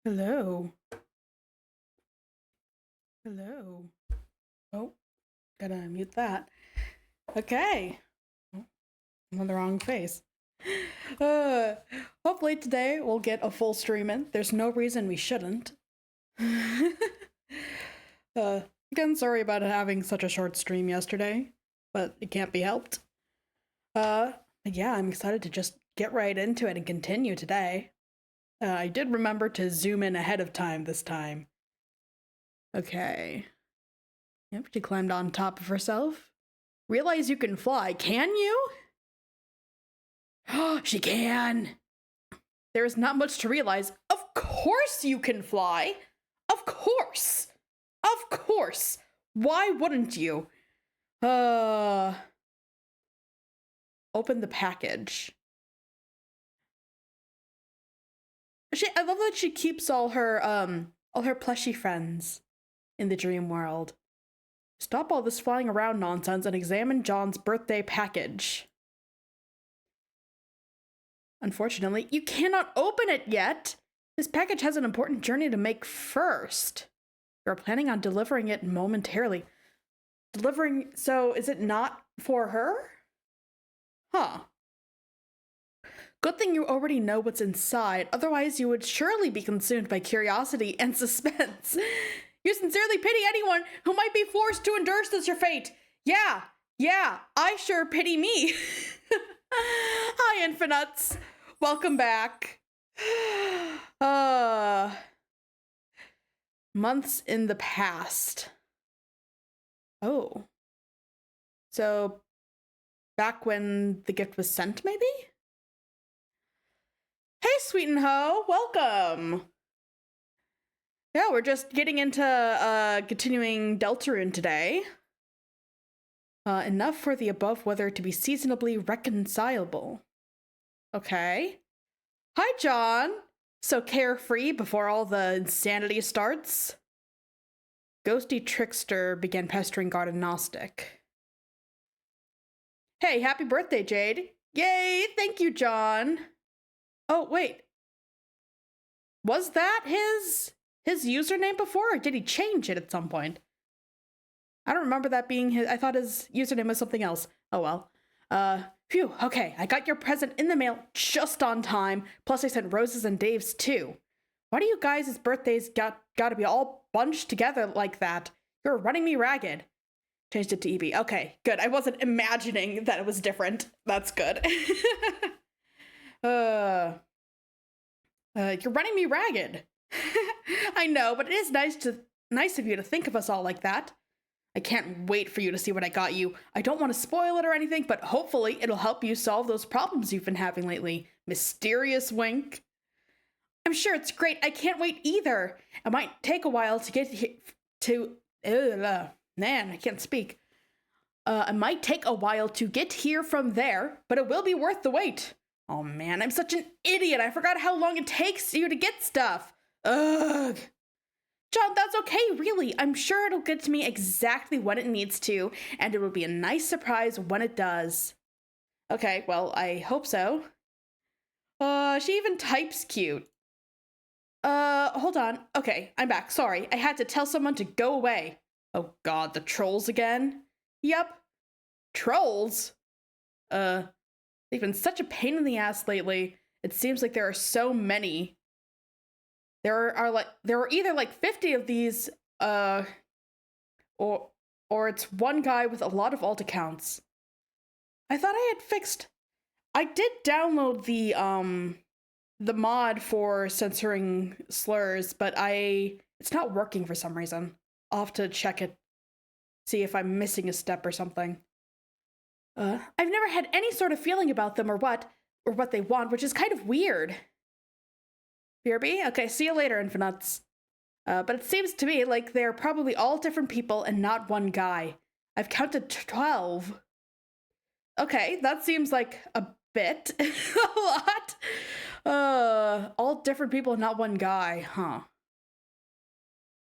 Hello. Hello. Oh, gotta mute that. Okay. Oh, I'm on the wrong face. Hopefully today we'll get a full stream in. There's no reason we shouldn't. Again, sorry about having such a short stream yesterday, but it can't be helped. Yeah, I'm excited to just get right into it and continue today. I did remember to zoom in ahead of time this time. Okay. Yep, she climbed on top of herself. Realize you can fly, can you? Oh, she can! There is not much to realize. Of course you can fly! Of course! Of course! Why wouldn't you? Open the package. I love that she keeps all her plushy friends in the dream world. Stop all this flying around nonsense and examine John's birthday package. Unfortunately, you cannot open it yet! This package has an important journey to make first. You're planning on delivering it momentarily. So is it not for her? Huh. Good thing you already know what's inside, otherwise you would surely be consumed by curiosity and suspense. You sincerely pity anyone who might be forced to endure such your fate. Yeah, I sure pity me. Hi, Infinites. Welcome back. Months in the past. Oh. So, back when the gift was sent, maybe? Hey, Sweet and Ho, welcome! Yeah, we're just getting into continuing Deltarune today. Enough for the above weather to be seasonably reconcilable. Okay. Hi, John! So carefree before all the insanity starts? Ghosty Trickster began pestering Garden Gnostic. Hey, happy birthday, Jade! Yay! Thank you, John! Oh, wait. Was that his username before, or did he change it at some point? I don't remember that being his. I thought his username was something else. Oh well. Phew, okay, I got your present in the mail just on time, plus I sent Rose's and Dave's too. Why do you guys' birthdays gotta be all bunched together like that? You're running me ragged. Changed it to EB. Okay, good. I wasn't imagining that it was different. That's good. You're running me ragged. I know, but it is nice of you to think of us all like that. I can't wait for you to see what I got you. I don't want to spoil it or anything, but hopefully it'll help you solve those problems you've been having lately. Mysterious wink. I'm sure it's great. I can't wait either. It might take a while to get man, I can't speak. It might take a while to get here from there, but it will be worth the wait. Oh man, I'm such an idiot. I forgot how long it takes you to get stuff. Ugh. John, that's okay, really. I'm sure it'll get to me exactly when it needs to, and it will be a nice surprise when it does. Okay, well, I hope so. She even types cute. Hold on. Okay, I'm back. Sorry, I had to tell someone to go away. Oh god, the trolls again? Yep. Trolls? They've been such a pain in the ass lately. It seems like there are so many. There are either like 50 of these, or it's one guy with a lot of alt accounts. I thought I had fixed. I did download the mod for censoring slurs, but it's not working for some reason. I'll have to check it, see if I'm missing a step or something. I've never had any sort of feeling about them or what they want, which is kind of weird. BRB? Okay, see you later, Infinites. But it seems to me like they're probably all different people and not one guy. I've counted 12. Okay, that seems like a bit. A lot. All different people and not one guy, huh?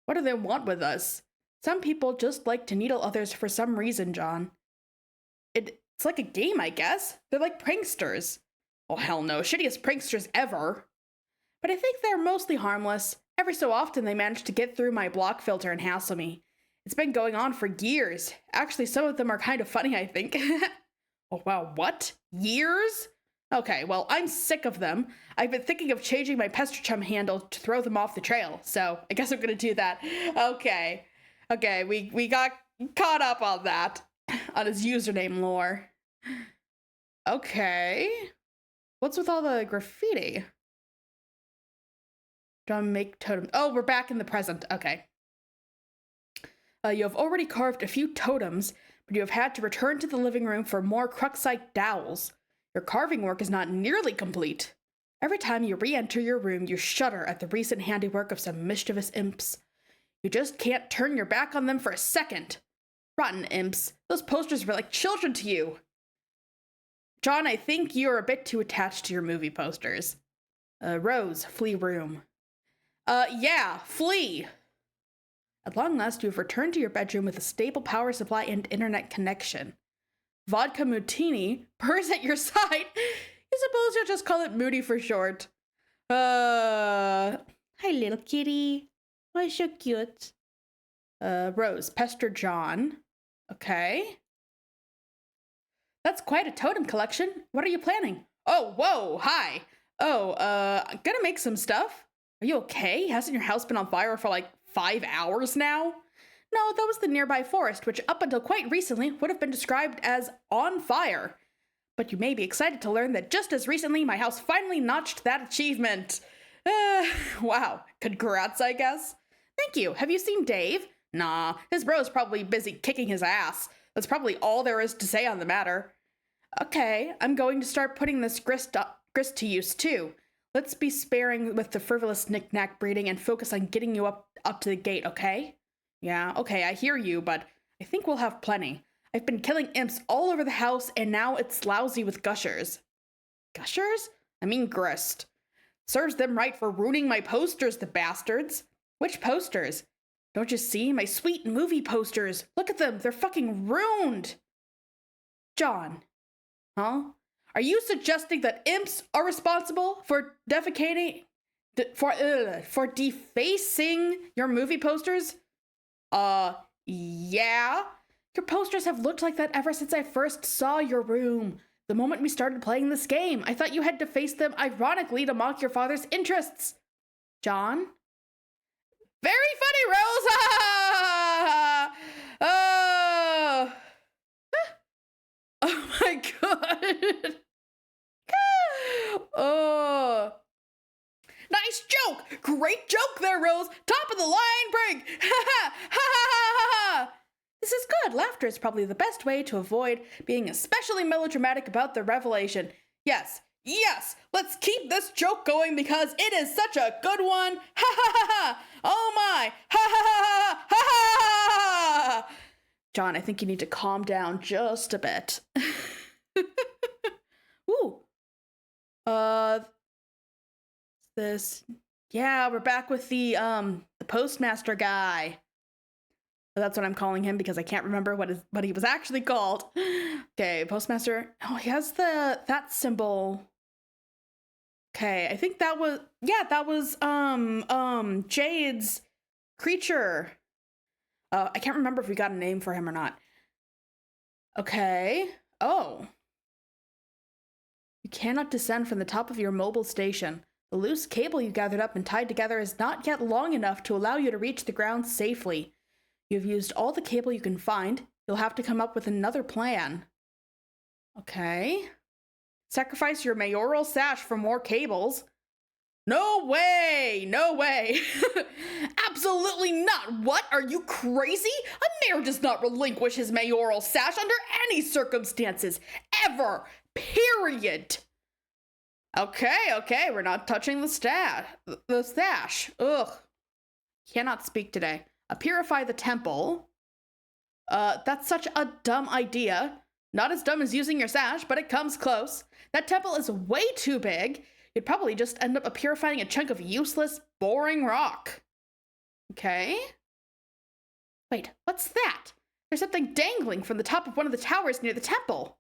What do they want with us? Some people just like to needle others for some reason, John. It's like a game, I guess. They're like pranksters. Oh, hell no. Shittiest pranksters ever. But I think they're mostly harmless, Every so often, they manage to get through my block filter and hassle me. It's been going on for years. Actually, some of them are kind of funny, I think. Oh, wow, what? Years? Okay, well, I'm sick of them. I've been thinking of changing my Pestrum handle to throw them off the trail, so I guess I'm gonna do that. Okay, we got caught up on that, on his username lore. Okay. What's with all the graffiti? Do I make totems? Oh, we're back in the present. Okay. You have already carved a few totems, but you have had to return to the living room for more Cruxite dowels. Your carving work is not nearly complete. Every time you re-enter your room, you shudder at the recent handiwork of some mischievous imps. You just can't turn your back on them for a second. Rotten imps. Those posters were like children to you. John, I think you're a bit too attached to your movie posters. Rose, flee room. Yeah, flee! At long last, you have returned to your bedroom with a stable power supply and internet connection. Vodka Mootini purrs at your side. You suppose you'll just call it Moody for short. Hi, little kitty. Why so cute? Rose, pester John. Okay. That's quite a totem collection. What are you planning? Oh, whoa, hi. Oh, I'm gonna make some stuff. Are you okay? Hasn't your house been on fire for like 5 hours now? No, that was the nearby forest, which up until quite recently would have been described as on fire. But you may be excited to learn that just as recently, my house finally notched that achievement. Wow. Congrats, I guess. Thank you. Have you seen Dave? Nah, his bro's probably busy kicking his ass. That's probably all there is to say on the matter. Okay, I'm going to start putting this grist to use too. Let's be sparing with the frivolous knick-knack breeding and focus on getting you up to the gate, okay? Yeah, okay, I hear you, but I think we'll have plenty. I've been killing imps all over the house, and now it's lousy with gushers. Gushers? I mean grist. Serves them right for ruining my posters, the bastards. Which posters? Don't you see? My sweet movie posters. Look at them, they're fucking ruined. John. Huh? Are you suggesting that imps are responsible for defacing your movie posters? Yeah. Your posters have looked like that ever since I first saw your room. The moment we started playing this game, I thought you had defaced them ironically to mock your father's interests. John? Very funny, Rosa! Oh! Oh my god! Oh! Nice joke! Great joke there, Rose! Top of the line break! Ha ha ha ha ha! This is good. Laughter is probably the best way to avoid being especially melodramatic about the revelation. Yes, yes! Let's keep this joke going because it is such a good one! Ha ha ha ha! Oh my! Ha ha ha ha ha ha! John, I think you need to calm down just a bit. Ooh. This. Yeah, we're back with the postmaster guy. That's what I'm calling him because I can't remember what he was actually called. Okay, postmaster. Oh, he has that symbol. Okay, I think that was Jade's creature. I can't remember if we got a name for him or not. Okay. Oh. You cannot descend from the top of your mobile station. The loose cable you gathered up and tied together is not yet long enough to allow you to reach the ground safely. You've used all the cable you can find. You'll have to come up with another plan. Okay. Sacrifice your mayoral sash for more cables. No way! No way! Absolutely not! What? Are you crazy? A mayor does not relinquish his mayoral sash under any circumstances. Ever. Period. Okay, we're not touching the stash. Ugh. Cannot speak today. Purify the temple. That's such a dumb idea. Not as dumb as using your sash, but it comes close. That temple is way too big. You'd probably just end up purifying a chunk of useless, boring rock. Okay. Wait, what's that? There's something dangling from the top of one of the towers near the temple.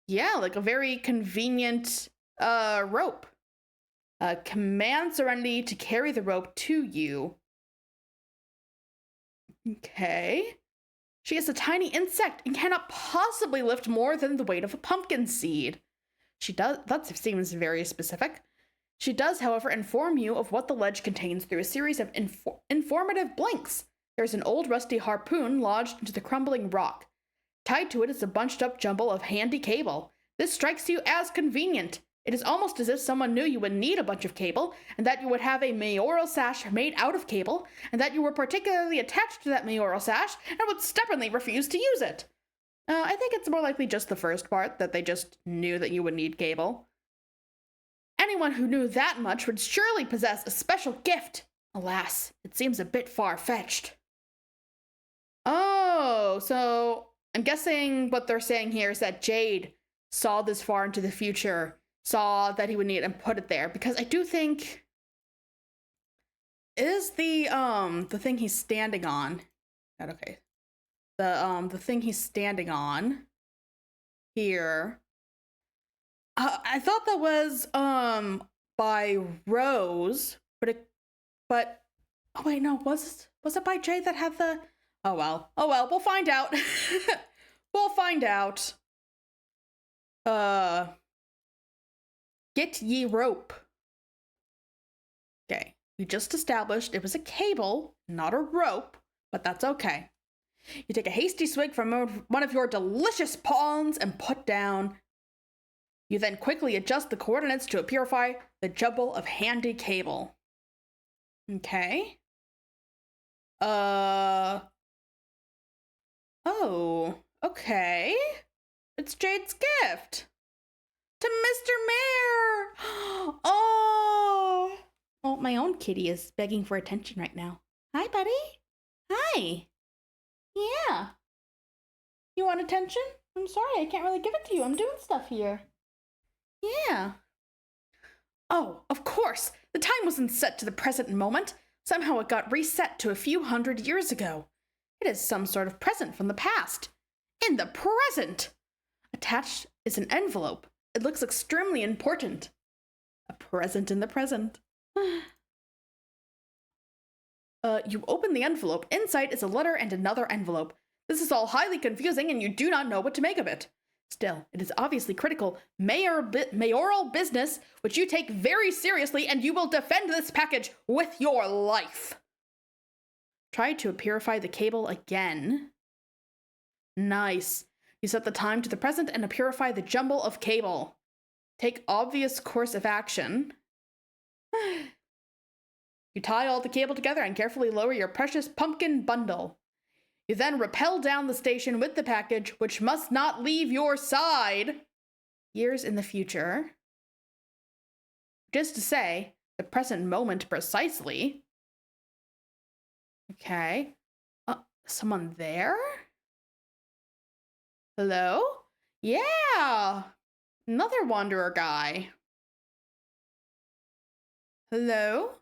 Yeah, like a very convenient, rope. Command Serenity to carry the rope to you. Okay. She is a tiny insect and cannot possibly lift more than the weight of a pumpkin seed. She does, that seems very specific. She does, however, inform you of what the ledge contains through a series of informative blinks. There's an old rusty harpoon lodged into the crumbling rock. Tied to it is a bunched up jumble of handy cable. This strikes you as convenient. It is almost as if someone knew you would need a bunch of cable, and that you would have a mayoral sash made out of cable, and that you were particularly attached to that mayoral sash, and would stubbornly refuse to use it. I think it's more likely just the first part, that they just knew that you would need cable. Anyone who knew that much would surely possess a special gift. Alas, it seems a bit far-fetched. Oh, so I'm guessing what they're saying here is that Jade saw this far into the future, saw that he would need it and put it there, because I do think is the thing he's standing on. Okay. The thing he's standing on here. I thought that was by Rose, but oh wait, no, was it by Jade that had the oh well, we'll find out. We'll find out. Get ye rope. Okay, we just established it was a cable, not a rope, but that's okay. You take a hasty swig from one of your delicious pawns and put down. You then quickly adjust the coordinates to purify the jumble of handy cable. Okay. Oh, okay. It's Jade's gift. To Mr. Mayor! Oh! Well, my own kitty is begging for attention right now. Hi, buddy. Hi. Yeah. You want attention? I'm sorry, I can't really give it to you. I'm doing stuff here. Yeah. Oh, of course. The time wasn't set to the present moment. Somehow it got reset to a few hundred years ago. It is some sort of present from the past. In the present! Attached is an envelope. It looks extremely important. A present in the present. You open the envelope. Inside is a letter and another envelope. This is all highly confusing and you do not know what to make of it. Still, it is obviously critical mayoral business, which you take very seriously, and you will defend this package with your life. Try to purify the cable again. Nice. You set the time to the present and purify the jumble of cable. Take obvious course of action. You tie all the cable together and carefully lower your precious pumpkin bundle. You then rappel down the station with the package, which must not leave your side. Years in the future. Just to say, the present moment precisely. Okay. Someone there? Hello? Yeah! Another wanderer guy. Hello?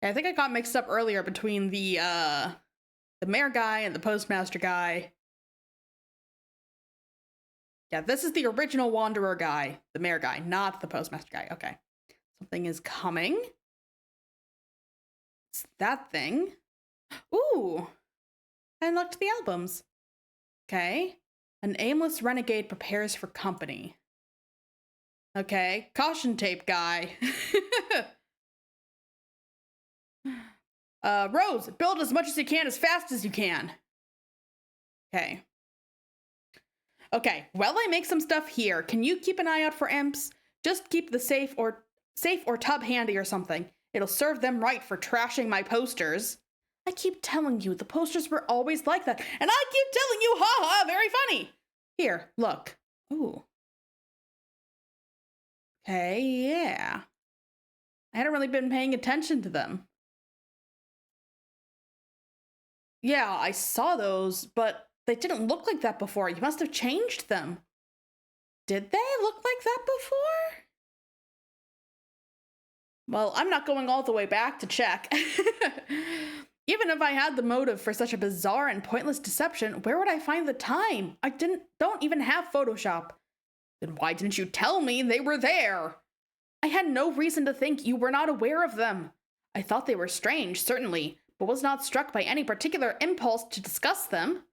I think I got mixed up earlier between the mayor guy and the postmaster guy. Yeah, this is the original wanderer guy, the mayor guy, not the postmaster guy. Okay. Something is coming. It's that thing. Ooh. I unlocked the albums. Okay. An aimless renegade prepares for company. Okay. Caution tape guy. Rose, build as much as you can as fast as you can. Okay. Okay, while I make some stuff here, can you keep an eye out for imps? Just keep the safe or tub handy or something. It'll serve them right for trashing my posters. I keep telling you, the posters were always like that, and I keep telling you, haha, very funny. Here, look. Ooh. Okay, yeah. I hadn't really been paying attention to them. Yeah, I saw those, but they didn't look like that before. You must have changed them. Did they look like that before? Well, I'm not going all the way back to check. Even if I had the motive for such a bizarre and pointless deception, where would I find the time? Don't even have Photoshop. Then why didn't you tell me they were there? I had no reason to think you were not aware of them. I thought they were strange, certainly, but was not struck by any particular impulse to discuss them.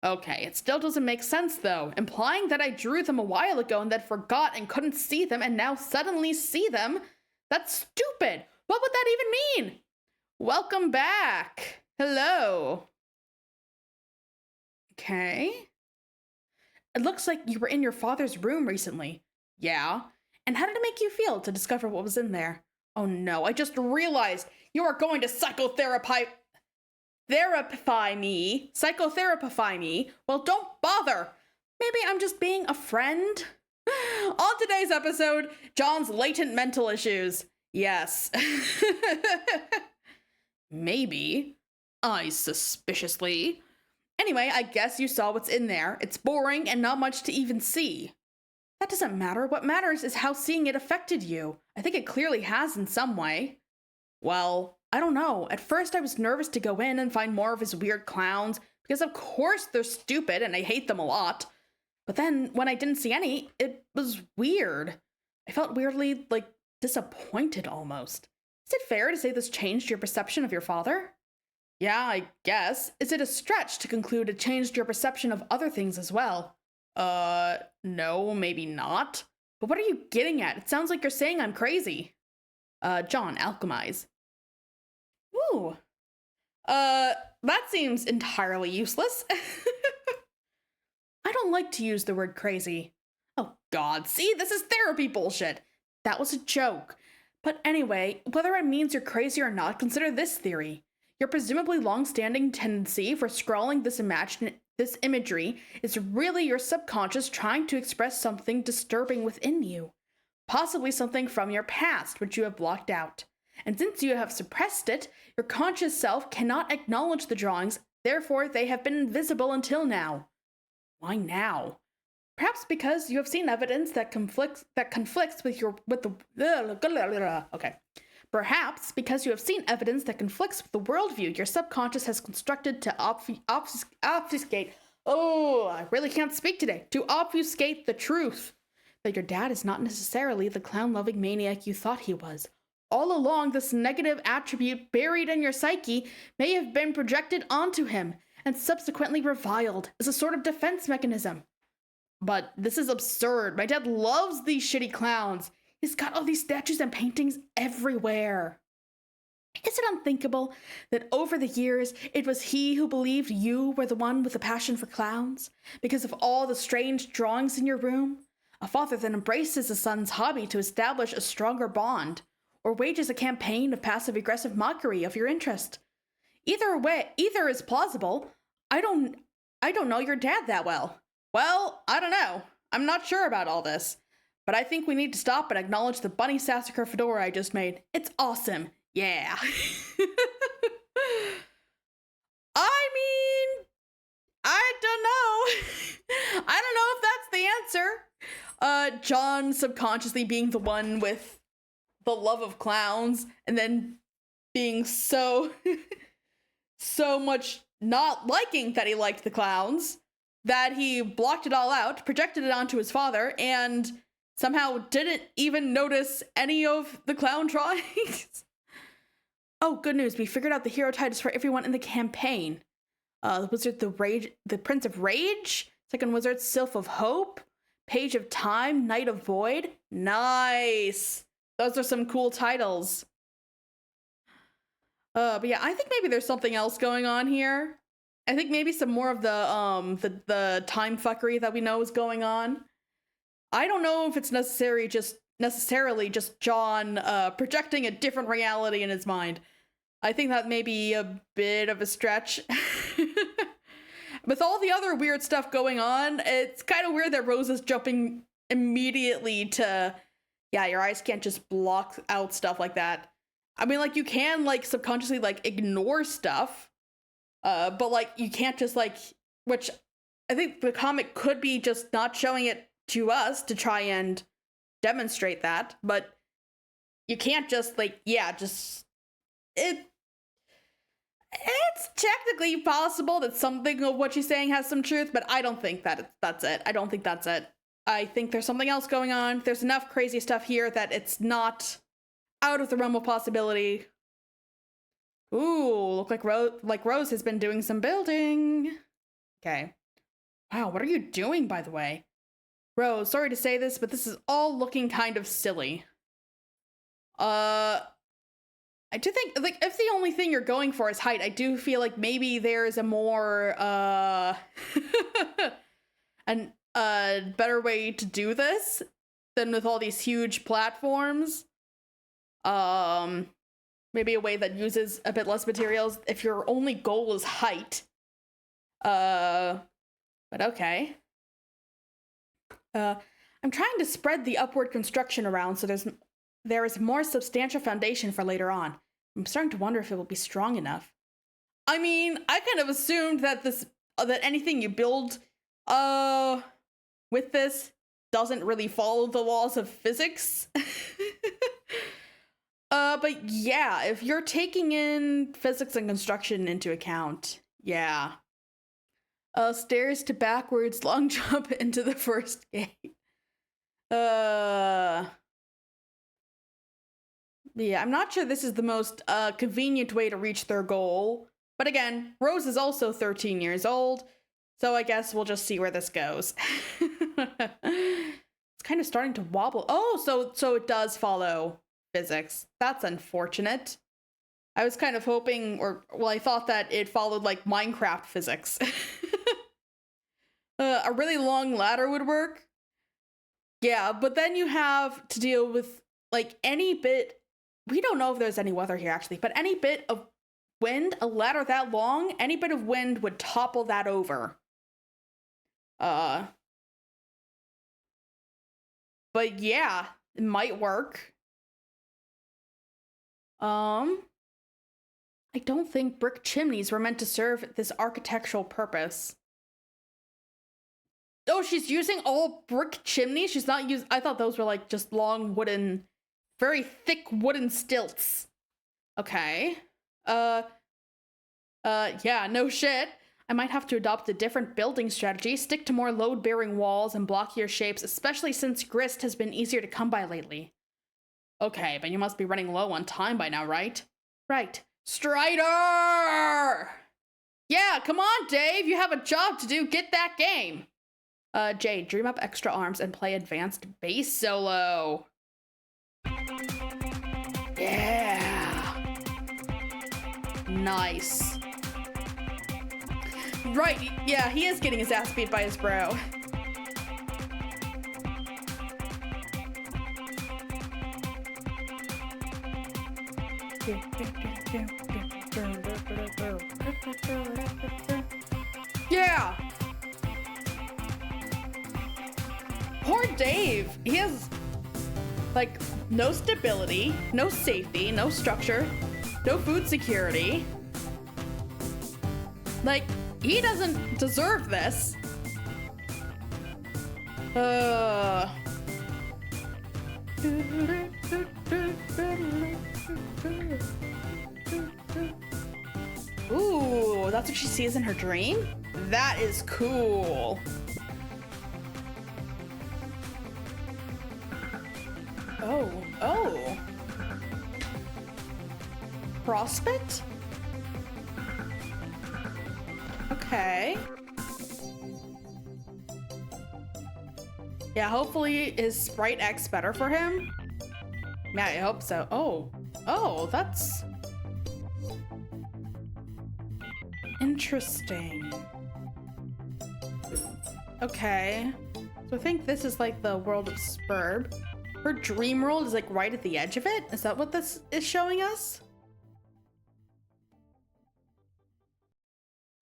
Okay, it still doesn't make sense though, implying that I drew them a while ago and then forgot and couldn't see them and now suddenly see them? That's stupid! What would that even mean? Welcome back! Hello. Okay. It looks like you were in your father's room recently. Yeah. And how did it make you feel to discover what was in there? Oh no, I just realized you are going to psychotherapify me. Well, don't bother. Maybe I'm just being a friend. On today's episode, John's latent mental issues. Yes. Maybe. I suspiciously. Anyway, I guess you saw what's in there. It's boring and not much to even see. That doesn't matter. What matters is how seeing it affected you. I think it clearly has in some way. Well, I don't know. At first I was nervous to go in and find more of his weird clowns, because of course they're stupid and I hate them a lot. But then when I didn't see any, it was weird. I felt weirdly, disappointed almost. Is it fair to say this changed your perception of your father? Yeah, I guess. Is it a stretch to conclude it changed your perception of other things as well? No, maybe not. But what are you getting at? It sounds like you're saying I'm crazy. John, alchemize. Ooh. That seems entirely useless. I don't like to use the word crazy. Oh god, see, this is therapy bullshit. That was a joke. But anyway, whether it means you're crazy or not, consider this theory. Your presumably long-standing tendency for scrawling this imagery is really your subconscious trying to express something disturbing within you. Possibly something from your past, which you have blocked out. And since you have suppressed it, your conscious self cannot acknowledge the drawings, therefore they have been invisible until now. Why now? Perhaps because you have seen evidence that conflicts with the worldview your subconscious has constructed to obfuscate. Oh, I really can't speak today. To obfuscate the truth that your dad is not necessarily the clown-loving maniac you thought he was. All along, this negative attribute buried in your psyche may have been projected onto him and subsequently reviled as a sort of defense mechanism. But this is absurd. My dad loves these shitty clowns. He's got all these statues and paintings everywhere. Is it unthinkable that over the years, it was he who believed you were the one with a passion for clowns? Because of all the strange drawings in your room? A father that embraces a son's hobby to establish a stronger bond, or wages a campaign of passive-aggressive mockery of your interest. Either is plausible. I don't know your dad that well. Well, I don't know. I'm not sure about all this. But I think we need to stop and acknowledge the Bunny Sassacre fedora I just made. It's awesome. Yeah. I mean, I don't know. I don't know if that's the answer. John subconsciously being the one with the love of clowns and then being so much not liking that he liked the clowns that he blocked it all out, projected it onto his father, and somehow didn't even notice any of the clown drawings. Oh, good news. We figured out the hero titles for everyone in the campaign. The Wizard, the Prince of Rage, Second Wizard, Sylph of Hope, Page of Time, Knight of Void. Nice. Those are some cool titles. But yeah, I think maybe there's something else going on here. I think maybe some more of the time fuckery that we know is going on. I don't know if it's necessarily just John projecting a different reality in his mind. I think that may be a bit of a stretch. With all the other weird stuff going on, it's kind of weird that Rose is jumping immediately to, yeah, your eyes can't just block out stuff like that. I mean, like, you can, like, subconsciously, like, ignore stuff, but, like, you can't just, like, which I think the comic could be just not showing it to us to try and demonstrate that, but you can't just like, yeah, just it's technically possible that something of what she's saying has some truth, but I don't think that's it. I don't think that's it. I think there's something else going on. There's enough crazy stuff here that it's not out of the realm of possibility. Ooh, look like Rose has been doing some building. Okay. Wow, what are you doing, by the way? Rose, sorry to say this, but this is all looking kind of silly. I do think, like, if the only thing you're going for is height, I do feel like maybe there's a more, better way to do this than with all these huge platforms. Maybe a way that uses a bit less materials if your only goal is height. But okay. I'm trying to spread the upward construction around so there is more substantial foundation for later on. I'm starting to wonder if it will be strong enough. I mean, I kind of assumed that that anything you build with this doesn't really follow the laws of physics. But yeah, if you're taking in physics and construction into account, yeah. Stairs to backwards, long jump into the first gate. Yeah, I'm not sure this is the most convenient way to reach their goal. But again, Rose is also 13 years old, so I guess we'll just see where this goes. It's kind of starting to wobble. Oh, so it does follow physics. That's unfortunate. I was kind of hoping, I thought that it followed like Minecraft physics. A really long ladder would work. Yeah, but then you have to deal with like any bit. We don't know if there's any weather here actually, but any bit of wind, a ladder that long, any bit of wind would topple that over. But yeah, it might work. I don't think brick chimneys were meant to serve this architectural purpose. Oh, she's using all brick chimneys? She's not using... I thought those were like just long wooden, very thick wooden stilts. Okay. Yeah, no shit. I might have to adopt a different building strategy, stick to more load-bearing walls and blockier shapes, especially since grist has been easier to come by lately. Okay, but you must be running low on time by now, right? Right. Strider! Yeah, come on, Dave. You have a job to do. Get that game. Jade, dream up extra arms and play advanced bass solo. Yeah. Nice. Right, yeah, he is getting his ass beat by his bro. Yeah! Poor Dave! He has, like, no stability, no safety, no structure, no food security. Like, he doesn't deserve this. Ooh, that's what she sees in her dream? That is cool. Oh. Prospect? Okay. Yeah, hopefully is Sprite X better for him? Yeah, I hope so. Oh, that's interesting. Okay. So I think this is like the world of Spurb. Her dream world is like right at the edge of it? Is that what this is showing us?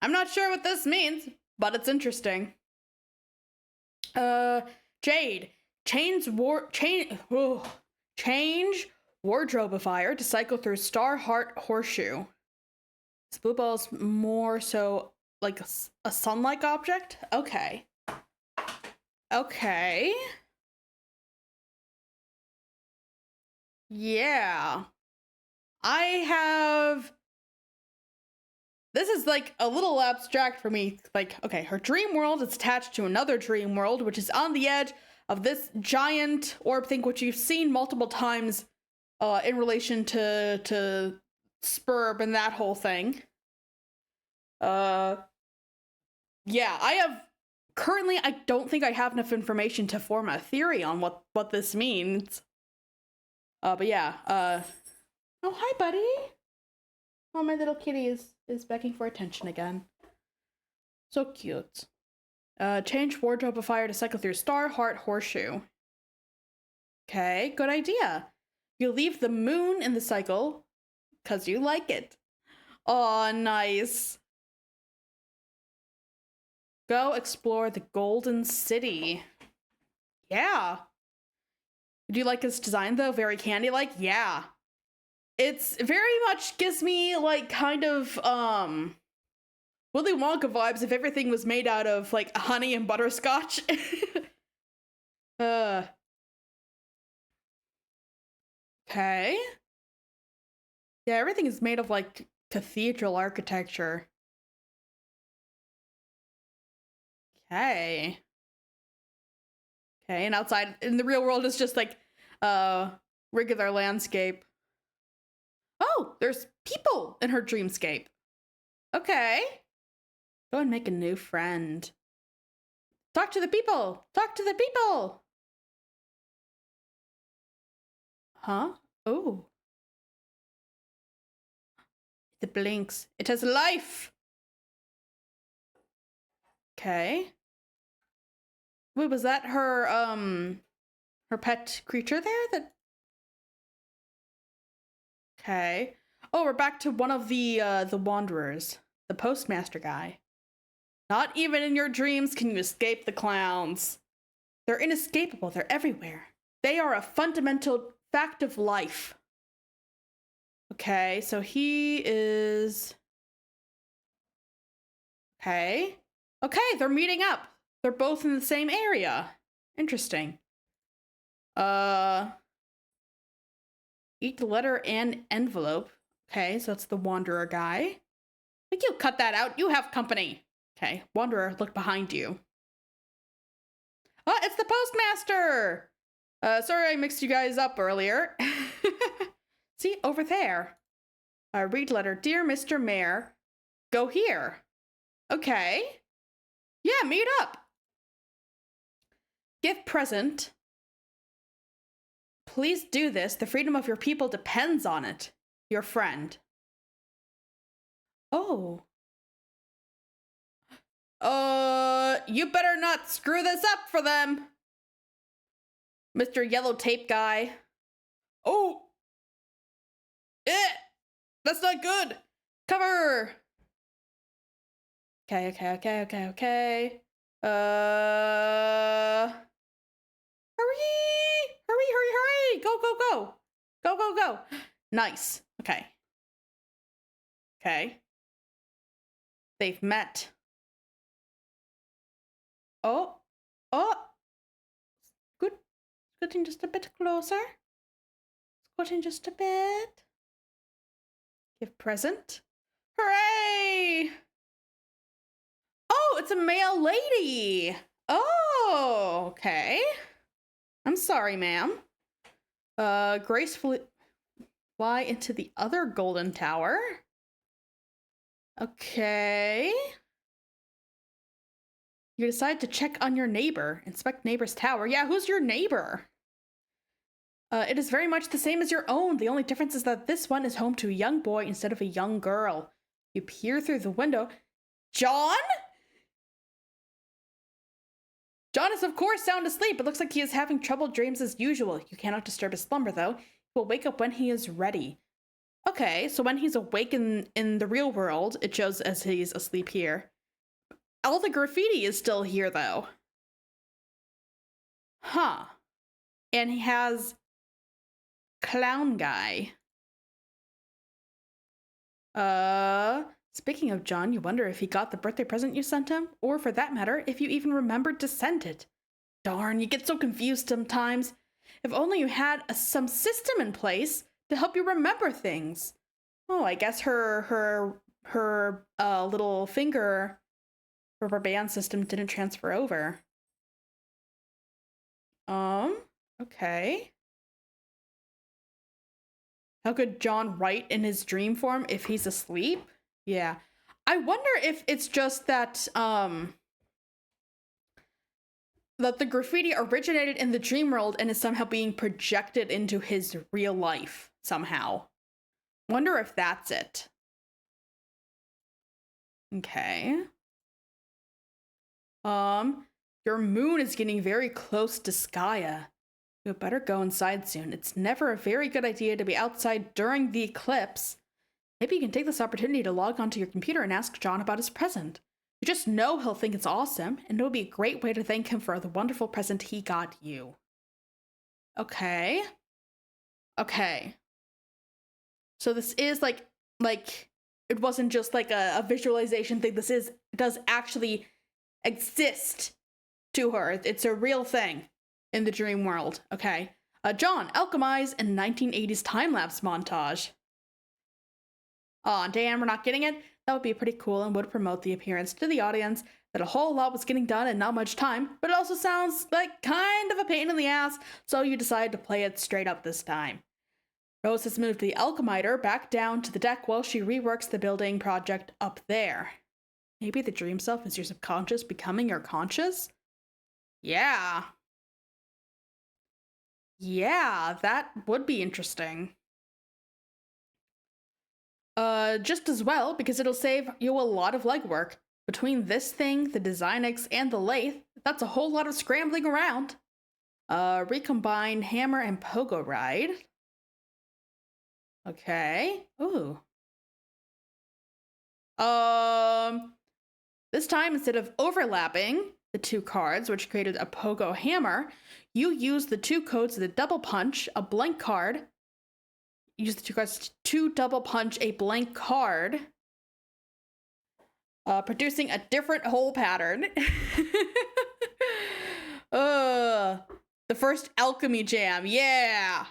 I'm not sure what this means, but it's interesting. Jade. Change wardrobifier to cycle through Star Heart Horseshoe. This blue ball is more so like a sun-like object? Okay. Okay. Yeah. I have... This is like a little abstract for me. Like, okay, her dream world is attached to another dream world, which is on the edge of this giant orb thing, which you've seen multiple times in relation to Spurb and that whole thing. Yeah, currently I don't think I have enough information to form a theory on what this means. But yeah, oh, hi, buddy. Oh, my little kitty is begging for attention again. So cute. Change wardrobe of fire to cycle through star, heart, horseshoe. Okay, good idea. You leave the moon in the cycle because you like it. Oh, nice. Go explore the Golden City. Yeah. Do you like this design though? Very candy-like? Yeah. It's very much gives me like kind of Willy Wonka vibes if everything was made out of like honey and butterscotch. Okay. Yeah, everything is made of like cathedral architecture. Okay. Okay, and outside in the real world is just like regular landscape. Oh, there's people in her dreamscape. Okay. Go and make a new friend. Talk to the people! Talk to the people! Huh? Oh. It blinks. It has life! Okay. Wait, was that her, her pet creature there that... Okay. Oh, we're back to one of the wanderers. The postmaster guy. Not even in your dreams can you escape the clowns. They're inescapable. They're everywhere. They are a fundamental fact of life. Okay, so he is... Okay. Okay, they're meeting up. They're both in the same area. Interesting. Eat the letter and envelope. Okay, so that's the wanderer guy. I think you'll cut that out. You have company. Okay, wanderer, look behind you. Oh, it's the postmaster! Sorry I mixed you guys up earlier. See, over there. Read letter. Dear Mr. Mayor, go here. Okay. Yeah, meet up. Gift present. Please do this. The freedom of your people depends on it. Your friend. Oh. You better not screw this up for them. Mr. Yellow Tape Guy. Oh. That's not good. Cover. Okay. Hurry. Go. Nice. Okay. They've met. Oh. Good. Getting just a bit closer. Squatting just a bit. Give present. Hooray! Oh, it's a male lady. Oh, okay. I'm sorry, ma'am. Gracefully fly into the other golden tower. Okay. You decide to check on your neighbor. Inspect neighbor's tower. Yeah, who's your neighbor? It is very much the same as your own. The only difference is that this one is home to a young boy instead of a young girl. You peer through the window. John? John is of course sound asleep. It looks like he is having troubled dreams as usual. You cannot disturb his slumber though. He will wake up when he is ready. Okay, so when he's awake in the real world, it shows as he's asleep here. All the graffiti is still here though. Huh. And he has clown guy. Speaking of John, you wonder if he got the birthday present you sent him, or for that matter, if you even remembered to send it. Darn, you get so confused sometimes. If only you had some system in place to help you remember things. Oh, I guess her little finger rubber band system didn't transfer over. Okay. How could John write in his dream form if he's asleep? Yeah. I wonder if it's just that, that the graffiti originated in the dream world and is somehow being projected into his real life somehow. Wonder if that's it. Okay. Your moon is getting very close to Skya. You better go inside soon. It's never a very good idea to be outside during the eclipse. Maybe you can take this opportunity to log onto your computer and ask John about his present. You just know he'll think it's awesome, and it'll be a great way to thank him for the wonderful present he got you. Okay. Okay. So this is like it wasn't just like a visualization thing. This does actually exist to her. It's a real thing in the dream world. Okay. John, alchemize in 1980s time-lapse montage. Aw, damn, we're not getting it? That would be pretty cool and would promote the appearance to the audience that a whole lot was getting done in not much time, but it also sounds like kind of a pain in the ass, so you decide to play it straight up this time. Rose has moved the alchemiter back down to the deck while she reworks the building project up there. Maybe the dream self is your subconscious becoming your conscious? Yeah. Yeah, that would be interesting. Just as well, because it'll save you a lot of legwork. Between this thing, the Designix, and the lathe, that's a whole lot of scrambling around. Recombine hammer and pogo ride. Okay. Ooh. This time, instead of overlapping the two cards, which created a pogo hammer, you use the two codes of the double punch, a blank card. Use the two cards to double punch a blank card, producing a different hole pattern. The first alchemy jam, yeah.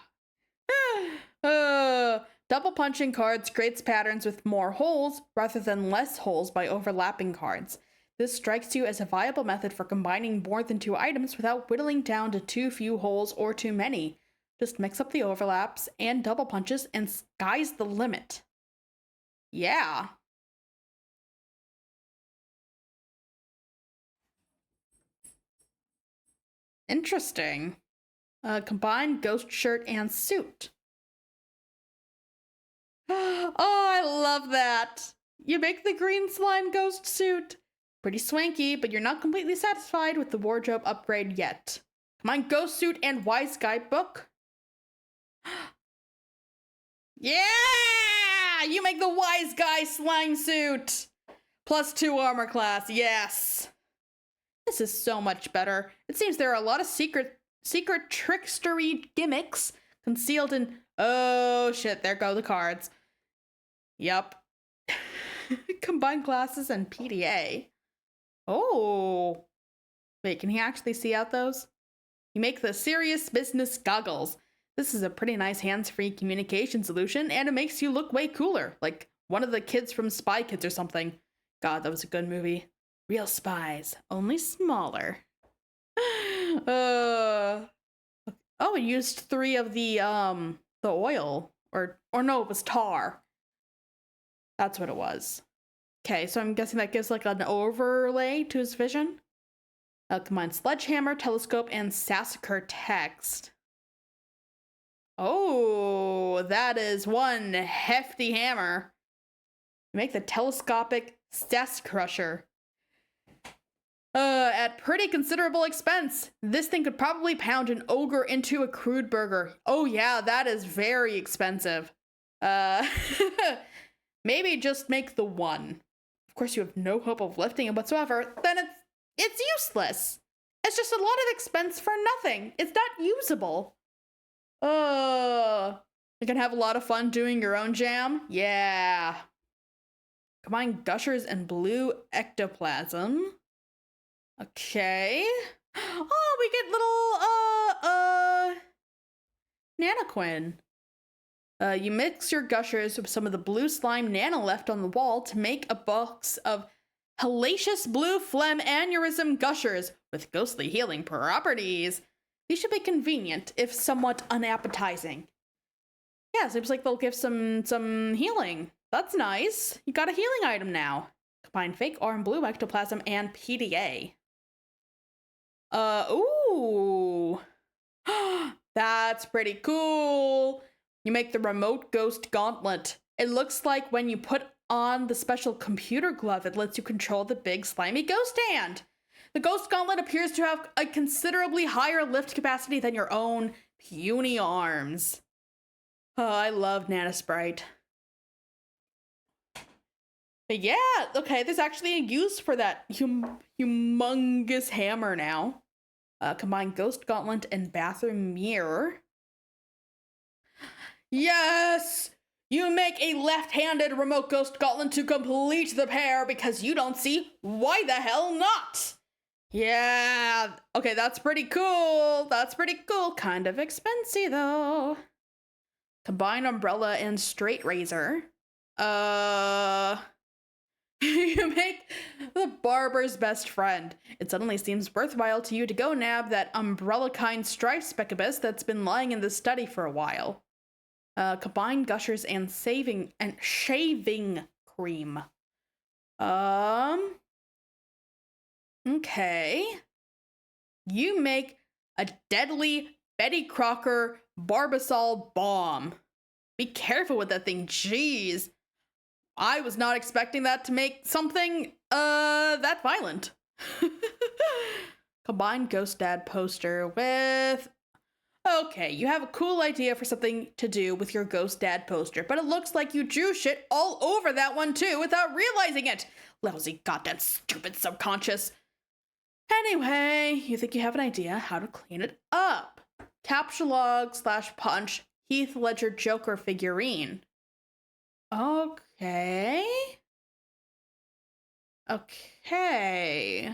Double punching cards creates patterns with more holes rather than less holes by overlapping cards. This strikes you as a viable method for combining more than two items without whittling down to too few holes or too many. Just mix up the overlaps and double punches and sky's the limit. Yeah. Interesting. Combine ghost shirt and suit. Oh, I love that. You make the green slime ghost suit. Pretty swanky, but you're not completely satisfied with the wardrobe upgrade yet. Combine ghost suit and wise guy book. Yeah! You make the wise guy slime suit! +2 armor class, yes! This is so much better. It seems there are a lot of secret trickstery gimmicks concealed in... Oh shit, there go the cards. Yup. Combine glasses and PDA. Oh. Wait, can he actually see out those? You make the serious business goggles. This is a pretty nice hands-free communication solution, and it makes you look way cooler, like one of the kids from Spy Kids or something. God, that was a good movie. Real spies, only smaller. Oh, it used 3 of the oil, or no, it was tar. That's what it was. Okay, so I'm guessing that gives like an overlay to his vision. Combine sledgehammer, telescope, and Sassacre text. Oh, that is one hefty hammer. You make the telescopic Sass Crusher. At pretty considerable expense. This thing could probably pound an ogre into a crude burger. Oh yeah, that is very expensive. Maybe just make the one. Of course, you have no hope of lifting it whatsoever. Then it's useless. It's just a lot of expense for nothing. It's not usable. You can have a lot of fun doing your own jam? Yeah. Combine gushers and blue ectoplasm. Okay. Oh, we get little, Nanoquin. You mix your gushers with some of the blue slime nano left on the wall to make a box of hellacious blue phlegm aneurysm gushers with ghostly healing properties. These should be convenient, if somewhat unappetizing. Yeah, seems like they'll give some healing. That's nice. You got a healing item now. Combine fake R and blue ectoplasm and PDA. Ooh. That's pretty cool. You make the remote ghost gauntlet. It looks like when you put on the special computer glove, it lets you control the big slimy ghost hand. The ghost gauntlet appears to have a considerably higher lift capacity than your own puny arms. Oh, I love Nanosprite. But yeah, okay, there's actually a use for that humongous hammer now. Combine ghost gauntlet and bathroom mirror. Yes! You make a left-handed remote ghost gauntlet to complete the pair because you don't see why the hell not? Yeah, okay, that's pretty cool. That's pretty cool. Kind of expensive though. Combine umbrella and straight razor. You make the barber's best friend. It suddenly seems worthwhile to you to go nab that umbrella-kind stripe specubus that's been lying in the study for a while. Combine gushers and shaving cream. Okay. You make a deadly Betty Crocker Barbasol bomb. Be careful with that thing, jeez. I was not expecting that to make something, that violent. Combine Ghost Dad poster with... Okay, you have a cool idea for something to do with your Ghost Dad poster, but it looks like you drew shit all over that one too without realizing it. Lousy goddamn stupid subconscious. Anyway, you think you have an idea how to clean it up. Capture log / punch Heath Ledger Joker figurine. Okay. Okay.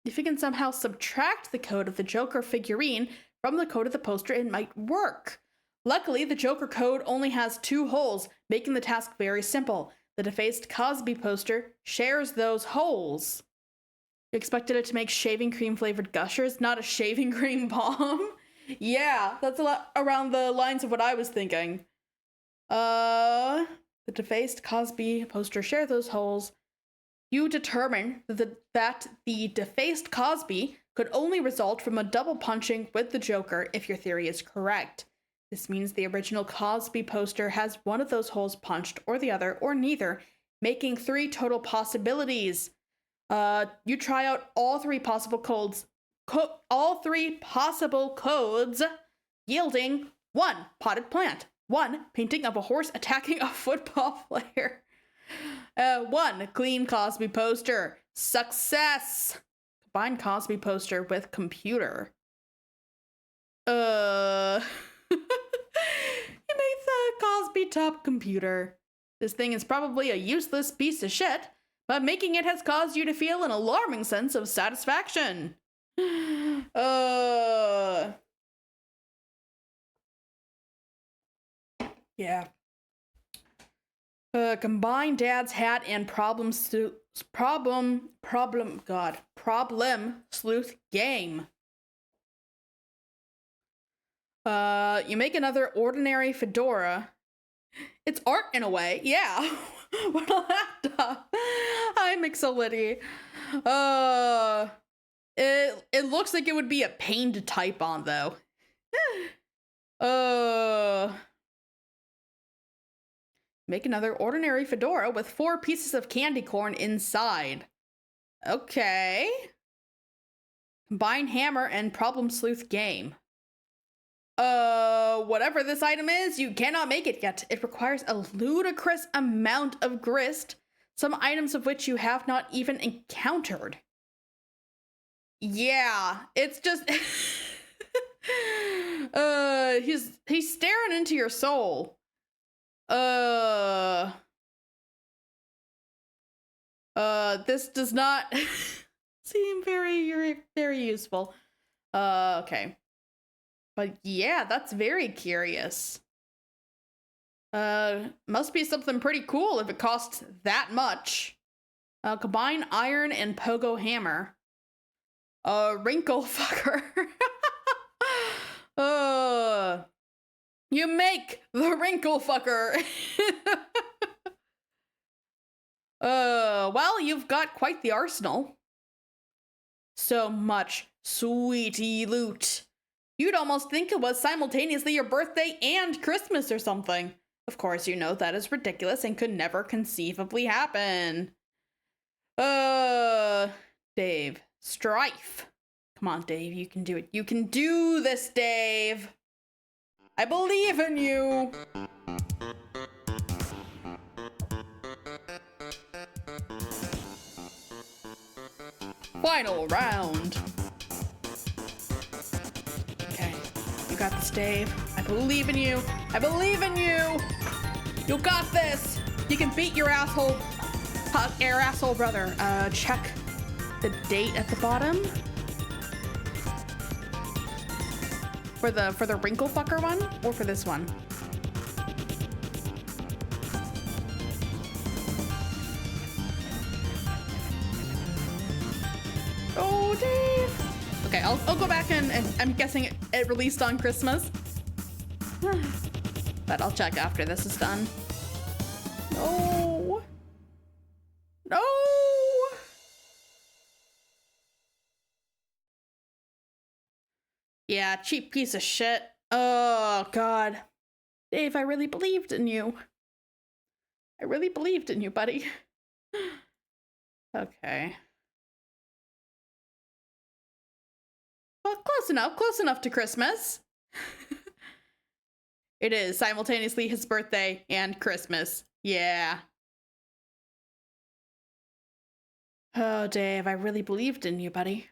If you can somehow subtract the code of the Joker figurine from the code of the poster, it might work. Luckily, the Joker code only has 2 holes, making the task very simple. The defaced Cosby poster shares those holes. You expected it to make shaving cream flavored gushers, not a shaving cream bomb? Yeah, that's a lot around the lines of what I was thinking. The defaced Cosby poster share those holes. You determine that the defaced Cosby could only result from a double punching with the Joker if your theory is correct. This means the original Cosby poster has one of those holes punched, or the other, or neither, making 3 total possibilities. You try out all 3 possible codes. All 3 possible codes, yielding 1 potted plant, 1 painting of a horse attacking a football player. 1 clean Cosby poster. Success! Combine Cosby poster with computer. You made the Cosby top computer. This thing is probably a useless piece of shit, but making it has caused you to feel an alarming sense of satisfaction. Yeah. Combine Dad's hat and problem sleuth game. You make another ordinary fedora. It's art in a way, yeah. What a laptop. Hi, Mixolity. It looks like it would be a pain to type on though. Make another ordinary fedora with 4 pieces of candy corn inside. Okay. Combine hammer and problem sleuth game. Whatever this item is, you cannot make it yet. It requires a ludicrous amount of grist, some items of which you have not even encountered. Yeah, it's just... he's staring into your soul. This does not seem very, very useful. Okay. But yeah, that's very curious. Must be something pretty cool if it costs that much. Combine iron and pogo hammer. Wrinkle fucker. You make the wrinkle fucker. Well, you've got quite the arsenal. So much sweetie loot. You'd almost think it was simultaneously your birthday and Christmas or something. Of course, you know that is ridiculous and could never conceivably happen. Dave. Strife. Come on, Dave, you can do it. You can do this, Dave. I believe in you. Final round. Okay, you got this, Dave. I believe in you. I believe in you. You got this. You can beat your asshole brother. Check the date at the bottom. For the wrinkle fucker one, or for this one? Oh, Dave. Okay, I'll go back and I'm guessing it released on Christmas. But I'll check after this is done. No. No. Yeah, cheap piece of shit. Oh, God. Dave, I really believed in you. I really believed in you, buddy. Okay. Well, close enough to Christmas. It is simultaneously his birthday and Christmas. Yeah. Oh, Dave, I really believed in you, buddy.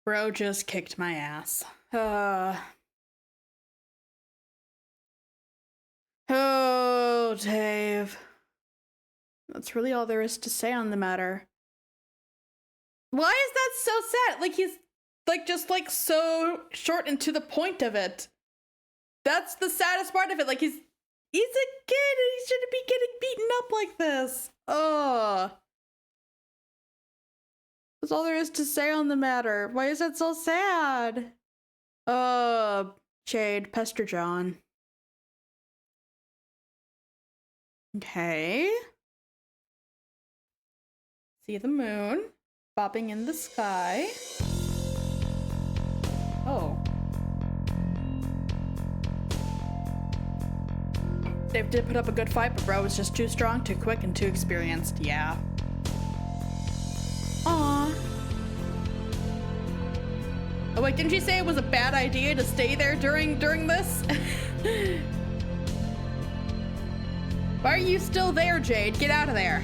Bro just kicked my ass. Oh, Dave. That's really all there is to say on the matter. Why is that so sad? Like, he's just so short and to the point of it. That's the saddest part of it. Like, he's a kid and he shouldn't be getting beaten up like this. Oh. That's all there is to say on the matter. Why is that so sad? Jade, Pester John. Okay. See the moon bobbing in the sky. Oh. Dave did put up a good fight, but bro was just too strong, too quick, and too experienced. Yeah. Aww. Oh wait, didn't you say it was a bad idea to stay there during this? Why are you still there, Jade? Get out of there.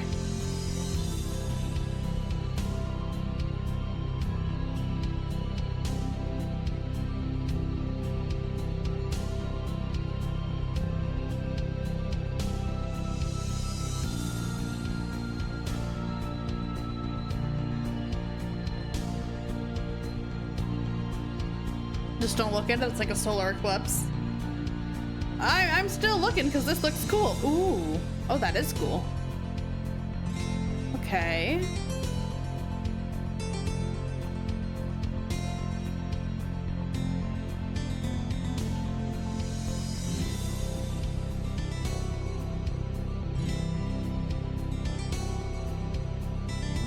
Just don't look at it, it's like a solar eclipse. I'm still looking because this looks cool. Ooh. Oh, that is cool. Okay.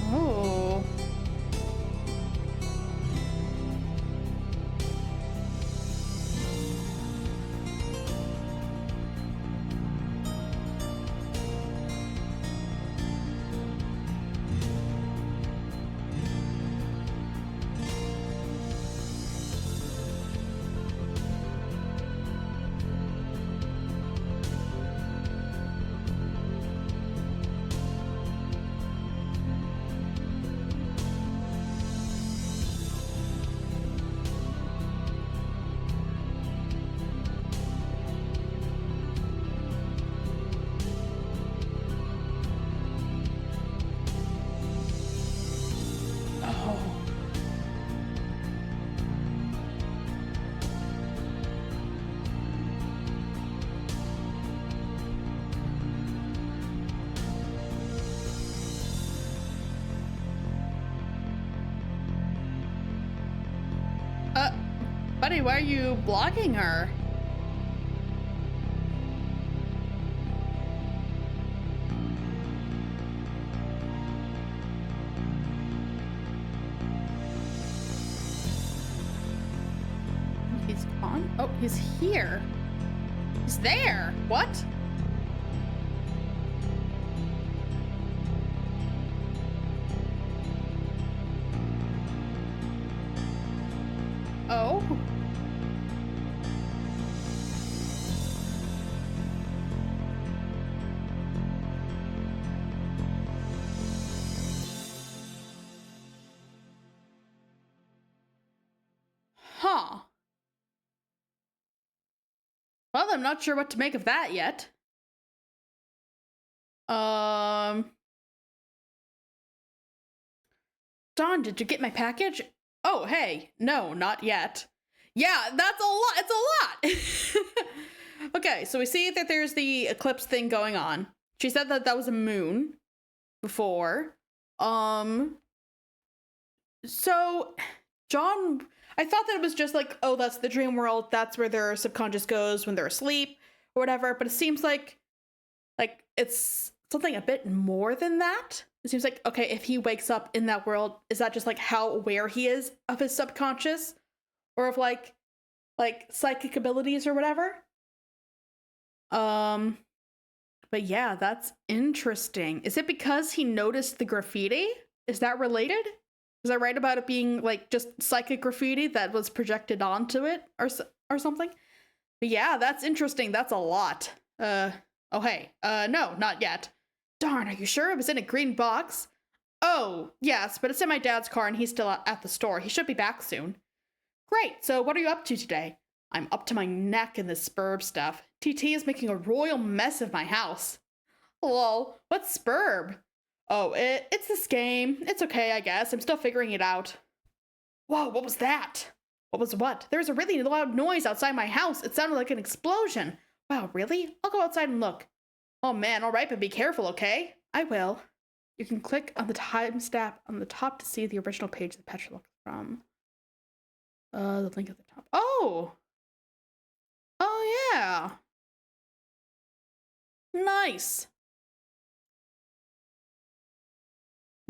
Oh. buddy, why are you blocking her? He's gone? Oh, he's here. He's there. What? Oh. Huh. Well, I'm not sure what to make of that yet. Dawn, did you get my package? Oh, hey. No, not yet. Yeah, that's a lot. It's a lot. Okay, so we see that there's the eclipse thing going on. She said that that was a moon before. So John, I thought that it was just like, oh, that's the dream world. That's where their subconscious goes when they're asleep or whatever. But it seems like it's something a bit more than that. It seems like, okay, if he wakes up in that world, is that just like how aware he is of his subconscious or of like psychic abilities or whatever? But yeah, that's interesting. Is it because he noticed the graffiti? Is that related? Was I right about it being like just psychic graffiti that was projected onto it or something? But yeah, that's interesting. That's a lot. Oh hey, no, not yet. Darn, are you sure it was in a green box? Oh, yes, but it's in my dad's car and he's still at the store. He should be back soon. Great, so what are you up to today? I'm up to my neck in this spurb stuff. TT is making a royal mess of my house. Lol, what's spurb? Oh, it's this game. It's okay, I guess. I'm still figuring it out. Whoa, what was that? What was what? There was a really loud noise outside my house. It sounded like an explosion. Wow, really? I'll go outside and look. Oh man, alright, but be careful, okay? I will. You can click on the timestamp on the top to see the original page that Petra looked from. The link at the top. Oh! Oh yeah! Nice!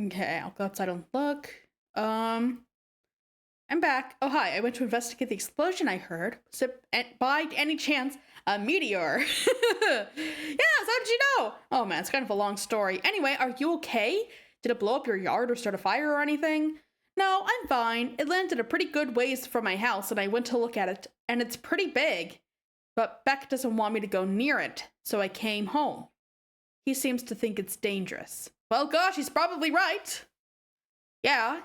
Okay, I'll go outside and look. I'm back. Oh, hi. I went to investigate the explosion I heard. So, by any chance, a meteor. Yes, how did you know? Oh man, it's kind of a long story. Anyway, are you okay? Did it blow up your yard or start a fire or anything? No, I'm fine. It landed a pretty good ways from my house and I went to look at it, and it's pretty big. But Beck doesn't want me to go near it, so I came home. He seems to think it's dangerous. Well, gosh, he's probably right. Yeah.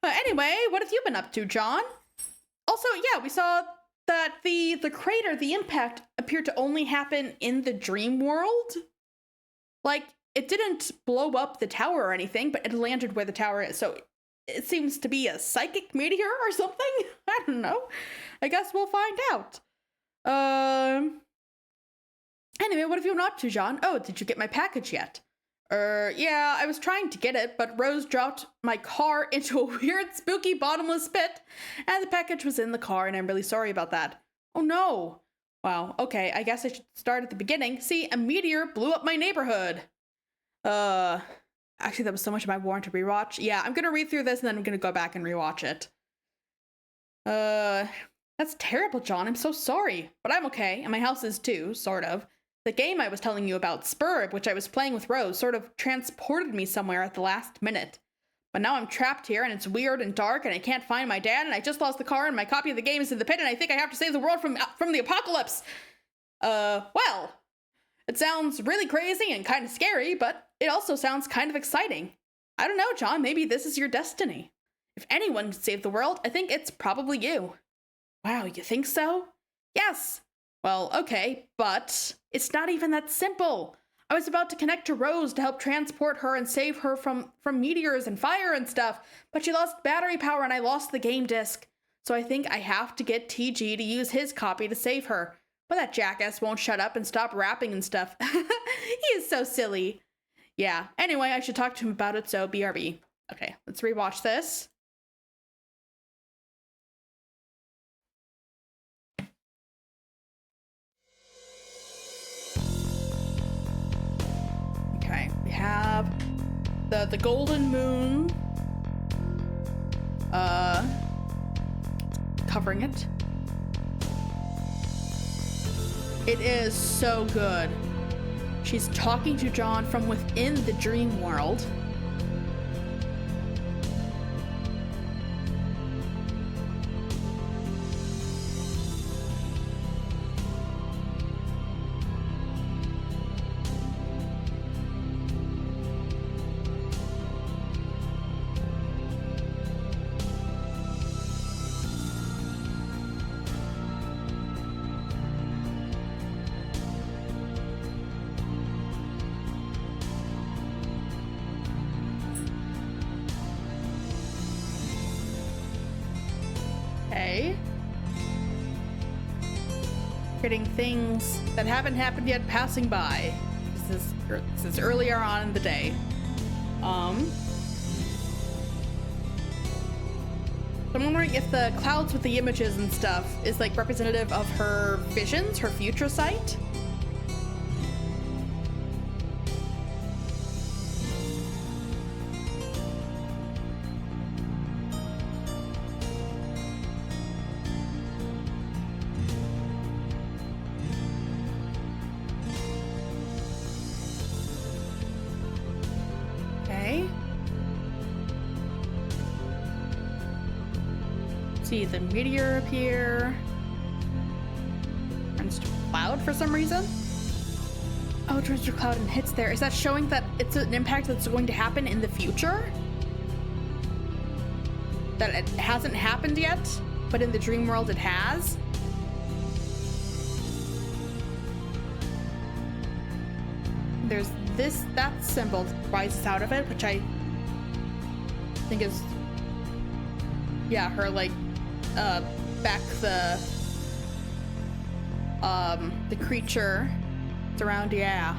Anyway, what have you been up to, John? Also, yeah, we saw that the crater, the impact, appeared to only happen in the dream world. Like, it didn't blow up the tower or anything, but it landed where the tower is. So it seems to be a psychic meteor or something. I don't know. I guess we'll find out. Anyway, what have you been up to, John? Oh, did you get my package yet? Yeah, I was trying to get it, but Rose dropped my car into a weird, spooky, bottomless pit, and the package was in the car, and I'm really sorry about that. Oh no. Wow, okay, I guess I should start at the beginning. See, a meteor blew up my neighborhood. Actually, that was so much of my warrant to rewatch. Yeah, I'm gonna read through this, and then I'm gonna go back and rewatch it. That's terrible, John. I'm so sorry. But I'm okay, and my house is too, sort of. The game I was telling you about, Spurb, which I was playing with Rose, sort of transported me somewhere at the last minute. But now I'm trapped here, and it's weird and dark, and I can't find my dad, and I just lost the car, and my copy of the game is in the pit, and I think I have to save the world from the apocalypse. Well, it sounds really crazy and kind of scary, but it also sounds kind of exciting. I don't know, John, maybe this is your destiny. If anyone could save the world, I think it's probably you. Wow, you think so? Yes. Well, okay, but it's not even that simple. I was about to connect to Rose to help transport her and save her from meteors and fire and stuff, but she lost battery power and I lost the game disc. So I think I have to get TG to use his copy to save her. But that jackass won't shut up and stop rapping and stuff. He is so silly. Yeah, anyway, I should talk to him about it, so BRB. Okay, let's rewatch this. have the golden moon covering it. It is so good. She's talking to John from within the dream world. Okay. Getting things that haven't happened yet passing by. This is earlier on in the day. I'm wondering if the clouds with the images and stuff is like representative of her visions, her future sight. See the meteor appear. Turns to a cloud for some reason. Oh, it turns to a cloud and hits there. Is that showing that it's an impact that's going to happen in the future? That it hasn't happened yet, but in the dream world it has? There's that symbol rises out of it, which I think is, yeah, her like back the creature around, yeah,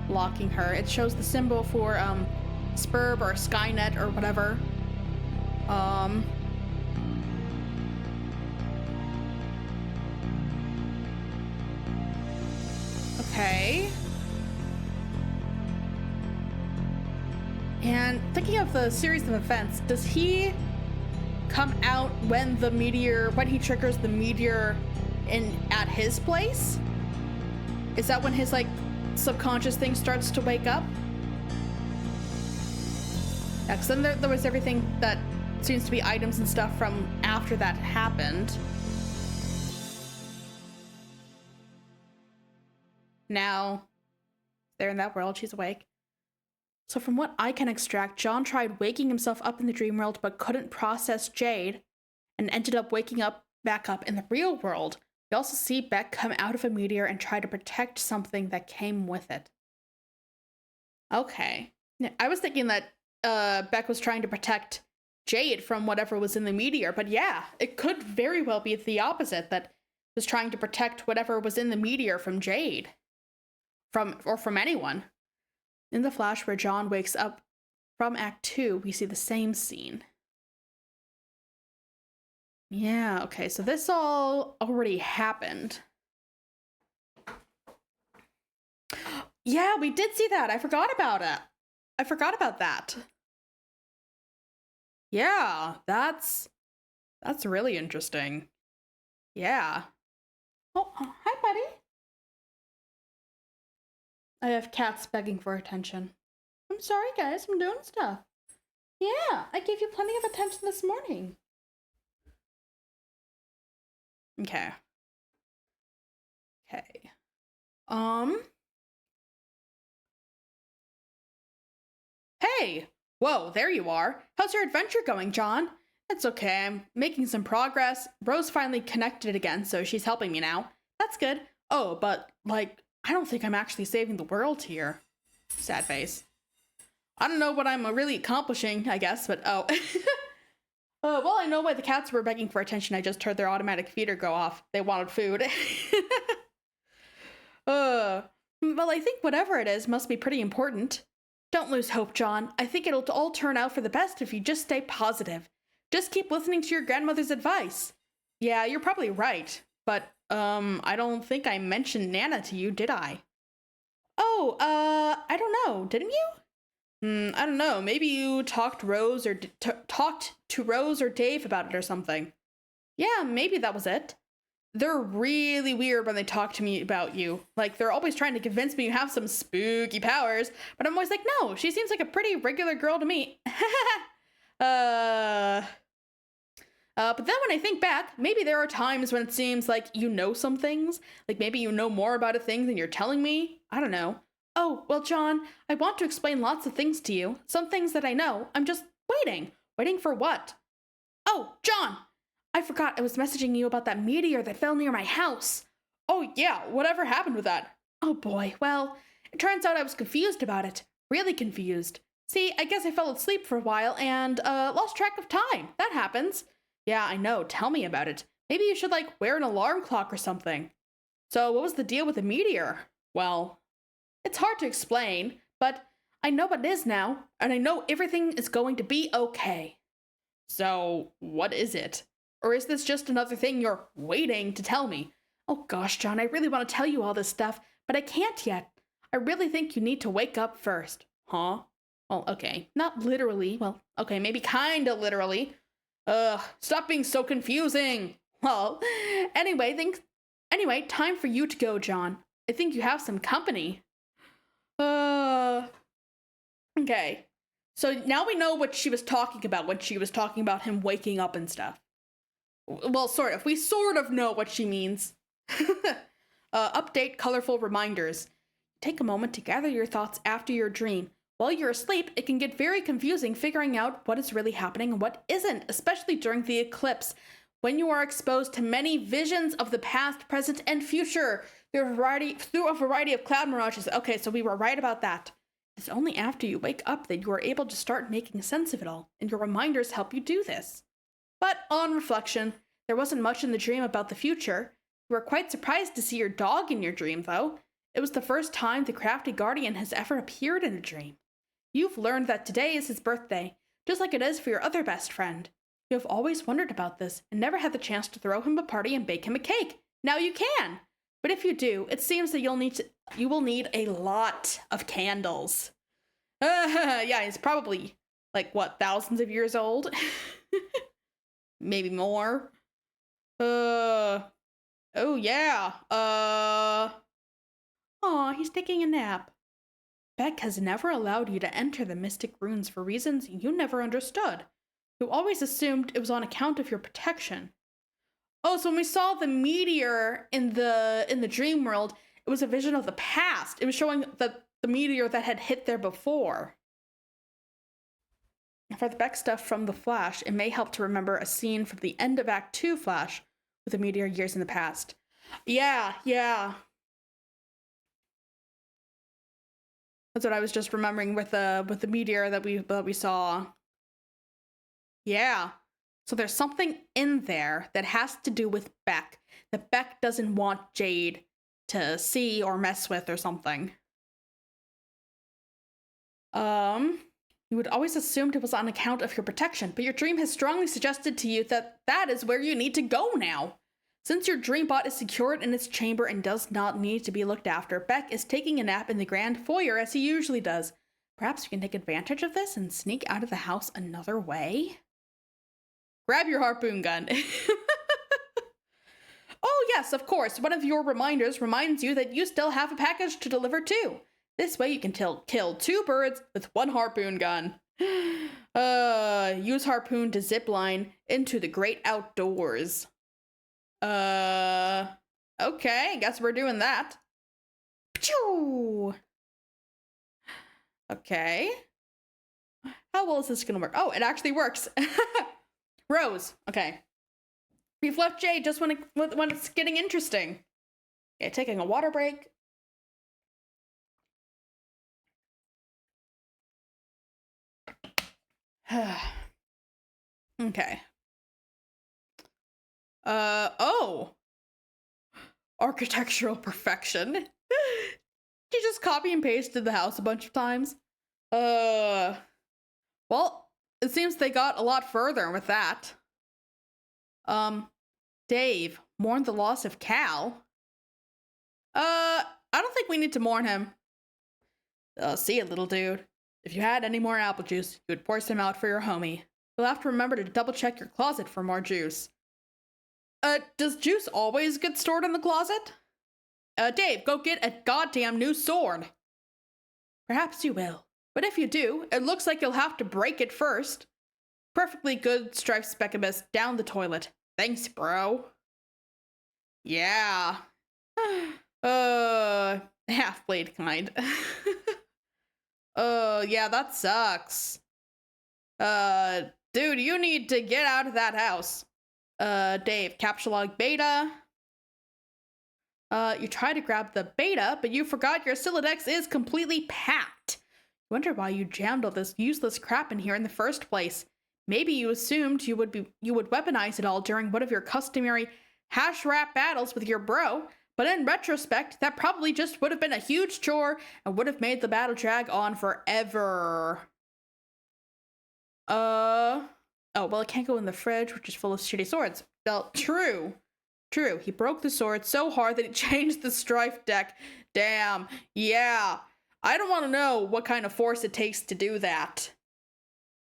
locking her. It shows the symbol for Spurb or Skynet or whatever. Okay. And thinking of the series of events, does he come out when he triggers the meteor at his place? Is that when his like subconscious thing starts to wake up? Yeah, because then there was everything that seems to be items and stuff from after that happened. Now, they're in that world, she's awake. So from what I can extract, John tried waking himself up in the dream world but couldn't process Jade and ended up waking up back up in the real world. We also see Beck come out of a meteor and try to protect something that came with it. Okay. I was thinking that Beck was trying to protect Jade from whatever was in the meteor, but yeah, it could very well be the opposite, that was trying to protect whatever was in the meteor from Jade. From anyone. In the flash where John wakes up from Act 2, we see the same scene. Yeah, okay, so this all already happened. Yeah, we did see that. I forgot about it. I forgot about that. Yeah, that's really interesting. Yeah. Oh, hi, buddy. I have cats begging for attention. I'm sorry, guys. I'm doing stuff. Yeah, I gave you plenty of attention this morning. Okay. Okay. Hey! Whoa, there you are. How's your adventure going, John? It's okay. I'm making some progress. Rose finally connected again, so she's helping me now. That's good. Oh, but, like, I don't think I'm actually saving the world here. Sad face. I don't know what I'm really accomplishing, I guess, but oh. Well, I know why the cats were begging for attention. I just heard their automatic feeder go off. They wanted food. Well, I think whatever it is must be pretty important. Don't lose hope, John. I think it'll all turn out for the best if you just stay positive. Just keep listening to your grandmother's advice. Yeah, you're probably right. But, I don't think I mentioned Nana to you, did I? Oh, I don't know. Didn't you? I don't know. Maybe you talked talked to Rose or Dave about it or something. Yeah, maybe that was it. They're really weird when they talk to me about you. Like, they're always trying to convince me you have some spooky powers, but I'm always like, no, she seems like a pretty regular girl to me. But then when I think back, maybe there are times when it seems like you know some things. Like maybe you know more about a thing than you're telling me. I don't know. Oh, well, John, I want to explain lots of things to you. Some things that I know. I'm just waiting. Waiting for what? Oh, John! I forgot I was messaging you about that meteor that fell near my house. Oh, yeah, whatever happened with that? Oh boy, well, it turns out I was confused about it. Really confused. See, I guess I fell asleep for a while and, lost track of time. That happens. Yeah, I know. Tell me about it. Maybe you should, like, wear an alarm clock or something. So, what was the deal with the meteor? Well, it's hard to explain, but I know what it is now, and I know everything is going to be okay. So, what is it? Or is this just another thing you're waiting to tell me? Oh gosh, John, I really want to tell you all this stuff, but I can't yet. I really think you need to wake up first. Huh? Well, okay. Not literally. Well, okay, maybe kinda literally. Stop being so confusing. Well, anyway, time for you to go, John. I think you have some company. Okay. So now we know what she was talking about when she was talking about him waking up and stuff. Well, sort of. We sort of know what she means. Update colorful reminders. Take a moment to gather your thoughts after your dream. While you're asleep, it can get very confusing figuring out what is really happening and what isn't, especially during the eclipse, when you are exposed to many visions of the past, present, and future through a variety of cloud mirages. Okay, so we were right about that. It's only after you wake up that you are able to start making sense of it all, and your reminders help you do this. But on reflection, there wasn't much in the dream about the future. You were quite surprised to see your dog in your dream, though. It was the first time the crafty guardian has ever appeared in a dream. You've learned that today is his birthday, just like it is for your other best friend. You have always wondered about this and never had the chance to throw him a party and bake him a cake. Now you can! But if you do, it seems that you will need a lot of candles. Yeah, he's probably, like, what, thousands of years old? Maybe more. Oh yeah. Aw, he's taking a nap. Beck has never allowed you to enter the mystic runes for reasons you never understood. You always assumed it was on account of your protection. Oh, so when we saw the meteor in the dream world, it was a vision of the past. It was showing the meteor that had hit there before. For the Beck stuff from the Flash, it may help to remember a scene from the end of Act 2 Flash with a meteor years in the past. Yeah. That's what I was just remembering with the meteor that we saw. Yeah. So there's something in there that has to do with Beck that Beck doesn't want Jade to see or mess with or something. You would always assumed it was on account of your protection, but your dream has strongly suggested to you that that is where you need to go now. Since your dream bot is secured in its chamber and does not need to be looked after, Beck is taking a nap in the grand foyer as he usually does. Perhaps you can take advantage of this and sneak out of the house another way? Grab your harpoon gun. Oh yes, of course, one of your reminders reminds you that you still have a package to deliver too. This way you can kill 2 birds with 1 harpoon gun. Use harpoon to zipline into the great outdoors. Okay, guess we're doing that. Pachoo! Okay. How well is this gonna work? Oh, it actually works. Rose, okay. We've left Jade just when it's getting interesting. Okay, taking a water break. Okay. Oh. Architectural perfection. She just copy and pasted the house a bunch of times. Well, it seems they got a lot further with that. Dave, mourn the loss of Cal. I don't think we need to mourn him. See ya, little dude. If you had any more apple juice, you would pour some out for your homie. You'll have to remember to double check your closet for more juice. Does juice always get stored in the closet? Dave, go get a goddamn new sword. Perhaps you will. But if you do, it looks like you'll have to break it first. Perfectly good, striped Speckabus down the toilet. Thanks, bro. Yeah. Half-blade kind. Yeah, that sucks. Dude, you need to get out of that house. Dave, capture log beta. You try to grab the beta, but you forgot your Silodex is completely packed. Wonder why you jammed all this useless crap in here in the first place. Maybe you assumed you would weaponize it all during one of your customary hash wrap battles with your bro, but in retrospect, that probably just would have been a huge chore and would have made the battle drag on forever. Oh, well, it can't go in the fridge, which is full of shitty swords. Well, true. He broke the sword so hard that he changed the strife deck. Damn. Yeah. I don't want to know what kind of force it takes to do that.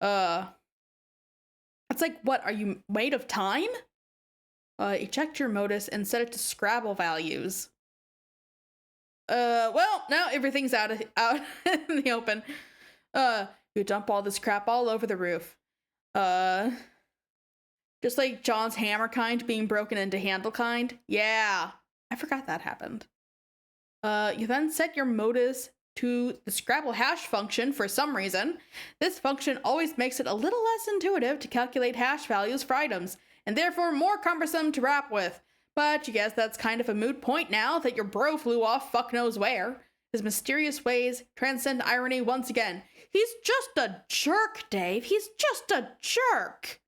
It's like, what, are you made of time? Eject your modus and set it to Scrabble values. Well, now everything's out in the open. You dump all this crap all over the roof. Just like John's hammer kind being broken into handle kind. Yeah, I forgot that happened. You then set your modus to the Scrabble hash function for some reason. This function always makes it a little less intuitive to calculate hash values for items, and therefore more cumbersome to rap with. But you guess that's kind of a moot point now that your bro flew off fuck knows where. His mysterious ways transcend irony once again. He's just a jerk, Dave. He's just a jerk.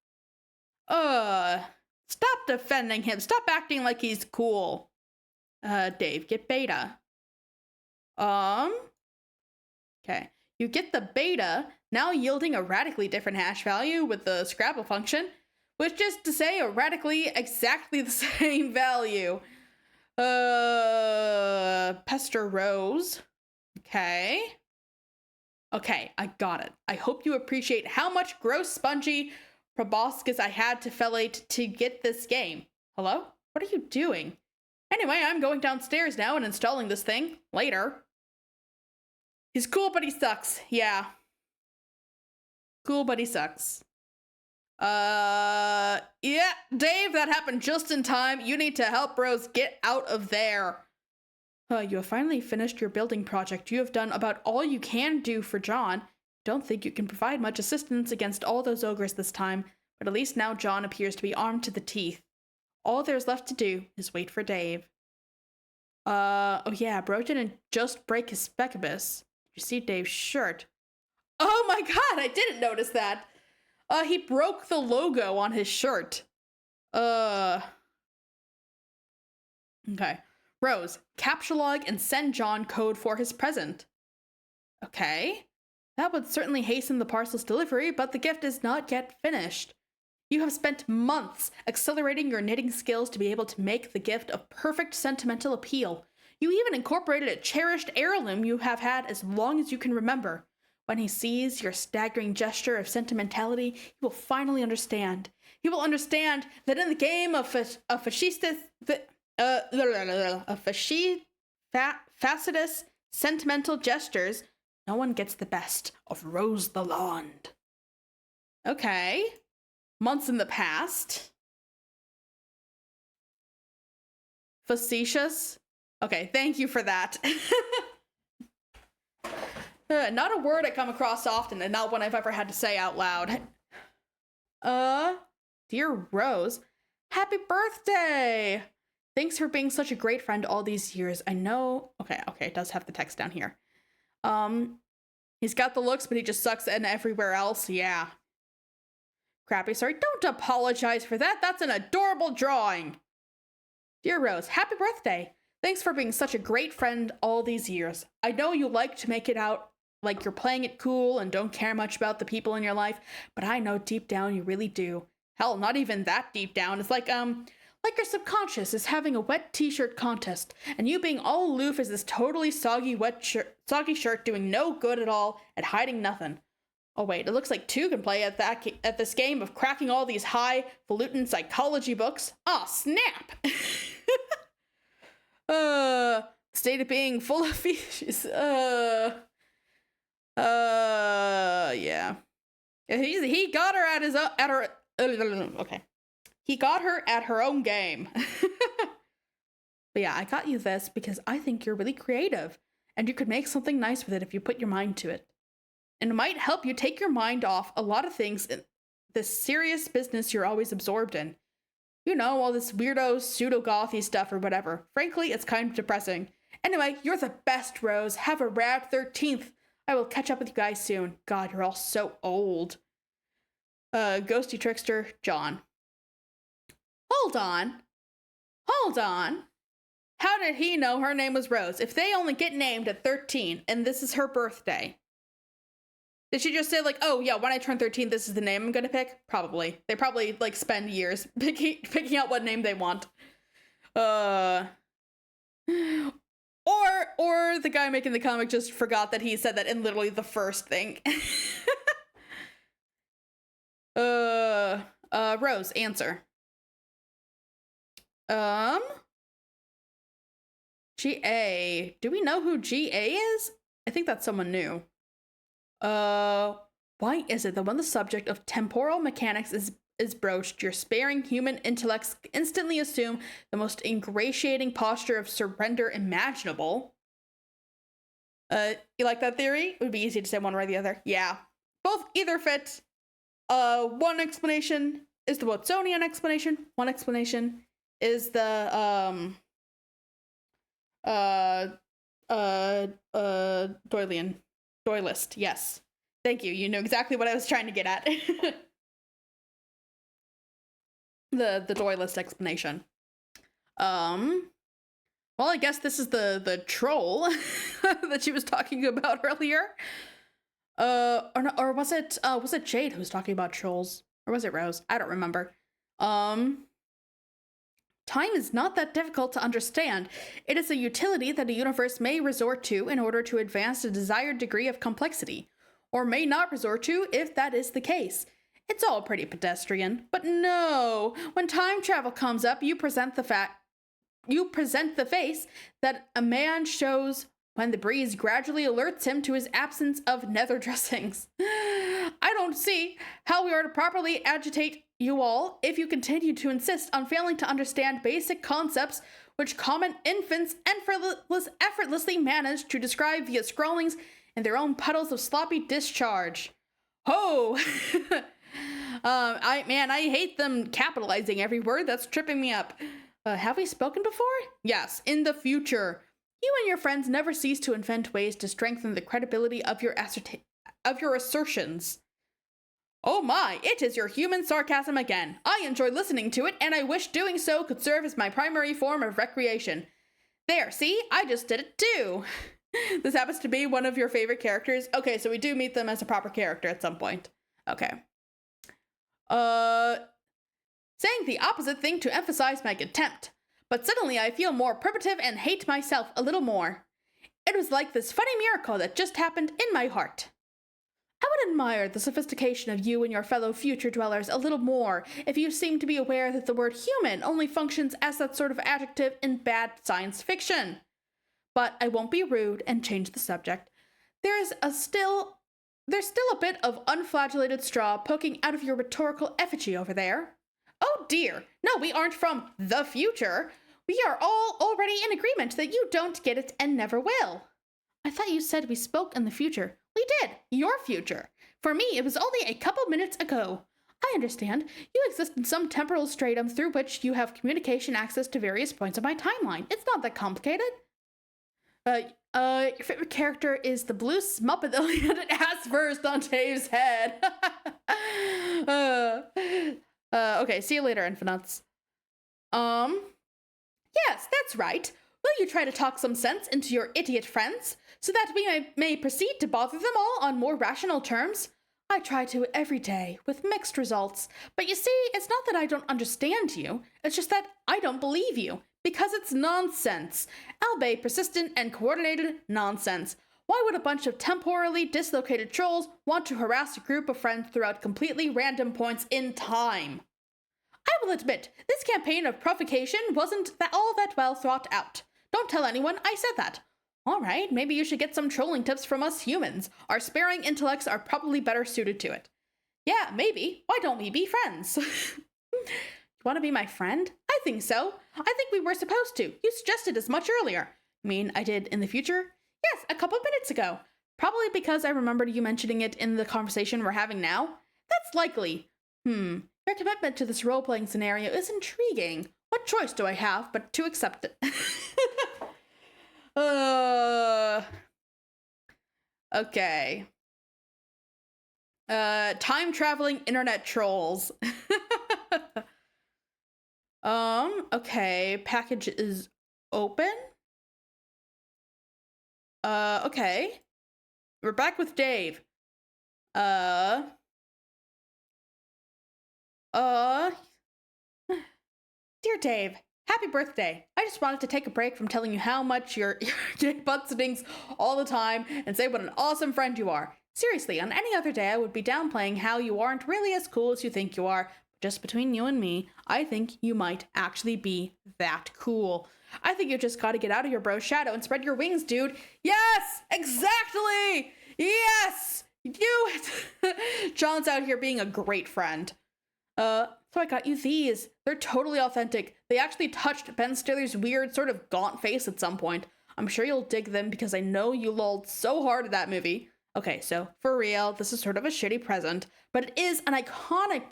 Stop defending him. Stop acting like he's cool. Dave, get beta. Okay. You get the beta, now yielding a radically different hash value with the Scrabble function, which is to say a radically exactly the same value. Pester Rose. Okay, I got it. I hope you appreciate how much gross spongy proboscis I had to fellate to get this game. Hello? What are you doing? Anyway, I'm going downstairs now and installing this thing. Later. He's cool, but he sucks. Yeah. Cool, but he sucks. Yeah, Dave, that happened just in time. You need to help bros get out of there. You have finally finished your building project. You have done about all you can do for John. Don't think you can provide much assistance against all those ogres this time, but at least now John appears to be armed to the teeth. All there's left to do is wait for Dave. Oh yeah, bro didn't just break his Speckabus. You see Dave's shirt. Oh my god, I didn't notice that. He broke the logo on his shirt. Okay. Rose, capture log and send John code for his present. Okay. That would certainly hasten the parcel's delivery, but the gift is not yet finished. You have spent months accelerating your knitting skills to be able to make the gift of perfect sentimental appeal. You even incorporated a cherished heirloom you have had as long as you can remember. When he sees your staggering gesture of sentimentality, he will finally understand. He will understand that in the game of facetious sentimental gestures, no one gets the best of Rose the Lond. Okay. Months in the past. Facetious. Okay, thank you for that. Not a word I come across often, and not one I've ever had to say out loud. Dear Rose, happy birthday! Thanks for being such a great friend all these years. I know... Okay, it does have the text down here. He's got the looks, but he just sucks and everywhere else. Yeah. Crappy, sorry. Don't apologize for that. That's an adorable drawing. Dear Rose, happy birthday. Thanks for being such a great friend all these years. I know you like to make it out like you're playing it cool and don't care much about the people in your life, but I know deep down you really do. Hell, not even that deep down. It's like Like your subconscious is having a wet t-shirt contest, and you being all aloof as this totally soggy shirt doing no good at all at hiding nothing. Oh wait, it looks like two can play at this game of cracking all these highfalutin psychology books. Aw, snap! State of being full of feces. Yeah. He got her at her. Okay. He got her at her own game. But yeah, I got you this because I think you're really creative, and you could make something nice with it if you put your mind to it. And it might help you take your mind off a lot of things in this serious business you're always absorbed in. You know, all this weirdo, pseudo-gothy stuff or whatever. Frankly, it's kind of depressing. Anyway, you're the best, Rose. Have a rad 13th. I will catch up with you guys soon. God, you're all so old. Ghosty Trickster, John. Hold on. How did he know her name was Rose if they only get named at 13 and this is her birthday? Did she just say like, oh yeah, when I turn 13, this is the name I'm gonna pick? Probably. They probably like spend years picking out what name they want. Or the guy making the comic just forgot that he said that in literally the first thing. Rose, answer. GA. Do we know who GA is? I think that's someone new. Why is it that when the subject of temporal mechanics is broached, your sparing human intellects instantly assume the most ingratiating posture of surrender imaginable? You like that theory? It would be easy to say one or the other. Yeah. Both either fit. One explanation is the Watsonian explanation. One explanation is the, Doylist, yes. Thank you. You know exactly what I was trying to get at. the Doylist explanation. Well, I guess this is the troll that she was talking about earlier. Or was it Jade who was talking about trolls? Or was it Rose? I don't remember. Time is not that difficult to understand. It is a utility that a universe may resort to in order to advance a desired degree of complexity, or may not resort to if that is the case. It's all pretty pedestrian, but no, when time travel comes up, you present the face that a man shows when the breeze gradually alerts him to his absence of nether dressings. I don't see how we are to properly agitate you all if you continue to insist on failing to understand basic concepts which common infants effortlessly manage to describe via scrawlings in their own puddles of sloppy discharge. Ho! I hate them capitalizing every word. That's tripping me up. Have we spoken before? Yes, in the future. You and your friends never cease to invent ways to strengthen the credibility of your assertions. Oh my, it is your human sarcasm again. I enjoy listening to it, and I wish doing so could serve as my primary form of recreation. There, see? I just did it too. This happens to be one of your favorite characters. Okay, so we do meet them as a proper character at some point. Okay. Saying the opposite thing to emphasize my contempt. But suddenly I feel more primitive and hate myself a little more. It was like this funny miracle that just happened in my heart. I would admire the sophistication of you and your fellow future dwellers a little more if you seem to be aware that the word human only functions as that sort of adjective in bad science fiction. But I won't be rude and change the subject. There's still a bit of unflagellated straw poking out of your rhetorical effigy over there. Oh dear, no, we aren't from the future. We are all already in agreement that you don't get it and never will. I thought you said we spoke in the future. We did, your future. For me, it was only a couple minutes ago. I understand. You exist in some temporal stratum through which you have communication access to various points of my timeline. It's not that complicated. Your favorite character is the blue Muppet that landed ass first on Dave's head. Okay, see you later, Infinites. Yes, that's right. Will you try to talk some sense into your idiot friends, so that we may proceed to bother them all on more rational terms? I try to every day, with mixed results. But you see, it's not that I don't understand you, it's just that I don't believe you. Because it's nonsense. Albeit persistent and coordinated nonsense. Why would a bunch of temporally dislocated trolls want to harass a group of friends throughout completely random points in time? I will admit, this campaign of provocation wasn't all that well thought out. Don't tell anyone I said that. Alright, maybe you should get some trolling tips from us humans. Our sparing intellects are probably better suited to it. Yeah, maybe. Why don't we be friends? You want to be my friend? I think so. I think we were supposed to. You suggested as much earlier. You mean I did in the future? Yes, a couple minutes ago. Probably because I remembered you mentioning it in the conversation we're having now. That's likely. Your commitment to this role-playing scenario is intriguing. What choice do I have but to accept it? Okay. Time-traveling internet trolls. Okay. Package is open. Okay. We're back with Dave. Dear Dave, happy birthday. I just wanted to take a break from telling you how much your butt stings all the time and say what an awesome friend you are. Seriously, on any other day I would be downplaying how you aren't really as cool as you think you are. Just between you and me, I think you might actually be that cool. I think you just gotta get out of your bro's shadow and spread your wings, dude. Yes! Exactly! Yes! You! John's out here being a great friend. So I got you these. They're totally authentic. They actually touched Ben Stiller's weird, sort of gaunt face at some point. I'm sure you'll dig them because I know you lolled so hard at that movie. Okay, so for real, this is sort of a shitty present, but it is an iconic,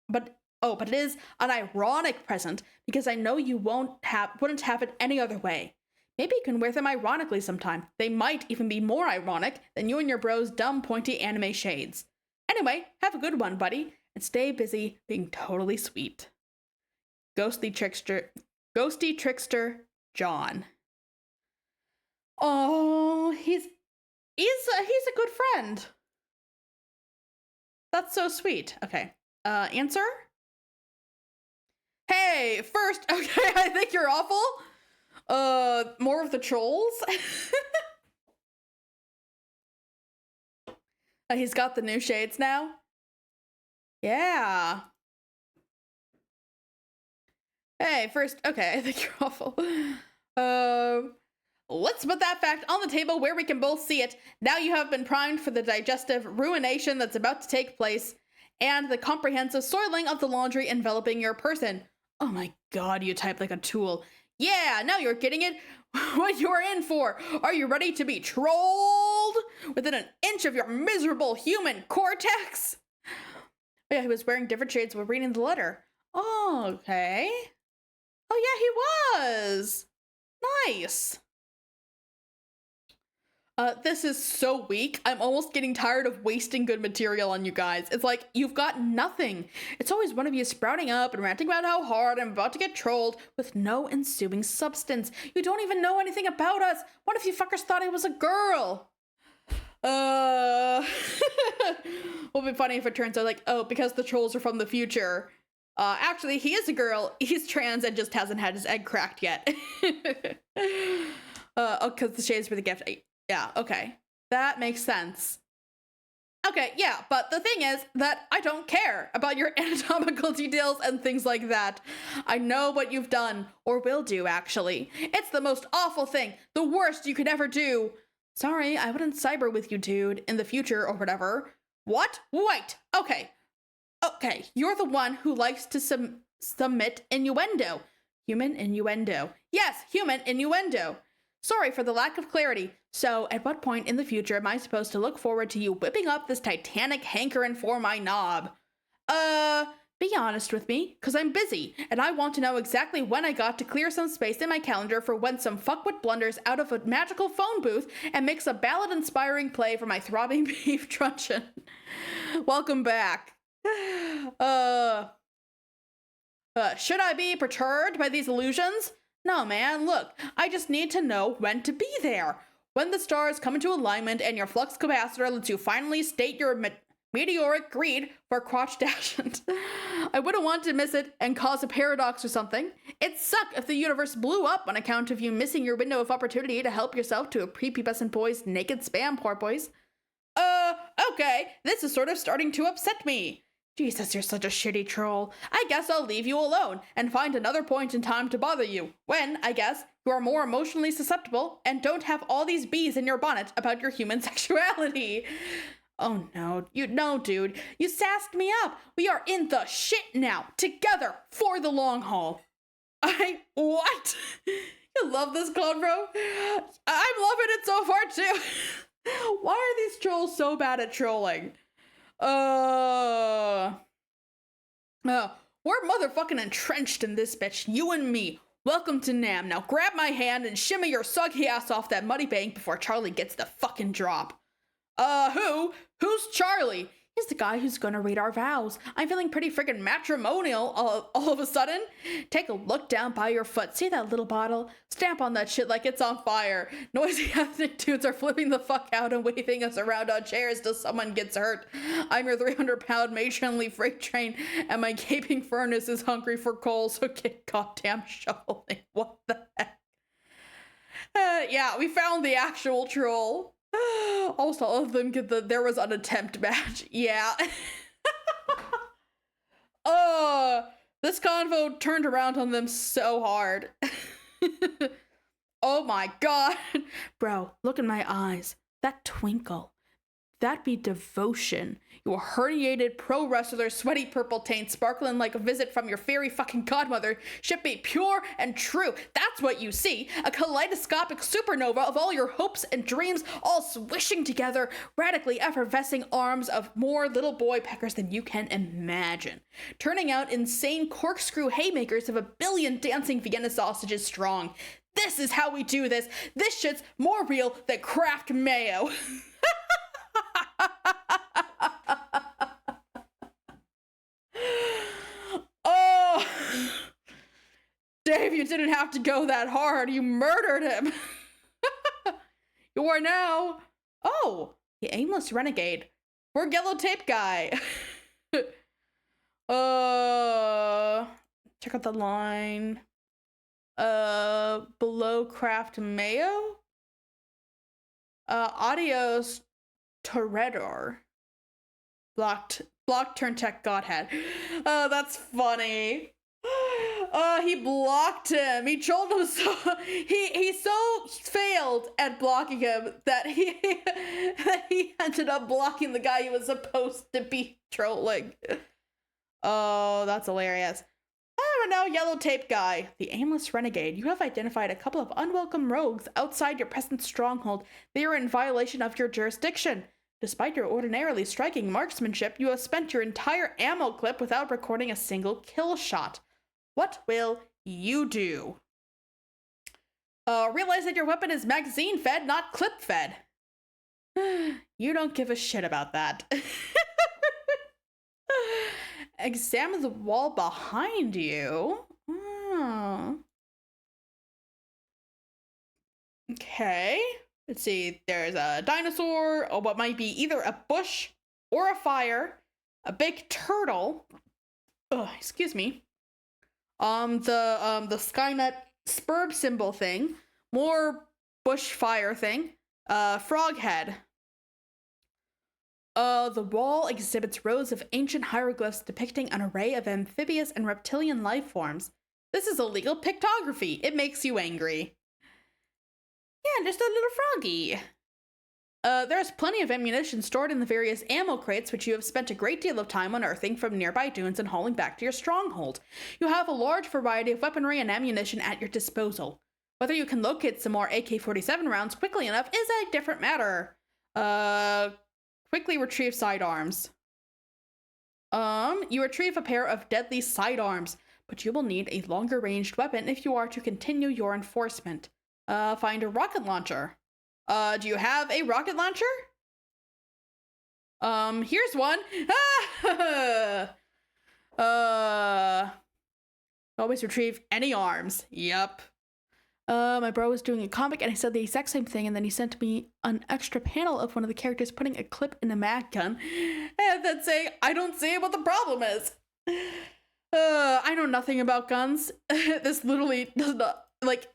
but it is an ironic present because I know you wouldn't have it any other way. Maybe you can wear them ironically sometime. They might even be more ironic than you and your bro's dumb, pointy anime shades. Anyway, have a good one, buddy, and stay busy being totally sweet. Ghosty trickster, John. Oh, he's a good friend. That's so sweet. Okay. Answer? Hey, first, okay, I think you're awful. More of the trolls. He's got the new shades now. Yeah. Hey, first, okay, I think you're awful. Let's put that fact on the table where we can both see it. Now you have been primed for the digestive ruination that's about to take place and the comprehensive soiling of the laundry enveloping your person. Oh my god, you type like a tool. Yeah, now you're getting it. What you're in for. Are you ready to be trolled within an inch of your miserable human cortex? Oh yeah, he was wearing different shades while reading the letter. Oh, okay. Oh yeah, he was. Nice. This is so weak. I'm almost getting tired of wasting good material on you guys. It's like, you've got nothing. It's always one of you sprouting up and ranting about how hard I'm about to get trolled with no ensuing substance. You don't even know anything about us. What if you fuckers thought I was a girl? Will be funny if it turns out like, oh, because the trolls are from the future. Actually, he is a girl. He's trans and just hasn't had his egg cracked yet. Oh, because the shades were the gift. Yeah, okay. That makes sense. Okay, yeah, but the thing is that I don't care about your anatomical details and things like that. I know what you've done, or will do, actually. It's the most awful thing, the worst you could ever do. Sorry, I wouldn't cyber with you, dude, in the future or whatever. What? Wait, okay. Okay, you're the one who likes to submit innuendo. Human innuendo. Yes, human innuendo. Sorry for the lack of clarity. So, at what point in the future am I supposed to look forward to you whipping up this titanic hankering for my knob? Be honest with me, cause I'm busy, and I want to know exactly when I got to clear some space in my calendar for when some fuckwit blunders out of a magical phone booth and makes a ballad-inspiring play for my throbbing beef truncheon. Welcome back. Should I be perturbed by these illusions? No, man, look, I just need to know when to be there. When the stars come into alignment and your flux capacitor lets you finally state your meteoric greed for crotch dashant. I wouldn't want to miss it and cause a paradox or something. It'd suck if the universe blew up on account of you missing your window of opportunity to help yourself to a prepubescent boy's naked spam porpoise. Okay, this is sort of starting to upset me. Jesus, you're such a shitty troll. I guess I'll leave you alone and find another point in time to bother you, when, I guess, you are more emotionally susceptible and don't have all these bees in your bonnet about your human sexuality. Oh no, dude, you sassed me up. We are in the shit now, together, for the long haul. What? You love this convo? I'm loving it so far too. Why are these trolls so bad at trolling? We're motherfucking entrenched in this bitch, you and me. Welcome to Nam. Now grab my hand and shimmy your soggy ass off that muddy bank before Charlie gets the fucking drop. Who's Charlie? He's the guy who's gonna read our vows. I'm feeling pretty friggin' matrimonial all of a sudden. Take a look down by your foot. See that little bottle? Stamp on that shit like it's on fire. Noisy ethnic dudes are flipping the fuck out and waving us around on chairs till someone gets hurt. I'm your 300-pound matronly freight train, and my gaping furnace is hungry for coal, so get goddamn shoveling. What the heck? Yeah, we found the actual troll. Almost all of them get there was an attempt badge. Yeah. This convo turned around on them so hard. Oh my god. Bro, look in my eyes. That twinkle. That be devotion. You a herniated pro wrestler, sweaty purple taint, sparkling like a visit from your fairy fucking godmother, should be pure and true. That's what you see. A kaleidoscopic supernova of all your hopes and dreams all swishing together, radically effervescing arms of more little boy peckers than you can imagine. Turning out insane corkscrew haymakers of a billion dancing Vienna sausages strong. This is how we do this. This shit's more real than Kraft mayo. Oh, Dave, you didn't have to go that hard. You murdered him. You are now, the aimless renegade. We're yellow tape guy. Check out the line. Below Kraft mayo. Adios, Toreador. Blocked turn tech godhead. Oh, that's funny. He blocked him. He trolled him so he so failed at blocking him that he ended up blocking the guy he was supposed to be trolling. Oh, that's hilarious. Oh, now yellow tape guy, the aimless renegade. You have identified a couple of unwelcome rogues outside your present stronghold. They are in violation of your jurisdiction. Despite your ordinarily striking marksmanship, you have spent your entire ammo clip without recording a single kill shot. What will you do? Realize that your weapon is magazine fed, not clip fed. You don't give a shit about that. Examine the wall behind you. Oh. Okay. Let's see. There's a dinosaur, or what might be either a bush or a fire, a big turtle. Excuse me. The Skynet spurb symbol thing, more bush fire thing, frog head. The wall exhibits rows of ancient hieroglyphs depicting an array of amphibious and reptilian life forms. This is illegal pictography. It makes you angry. Yeah, just a little froggy. There's plenty of ammunition stored in the various ammo crates, which you have spent a great deal of time unearthing from nearby dunes and hauling back to your stronghold. You have a large variety of weaponry and ammunition at your disposal. Whether you can locate some more AK-47 rounds quickly enough is a different matter. Quickly retrieve sidearms. You retrieve a pair of deadly sidearms, but you will need a longer ranged weapon if you are to continue your enforcement. Find a rocket launcher. Do you have a rocket launcher? Here's one. Always retrieve any arms. Yup. My bro was doing a comic and I said the exact same thing, and then he sent me an extra panel of one of the characters putting a clip in a mag gun and then saying, I don't see what the problem is. I know nothing about guns. This literally does not, like,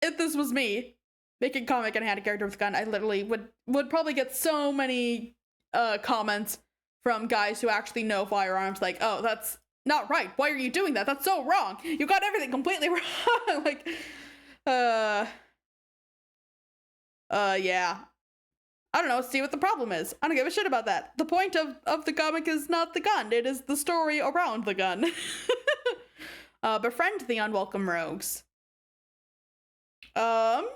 if this was me making a comic and I had a character with a gun, I literally would probably get so many comments from guys who actually know firearms, like, oh, that's not right. Why are you doing that? That's so wrong. You got everything completely wrong. Like, yeah. I don't know, see what the problem is. I don't give a shit about that. The point of the comic is not the gun, it is the story around the gun. Befriend the unwelcome rogues. You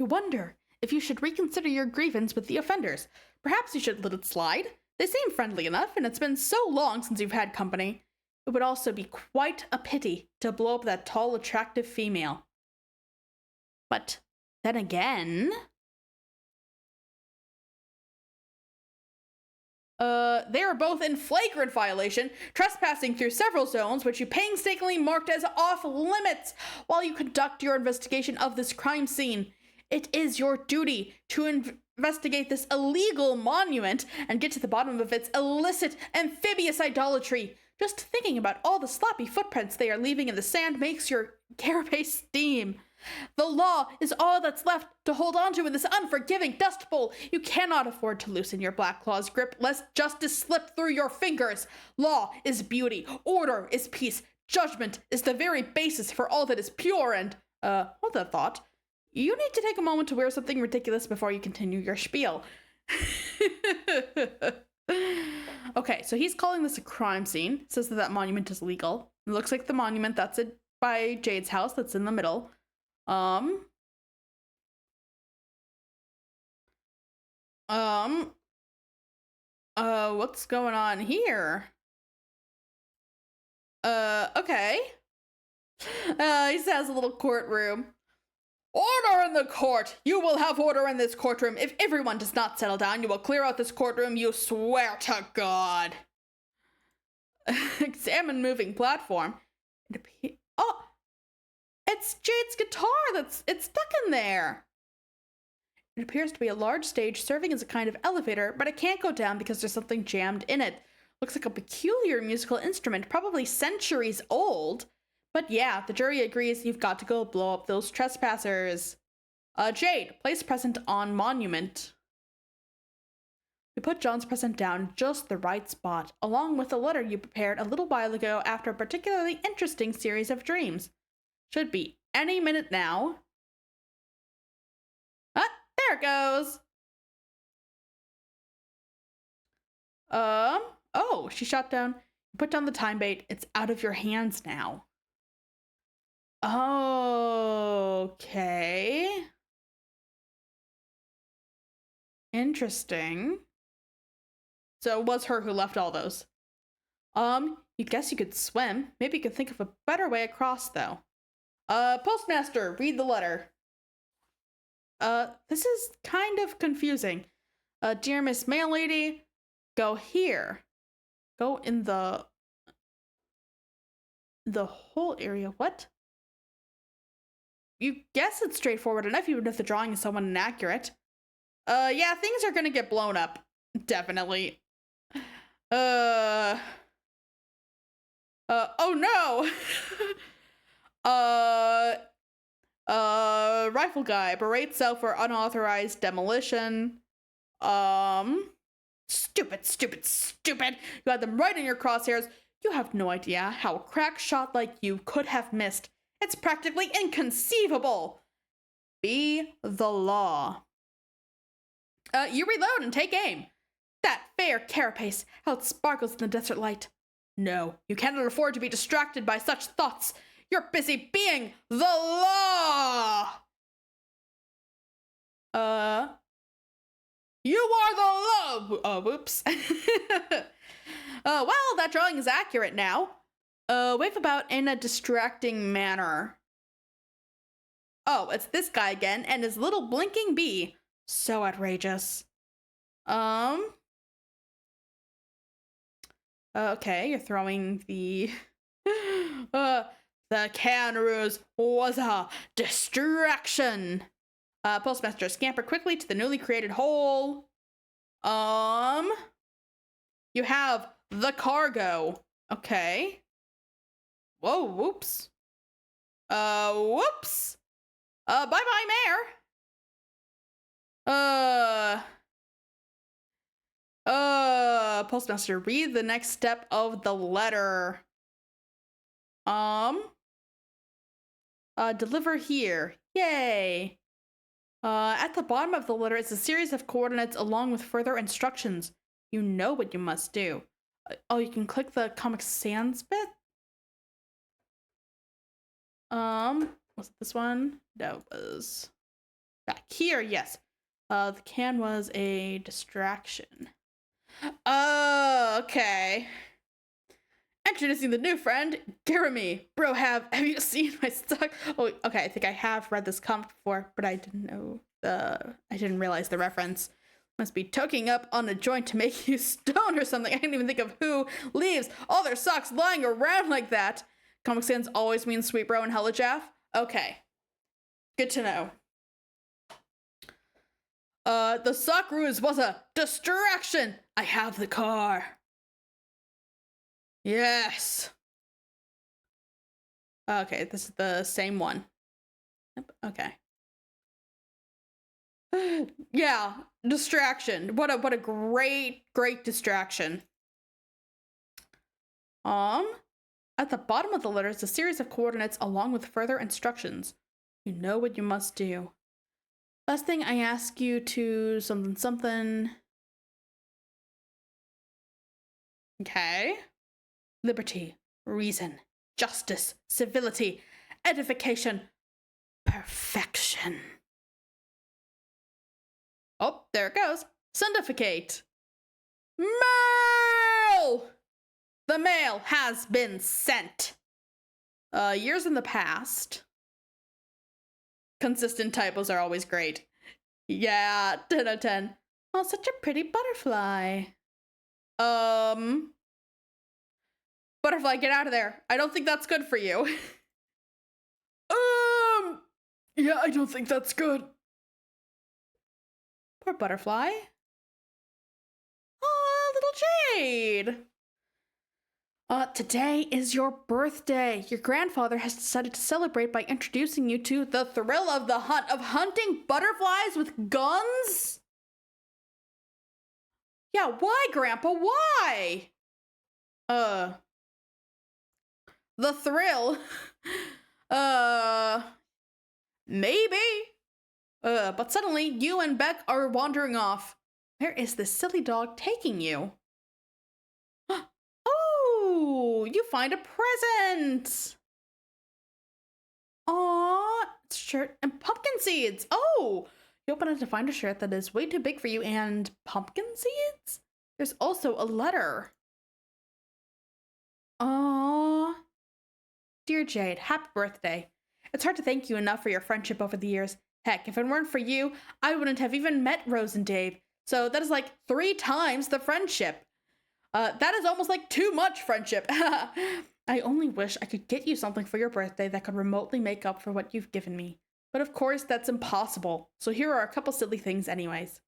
wonder if you should reconsider your grievance with the offenders. Perhaps you should let it slide. They seem friendly enough, and it's been so long since you've had company. It would also be quite a pity to blow up that tall, attractive female. But then again... they are both in flagrant violation, trespassing through several zones, which you painstakingly marked as off limits while you conduct your investigation of this crime scene. It is your duty to investigate this illegal monument and get to the bottom of its illicit amphibious idolatry. Just thinking about all the sloppy footprints they are leaving in the sand makes your carapace steam. The law is all that's left to hold on to in this unforgiving dust bowl. You cannot afford to loosen your black claw's grip lest justice slip through your fingers. Law is beauty. Order is peace. Judgment is the very basis for all that is pure and, hold that thought. You need to take a moment to wear something ridiculous before you continue your spiel. Okay, so he's calling this a crime scene. Says that monument is legal. It looks like the monument that's it by Jade's house that's in the middle. What's going on here? Okay. He says a little courtroom. Order in the court! You will have order in this courtroom. If everyone does not settle down, you will clear out this courtroom, you swear to God. Examine moving platform. Oh! It's Jade's guitar it's stuck in there. It appears to be a large stage serving as a kind of elevator, but it can't go down because there's something jammed in it. Looks like a peculiar musical instrument, probably centuries old. But yeah, the jury agrees you've got to go blow up those trespassers. Jade, place present on monument. We put John's present down just the right spot, along with the letter you prepared a little while ago after a particularly interesting series of dreams. Should be any minute now. Ah, there it goes. Oh, she shot down. Put down the time bait. It's out of your hands now. Okay. Interesting. So it was her who left all those. You guess you could swim. Maybe you could think of a better way across, though. Postmaster, read the letter. This is kind of confusing. Dear Miss Mail Lady, go here. Go in the whole area. What? You guess it's straightforward enough, even if the drawing is somewhat inaccurate. Yeah, things are gonna get blown up. Definitely. Oh no! Rifle guy, berate self for unauthorized demolition. Stupid. You had them right in your crosshairs. You have no idea how a crack shot like you could have missed. It's practically inconceivable. Be the law. You reload and take aim. That fair carapace, how it sparkles in the desert light. No, you cannot afford to be distracted by such thoughts. You're busy being the law! You are the law! Whoops. Well, that drawing is accurate now. Wave about in a distracting manner. Oh, it's this guy again, and his little blinking bee. So outrageous. Okay, you're throwing the The can ruse was a distraction. Postmaster, scamper quickly to the newly created hole. You have the cargo. Okay. Whoa, whoops. Whoops. Bye-bye, Mayor. Postmaster, read the next step of the letter. Deliver here. Yay. At the bottom of the letter is a series of coordinates along with further instructions. You know what you must do. Oh, you can click the Comic Sans bit? Was it this one? No, it was back here, yes. The can was a distraction. Oh, okay. Introducing the new friend, Jeremy. Bro, have you seen my stuff? Oh, okay, I think I have read this comic before, but I didn't realize the reference. Must be toking up on a joint to make you stone or something. I didn't even think of who leaves all their socks lying around like that. Comic Sans always means sweet bro and hella Jaff. Okay. Good to know. The sock ruse was a distraction. I have the car. Yes. Okay, this is the same one. Yep, okay. Yeah, distraction. What a great distraction. At the bottom of the letter is a series of coordinates along with further instructions. You know what you must do. Last thing I ask you to something. Okay. Liberty, reason, justice, civility, edification, perfection. Oh, there it goes. Sendificate. Mail! The mail has been sent. Years in the past. Consistent typos are always great. Yeah, 10 out of 10. Oh, such a pretty butterfly. Butterfly, get out of there. I don't think that's good for you. Yeah, I don't think that's good. Poor butterfly. Oh, little Jade. Today is your birthday. Your grandfather has decided to celebrate by introducing you to the thrill of the hunt of hunting butterflies with guns? Yeah, why, Grandpa? Why? The thrill. Maybe. But suddenly you and Beck are wandering off. Where is this silly dog taking you? Oh, you find a present. Aww, it's a shirt and pumpkin seeds. Oh, you open it to find a shirt that is way too big for you and pumpkin seeds? There's also a letter. Aww. Dear Jade, happy birthday. It's hard to thank you enough for your friendship over the years. Heck, if it weren't for you, I wouldn't have even met Rose and Dave. So that is like 3 times the friendship. That is almost like too much friendship. I only wish I could get you something for your birthday that could remotely make up for what you've given me. But of course, that's impossible. So here are a couple silly things anyways.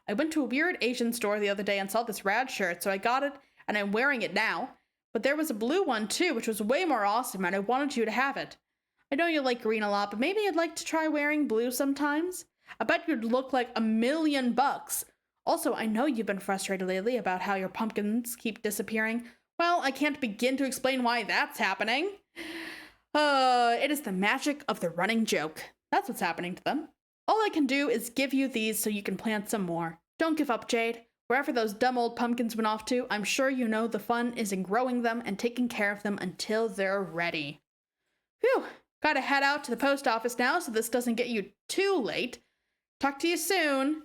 I went to a weird Asian store the other day and saw this rad shirt, so I got it, and I'm wearing it now. But there was a blue one too, which was way more awesome, and I wanted you to have it. I know you like green a lot, but maybe you'd like to try wearing blue sometimes? I bet you'd look like $1,000,000. Also, I know you've been frustrated lately about how your pumpkins keep disappearing. Well, I can't begin to explain why that's happening. It is the magic of the running joke. That's what's happening to them. All I can do is give you these so you can plant some more. Don't give up, Jade. Wherever those dumb old pumpkins went off to, I'm sure you know the fun is in growing them and taking care of them until they're ready. Phew, gotta head out to the post office now so this doesn't get you too late. Talk to you soon.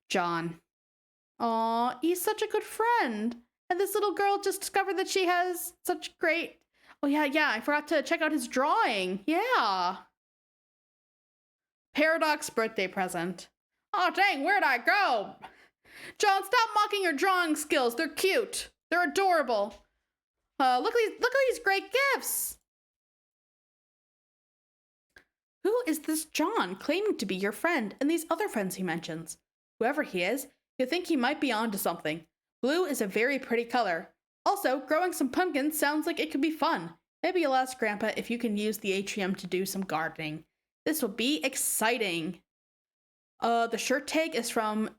John. Aw, he's such a good friend. And this little girl just discovered that she has such great... Oh, yeah, I forgot to check out his drawing. Yeah. Paradox birthday present. Oh, dang, where'd I go? John, stop mocking your drawing skills. They're cute. They're adorable. Look at these great gifts. Who is this John claiming to be your friend and these other friends he mentions? Whoever he is, you think he might be onto something. Blue is a very pretty color. Also, growing some pumpkins sounds like it could be fun. Maybe you'll ask Grandpa if you can use the atrium to do some gardening. This will be exciting. The shirt tag is from,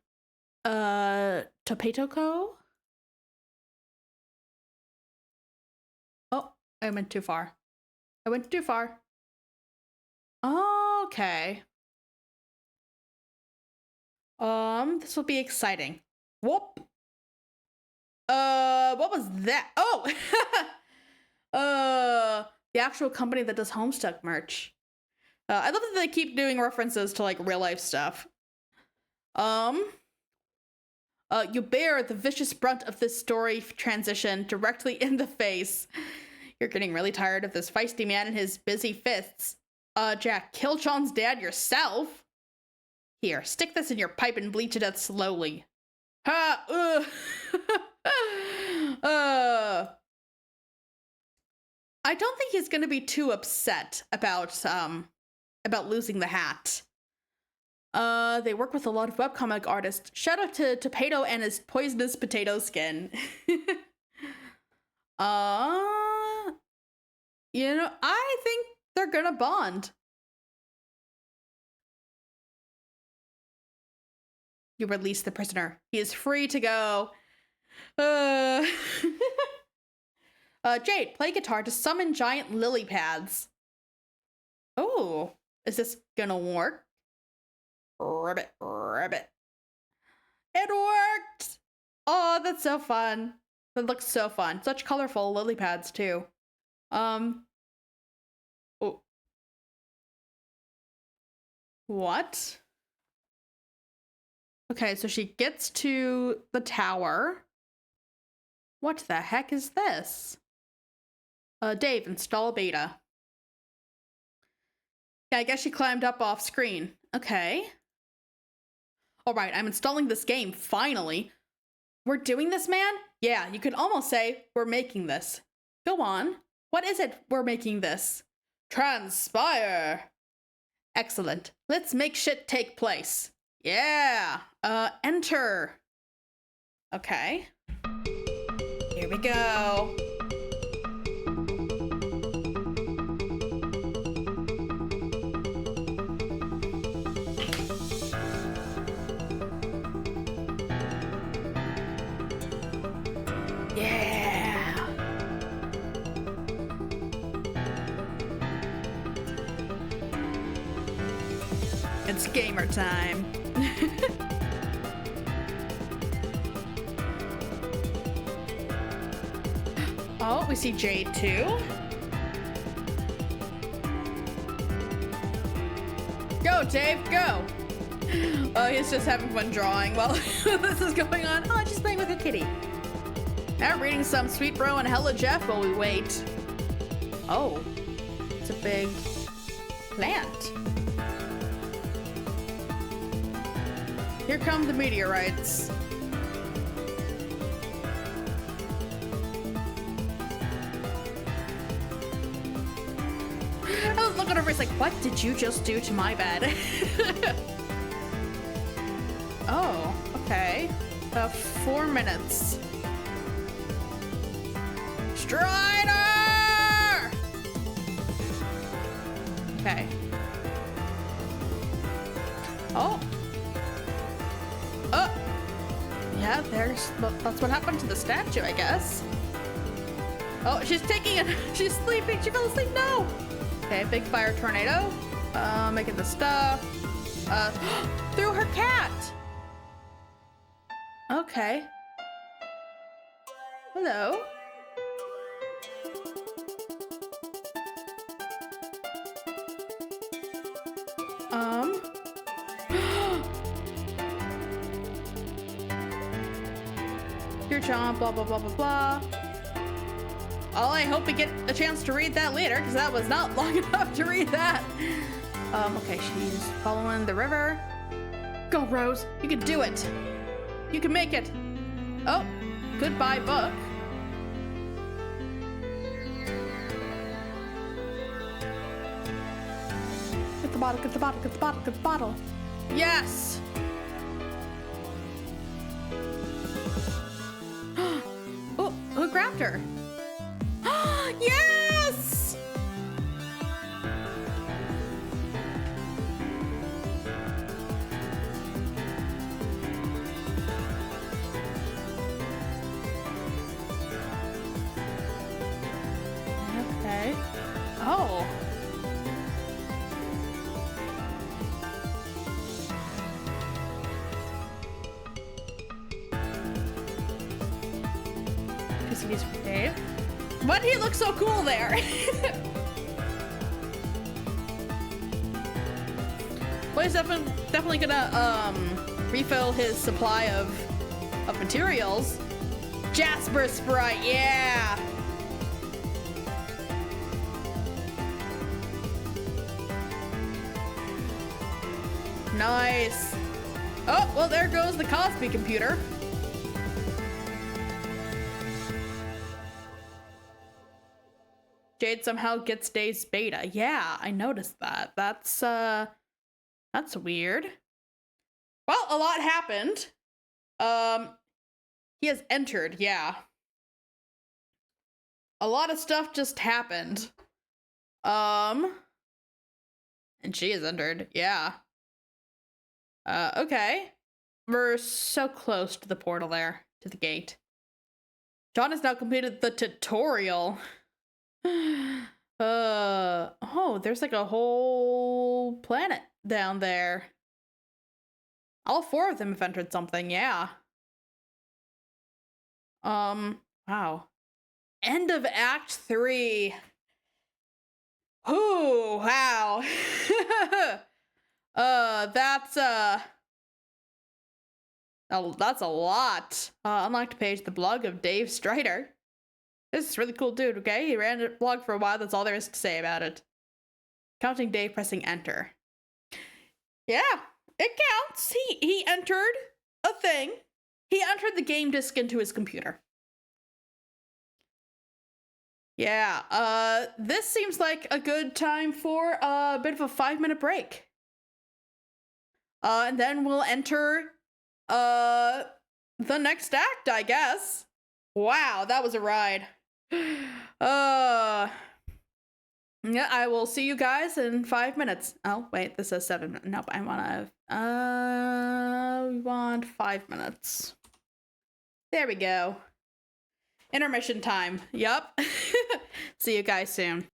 Topetoko? Oh, I went too far. Okay. This will be exciting. Whoop. What was that? Oh! The actual company that does Homestuck merch. I love that they keep doing references to, like, real life stuff. You bear the vicious brunt of this story transition directly in the face. You're getting really tired of this feisty man and his busy fists. Jack, kill John's dad yourself? Here, stick this in your pipe and bleach it out slowly. Ha! I don't think he's gonna be too upset about losing the hat. They work with a lot of webcomic artists. Shout out to Potato and his poisonous potato skin. You know, I think they're gonna bond. You release the prisoner. He is free to go. Jade, play guitar to summon giant lily pads. Oh, is this gonna work? Ribbit. It worked! Oh, that's so fun. That looks so fun. Such colorful lily pads, too. Oh. What? Okay, so she gets to the tower. What the heck is this? Dave, install beta. Yeah, I guess she climbed up off screen. Okay. Alright, I'm installing this game, finally. We're doing this, man? Yeah, you could almost say we're making this. Go on. What is it we're making this? Transpire! Excellent. Let's make shit take place. Yeah! Enter. Okay. Here we go. Yeah! It's gamer time. Oh, we see Jade too. Go, Dave, go! Oh, he's just having fun drawing while this is going on. Oh, just playing with a kitty. Now reading some Sweet Bro and Hella Jeff while we wait. Oh, it's a big plant. Here come the meteorites. I was looking over, it's like, what did you just do to my bed? Oh, okay. 4 minutes. Strider! Okay. Oh. Oh. Yeah, that's what happened to the statue, I guess. Oh, she's taking it. She's sleeping. She fell asleep. No. Okay, big fire tornado. Making the stuff. Through her cat. Okay. Hello. Your job, blah, blah, blah, blah, blah. Oh, I hope we get a chance to read that later, because that was not long enough to read that. Okay, she's following the river. Go, Rose. You can do it. You can make it. Oh, goodbye, book. the bottle, get the bottle, get the bottle, get the bottle. Yes! Oh, who grabbed her? Yes! Okay. Oh. These for Dave. Why did he look so cool there? Well, he's definitely gonna refill his supply of materials. Jasper Sprite, yeah. Nice. Oh, well, there goes the Cosby computer. Jade somehow gets Dave's beta. Yeah, I noticed that. That's weird. Well, a lot happened. He has entered, yeah. A lot of stuff just happened. And she has entered, yeah. Okay. We're so close to the portal there, to the gate. John has now completed the tutorial. Oh, there's like a whole planet down there. All 4 of them have entered something, yeah. Wow. End of Act 3. Ooh, wow. That's a lot. Unlocked page, the blog of Dave Strider. This is really cool dude, okay? He ran a blog for a while, that's all there is to say about it. Counting Dave pressing enter. Yeah, it counts. He entered a thing. He entered the game disc into his computer. Yeah, this seems like a good time for a bit of a 5-minute break. And then we'll enter, the next act, I guess. Wow, that was a ride. Yeah, I will see you guys in 5 minutes. Oh, wait, this says 7 minutes. Nope, we want 5 minutes. There we go. Intermission time. Yup. See you guys soon.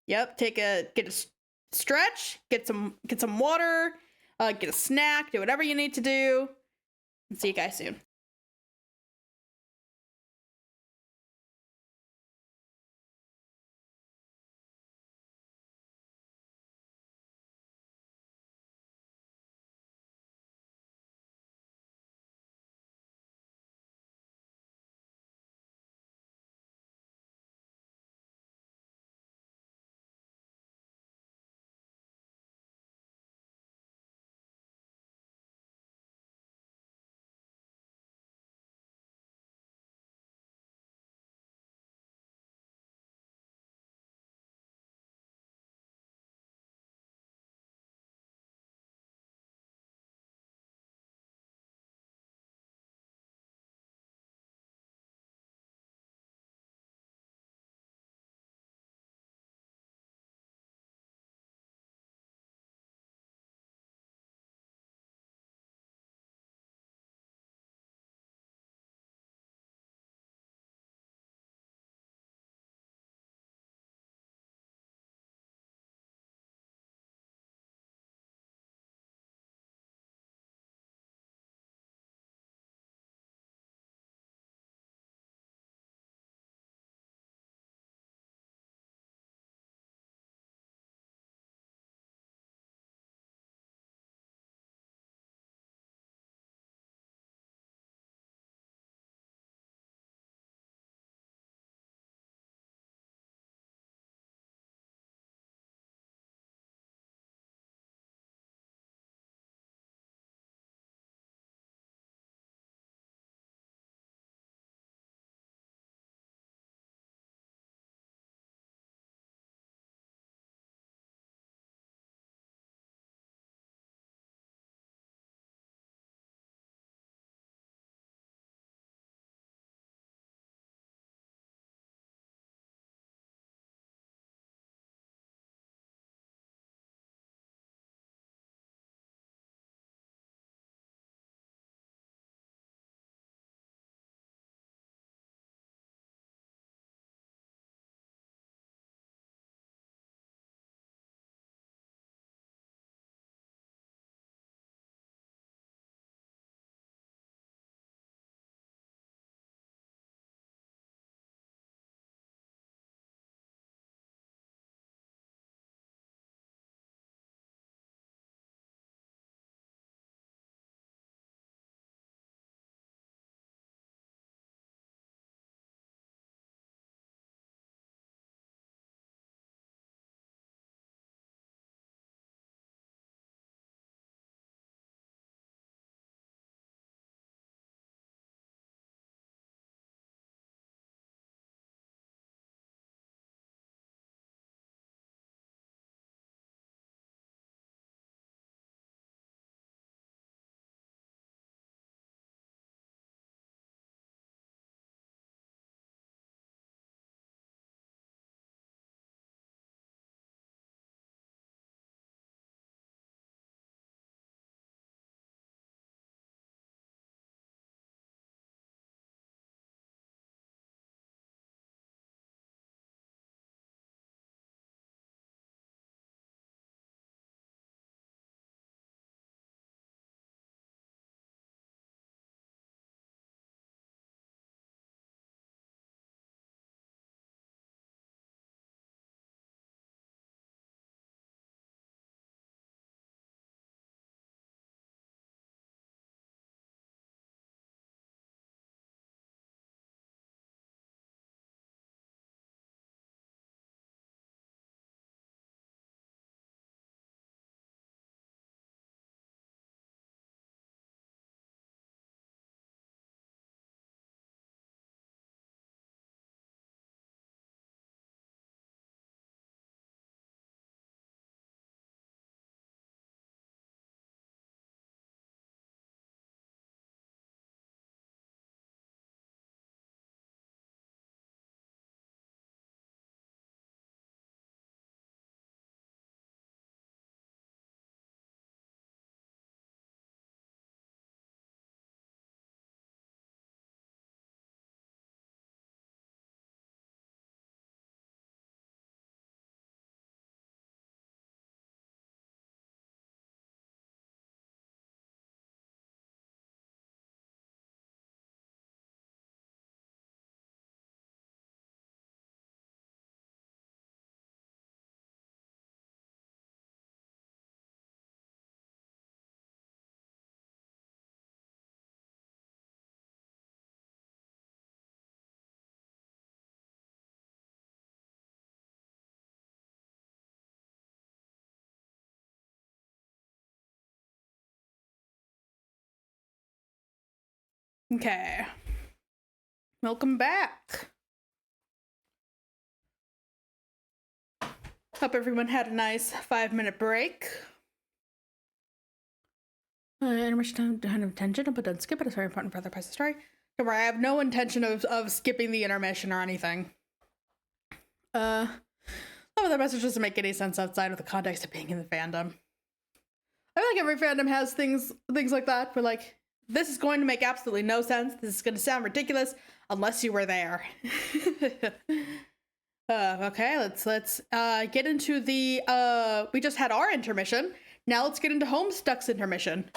Yep, get a stretch, get some water, get a snack, do whatever you need to do. And see you guys soon. Okay. Welcome back. Hope everyone had a nice 5-minute break. Intermission time of attention, but don't skip it. It's very important for other parts of the story. Don't worry, I have no intention of skipping the intermission or anything. Some of the message doesn't make any sense outside of the context of being in the fandom. I feel like every fandom has things like that, where like, this is going to make absolutely no sense. This is going to sound ridiculous unless you were there. Okay, let's get into the we just had our intermission. Now let's get into Homestuck's intermission.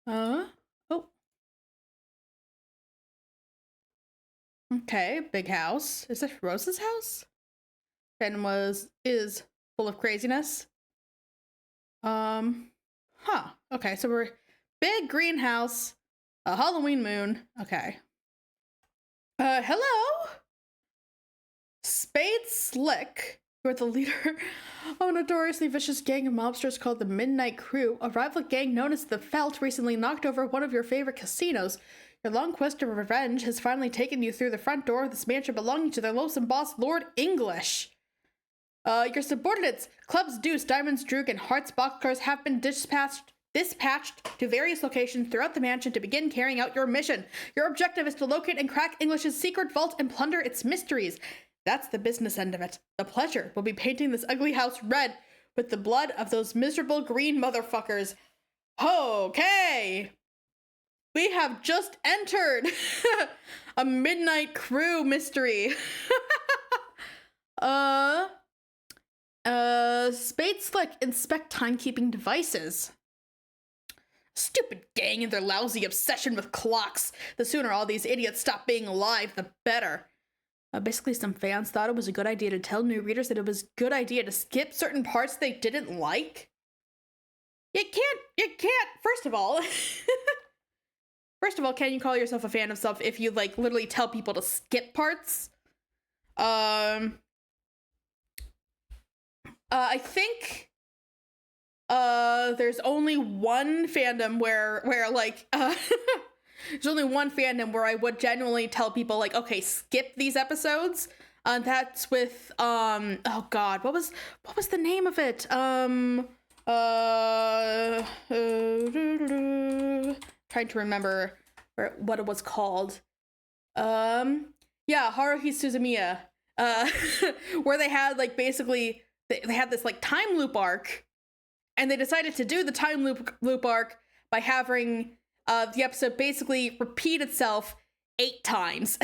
Oh. Okay, big house. Is this Rose's house? Fandom is full of craziness. Okay, so we're big greenhouse, a Halloween moon. Okay. Hello? Spade Slick, you're the leader of a notoriously vicious gang of mobsters called the Midnight Crew. A rival gang known as the Felt recently knocked over one of your favorite casinos. Your long quest of revenge has finally taken you through the front door of this mansion belonging to their loathsome boss, Lord English. Your subordinates, Clubs Deuce, Diamonds Droog, and Hearts Boxcars have been dispatched to various locations throughout the mansion to begin carrying out your mission. Your objective is to locate and crack English's secret vault and plunder its mysteries. That's the business end of it. The pleasure will be painting this ugly house red with the blood of those miserable green motherfuckers. Okay. We have just entered a Midnight Crew mystery. Spade Slick inspect timekeeping devices. Stupid gang and their lousy obsession with clocks. The sooner all these idiots stop being alive, the better. Basically, some fans thought it was a good idea to tell new readers that it was a good idea to skip certain parts they didn't like. You can't, first of all, can you call yourself a fan of stuff if you, like, literally tell people to skip parts? I think, there's only one fandom where like, there's only one fandom where I would genuinely tell people, like, okay, skip these episodes. That's with, oh god, what was the name of it? Trying to remember what it was called. Yeah, Haruhi Suzumiya. Where they had, like, basically, they had this, like, time loop arc, and they decided to do the time loop arc by having the episode basically repeat itself 8 times.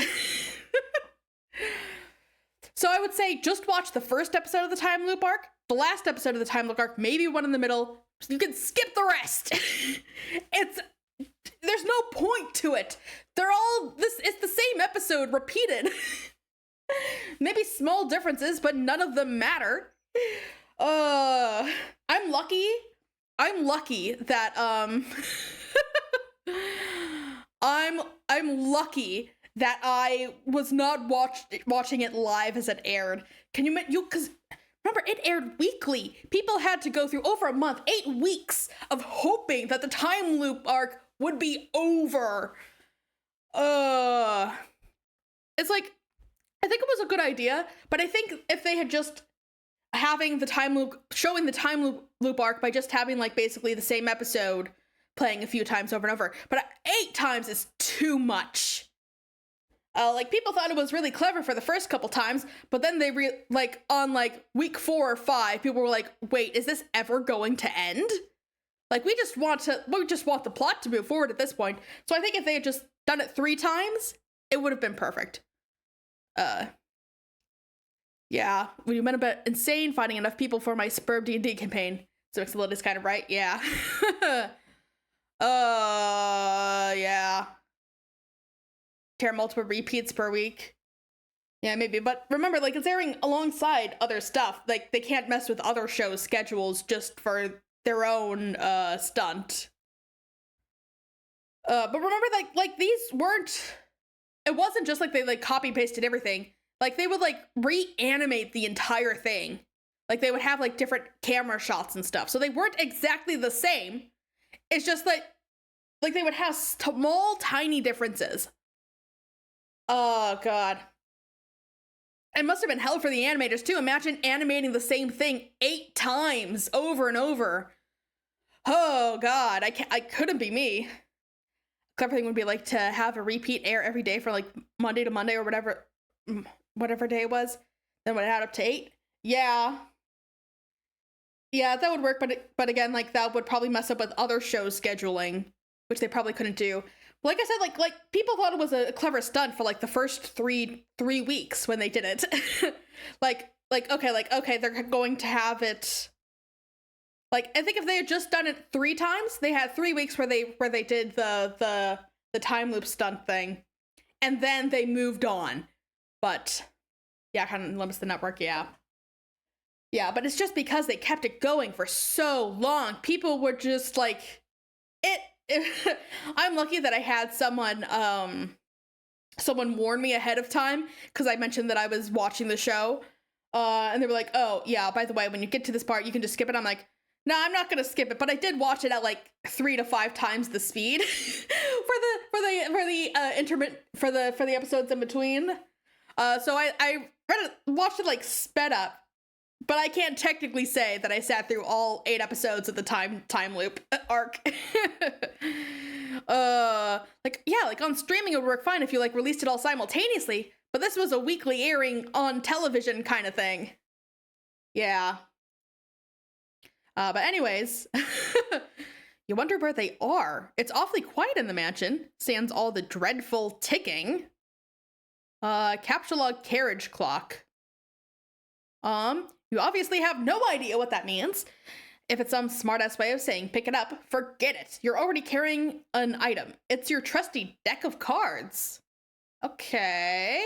So I would say just watch the first episode of the time loop arc, the last episode of the time loop arc, maybe one in the middle. You can skip the rest. There's no point to it. It's the same episode repeated. Maybe small differences, but none of them matter. I'm lucky that I'm lucky that I was not watching it live as it aired. Because remember, it aired weekly. People had to go through over a month, 8 weeks of hoping that the time loop arc would be over. It's like, I think it was a good idea, but I think if they had just showing the time loop arc by just having, like, basically the same episode playing a few times over and over, but 8 times is too much. Like, people thought it was really clever for the first couple times, but then they on week 4 or 5, people were like, wait, is this ever going to end? Like, we just want the plot to move forward at this point. So I think if they had just done it 3 times, it would have been perfect. Yeah, we went about insane finding enough people for my Spurb D&D campaign. So Xyloid is kind of right, yeah. Yeah. Tear multiple repeats per week. Yeah, maybe, but remember, like, it's airing alongside other stuff. Like, they can't mess with other shows' schedules just for their own, stunt. But remember, like, these weren't, it wasn't just like they, like, copy-pasted everything. Like, they would, like, reanimate the entire thing. Like, they would have, like, different camera shots and stuff. So they weren't exactly the same. It's just like, like they would have small, tiny differences. Oh, God. It must have been hell for the animators, too. Imagine animating the same thing 8 times over and over. Oh, God. I couldn't be me. Clever thing would be like to have a repeat air every day for like Monday to Monday or whatever day it was. Then would add up to 8. Yeah. Yeah, that would work, but again, like that would probably mess up with other shows scheduling, which they probably couldn't do. Like I said, like people thought it was a clever stunt for like the first three weeks when they did it. okay, they're going to have it. Like, I think if they had just done it 3 times, they had 3 weeks where they did the time loop stunt thing, and then they moved on. But yeah, kind of limits the network. Yeah, but it's just because they kept it going for so long. People were just like, it I'm lucky that I had someone warn me ahead of time, because I mentioned that I was watching the show, and they were like, oh yeah, by the way, when you get to this part you can just skip it. I'm like, no, I'm not gonna skip it, but I did watch it at like 3 to 5 times the speed for the episodes in between. So I watched it like sped up, but I can't technically say that I sat through all 8 episodes of the time loop arc. Like on streaming it would work fine if you like released it all simultaneously, but this was a weekly airing on television kind of thing. Yeah. But anyways, you wonder where they are. It's awfully quiet in the mansion, sans all the dreadful ticking. Capture log carriage clock. You obviously have no idea what that means. If it's some smart-ass way of saying pick it up, forget it. You're already carrying an item. It's your trusty deck of cards. Okay.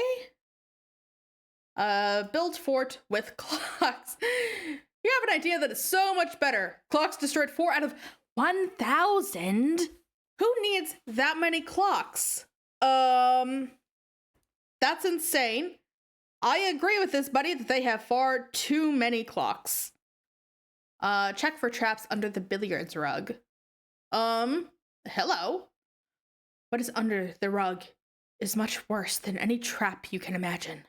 Build fort with clocks. You have an idea that is so much better. Clocks destroyed 4 out of 1,000? Who needs that many clocks? That's insane. I agree with this, buddy, that they have far too many clocks. Check for traps under the billiards rug. Hello? What is under the rug is much worse than any trap you can imagine.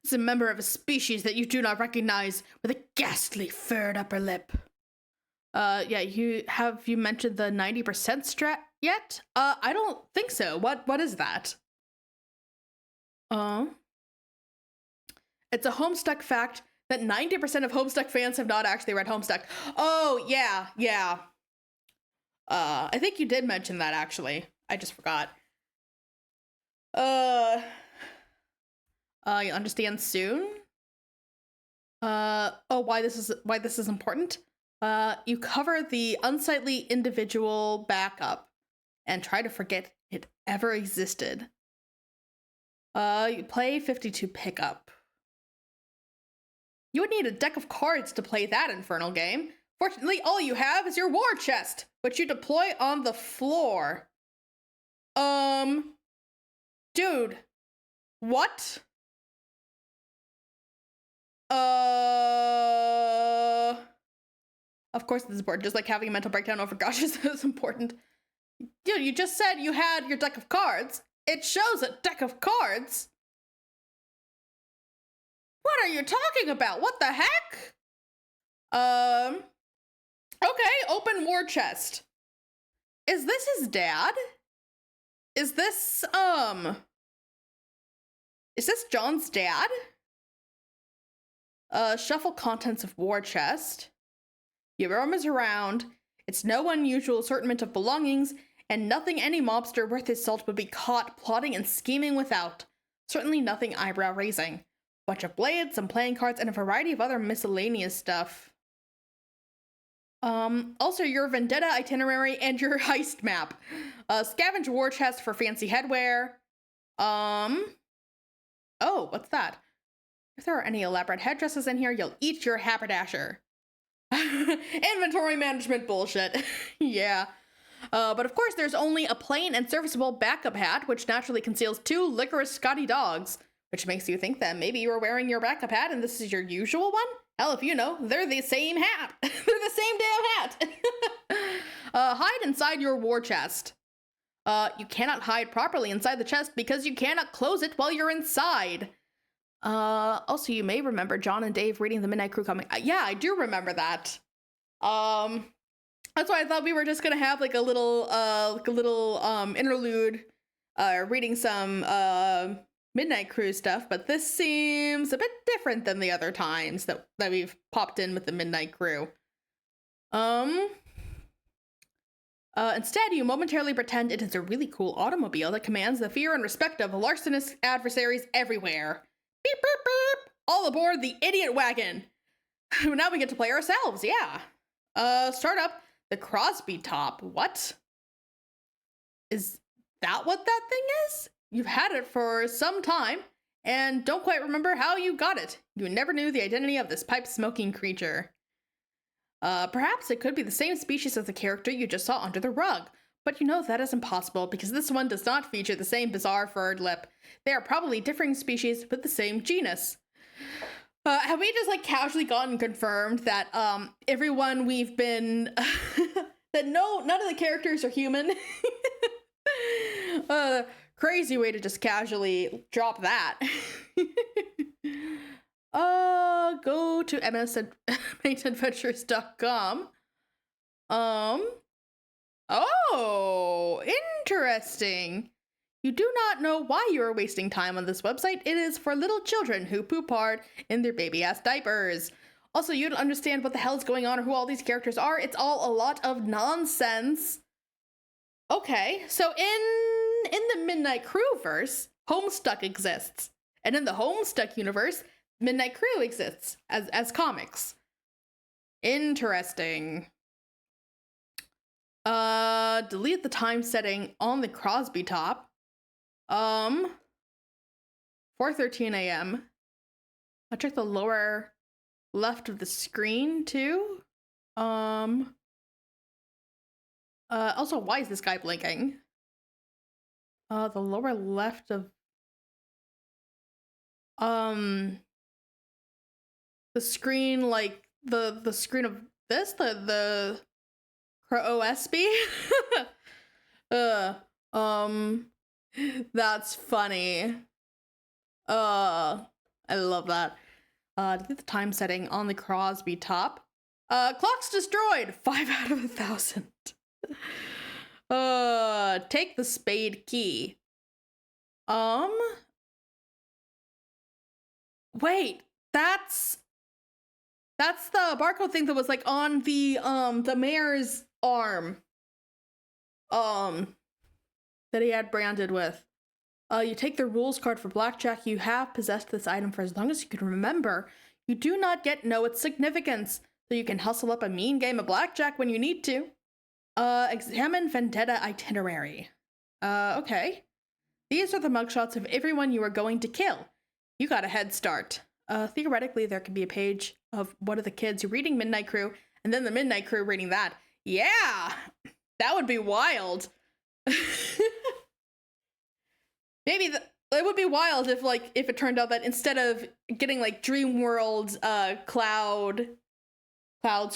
It's a member of a species that you do not recognize with a ghastly furred upper lip. Yeah, have you mentioned the 90% strat yet? I don't think so. What is that? It's a Homestuck fact that 90% of Homestuck fans have not actually read Homestuck. Oh, yeah. I think you did mention that, actually. I just forgot. You'll understand soon. Why this is important? You cover the unsightly individual backup and try to forget it ever existed. You play 52 pickup. You would need a deck of cards to play that infernal game. Fortunately, all you have is your war chest, which you deploy on the floor. Dude. What? Of course this is important, just like having a mental breakdown over gotchas is important. Dude, you just said you had your deck of cards. It shows a deck of cards. What are you talking about? What the heck? Okay, open war chest. Is this his dad? Is this John's dad? Shuffle contents of war chest. You rummage around. It's no unusual assortment of belongings, and nothing any mobster worth his salt would be caught plotting and scheming without. Certainly nothing eyebrow-raising. Bunch of blades, some playing cards, and a variety of other miscellaneous stuff. Also your vendetta itinerary and your heist map. Scavenge war chest for fancy headwear. Oh, what's that? If there are any elaborate headdresses in here, you'll eat your haberdasher. Inventory management bullshit. Yeah. But of course there's only a plain and serviceable backup hat, which naturally conceals 2 licorice Scotty dogs, which makes you think that maybe you were wearing your backup hat and this is your usual one? Hell, if you know, they're the same hat. They're the same damn hat. Hide inside your war chest. You cannot hide properly inside the chest because you cannot close it while you're inside. Also, you may remember John and Dave reading the Midnight Crew comic. Yeah, I do remember that. That's why I thought we were just gonna have like a little interlude, reading some Midnight Crew stuff, but this seems a bit different than the other times that we've popped in with the Midnight Crew. Instead, you momentarily pretend it is a really cool automobile that commands the fear and respect of larcenous adversaries everywhere. Beep, beep, beep! All aboard the idiot wagon! Now we get to play ourselves, yeah. Start up the Crosby top. What? Is that what that thing is? You've had it for some time, and don't quite remember how you got it. You never knew the identity of this pipe-smoking creature. Perhaps it could be the same species as the character you just saw under the rug, but you know that is impossible because this one does not feature the same bizarre furred lip. They are probably differing species with the same genus. Have we just like casually gotten confirmed that everyone we've been that none of the characters are human? Crazy way to just casually drop that. Go to msadventures.com. Oh, interesting. You do not know why you are wasting time on this website. It is for little children who poop hard in their baby-ass diapers. Also, you don't understand what the hell is going on or who all these characters are. It's all a lot of nonsense. Okay, so in the Midnight Crew verse, Homestuck exists. And in the Homestuck universe, Midnight Crew exists as comics. Interesting. Delete the time setting on the Crosby top. 4:13 a.m. I'll check the lower left of the screen too. Also, why is this guy blinking? The lower left of the screen, like the screen of this, the OSB. That's funny. I love that. The time setting on the Crosby top. Clock's destroyed. 5 out of 1,000. Take the spade key. Wait, that's the barcode thing that was like on the mayor's arm. That he had branded with. You take the rules card for blackjack. You have possessed this item for as long as you can remember. You do not yet know its significance, so you can hustle up a mean game of blackjack when you need to. Examine vendetta itinerary. Okay. These are the mugshots of everyone you are going to kill. You got a head start. Theoretically, there could be a page of one of the kids reading Midnight Crew, and then the Midnight Crew reading that. Yeah! That would be wild. Maybe it would be wild if it turned out that instead of getting like Dream World clouds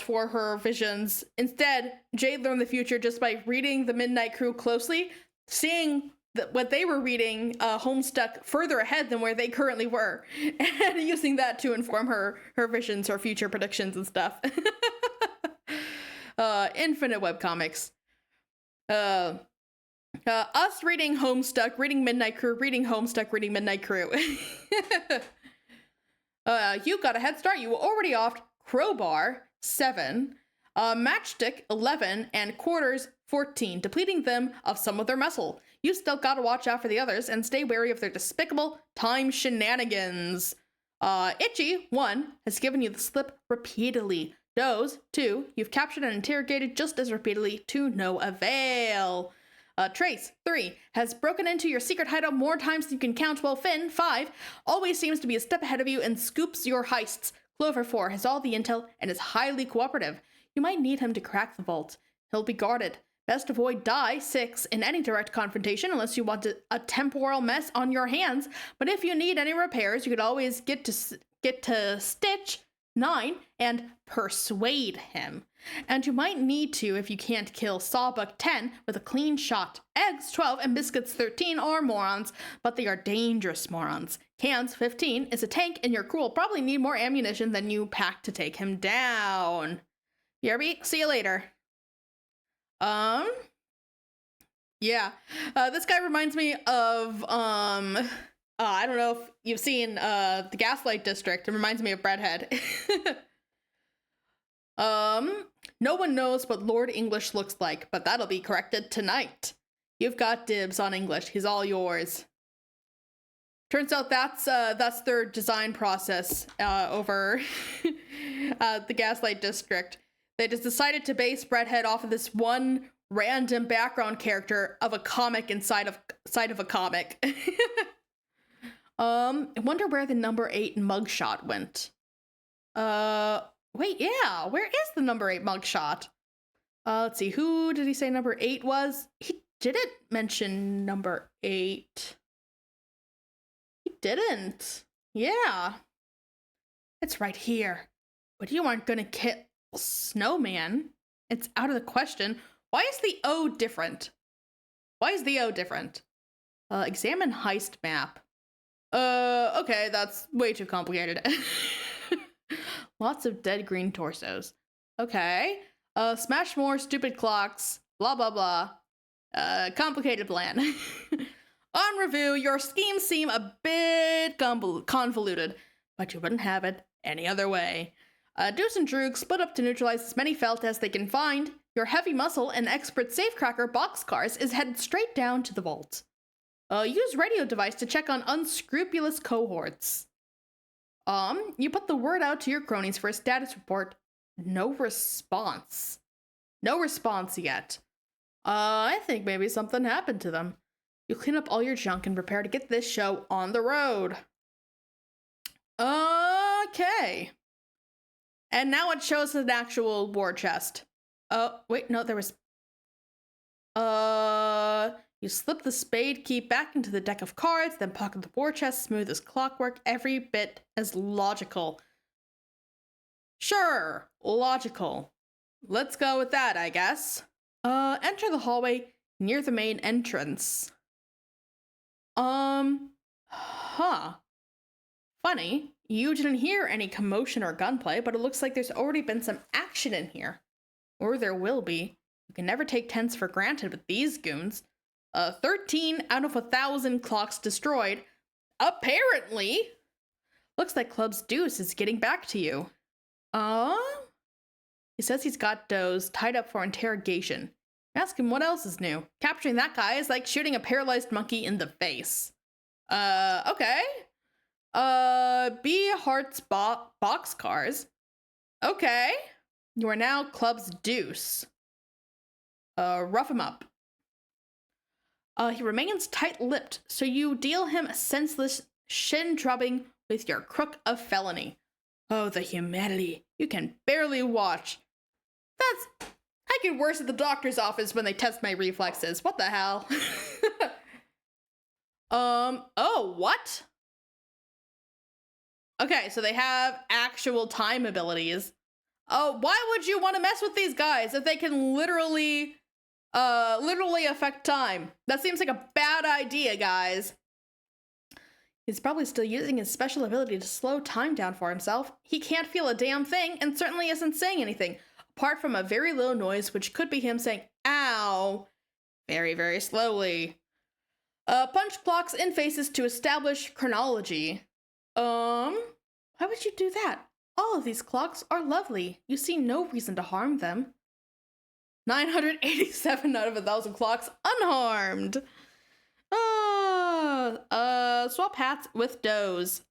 for her visions, instead Jade learned the future just by reading the Midnight Crew closely, seeing what they were reading Homestuck further ahead than where they currently were, and using that to inform her visions, her future predictions and stuff. Infinite webcomics. Us reading Homestuck, reading Midnight Crew, reading Homestuck, reading Midnight Crew. You got a head start. You were already off Crowbar 7, Matchstick 11, and Quarters 14, depleting them of some of their muscle. You still gotta watch out for the others and stay wary of their despicable time shenanigans. Itchy 1 has given you the slip repeatedly. Doze 2, you've captured and interrogated just as repeatedly to no avail. Trace 3 has broken into your secret hideout more times than you can count, while Finn 5 always seems to be a step ahead of you and scoops your heists. Clover 4 has all the intel and is highly cooperative. You might need him to crack the vault. He'll be guarded. Best avoid Die 6 in any direct confrontation unless you want a temporal mess on your hands, but if you need any repairs, you could always get to Stitch 9, and persuade him. And you might need to if you can't kill Sawbuck 10 with a clean shot. Eggs 12 and Biscuits 13 are morons, but they are dangerous morons. Cans 15 is a tank, and your crew will probably need more ammunition than you pack to take him down. BRB, see you later. Yeah. This guy reminds me of, I don't know if you've seen, the Gaslight District. It reminds me of Breadhead. No one knows what Lord English looks like, but that'll be corrected tonight. You've got dibs on English. He's all yours. Turns out that's their design process, over, the Gaslight District. They just decided to base Breadhead off of this one random background character of a comic inside of a comic. I wonder where the number 8 mugshot went. Wait, yeah, where is the number 8 mugshot? Let's see, who did he say number 8 was? He didn't mention number 8. He didn't. Yeah. It's right here. But you aren't gonna kill Snowman. It's out of the question. Why is the O different? Examine heist map. Okay, that's way too complicated. Lots of dead green torsos. Okay. Smash more stupid clocks. Blah, blah, blah. Complicated plan. On review, your schemes seem a bit convoluted, but you wouldn't have it any other way. Deuce and Droog split up to neutralize as many felt as they can find. Your heavy muscle and expert safecracker boxcars is headed straight down to the vault. Use radio device to check on unscrupulous cohorts. You put the word out to your cronies for a status report. No response. No response yet. I think maybe something happened to them. You clean up all your junk and prepare to get this show on the road. Okay. And now it shows an actual war chest. Oh, wait, no, there was... You slip the spade key back into the deck of cards, then pocket the war chest smooth as clockwork, every bit as logical. Sure, logical. Let's go with that, I guess. Enter the hallway near the main entrance. Funny, you didn't hear any commotion or gunplay, but it looks like there's already been some action in here. Or there will be. You can never take tents for granted with these goons. 13 out of 1,000 clocks destroyed. Apparently! Looks like Club's Deuce is getting back to you. He says he's got Doze tied up for interrogation. Ask him what else is new. Capturing that guy is like shooting a paralyzed monkey in the face. Okay. B Hearts boxcars. Okay. You are now Club's Deuce. Rough him up. He remains tight-lipped, so you deal him a senseless shin-drubbing with your crook of felony. Oh, the humanity. You can barely watch. I get worse at the doctor's office when they test my reflexes. What the hell? Oh, what? Okay, so they have actual time abilities. Oh, why would you want to mess with these guys if they can literally affect time? That seems like a bad idea, guys. He's probably still using his special ability to slow time down for himself. He can't feel a damn thing and certainly isn't saying anything, apart from a very low noise, which could be him saying, ow, very, very slowly. Punch clocks in faces to establish chronology. Why would you do that? All of these clocks are lovely. You see no reason to harm them. 987 out of 1,000 clocks unharmed. Swap hats with Doze.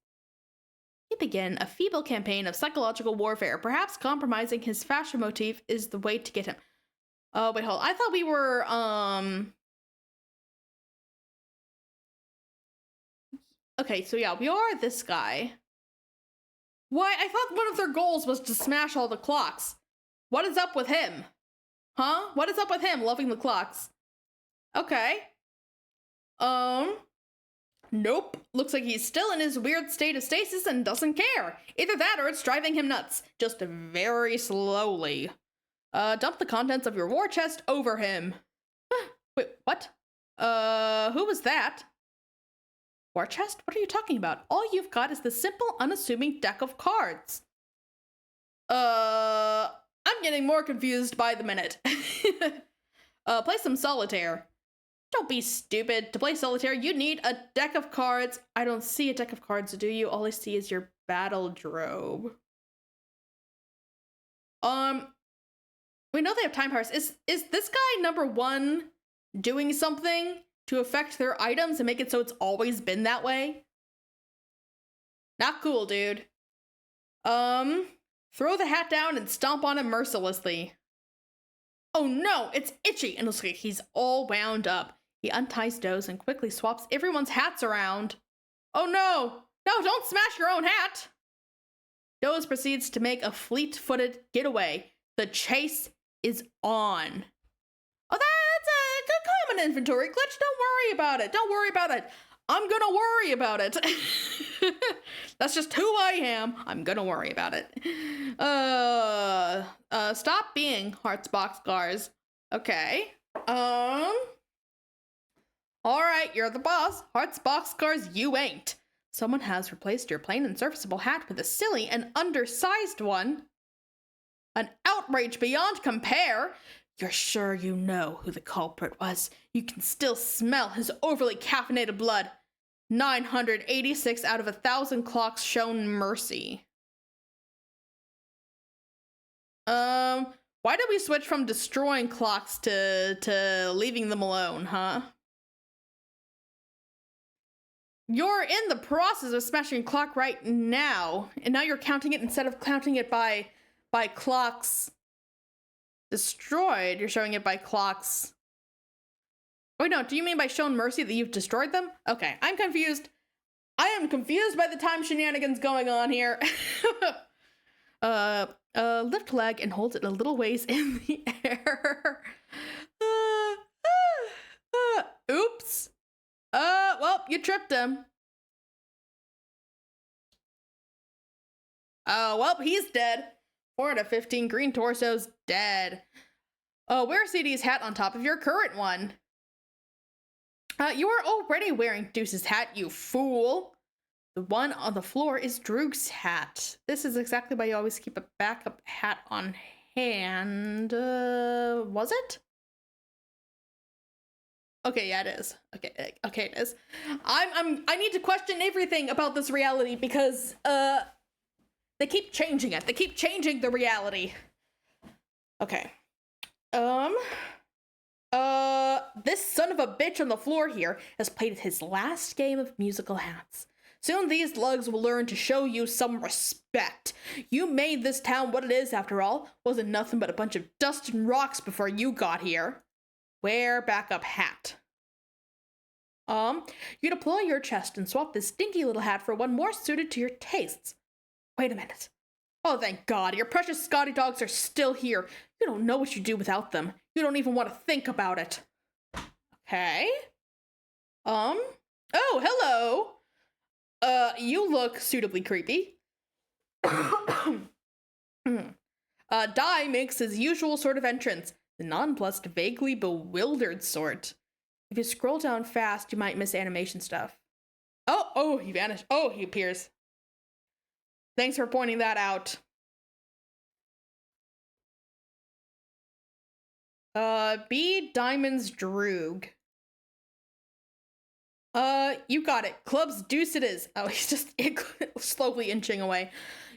You begin a feeble campaign of psychological warfare. Perhaps compromising his fashion motif is the way to get him. Oh, wait, hold on. I thought we were, Okay, so yeah, we are this guy. Why? I thought one of their goals was to smash all the clocks. What is up with him? Huh? What is up with him loving the clocks? Okay. Nope. Looks like he's still in his weird state of stasis and doesn't care. Either that or it's driving him nuts. Just very slowly. Dump the contents of your war chest over him. Wait, what? Who was that? War chest? What are you talking about? All you've got is the simple, unassuming deck of cards. I'm getting more confused by the minute. Play some solitaire. Don't be stupid. To play solitaire, you need a deck of cards. I don't see a deck of cards, do you? All I see is your battle drobe. We know they have time powers. Is this guy number one doing something to affect their items and make it so it's always been that way? Not cool, dude. Throw the hat down and stomp on him mercilessly. Oh no, it's Itchy, and looks like he's all wound up. He unties Doze and quickly swaps everyone's hats around. Oh no! No, don't smash your own hat! Doze proceeds to make a fleet-footed getaway. The chase is on. Oh, that's a common inventory glitch. Don't worry about it. Don't worry about it. I'm gonna worry about it. That's just who I am. I'm gonna worry about it. Stop being Hearts Boxcars. Okay. Alright, you're the boss. Hearts Boxcars, you ain't. Someone has replaced your plain and serviceable hat with a silly and undersized one. An outrage beyond compare. You're sure you know who the culprit was. You can still smell his overly caffeinated blood. 986 out of 1,000 clocks shown mercy. Why did we switch from destroying clocks to leaving them alone, huh? You're in the process of smashing a clock right now, and now you're counting it instead of counting it by clocks destroyed. You're showing it by clocks. Wait, no, do you mean by shown mercy that you've destroyed them? Okay, I'm confused. I am confused by the time shenanigans going on here. Lift leg and hold it a little ways in the air. Oops. Well, you tripped him. Oh, well, he's dead. 4 out of 15 green torsos dead. Wear CD's hat on top of your current one. You are already wearing Deuce's hat, you fool. The one on the floor is Droog's hat. This is exactly why you always keep a backup hat on hand. Was it? Okay, yeah, it is. Okay, it is. I need to question everything about this reality because, they keep changing it. They keep changing the reality. Okay. This son of a bitch on the floor here has played his last game of musical hats. Soon these lugs will learn to show you some respect. You made this town what it is, after all. Wasn't nothing but a bunch of dust and rocks before you got here. Wear backup hat. You deploy your chest and swap this stinky little hat for one more suited to your tastes. Wait a minute. Oh, thank God, your precious Scotty dogs are still here. You don't know what you do without them. You don't even want to think about it. Okay. Oh, hello. You look suitably creepy. Dai makes his usual sort of entrance, the nonplussed, vaguely bewildered sort. If you scroll down fast, you might miss animation stuff. Oh, he vanished. Oh, he appears. Thanks for pointing that out. B. Diamond's Droog. You got it. Club's Deuce it is. Oh, he's just slowly inching away.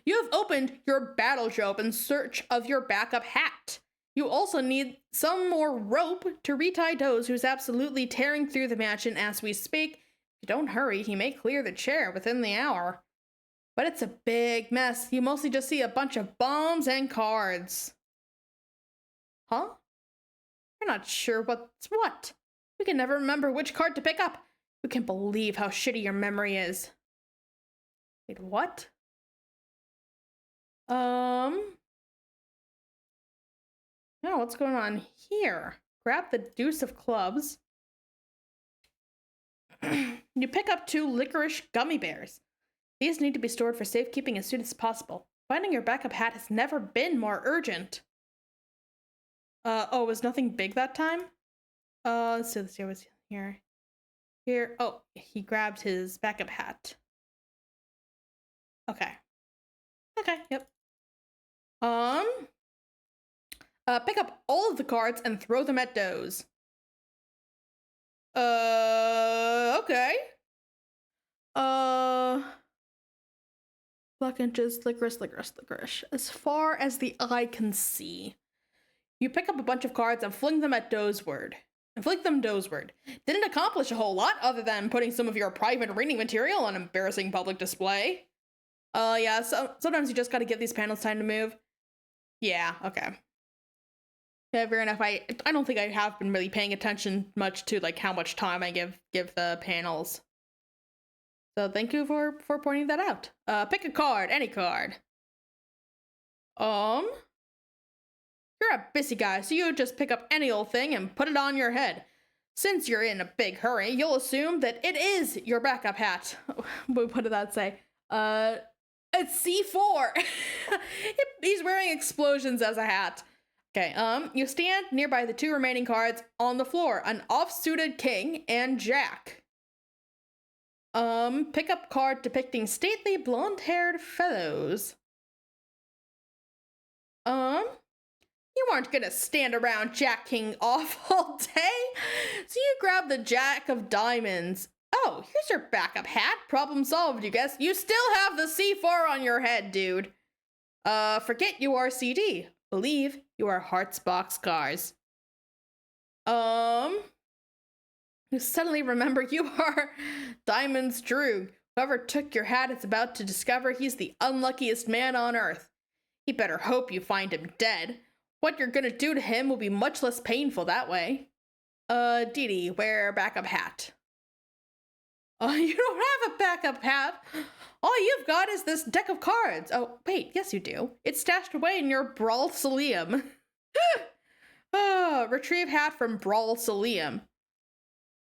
You have opened your battle drobe in search of your backup hat. You also need some more rope to retie Doze, who's absolutely tearing through the mansion as we speak. If you don't hurry, he may clear the chair within the hour. But it's a big mess. You mostly just see a bunch of bombs and cards. Huh? You're not sure what's what. You can never remember which card to pick up. You can't believe how shitty your memory is. Wait, what? No, what's going on here? Grab the deuce of clubs. You pick up 2 licorice gummy bears. These need to be stored for safekeeping as soon as possible. Finding your backup hat has never been more urgent. Oh, was nothing big that time? Let's see what's here. Here, oh, he grabbed his backup hat. Okay. Okay, yep. Pick up all of the cards and throw them at Doze. Okay. Black inches, licorice. As far as the eye can see. You pick up a bunch of cards and fling them at Dozeward. Didn't accomplish a whole lot other than putting some of your private reading material on embarrassing public display. Yeah, so sometimes you just gotta give these panels time to move. Yeah, okay. Yeah, fair enough. I don't think I have been really paying attention much to like how much time I give the panels. So thank you for pointing that out. Pick a card, any card. You're a busy guy, so you just pick up any old thing and put it on your head. Since you're in a big hurry, you'll assume that it is your backup hat. What did that say? It's C4. He's wearing explosions as a hat. Okay, you stand nearby the 2 remaining cards on the floor, an off-suited king and jack. Pick up card depicting stately blonde-haired fellows. You aren't gonna stand around Jack King off all day. So you grab the Jack of Diamonds. Oh, here's your backup hat. Problem solved, you guess. You still have the C4 on your head, dude. Forget you are CD. Believe you are Hearts Boxcars. You suddenly remember you are Diamonds Droog. Whoever took your hat is about to discover he's the unluckiest man on Earth. You better hope you find him dead. What you're gonna do to him will be much less painful that way. Dee Dee, wear backup hat. You don't have a backup hat. All you've got is this deck of cards. Oh, wait, yes you do. It's stashed away in your Brawl Solium. Retrieve hat from Brawl Solium.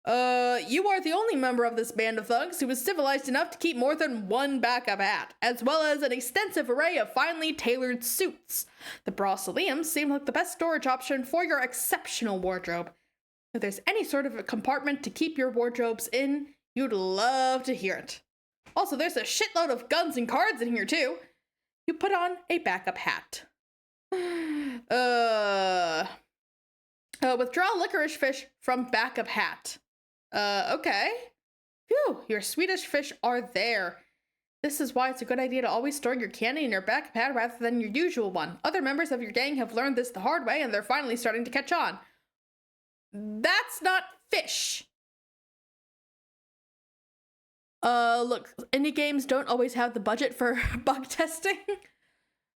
You are the only member of this band of thugs who is civilized enough to keep more than 1 backup hat, as well as an extensive array of finely tailored suits. The Braucilium seem like the best storage option for your exceptional wardrobe. If there's any sort of a compartment to keep your wardrobes in, you'd love to hear it. Also, there's a shitload of guns and cards in here too. You put on a backup hat. Withdraw licorice fish from backup hat. Okay. Phew, your Swedish fish are there. This is why it's a good idea to always store your candy in your backup hat rather than your usual one. Other members of your gang have learned this the hard way and they're finally starting to catch on. That's not fish. Look, indie games don't always have the budget for bug testing.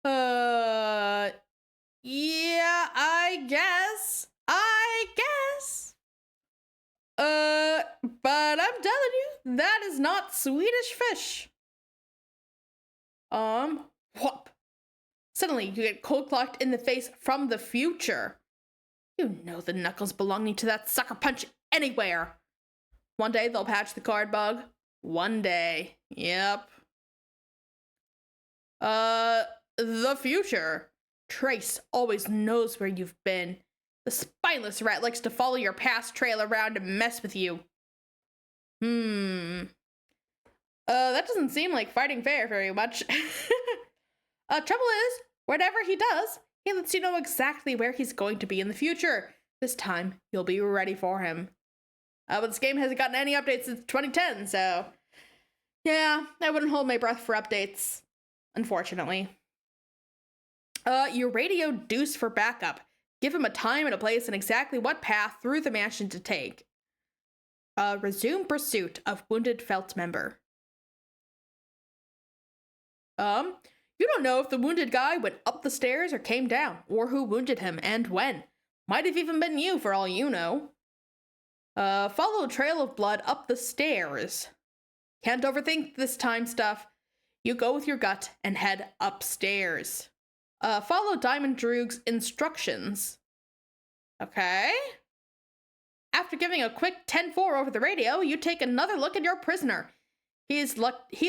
Yeah, I guess. But I'm telling you, that is not Swedish fish. Whoop. Suddenly, you get cold clocked in the face from the future. You know the knuckles belonging to that sucker punch anywhere. One day, they'll patch the card bug. One day. Yep. The future. Trace always knows where you've been. The spineless rat likes to follow your past trail around and mess with you. That doesn't seem like fighting fair very much. Trouble is, whatever he does, he lets you know exactly where he's going to be in the future. This time, you'll be ready for him. But this game hasn't gotten any updates since 2010, so... yeah, I wouldn't hold my breath for updates. Unfortunately. You radio Deuce for backup. Give him a time and a place and exactly what path through the mansion to take. Resume pursuit of wounded felt member. You don't know if the wounded guy went up the stairs or came down, or who wounded him and when. Might have even been you for all you know. Follow a trail of blood up the stairs. Can't overthink this time stuff. You go with your gut and head upstairs. Follow Diamond Droog's instructions. Okay. After giving a quick 10-4 over the radio, you take another look at your prisoner. He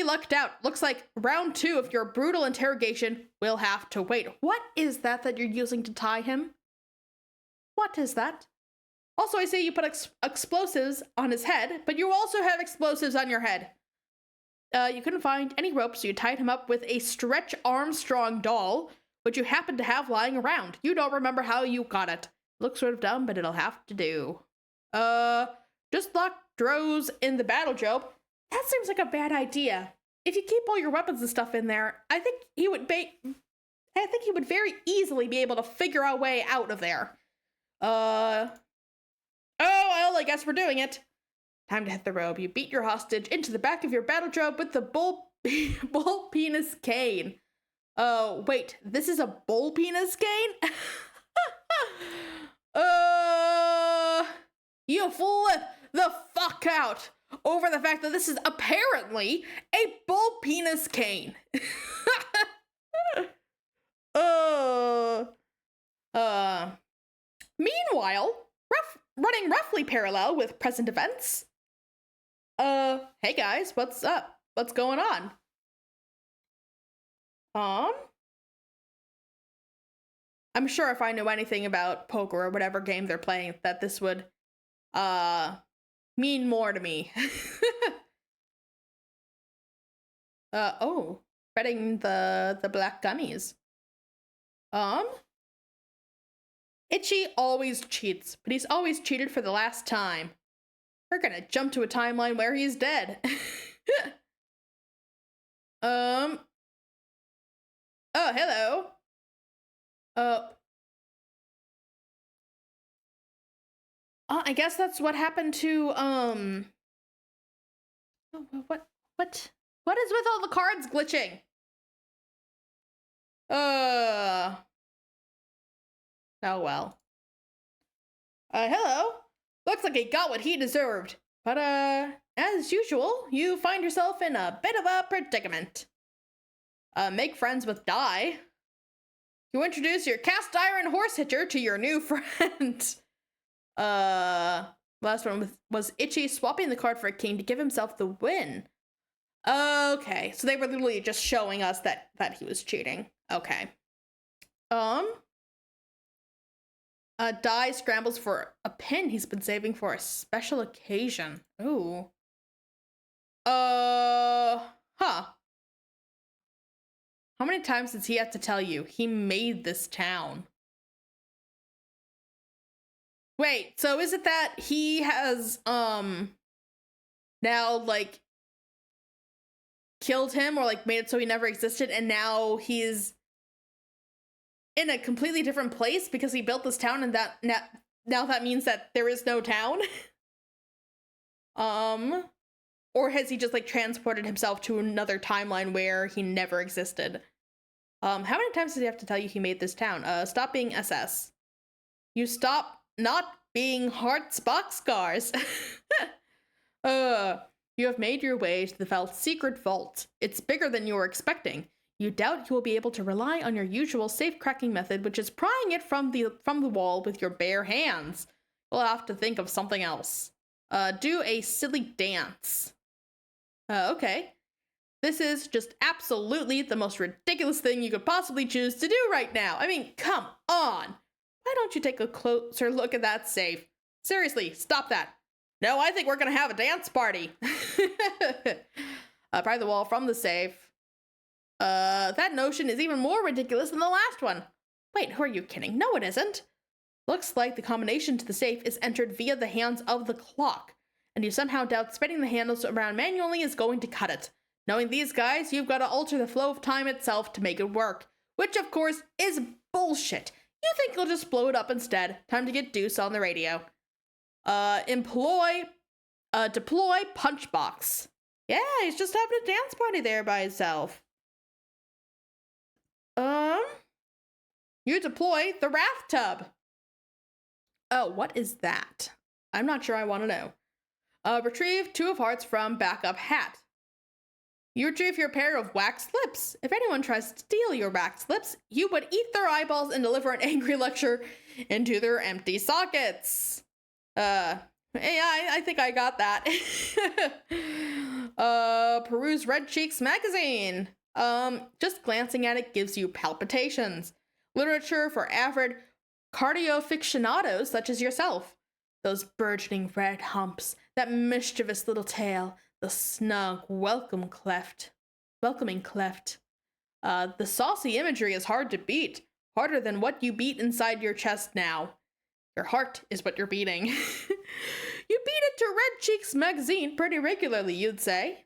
lucked out. Looks like round 2 of your brutal interrogation will have to wait. What is that you're using to tie him? What is that? Also, I say you put explosives on his head, but you also have explosives on your head. You couldn't find any rope, so you tied him up with a Stretch Armstrong doll, which you happen to have lying around. You don't remember how you got it. Looks sort of dumb, but it'll have to do. Just lock Droz in the battle drobe. That seems like a bad idea. If you keep all your weapons and stuff in there, I think he would very easily be able to figure a way out of there. Oh, well, I guess we're doing it. Time to hit the robe. You beat your hostage into the back of your battle drobe with the bull penis cane. Oh, wait, this is a bull penis cane? You flip the fuck out over the fact that this is apparently a bull penis cane. Meanwhile, running roughly parallel with present events. Hey guys, what's up? What's going on? I'm sure if I knew anything about poker or whatever game they're playing, that this would, mean more to me. Spreading the black gummies. Itchy always cheats, but he's always cheated for the last time. We're gonna jump to a timeline where he's dead. Oh, hello. I guess that's what happened to, what is with all the cards glitching? Oh, well. Hello. Looks like he got what he deserved. But, as usual, you find yourself in a bit of a predicament. Make friends with Die. You introduce your cast iron horse hitcher to your new friend. Last one was Itchy swapping the card for a king to give himself the win. Okay, so they were literally just showing us that he was cheating. Okay. Die scrambles for a pin he's been saving for a special occasion. Ooh. Huh. How many times does he have to tell you he made this town? Wait, so is it that he has, now, like, killed him or, like, made it so he never existed, and now he's in a completely different place because he built this town, and that now that means that there is no town? Or has he just, like, transported himself to another timeline where he never existed? How many times does he have to tell you he made this town? Stop being SS. You stop not being hearts boxcars. You have made your way to the Velt's secret vault. It's bigger than you were expecting. You doubt you will be able to rely on your usual safe cracking method, which is prying it from the wall with your bare hands. We'll have to think of something else. Do a silly dance. Okay. This is just absolutely the most ridiculous thing you could possibly choose to do right now. I mean, come on. Why don't you take a closer look at that safe? Seriously, stop that. No, I think we're gonna have a dance party. Pry the wall from the safe. That notion is even more ridiculous than the last one. Wait, who are you kidding? No, it isn't. Looks like the combination to the safe is entered via the hands of the clock, and you somehow doubt spinning the handles around manually is going to cut it. Knowing these guys, you've got to alter the flow of time itself to make it work, which of course is bullshit. You think you'll just blow it up instead. Time to get Deuce on the radio. Deploy Punchbox. Yeah, he's just having a dance party there by himself. You deploy the Wrath Tub. Oh, what is that? I'm not sure I want to know. Retrieve 2 of hearts from backup hat. You retrieve your pair of wax lips. If anyone tries to steal your wax lips, you would eat their eyeballs and deliver an angry lecture into their empty sockets. Yeah, I think I got that. Peruse Red Cheeks magazine. Just glancing at it gives you palpitations. Literature for avid cardioaficionados such as yourself. Those burgeoning red humps, that mischievous little tail, the snug, welcoming cleft. The saucy imagery is hard to beat. Harder than what you beat inside your chest now. Your heart is what you're beating. You beat it to Red Cheeks magazine pretty regularly, you'd say.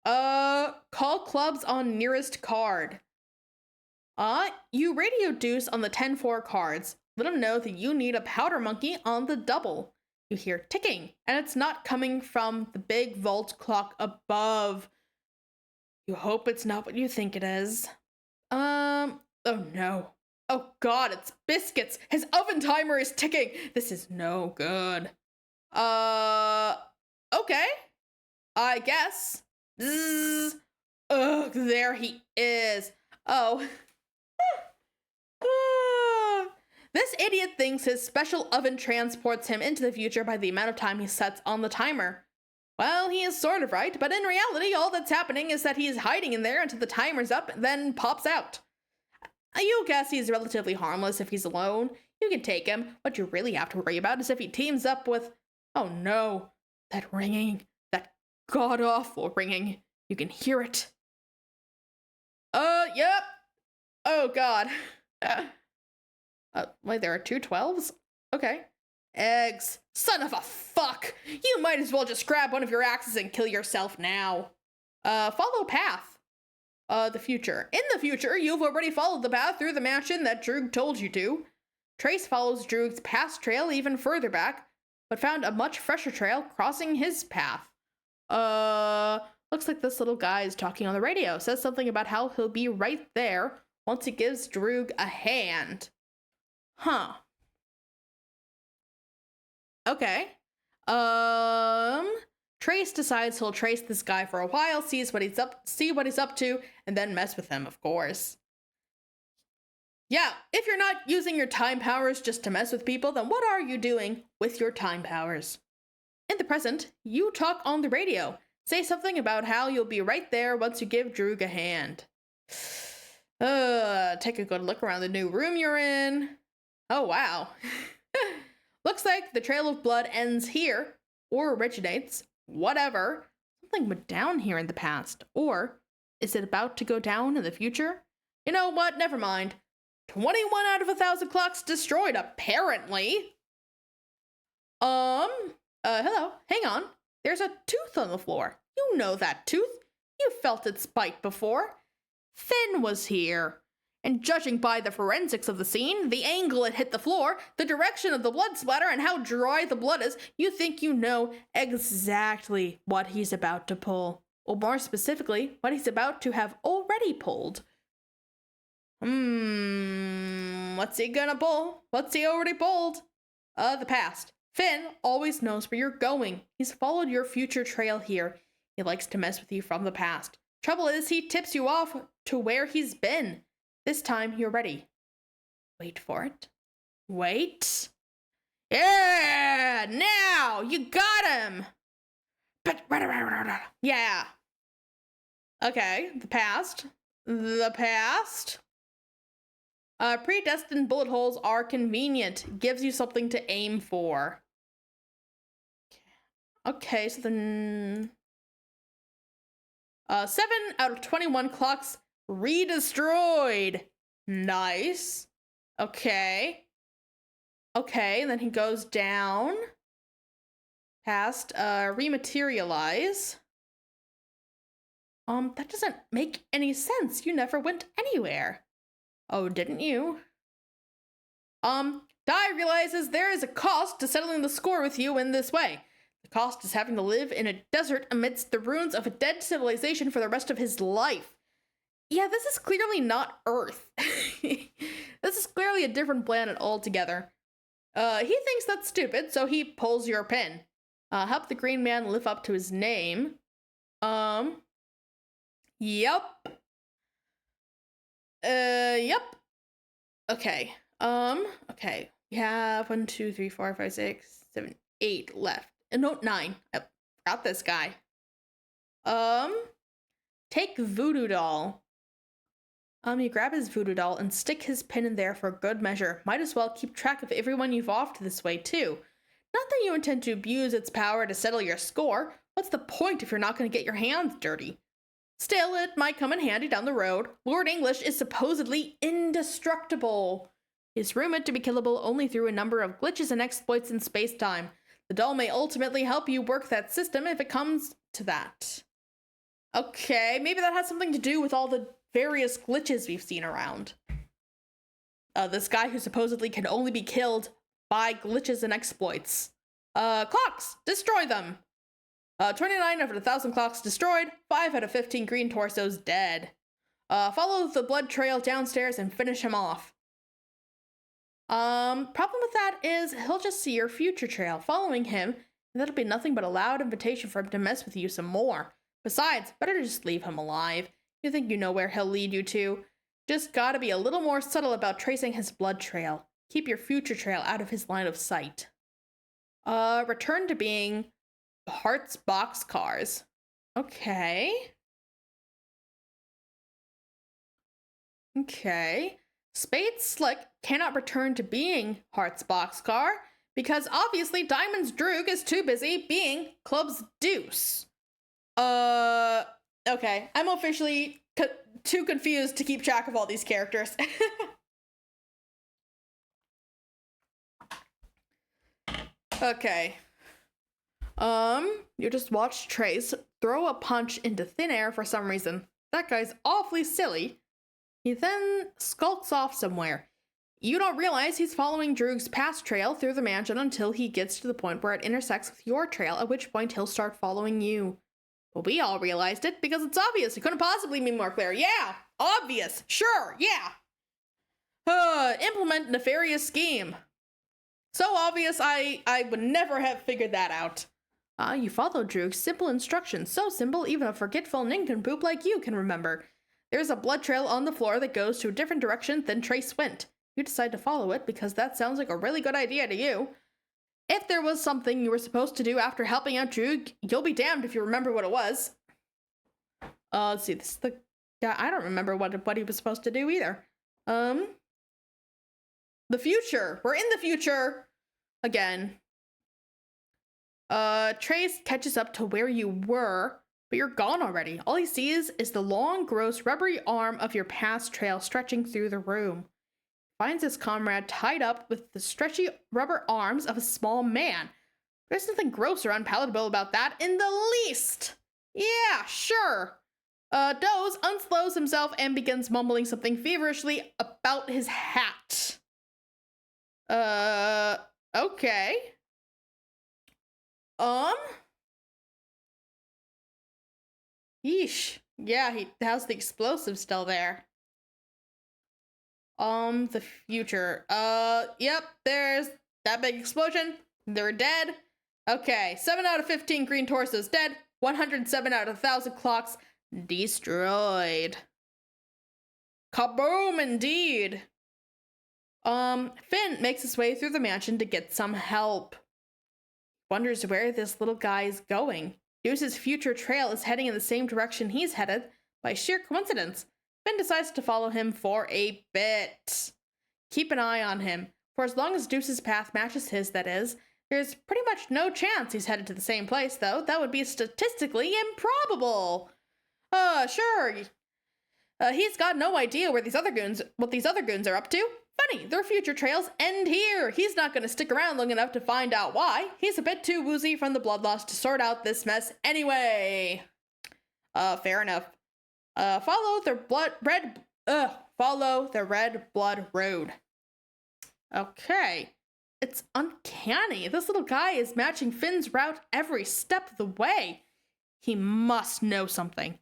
Call clubs on nearest card. You radio deuce on the 10-4 cards. Let them know that you need a powder monkey on the double. You hear ticking, and it's not coming from the big vault clock above. You hope it's not what you think it is. Oh no. Oh god, it's Biscuits! His oven timer is ticking! This is no good. Okay. I guess. Zzz. Ugh, there he is. Oh. This idiot thinks his special oven transports him into the future by the amount of time he sets on the timer. Well, he is sort of right, but in reality, all that's happening is that he is hiding in there until the timer's up and then pops out. You guess he's relatively harmless if he's alone. You can take him. What you really have to worry about is if he teams up with... Oh no, that ringing. That god-awful ringing. You can hear it. Yep. Oh god. Wait, there are 2 12s? Okay. Eggs. Son of a fuck! You might as well just grab one of your axes and kill yourself now. Follow path. The future. In the future, you've already followed the path through the mansion that Droog told you to. Trace follows Droog's past trail even further back, but found a much fresher trail crossing his path. Looks like this little guy is talking on the radio. Says something about how he'll be right there once he gives Droog a hand. Huh. Okay. Trace decides he'll trace this guy for a while, see what he's up to, and then mess with him, of course. Yeah, if you're not using your time powers just to mess with people, then what are you doing with your time powers? In the present, you talk on the radio. Say something about how you'll be right there once you give Droog a hand. Take a good look around the new room you're in. Oh, wow. Looks like the trail of blood ends here, or originates, whatever. Something went down here in the past, or is it about to go down in the future? You know what, never mind. 21 out of 1,000 clocks destroyed, apparently. Hello, hang on. There's a tooth on the floor. You know that tooth. You felt its bite before. Finn was here. And judging by the forensics of the scene, the angle it hit the floor, the direction of the blood splatter, and how dry the blood is, you think you know exactly what he's about to pull. Or more specifically, what he's about to have already pulled. What's he gonna pull? What's he already pulled? The past. Finn always knows where you're going. He's followed your future trail here. He likes to mess with you from the past. Trouble is, he tips you off to where he's been. This time, you're ready. Wait for it. Wait. Yeah! Now! You got him! Yeah. Okay, the past. The past. Predestined bullet holes are convenient. Gives you something to aim for. Okay, so then... 7 out of 21 clocks redestroyed. Nice. Okay. Okay, and then he goes down. Past, rematerialize. That doesn't make any sense. You never went anywhere. Oh, didn't you? Dai realizes there is a cost to settling the score with you in this way. The cost is having to live in a desert amidst the ruins of a dead civilization for the rest of his life. Yeah, this is clearly not Earth. This is clearly a different planet altogether. He thinks that's stupid, so he pulls your pin. Help the green man live up to his name. Yep. Yep. Okay. Okay. We have 1, 2, 3, 4, 5, 6, 7, 8 left. No, 9. I forgot this guy. Take Voodoo Doll. You grab his voodoo doll and stick his pin in there for good measure. Might as well keep track of everyone you've offed this way, too. Not that you intend to abuse its power to settle your score. What's the point if you're not going to get your hands dirty? Still, it might come in handy down the road. Lord English is supposedly indestructible. He's rumored to be killable only through a number of glitches and exploits in space-time. The doll may ultimately help you work that system if it comes to that. Okay, maybe that has something to do with all the various glitches we've seen around. This guy who supposedly can only be killed by glitches and exploits. Clocks! Destroy them! 29 out of 1,000 clocks destroyed, 5 out of 15 green torsos dead. Follow the blood trail downstairs and finish him off. Problem with that is he'll just see your future trail following him, and that'll be nothing but a loud invitation for him to mess with you some more. Besides, better to just leave him alive. You think you know where he'll lead you to. Just gotta be a little more subtle about tracing his blood trail. Keep your future trail out of his line of sight. Return to being Hearts boxcars. Okay. Okay. Spade Slick cannot return to being Hearts boxcar because obviously Diamond's Droog is too busy being Club's Deuce. Okay. I'm officially too confused to keep track of all these characters. Okay. You just watched Trace throw a punch into thin air for some reason. That guy's awfully silly. He then skulks off somewhere. You don't realize he's following Droog's past trail through the mansion until he gets to the point where it intersects with your trail, at which point he'll start following you. Well, we all realized it because it's obvious. It couldn't possibly be more clear. Yeah, obvious. Sure, yeah. Implement nefarious scheme. So obvious, I would never have figured that out. You followed Droog's simple instructions. So simple, even a forgetful nincompoop like you can remember. There's a blood trail on the floor that goes to a different direction than Trace went. You decide to follow it because that sounds like a really good idea to you. If there was something you were supposed to do after helping out Droog, you'll be damned if you remember what it was. Let's see, this is the guy. I don't remember what he was supposed to do either. The future. We're in the future. Again. Trace catches up to where you were, but you're gone already. All he sees is the long, gross, rubbery arm of your past trail stretching through the room. Finds his comrade tied up with the stretchy rubber arms of a small man. There's nothing gross or unpalatable about that in the least. Yeah, sure. Doze unslows himself and begins mumbling something feverishly about his hat. Okay. Yeesh. Yeah, he has the explosive still there. The future. Yep, there's that big explosion. They're dead. Okay, 7 out of 15 green torsos dead. 107 out of 1,000 clocks destroyed. Kaboom, indeed. Finn makes his way through the mansion to get some help. Wonders where this little guy is going. Deuce's future trail is heading in the same direction he's headed. By sheer coincidence, Finn decides to follow him for a bit. Keep an eye on him. For as long as Deuce's path matches his, that is, there's pretty much no chance he's headed to the same place, though. That would be statistically improbable. Sure. He's got no idea what these other goons are up to. Funny, their future trails end here. He's not going to stick around long enough to find out why. He's a bit too woozy from the blood loss to sort out this mess anyway. Fair enough. Follow the red blood road. Okay. It's uncanny. This little guy is matching Finn's route every step of the way. He must know something.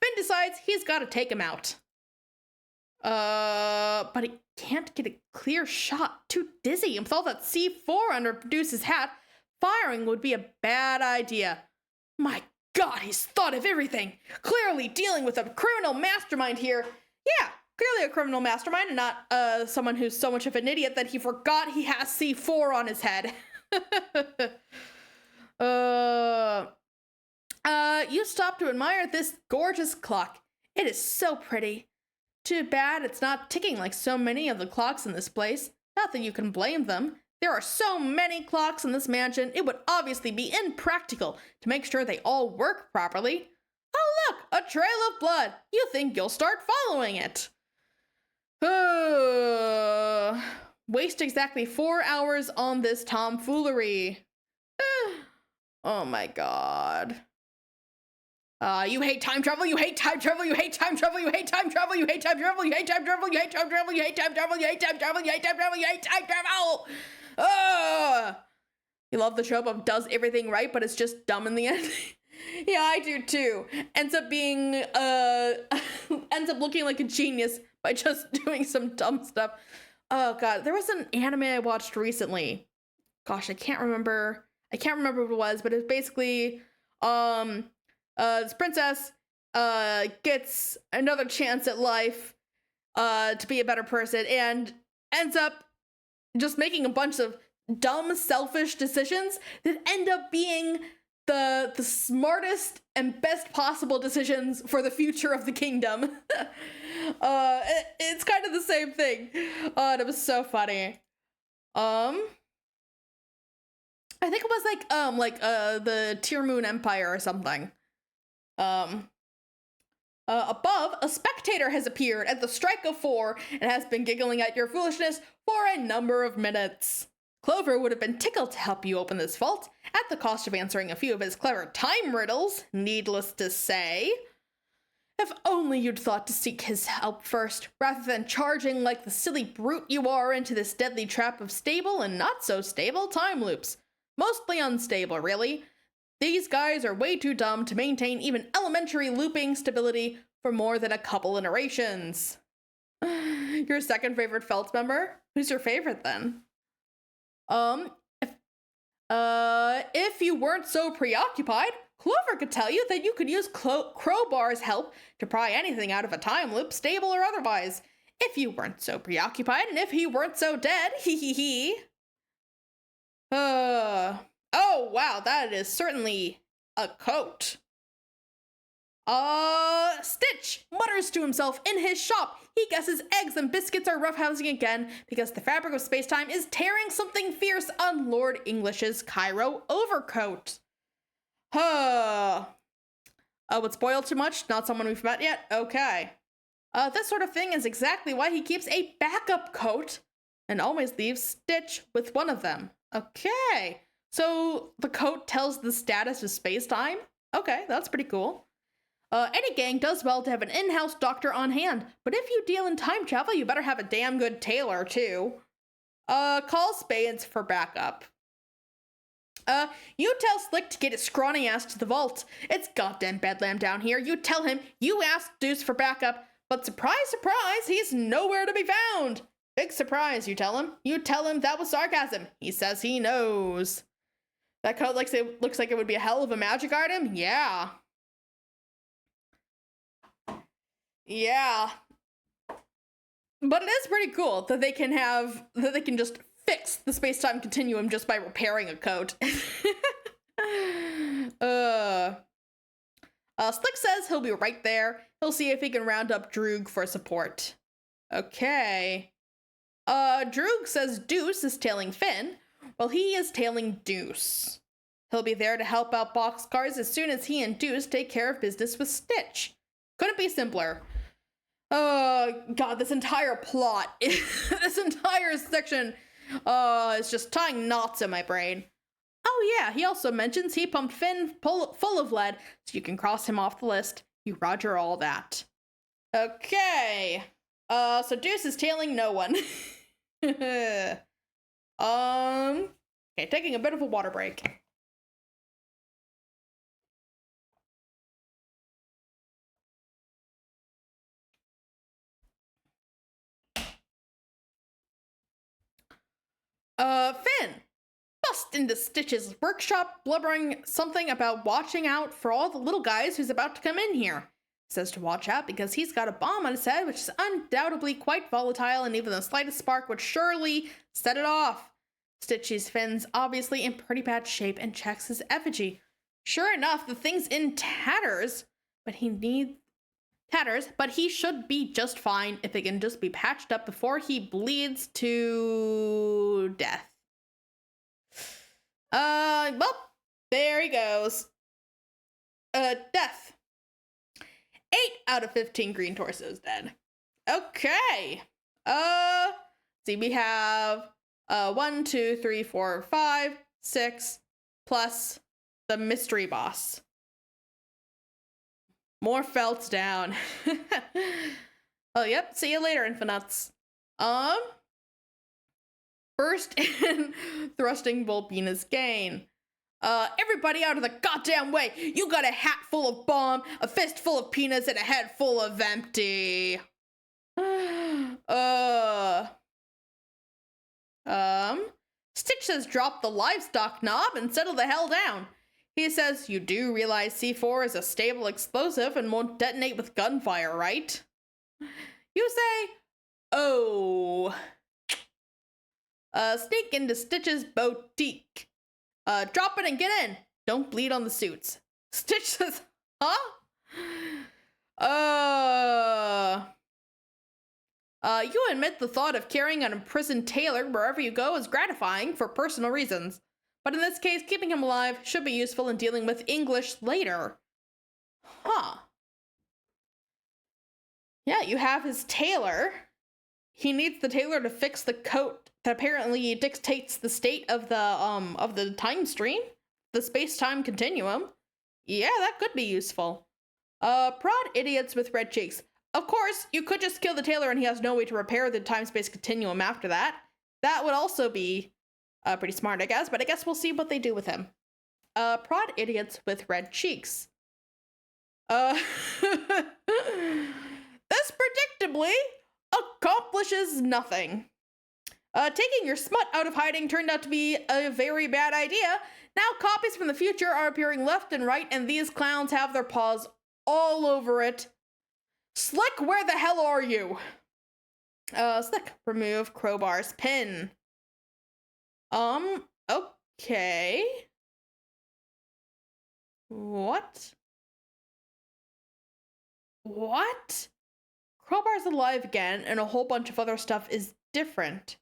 Finn decides he's got to take him out. But he can't get a clear shot. Too dizzy. And with all that C4 under Deuce's hat, firing would be a bad idea. My God, he's thought of everything. Clearly dealing with a criminal mastermind here. Yeah, clearly a criminal mastermind and not someone who's so much of an idiot that he forgot he has C4 on his head. You stop to admire this gorgeous clock. It is so pretty. Too bad it's not ticking like so many of the clocks in this place. Not that you can blame them. There are so many clocks in this mansion, it would obviously be impractical to make sure they all work properly. Oh look, a trail of blood. You think you'll start following it. Waste exactly 4 hours on this tomfoolery. Oh my god. You hate time travel, you hate time travel, you hate time travel, you hate time travel, you hate time travel, you hate time travel, you hate time travel, you hate time travel, you hate time travel, you hate time travel, you hate time travel. You love the trope of does everything right, but it's just dumb in the end. Yeah, I do too. Ends up being, ends up looking like a genius by just doing some dumb stuff. Oh god, there was an anime I watched recently. Gosh, I can't remember what it was, but it's basically, this princess, gets another chance at life, to be a better person, and ends up just making a bunch of dumb, selfish decisions that end up being the smartest and best possible decisions for the future of the kingdom. It's kind of the same thing. And it was so funny. I think it was like the Tear Moon Empire or something. Above, a spectator has appeared at the strike of 4 and has been giggling at your foolishness for a number of minutes. Clover would have been tickled to help you open this vault, at the cost of answering a few of his clever time riddles, needless to say. If only you'd thought to seek his help first, rather than charging like the silly brute you are into this deadly trap of stable and not so stable time loops. Mostly unstable, really. These guys are way too dumb to maintain even elementary looping stability for more than a couple iterations. Your second favorite Felt member? Who's your favorite then? If you weren't so preoccupied, Clover could tell you that you could use Crowbar's help to pry anything out of a time loop, stable or otherwise. If you weren't so preoccupied, and if he weren't so dead, hee hee hee. Oh wow, that is certainly a coat. Stitch mutters to himself in his shop. He guesses eggs and biscuits are roughhousing again because the fabric of space-time is tearing something fierce on Lord English's Cairo overcoat. Would spoil too much? Not someone we've met yet? Okay. This sort of thing is exactly why he keeps a backup coat and always leaves Stitch with one of them. Okay. So the coat tells the status of space-time? Okay, that's pretty cool. Any gang does well to have an in-house doctor on hand, but if you deal in time travel, you better have a damn good tailor, too. Call Spades for backup. You tell Slick to get his scrawny ass to the vault. It's goddamn bedlam down here. You tell him you asked Deuce for backup, but surprise, surprise, he's nowhere to be found. Big surprise, you tell him. You tell him that was sarcasm. He says he knows. That coat looks like it would be a hell of a magic item? Yeah. Yeah. But it is pretty cool that they can just fix the space-time continuum just by repairing a coat. Slick says he'll be right there. He'll see if he can round up Droog for support. Okay. Droog says Deuce is tailing Finn, while he is tailing Deuce. He'll be there to help out boxcars as soon as he and Deuce take care of business with Stitch. Couldn't be simpler. Oh, God, this entire plot, this entire section, is just tying knots in my brain. Oh yeah, he also mentions he pumped Finn full of lead, so you can cross him off the list. You roger all that. Okay. So Deuce is tailing no one. Okay, taking a bit of a water break. Finn! Bust into Stitch's workshop, blubbering something about watching out for all the little guys who's about to come in here. Says to watch out because he's got a bomb on his head, which is undoubtedly quite volatile, and even the slightest spark would surely set it off. Stitchy's fins obviously in pretty bad shape and checks his effigy. Sure enough, the thing's in tatters, but he should be just fine if it can just be patched up before he bleeds to death. Well, there he goes. Death. 8 out of 15 green torsos dead. Okay. See, we have 1, 2, 3, 4, 5, 6, plus the mystery boss. More felts down. Oh, yep. See you later, Infinites. First in thrusting Volpina's gain. Everybody out of the goddamn way! You got a hat full of bomb, a fist full of peanuts, and a head full of empty. Stitch says drop the livestock knob and settle the hell down. He says, you do realize C4 is a stable explosive and won't detonate with gunfire, right? You say, oh. Sneak into Stitch's boutique. Drop it and get in. Don't bleed on the suits. Stitch says, huh? You admit the thought of carrying an imprisoned tailor wherever you go is gratifying for personal reasons. But in this case, keeping him alive should be useful in dealing with English later. Huh. Yeah, you have his tailor. He needs the tailor to fix the coat that apparently dictates the state of the time stream, the space-time continuum. Yeah, that could be useful. Prod idiots with red cheeks. Of course, you could just kill the tailor and he has no way to repair the time-space continuum after that. That would also be pretty smart, I guess, but I guess we'll see what they do with him. Prod idiots with red cheeks. This predictably accomplishes nothing. Taking your smut out of hiding turned out to be a very bad idea. Now copies from the future are appearing left and right, and these clowns have their paws all over it. Slick, where the hell are you? Slick, remove Crowbar's pin. Okay. What? What? Crowbar's alive again, and a whole bunch of other stuff is different.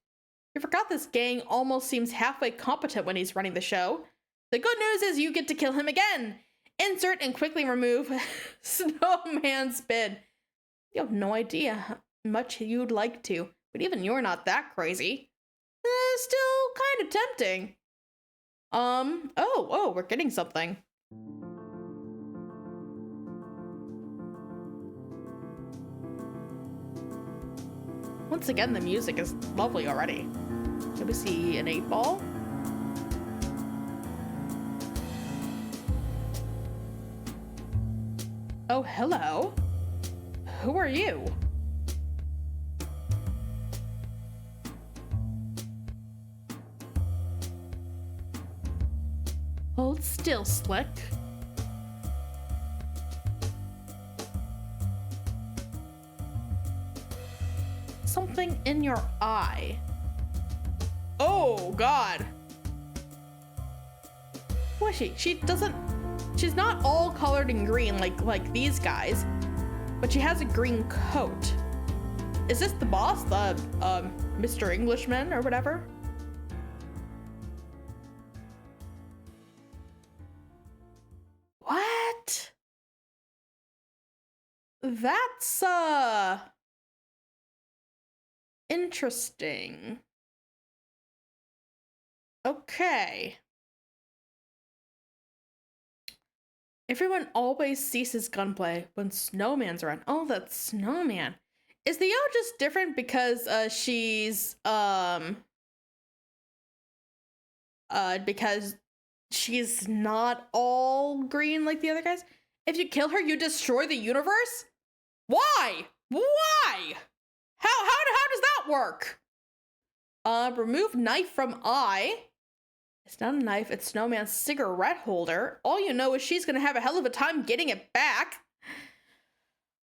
You forgot this gang almost seems halfway competent when he's running the show. The good news is you get to kill him again. Insert and quickly remove Snowman's pin. You have no idea how much you'd like to, but even you're not that crazy. Still kind of tempting. Oh, we're getting something. Once again, the music is lovely already. Can we see an 8-ball? Oh, hello. Who are you? Hold still, Slick. Something in your eye. Oh, God. What is she? She's not all colored in green like these guys, but she has a green coat. Is this the boss? The, Mr. Englishman or whatever? What? That's, interesting. Okay. Everyone always ceases gunplay when Snowman's around. Oh, that's Snowman. Is the yellow just different because because she's not all green like the other guys? If you kill her, you destroy the universe? Why? Why? How does that work? Remove knife from eye. It's not a knife, it's Snowman's cigarette holder. All you know is she's gonna have a hell of a time getting it back.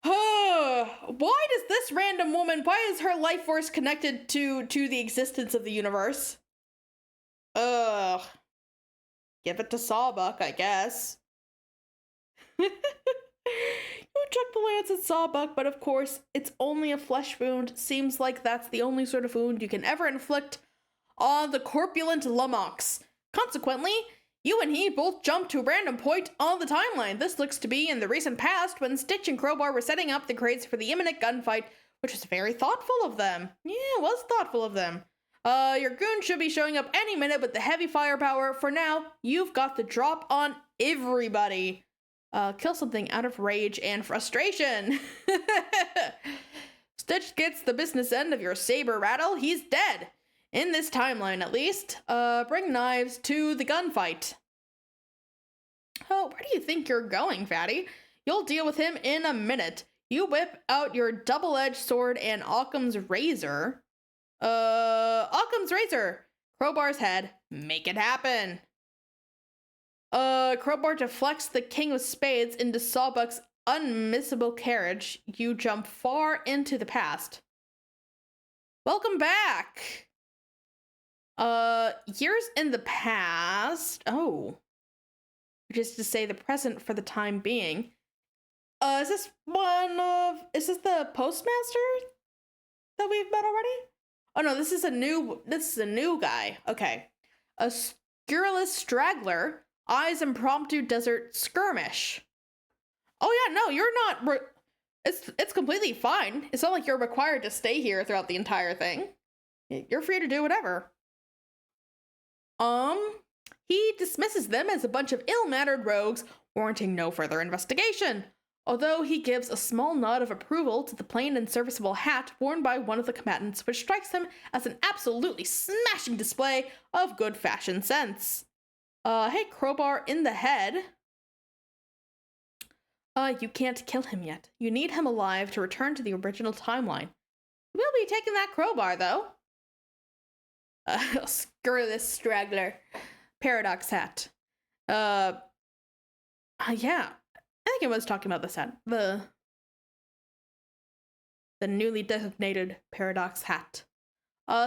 Why does this random woman, why is her life force connected to the existence of the universe? Ugh. Give it to Sawbuck, I guess. You check the lance at Sawbuck, but of course, it's only a flesh wound. Seems like that's the only sort of wound you can ever inflict on the corpulent Lumox. Consequently, you and he both jump to a random point on the timeline. This looks to be in the recent past when Stitch and Crowbar were setting up the crates for the imminent gunfight, which was very thoughtful of them. Yeah, it was thoughtful of them. Your goon should be showing up any minute with the heavy firepower. For now, you've got the drop on everybody. Kill something out of rage and frustration. Stitch gets the business end of your saber rattle. He's dead. In this timeline, at least. Bring knives to the gunfight. Oh, where do you think you're going, Fatty? You'll deal with him in a minute. You whip out your double-edged sword and Occam's razor. Occam's razor. Crowbar's head. Make it happen. Crowbar deflects the King of Spades into Sawbuck's unmissable carriage. You jump far into the past. Welcome back. Years in the past. Oh. Which is to say the present for the time being. Is this the postmaster that we've met already? Oh no, this is a new guy. Okay. A scurrilous straggler. Eyes impromptu desert skirmish. Oh yeah, no, you're not. It's completely fine. It's not like you're required to stay here throughout the entire thing. You're free to do whatever. He dismisses them as a bunch of ill-mannered rogues, warranting no further investigation. Although he gives a small nod of approval to the plain and serviceable hat worn by one of the combatants, which strikes him as an absolutely smashing display of good fashion sense. Hey, Crowbar in the head. You can't kill him yet. You need him alive to return to the original timeline. We'll be taking that crowbar, though. Scurrilous straggler. Paradox hat. Yeah. I think I was talking about this hat. The newly designated Paradox hat.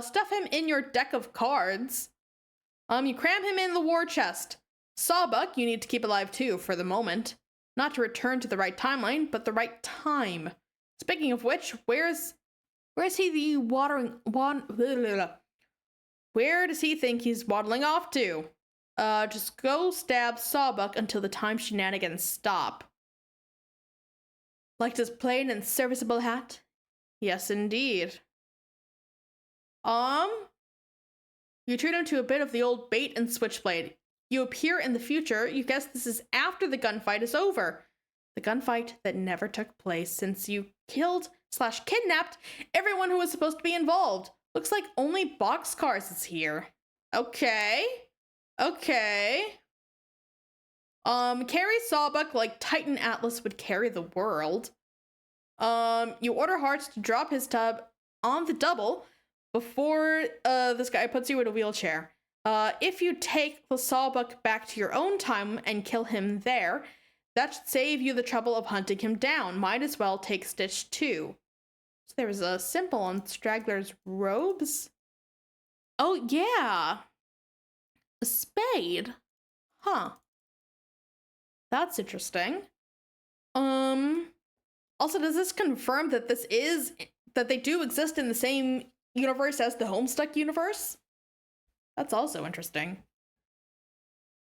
Stuff him in your deck of cards. You cram him in the war chest. Sawbuck, you need to keep alive too, for the moment. Not to return to the right timeline, but the right time. Speaking of which, where's he the where does he think he's waddling off to? Just go stab Sawbuck until the time shenanigans stop. Like this plain and serviceable hat? Yes, indeed. You treat him to a bit of the old bait and switchblade. You appear in the future. You guess this is after the gunfight is over. The gunfight that never took place since you killed/kidnapped everyone who was supposed to be involved. Looks like only Boxcars is here. Okay. Carry Sawbuck like Titan Atlas would carry the world. You order Hearts to drop his tub on the double before this guy puts you in a wheelchair. If you take the Sawbuck back to your own time and kill him there, that should save you the trouble of hunting him down. Might as well take Stitch too. So there was a symbol on Straggler's robes. Oh yeah. A spade. Huh. That's interesting. Also, does this confirm that that they do exist in the same universe as the Homestuck universe? That's also interesting.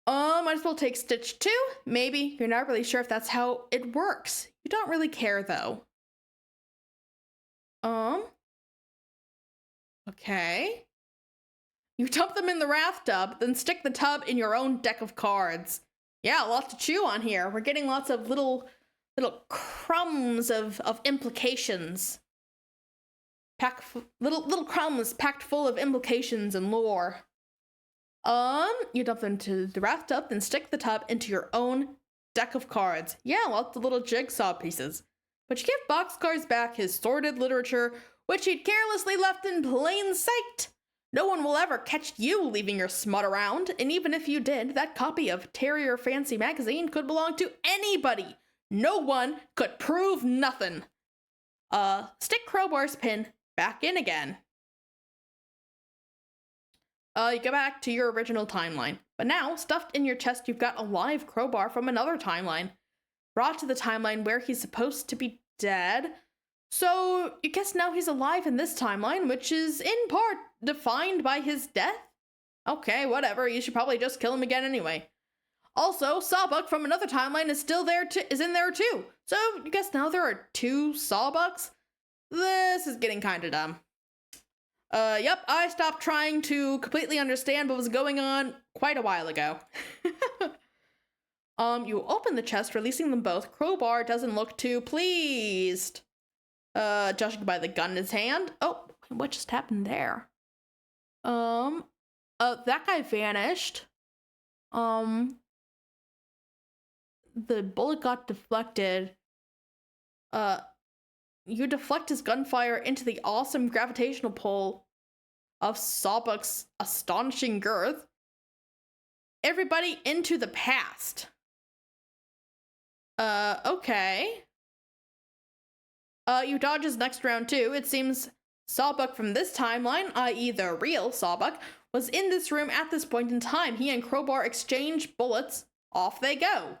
Might as well take Stitch too. Maybe. You're not really sure if that's how it works. You don't really care though. Okay. You dump them in the wrath tub, then stick the tub in your own deck of cards. Yeah, a lot to chew on here. We're getting lots of little crumbs of implications. Little crumbs packed full of implications and lore. You dump them into the wrath tub, then stick the tub into your own deck of cards. Yeah, lots of little jigsaw pieces. But you give Boxcars back his sordid literature, which he'd carelessly left in plain sight. No one will ever catch you leaving your smut around, and even if you did, that copy of Terrier Fancy magazine could belong to anybody. No one could prove nothing. Stick Crowbar's pin back in again. you go back to your original timeline. But now, stuffed in your chest, you've got a live crowbar from another timeline. Brought to the timeline where he's supposed to be dead. So, you guess now he's alive in this timeline, which is in part defined by his death? Okay, whatever, you should probably just kill him again anyway. Also, Sawbuck from another timeline is still there is in there too. So, you guess now there are 2 Sawbucks? This is getting kinda dumb. Yep, I stopped trying to completely understand what was going on quite a while ago. You open the chest, releasing them both. Crowbar doesn't look too pleased. Judging by the gun in his hand. Oh, what just happened there? That guy vanished. The bullet got deflected. You deflect his gunfire into the awesome gravitational pull of Sawbuck's astonishing girth. Everybody into the past. Okay. You dodge his next round too. It seems Sawbuck from this timeline, i.e. the real Sawbuck, was in this room at this point in time. He and Crowbar exchange bullets. Off they go.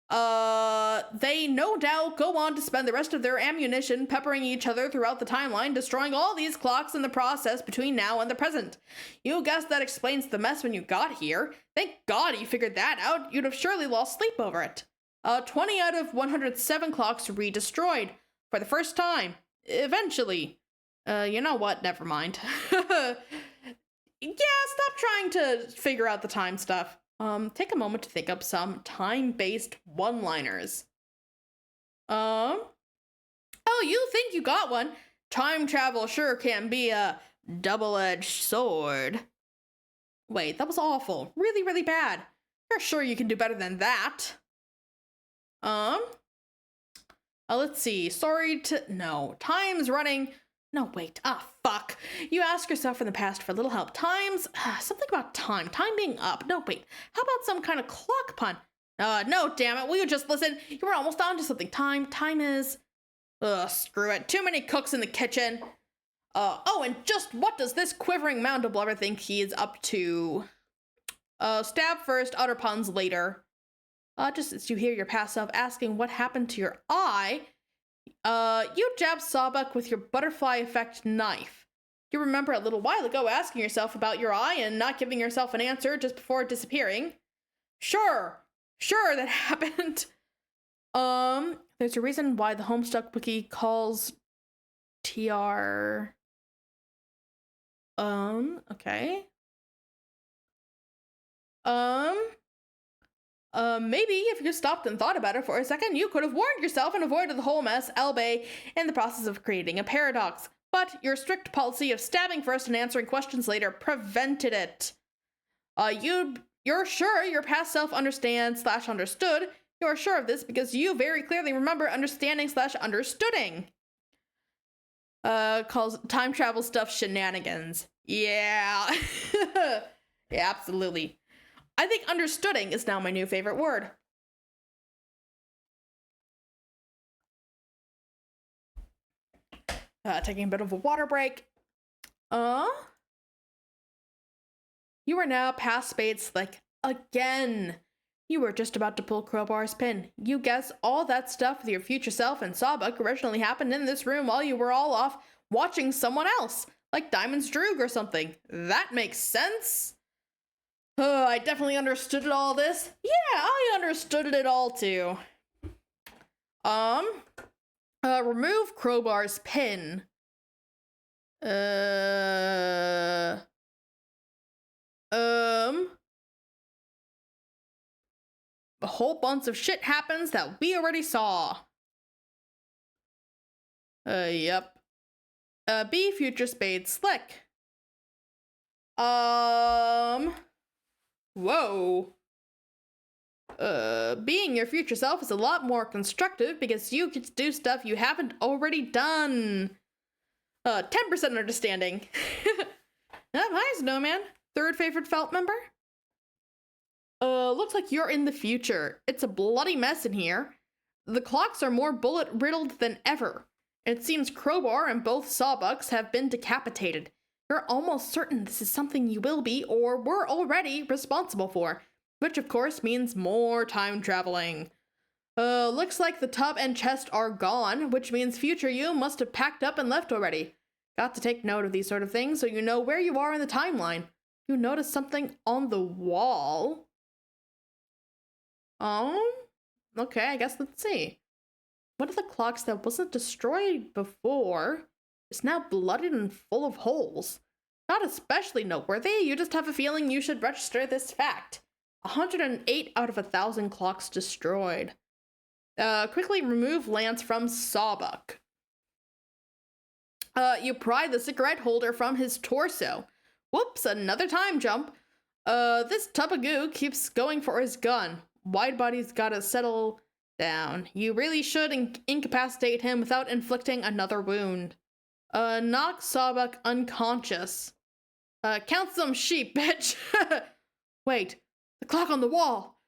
They no doubt go on to spend the rest of their ammunition peppering each other throughout the timeline, destroying all these clocks in the process between now and the present. You guess that explains the mess when you got here. Thank God you figured that out. You'd have surely lost sleep over it. 20 out of 107 clocks re-destroyed. For the first time. Eventually. You know what? Never mind. Yeah, stop trying to figure out the time stuff. Take a moment to think up some time-based one-liners. Oh, you think you got one? Time travel sure can be a double-edged sword. Wait, that was awful. Really, really bad. You're sure you can do better than that. Let's see. No. Time's running. No, wait. Fuck. You ask yourself in the past for a little help. Something about time. Time being up. No, wait. How about some kind of clock pun? No, damn it. Will you just listen? You were almost on to something. Time is... screw it. Too many cooks in the kitchen. And just what does this quivering mound of blubber think he is up to? Stab first, utter puns later. Just as you hear your past self asking what happened to your eye, you jab Sawbuck with your butterfly effect knife. You remember a little while ago asking yourself about your eye and not giving yourself an answer just before disappearing. Sure, that happened. There's a reason why the Homestuck wiki calls TR... okay. Maybe if you stopped and thought about it for a second, you could have warned yourself and avoided the whole mess, albeit in the process of creating a paradox. But your strict policy of stabbing first and answering questions later prevented it. You're sure your past self understands/understood. You're sure of this because you very clearly remember understanding/understooding. Calls time travel stuff shenanigans. Yeah. Yeah, absolutely. I think understooding is now my new favorite word. Taking a bit of a water break. You are now past Spade Slick again. You were just about to pull Crowbar's pin. You guess all that stuff with your future self and Sawbuck originally happened in this room while you were all off watching someone else, like Diamond's Droog or something. That makes sense. I definitely understood all this. Yeah, I understood it all too. Remove Crowbar's pin. A whole bunch of shit happens that we already saw. Yep. B future Spade Slick. Whoa. Being your future self is a lot more constructive because you get to do stuff you haven't already done. 10% understanding. Hi, Snowman. Third favorite felt member? Looks like you're in the future. It's a bloody mess in here. The clocks are more bullet-riddled than ever. It seems Crowbar and both Sawbucks have been decapitated. You're almost certain this is something you will be, or were already responsible for, which of course means more time traveling. Looks like the tub and chest are gone, which means future you must have packed up and left already. Got to take note of these sort of things so you know where you are in the timeline. You notice something on the wall. Oh? Okay, I guess let's see. One of the clocks that wasn't destroyed before is now blooded and full of holes. Not especially noteworthy, you just have a feeling you should register this fact. 108 out of 1,000 clocks destroyed. Quickly remove Lance from Sawbuck. You pry the cigarette holder from his torso. Whoops, another time jump. This tub of goo keeps going for his gun. Widebody's gotta settle down. You really should incapacitate him without inflicting another wound. Knock Sawbuck unconscious. Count some sheep, bitch. Wait, the clock on the wall.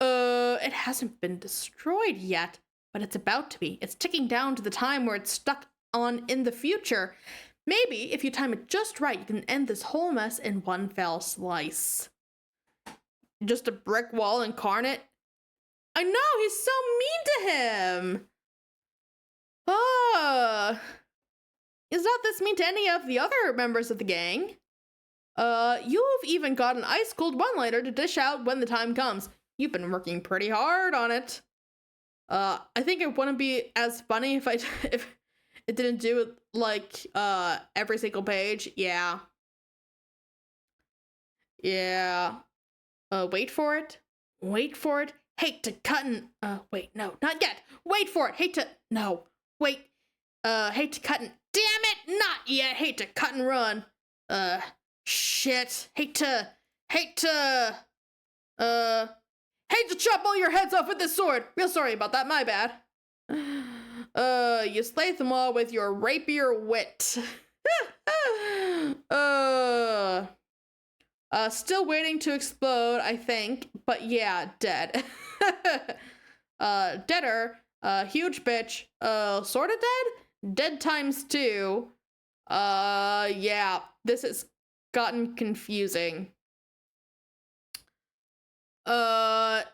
It hasn't been destroyed yet, but it's about to be. It's ticking down to the time where it's stuck on in the future. Maybe, if you time it just right, you can end this whole mess in one fell slice. Just a brick wall incarnate? I know, he's so mean to him! Is not this mean to any of the other members of the gang? You've even got an ice-cold one-liner to dish out when the time comes. You've been working pretty hard on it. I think it wouldn't be as funny if if it didn't do it like every single page. Yeah. Wait for it. Wait for it. Hate to cut and wait, no, not yet. Wait for it. Hate to cut and damn it, not yet. Hate to cut and run. Shit. Hate to chop all your heads off with this sword. Real sorry about that, my bad. You slay them all with your rapier wit. Still waiting to explode, I think, but yeah, dead. Deader, huge bitch, sorta dead? Dead times 2. Yeah, this has gotten confusing. 9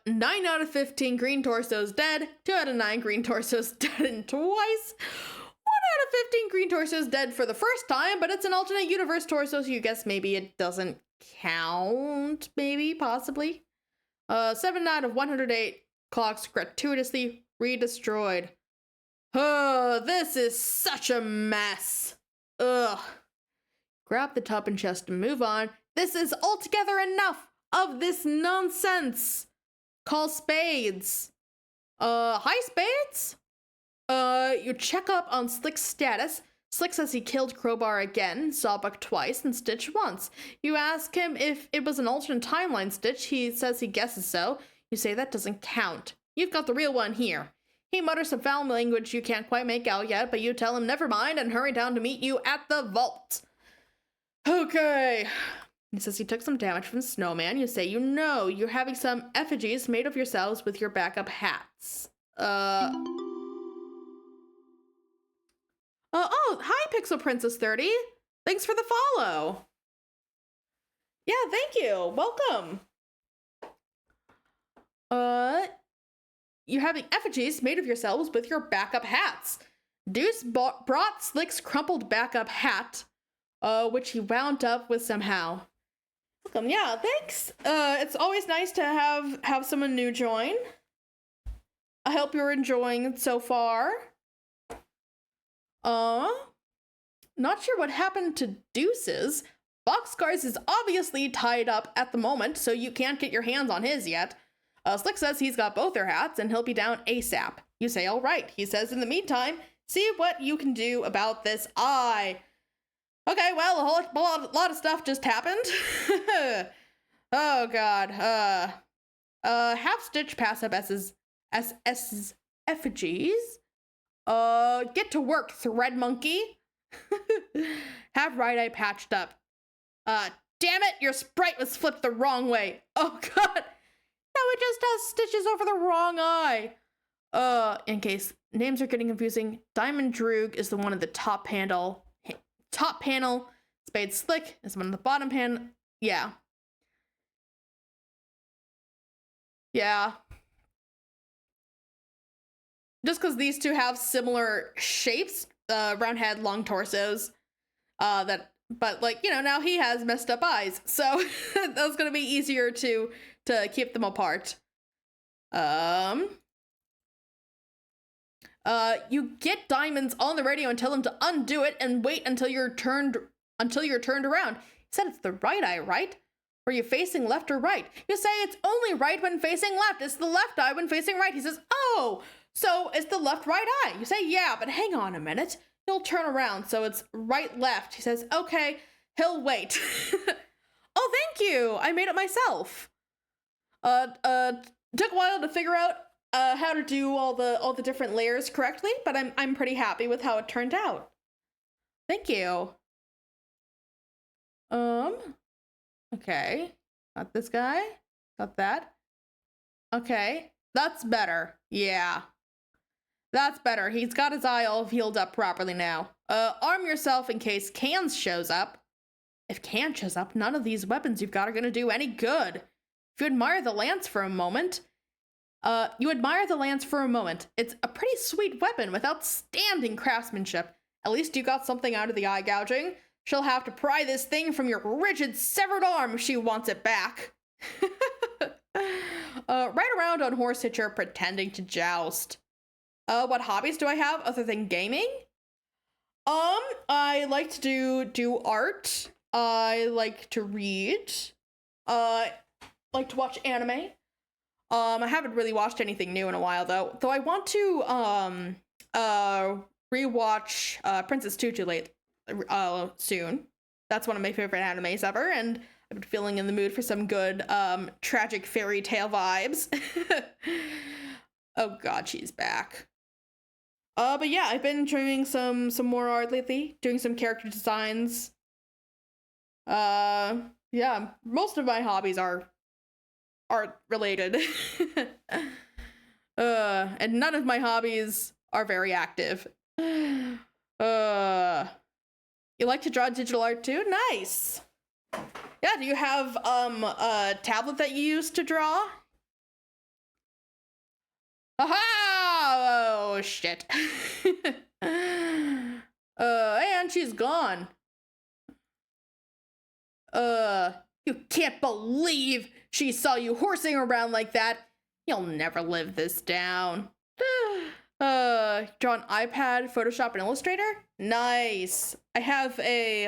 out of 15 green torsos dead. 2 out of 9 green torsos dead and twice. 1 out of 15 green torsos dead for the first time, but it's an alternate universe torso, so you guess maybe it doesn't count, maybe, possibly. 7 out of 108 clocks gratuitously redestroyed. This is such a mess. Ugh. Grab the tub and chest and move on. This is altogether enough of this nonsense. Call spades. Hi, Spades? You check up on Slick's status. Slick says he killed Crowbar again, Sawbuck twice, and Stitch once. You ask him if it was an alternate timeline, Stitch. He says he guesses so. You say that doesn't count. You've got the real one here. He mutters some foul language you can't quite make out yet, but you tell him never mind and hurry down to meet you at the vault. Okay. He says he took some damage from the snowman. You say you know you're having some effigies made of yourselves with your backup hats. Oh, hi, Pixel Princess 30. Thanks for the follow. Yeah, thank you. Welcome. You're having effigies made of yourselves with your backup hats. Deuce brought Slick's crumpled backup hat, which he wound up with somehow. Welcome. Yeah, thanks. It's always nice to have someone new join. I hope you're enjoying it so far. Not sure what happened to Deuce's. Boxcars is obviously tied up at the moment, so you can't get your hands on his yet. Slick says he's got both their hats and he'll be down ASAP. You say, all right. He says, in the meantime, see what you can do about this eye. Okay, well, a lot of stuff just happened. Oh, God. Have Stitch pass up S's effigies. Get to work, Thread Monkey. Have Right Eye patched up. Damn it, your sprite was flipped the wrong way. Oh, God. No, it just has stitches over the wrong eye. In case names are getting confusing, Diamond Droog is the one at the top panel. It's Spade Slick is one on the bottom pan. Yeah. Yeah. Just because these two have similar shapes, round head, long torsos, but like, you know, now he has messed up eyes, so that's gonna be easier to keep them apart. You get diamonds on the radio and tell them to undo it and wait until you're turned around. He said it's the right eye, right? Were you facing left or right? You say it's only right when facing left. It's the left eye when facing right. He says, oh, so it's the left right eye. You say, yeah, but hang on a minute. He'll turn around, so it's right left. He says, okay, he'll wait. Oh, thank you. I made it myself. Took a while to figure out how to do all the different layers correctly, but I'm pretty happy with how it turned out. Thank you. Okay. Got this guy. Got that. Okay. That's better. Yeah. That's better. He's got his eye all healed up properly now. Arm yourself in case Cans shows up. If Can shows up, none of these weapons you've got are gonna do any good. If you admire the lance for a moment, it's a pretty sweet weapon with outstanding craftsmanship. At least you got something out of the eye gouging. She'll have to pry this thing from your rigid, severed arm if she wants it back. Ride around on horse hitcher pretending to joust. What hobbies do I have other than gaming? I like to do art. I like to read. Like to watch anime. I haven't really watched anything new in a while though. Though I want to rewatch Princess Tutu soon. That's one of my favorite animes ever, and I've been feeling in the mood for some good tragic fairy tale vibes. Oh god, she's back. But yeah, I've been doing some more art lately, doing some character designs. Yeah, most of my hobbies are art related. And none of my hobbies are very active. You like to draw digital art too? Nice. Yeah, do you have a tablet that you use to draw? Aha! Oh shit. And she's gone. You can't believe she saw you horsing around like that. You'll never live this down. Draw on iPad, Photoshop, and Illustrator? Nice. I have a,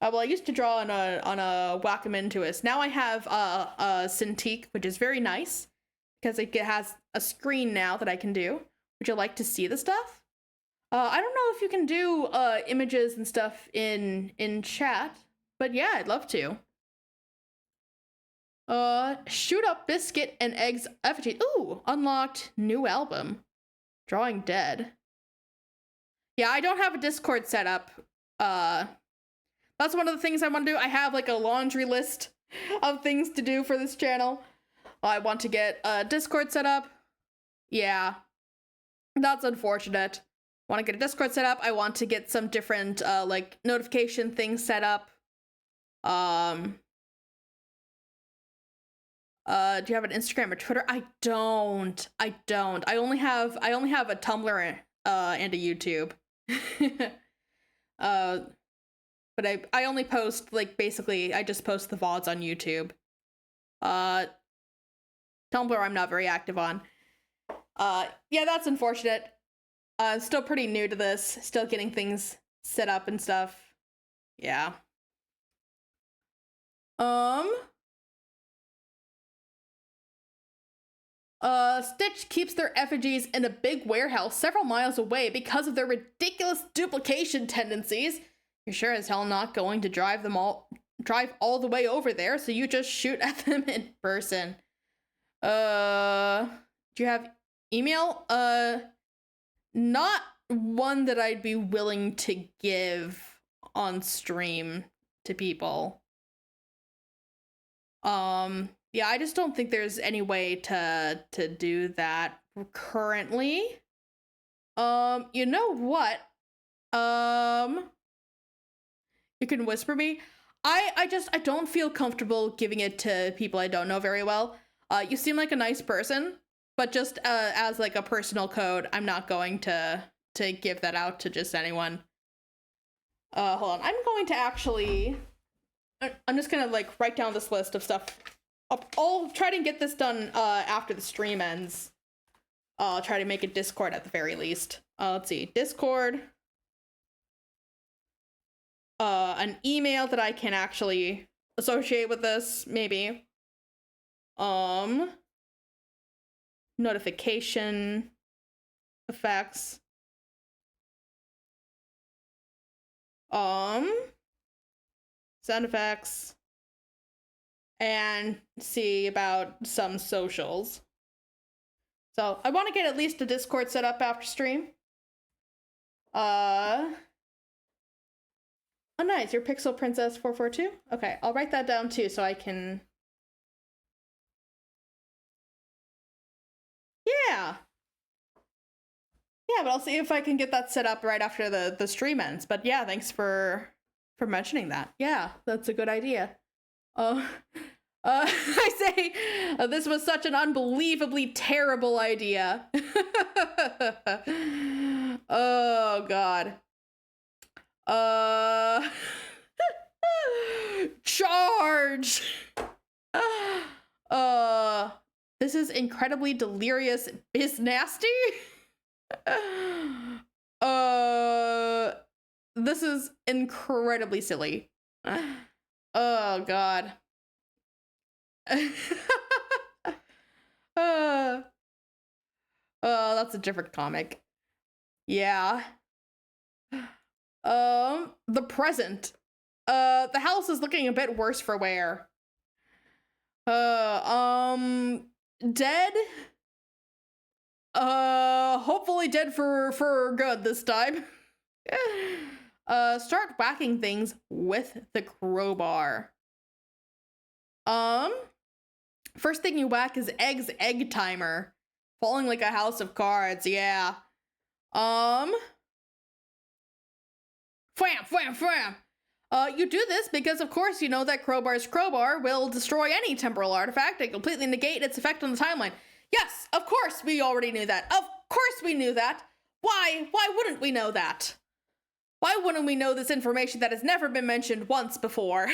well, I used to draw on a Wacom Intuos. Now I have a Cintiq, which is very nice because it has a screen now that I can do. Would you like to see the stuff? I don't know if you can do images and stuff in chat, but yeah, I'd love to. Shoot up biscuit and eggs effigy. Ooh, unlocked new album. Drawing Dead. Yeah, I don't have a Discord set up. That's one of the things I want to do. I have like a laundry list of things to do for this channel. I want to get a Discord set up. Yeah, that's unfortunate. Want to get a Discord set up. I want to get some different like notification things set up. Do you have an Instagram or Twitter? I don't. I only have a Tumblr and a YouTube. But I only post, like, basically I just post the VODs on YouTube. Tumblr I'm not very active on. Yeah, that's unfortunate. Still pretty new to this, still getting things set up and stuff. Yeah. Stitch keeps their effigies in a big warehouse several miles away because of their ridiculous duplication tendencies. You're sure as hell not going to drive all the way over there, so you just shoot at them in person. Do you have email? Not one that I'd be willing to give on stream to people. Yeah, I just don't think there's any way to do that currently. You know what? You can whisper me. I don't feel comfortable giving it to people I don't know very well. You seem like a nice person, but just as like a personal code, I'm not going to give that out to just anyone. Hold on. I'm going to actually, I'm just gonna like write down this list of stuff. I'll try to get this done after the stream ends. I'll try to make a Discord at the very least. Let's see, Discord. An email that I can actually associate with this, maybe. Notification effects. Sound effects. And see about some socials. So I want to get at least a Discord set up after stream. Oh, nice. You're Pixel Princess 442? Okay, I'll write that down too so I can... Yeah. Yeah, but I'll see if I can get that set up right after the stream ends. But yeah, thanks for mentioning that. Yeah, that's a good idea. I say, this was such an unbelievably terrible idea. Oh, God. Charge! This is incredibly delirious. Is nasty? This is incredibly silly. Oh, God. That's a different comic. Yeah. The present. The house is looking a bit worse for wear. Dead? Hopefully dead for good this time. Start whacking things with the crowbar. First thing you whack is Egg's egg timer. Falling like a house of cards, yeah. Wham, wham, wham. You do this because, of course, you know that Crowbar's crowbar will destroy any temporal artifact and completely negate its effect on the timeline. Yes, of course we already knew that. Of course we knew that. Why wouldn't we know that? Why wouldn't we know this information that has never been mentioned once before?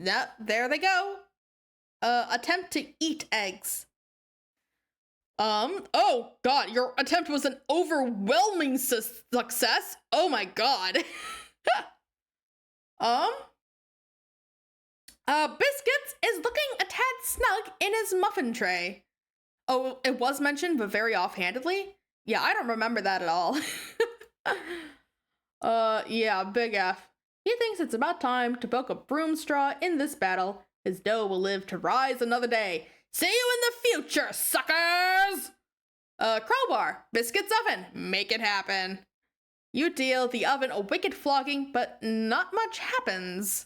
Yeah, there they go. Attempt to eat eggs. Oh god, your attempt was an overwhelming success. Oh my god. Biscuits is looking a tad snug in his muffin tray. Oh, it was mentioned, but very offhandedly? Yeah, I don't remember that at all. Yeah, Big F. He thinks it's about time to poke a broom straw in this battle. His dough will live to rise another day. See you in the future, suckers! Crowbar, Biscuit's oven, make it happen. You deal the oven a wicked flogging, but not much happens.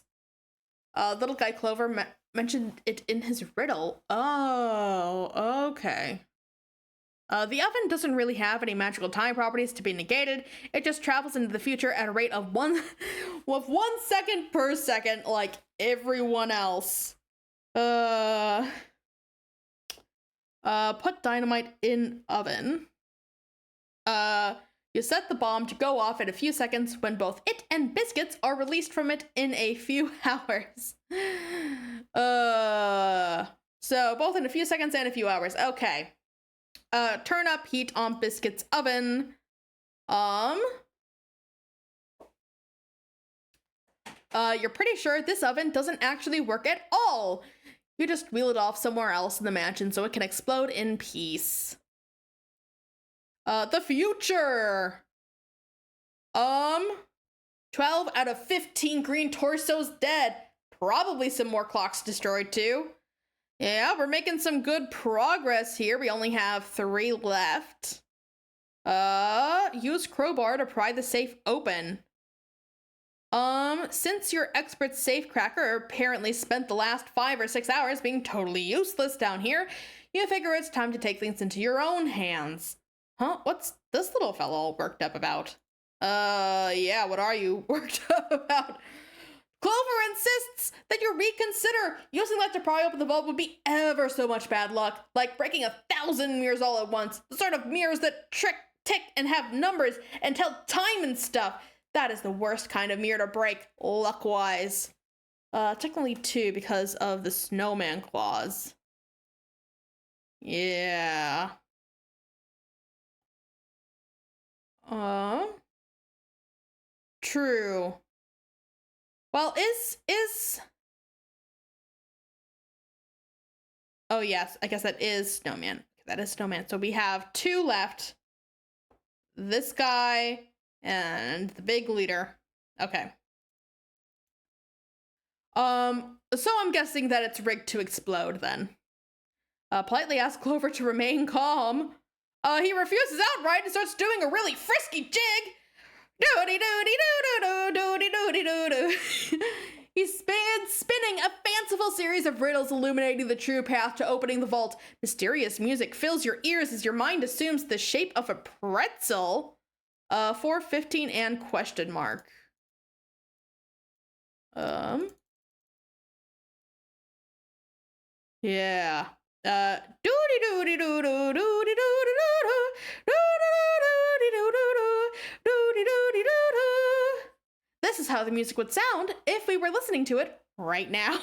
Little Guy Clover mentioned it in his riddle. Oh, okay. The oven doesn't really have any magical time properties to be negated. It just travels into the future at a rate of 1 second per second, like everyone else. Put dynamite in oven. You set the bomb to go off in a few seconds when both it and Biscuits are released from it in a few hours. So both in a few seconds and a few hours. Okay. Turn up heat on Biscuit's oven. You're pretty sure this oven doesn't actually work at all. You just wheel it off somewhere else in the mansion so it can explode in peace. The future. 12 out of 15 green torsos dead. Probably some more clocks destroyed too. Yeah, we're making some good progress here. We only have 3 left. Use crowbar to pry the safe open. Since your expert safecracker apparently spent the last 5 or 6 hours being totally useless down here, you figure it's time to take things into your own hands. Huh? What's this little fellow all worked up about? Yeah, what are you worked up about? Clover insists that you reconsider. Using that to pry open the vault would be ever so much bad luck. Like breaking 1,000 mirrors all at once. The sort of mirrors that trick, tick, and have numbers and tell time and stuff. That is the worst kind of mirror to break, luck-wise. Technically 2 because of the snowman clause. Yeah. True. Well, oh yes, I guess that is snowman. That is snowman. So we have 2 left. This guy and the big leader. Okay. So I'm guessing that it's rigged to explode then. Politely ask Clover to remain calm. He refuses outright and starts doing a really frisky jig. Doody doody doo doo doody doody doo doo. He's spinning a fanciful series of riddles illuminating the true path to opening the vault. Mysterious music fills your ears as your mind assumes the shape of a pretzel. 415 and question mark. Yeah. Doody doody doo doo doody doody doo doo doody doody doody doo. This is how the music would sound if we were listening to it right now.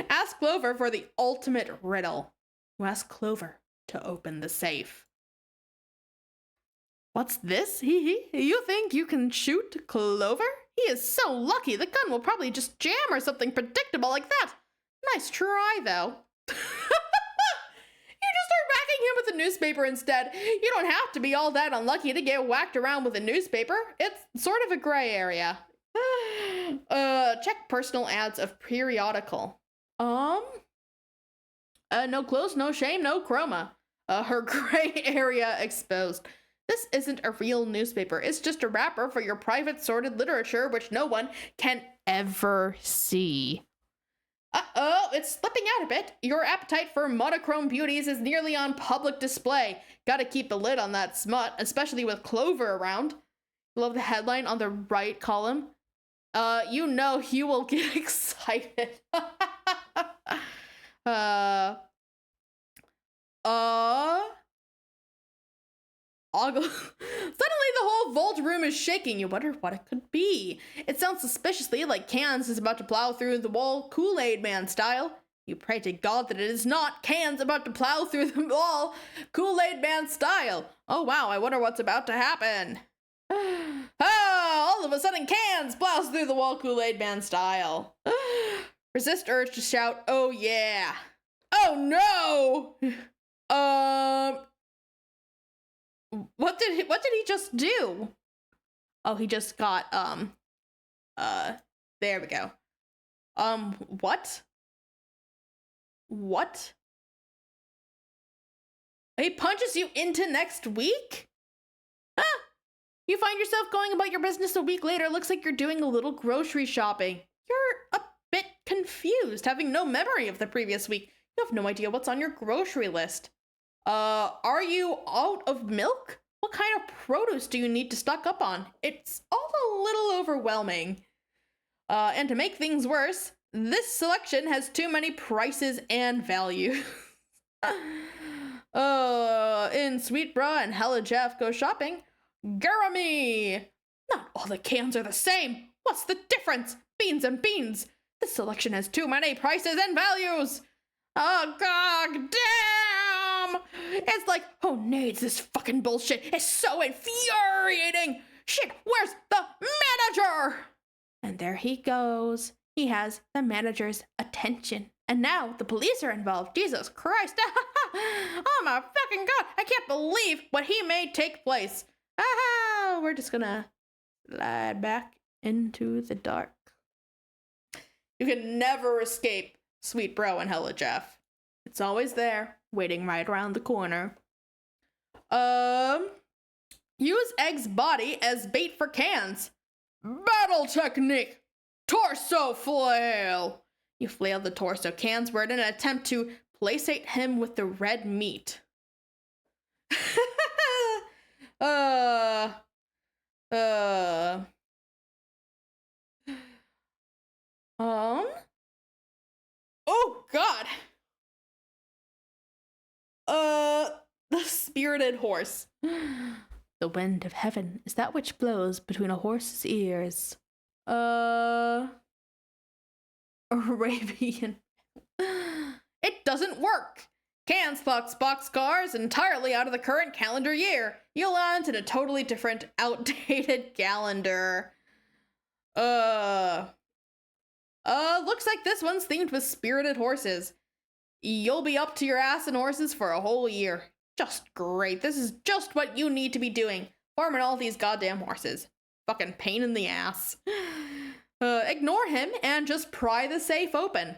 Ask Clover for the ultimate riddle. Ask Clover to open the safe. What's this? You think you can shoot Clover? He is so lucky. The gun will probably just jam or something predictable like that. Nice try, though. You just start whacking him with a newspaper instead. You don't have to be all that unlucky to get whacked around with a newspaper. It's sort of a gray area. Check personal ads of periodical. No clothes, no shame, no chroma. Her gray area exposed. This isn't a real newspaper. It's just a wrapper for your private sorted literature, which no one can ever see. Uh-oh, it's slipping out a bit. Your appetite for monochrome beauties is nearly on public display. Gotta keep the lid on that smut, especially with Clover around. Love the headline on the right column. You know you will get excited. Suddenly the whole vault room is shaking. You wonder what it could be. It sounds suspiciously like Cans is about to plow through the wall Kool-Aid Man style. You pray to God that it is not Cans about to plow through the wall Kool-Aid Man style. Oh wow, I wonder what's about to happen. All of a sudden Cans plows through the wall Kool-Aid Man style. Resist urge to shout, oh yeah. Oh no! What did he just do? Oh, he just got, there we go. What? What? He punches you into next week? Ah! You find yourself going about your business a week later. Looks like you're doing a little grocery shopping. You're a bit confused, having no memory of the previous week. You have no idea what's on your grocery list. Are you out of milk? What kind of produce do you need to stock up on? It's all a little overwhelming. And to make things worse, this selection has too many prices and values. In Sweetbra and Hella Jeff go shopping. Garami! Not all the cans are the same. What's the difference? Beans and beans. This selection has too many prices and values. Oh, god damn! It's like, oh, nades, this fucking bullshit is so infuriating! Shit, where's the manager? And there he goes. He has the manager's attention. And now the police are involved. Jesus Christ. Oh my fucking god. I can't believe what he made take place. We're just gonna slide back into the dark. You can never escape Sweet Bro and Hella Jeff. It's always there, waiting right around the corner. Use Egg's body as bait for Cans. Battle technique. Torso flail. You flail the torso Cansward in an attempt to placate him with the red meat. uh... Oh god! The spirited horse. The wind of heaven is that which blows between a horse's ears. Arabian. It doesn't work! Canspuck's boxcar is entirely out of the current calendar year. You'll land in a totally different, outdated calendar. Looks like this one's themed with spirited horses. You'll be up to your ass in horses for a whole year. Just great. This is just what you need to be doing. Farming all these goddamn horses. Fucking pain in the ass. Ignore him and just pry the safe open.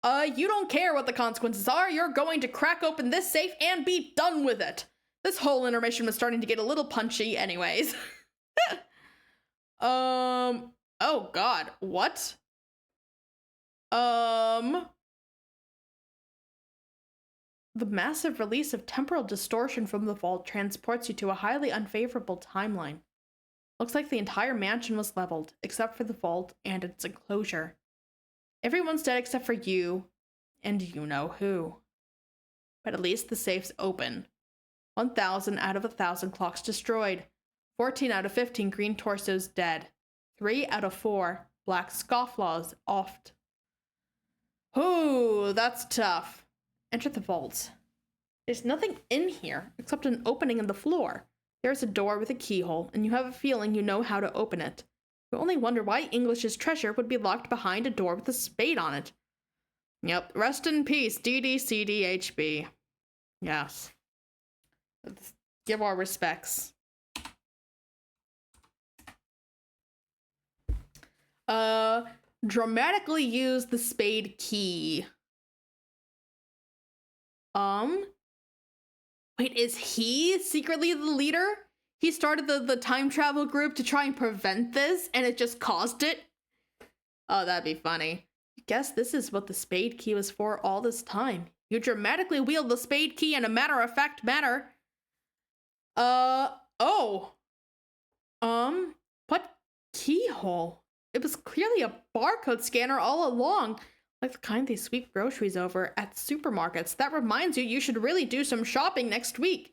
You don't care what the consequences are. You're going to crack open this safe and be done with it. This whole intermission was starting to get a little punchy anyways. Oh god, what? The massive release of temporal distortion from the vault transports you to a highly unfavorable timeline. Looks like the entire mansion was leveled, except for the vault and its enclosure. Everyone's dead except for you, and you know who. But at least the safe's open. 1,000 out of 1,000 clocks destroyed. 14 out of 15 green torsos dead. 3 out of 4 black scofflaws offed. Ooh, that's tough. Enter the vault. There's nothing in here except an opening in the floor. There's a door with a keyhole, and you have a feeling you know how to open it. You only wonder why English's treasure would be locked behind a door with a spade on it. Yep, rest in peace, DDCDHB. Yes. Let's give our respects. Dramatically use the spade key. Wait, is he secretly the leader? He started the time travel group to try and prevent this, and it just caused it? Oh, that'd be funny. I guess this is what the spade key was for all this time. You dramatically wield the spade key in a matter-of-fact manner. What keyhole? It was clearly a barcode scanner all along, like the kind they sweep groceries over at supermarkets. That reminds you should really do some shopping next week.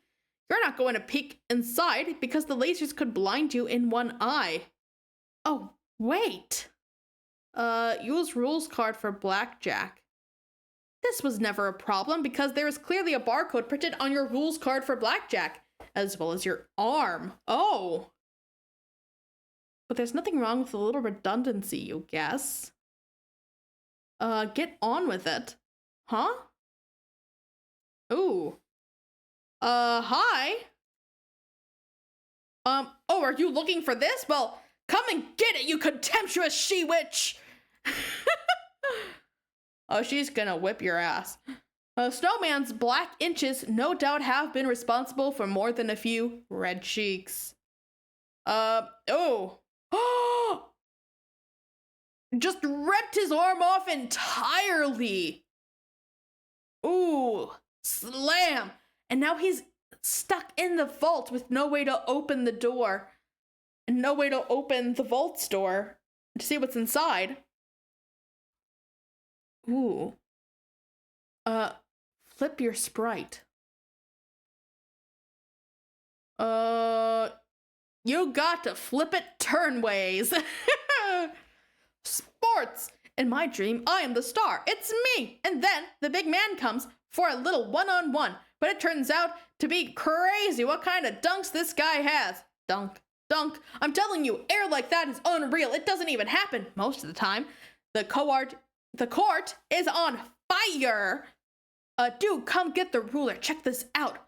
You're not going to peek inside because the lasers could blind you in one eye. Oh, wait. Use rules card for blackjack. This was never a problem because there is clearly a barcode printed on your rules card for blackjack, as well as your arm. Oh. But there's nothing wrong with a little redundancy, you guess. Get on with it. Huh? Ooh. Hi? Oh, are you looking for this? Well, come and get it, you contemptuous she-witch! Oh, she's gonna whip your ass. Snowman's black inches no doubt have been responsible for more than a few red cheeks. Oh. Just ripped his arm off entirely. Ooh, slam. And now he's stuck in the vault with no way to open the door. And no way to open the vault's door to see what's inside. Ooh. Flip your sprite. You got to flip it turnways. Sports! In my dream, I am the star. It's me! And then the big man comes for a little one-on-one. But it turns out to be crazy what kind of dunks this guy has. Dunk. Dunk. I'm telling you, air like that is unreal. It doesn't even happen most of the time. The court is on fire. Dude, come get the ruler. Check this out.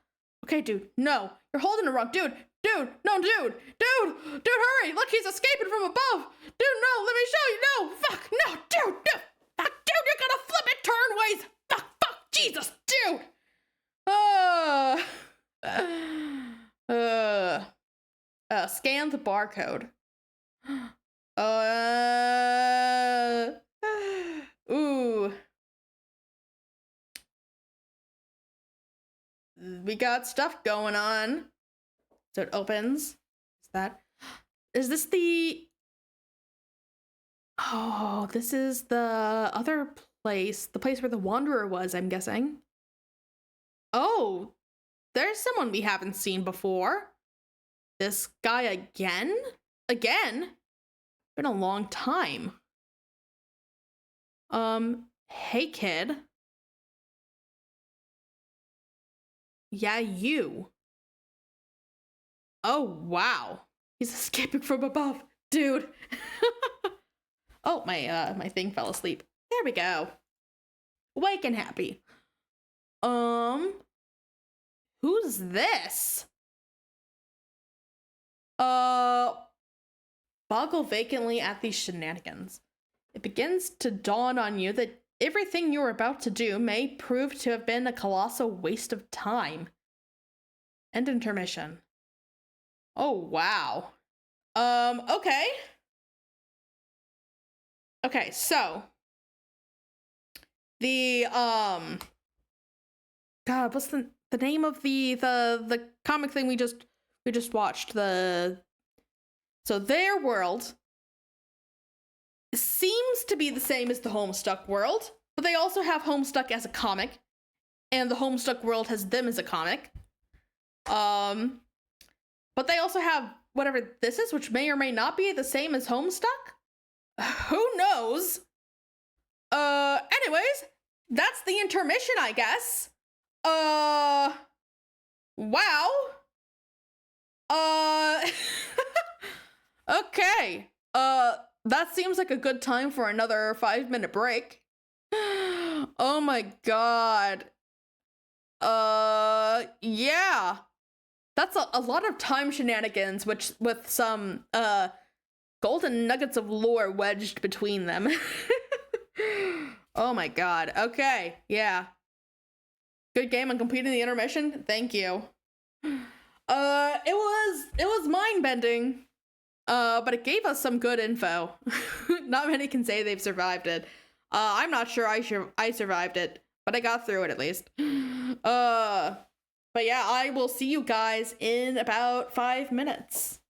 Okay, dude. No. You're holding it wrong. Dude. Dude. No, dude. Dude. Dude, hurry. Look, he's escaping from above. Dude, no. Let me show you. No. Fuck. No. Dude. No. Fuck. Dude, you're gonna flip it turnways. Fuck. Fuck. Jesus. Dude. Scan the barcode. we got stuff going on. So it opens. Is this the... Oh, this is the other place. The place where the Wanderer was, I'm guessing. Oh, there's someone we haven't seen before. This guy again? Again? Been a long time. Hey kid. Yeah, you. Oh, wow. He's escaping from above. Dude. Oh, my thing fell asleep. There we go. Awake and happy. Who's this? Boggle vacantly at these shenanigans. It begins to dawn on you that everything you're about to do may prove to have been a colossal waste of time. End intermission. Oh, wow. Okay. Okay, so the God, what's the name of the comic thing we just watched? So their world seems to be the same as the Homestuck world, but they also have Homestuck as a comic, and the Homestuck world has them as a comic. But they also have whatever this is, which may or may not be the same as Homestuck. Who knows? Anyways, that's the intermission, I guess. Wow. Okay. That seems like a good time for another 5-minute break. Oh my god. Yeah. That's a lot of time shenanigans, which with some, golden nuggets of lore wedged between them. Oh my god. Okay, yeah. Good game on completing the intermission. Thank you. It was mind-bending. But it gave us some good info. Not many can say they've survived it. I'm not sure I survived it, but I got through it at least. But yeah, I will see you guys in about 5 minutes.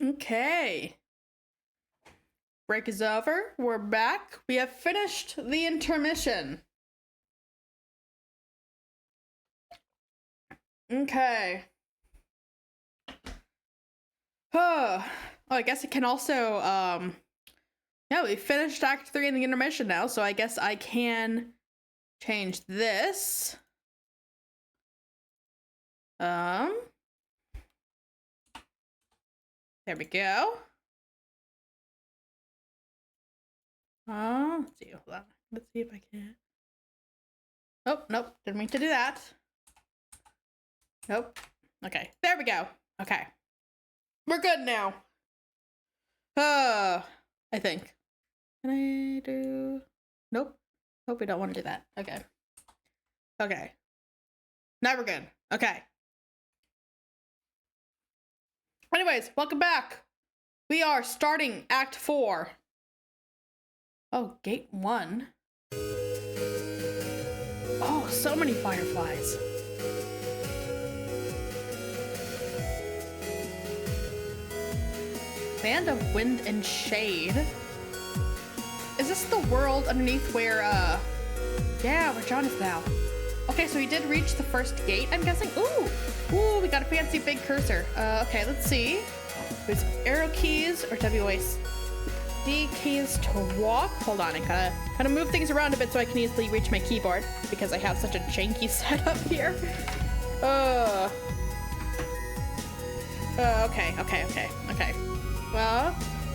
Okay. Break is over. We're back. We have finished the intermission. Okay. Oh, I guess it can also, yeah, we finished Act 3 in the intermission now, so I guess I can change this. There we go. Let's see, hold on. Let's see if I can. Oh, nope, didn't mean to do that. Nope. Okay, there we go. Okay. We're good now. I think. Can I do... Nope. Hope we don't want to do that. Okay. Okay. Now we're good. Okay. Anyways, welcome back. We are starting Act 4. Oh, Gate 1. Oh, so many fireflies. Band of Wind and Shade. Is this the world underneath where, yeah, where John is now? Okay, so he did reach the first gate, I'm guessing. Ooh, we got a fancy big cursor. Okay, let's see. There's arrow keys or WASD keys to walk. Hold on, I gotta move things around a bit so I can easily reach my keyboard because I have such a janky setup here. Okay.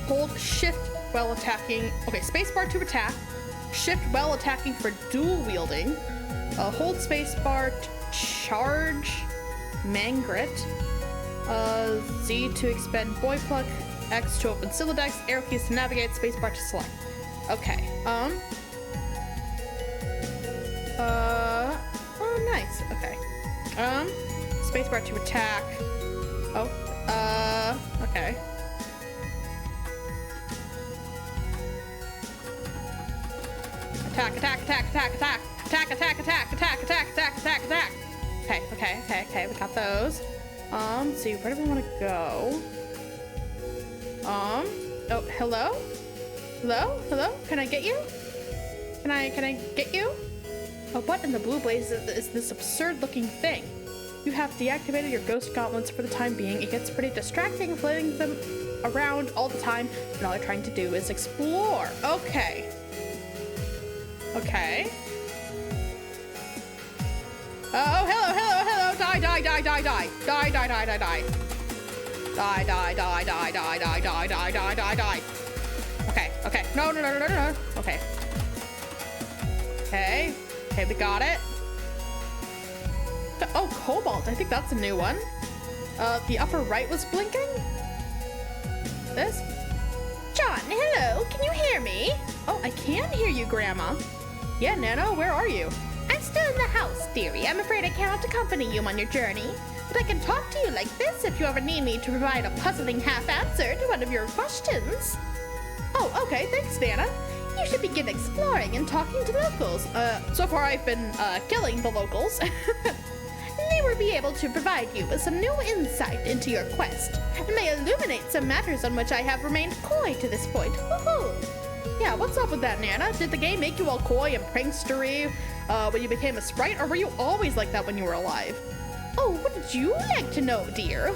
Hold shift while attacking. Okay, spacebar to attack. Shift while attacking for dual wielding. Hold spacebar to charge Mangrit. Z to expend Boy Pluck. X to open Silodex. Arrow keys to navigate. Spacebar to select. Okay. Oh, nice. Okay. Spacebar to attack. Oh. Okay. Attack. Okay, we got those. Let's see, where do we want to go? Oh, hello? Hello? Can I get you? Can I get you? Oh, what in the blue blaze is this absurd looking thing? You have deactivated your ghost gauntlets for the time being. It gets pretty distracting flitting them around all the time, and all you're trying to do is explore. Okay. Okay. Oh, hello. Die. Die. Okay. No. Okay. Okay, we got it. Oh, Cobalt. I think that's a new one. The upper right was blinking? This? John, hello. Can you hear me? Oh, I can hear you, Grandma. Yeah, Nana, where are you? I'm still in the house, dearie. I'm afraid I cannot accompany you on your journey. But I can talk to you like this if you ever need me to provide a puzzling half answer to one of your questions. Oh, okay. Thanks, Nana. You should begin exploring and talking to locals. So far I've been, killing the locals. They will be able to provide you with some new insight into your quest, and may illuminate some matters on which I have remained coy to this point. Woohoo! Yeah, what's up with that, Nana? Did the game make you all coy and prankstery when you became a sprite, or were you always like that when you were alive? Oh, wouldn't you like to know, dear?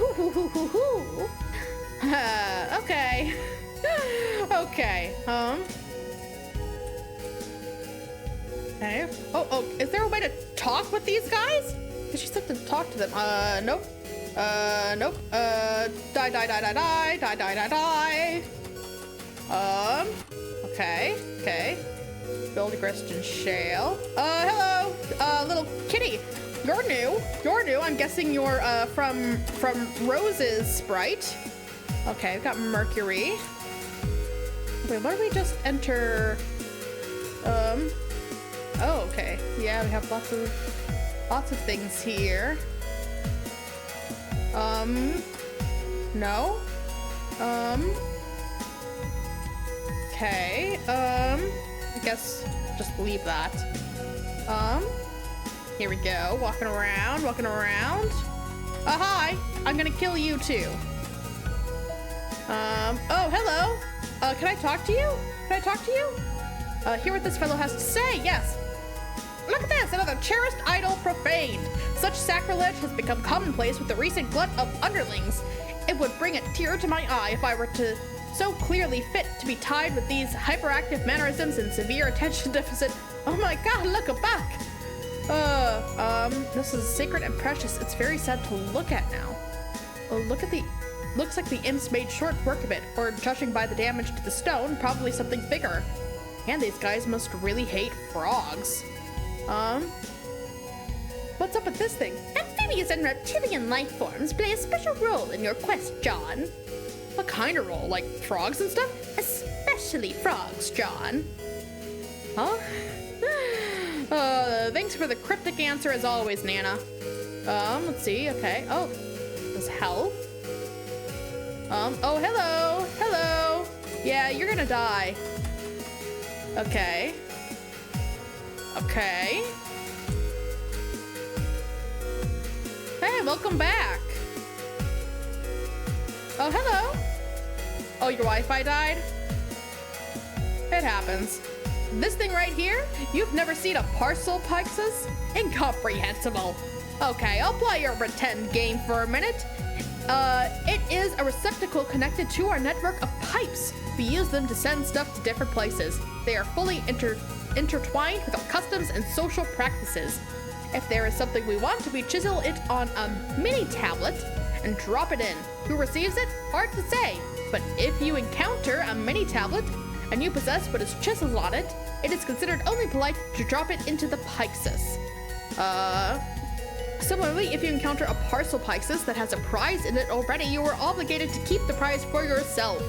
Okay. Okay, Okay. Oh, is there a way to talk with these guys? Because she said to talk to them. Nope. Nope. Die. Okay. Build a Christian shale. Hello, little kitty. You're new. I'm guessing you're, from Rose's sprite. Okay, we've got Mercury. Wait, what did we just enter? Oh, okay. Yeah, we have lots of things here. No. Okay. I guess just leave that. Here we go. Walking around. Hi. I'm gonna kill you too. Oh, hello. Can I talk to you? Can I talk to you? Hear what this fellow has to say, yes. Look at this, another cherished idol profaned. Such sacrilege has become commonplace with the recent glut of underlings. It would bring a tear to my eye if I were to so clearly fit to be tied with these hyperactive mannerisms and severe attention deficit. Oh my god, look back. This is sacred and precious. It's very sad to look at now. Oh, looks like the imps made short work of it, or judging by the damage to the stone, probably something bigger. And these guys must really hate frogs. What's up with this thing? Amphibious and reptilian life forms play a special role in your quest, John. What kind of role? Like frogs and stuff? Especially frogs, John. Huh? Thanks for the cryptic answer as always, Nana. Let's see, okay. Oh, this health. Oh, hello, hello. Yeah, you're gonna die. Okay. Okay. Hey, welcome back. Oh, hello. Oh, your Wi-Fi died? It happens. This thing right here, you've never seen a parcel, Pixis? Incomprehensible. Okay, I'll play your pretend game for a minute. It is a receptacle connected to our network of pipes. We use them to send stuff to different places. They are fully intertwined with our customs and social practices. If there is something we want, we chisel it on a mini tablet and drop it in. Who receives it? Hard to say. But if you encounter a mini tablet and you possess what is chiseled on it, it is considered only polite to drop it into the Pixis. Similarly, if you encounter a parcel Pixis that has a prize in it already, you are obligated to keep the prize for yourself.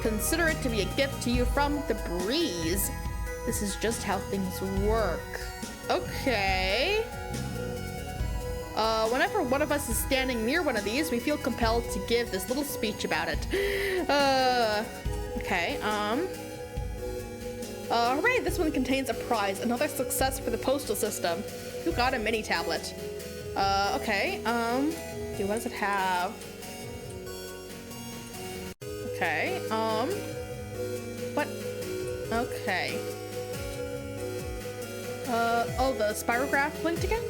Consider it to be a gift to you from the breeze. This is just how things work. Okay. Whenever one of us is standing near one of these, we feel compelled to give this little speech about it. Okay, hooray, this one contains a prize. Another success for the postal system. You got a mini tablet. Okay, what does it have? Okay, what? Okay. Oh, the spirograph blinked again?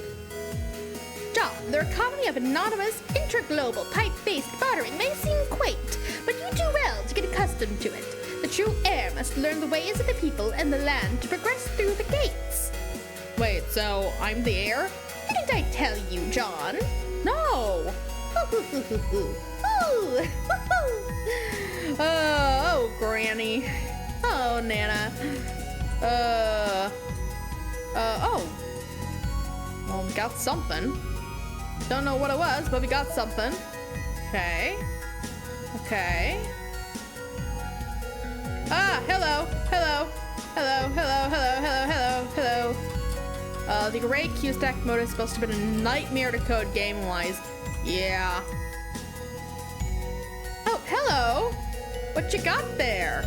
John, the economy of anonymous, interglobal, pipe-based bartering may seem quaint, but you do well to get accustomed to it. The true heir must learn the ways of the people and the land to progress through the gates. Wait, so I'm the heir? Didn't I tell you, John? No! Oh, Granny. Oh, Nana. Oh. Well, we got something. Don't know what it was, but we got something. Okay. Okay. Ah, hello. Hello. Hello, hello, hello, hello, hello, hello. The array queue stack mode is supposed to have been a nightmare to code game-wise. Yeah. Oh, hello. What you got there?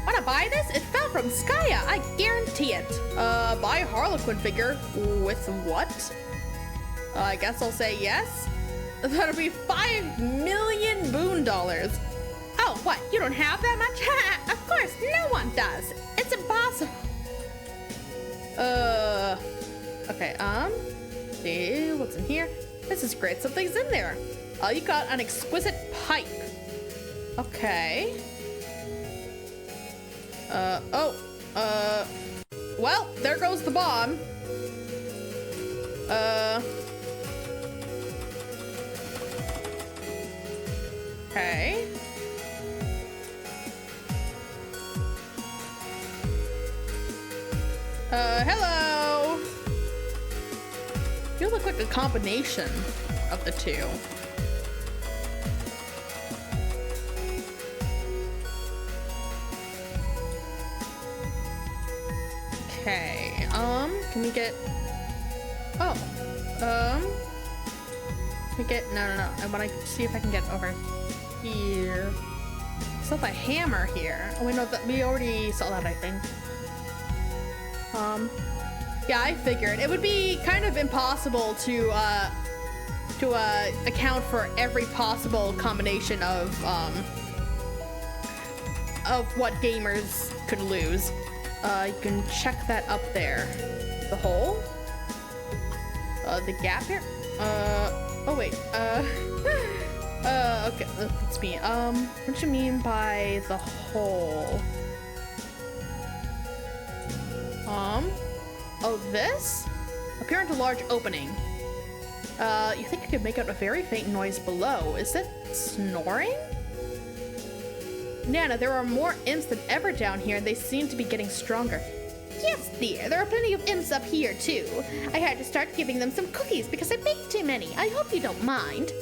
Wanna buy this? It fell from Skya, I guarantee it. Buy a Harlequin figure. With what? I guess I'll say yes. That'll be 5 million boon dollars. Oh, what? You don't have that much? Of course, no one does. It's impossible. Okay, see what's in here. This is great. Something's in there. Oh, you got an exquisite pipe. Okay. Well, there goes the bomb. Okay. Hello. You look like a combination of the two. Okay, can we get, oh, can we get, no, I want to see if I can get over here. Still have a hammer here. Oh, we know that we already saw that, I think. Yeah, I figured it would be kind of impossible to account for every possible combination of what gamers could lose. You can check that up there. The hole? The gap here? Oh wait, okay, that's me. What do you mean by the hole? Oh, this? Appearing to large opening. You think you could make out a very faint noise below. Is it snoring? Nana, there are more imps than ever down here, and they seem to be getting stronger. Yes, dear, there are plenty of imps up here, too. I had to start giving them some cookies because I baked too many. I hope you don't mind.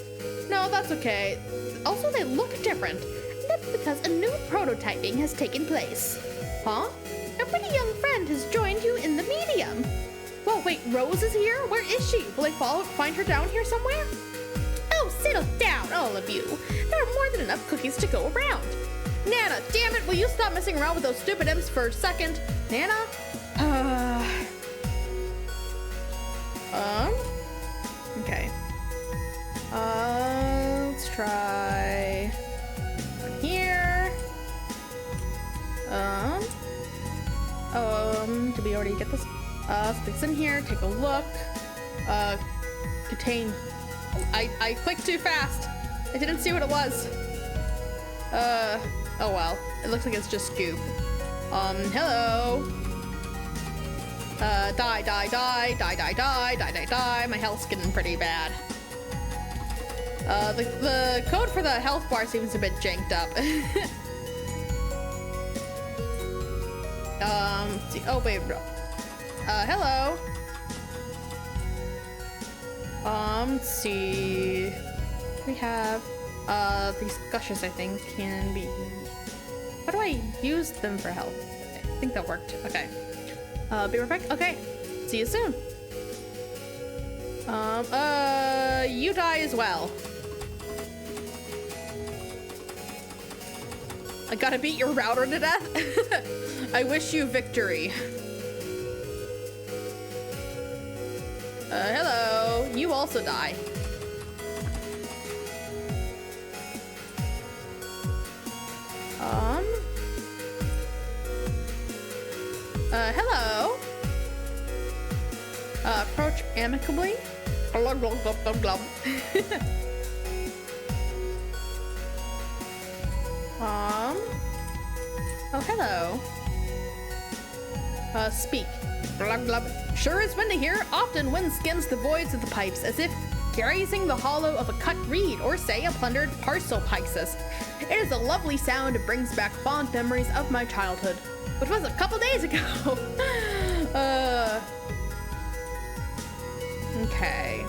No, that's okay. Also, they look different. That's because a new prototyping has taken place. Huh? A pretty young friend has joined you in the medium. Whoa, wait, Rose is here? Where is she? Will I find her down here somewhere? Oh, settle down, all of you. There are more than enough cookies to go around. Nana, damn it, will you stop messing around with those stupid imps for a second? Nana? Okay. Let's try here. Did we already get this? Sticks in here, take a look. Contain. I clicked too fast. I didn't see what it was. Oh well. It looks like it's just goop. Hello. Die, die, die, die, die, die, die, die, die. My health's getting pretty bad. The code for the health bar seems a bit janked up. See, oh wait, hello. Let's see. We have, these gushes, I think, can be... How do I use them for health? Okay, I think that worked. Okay. Be right back. Okay. See you soon. You die as well. I gotta beat your router to death? I wish you victory. Hello. You also die. Hello. Approach amicably. Glub, glub, glub, glub, glub. Oh, hello. Speak. Glub, glub. Sure is windy here. Often wind skims the voids of the pipes as if grazing the hollow of a cut reed or, say, a plundered parcel pyxis. It is a lovely sound. It brings back fond memories of my childhood, which was a couple days ago. Okay.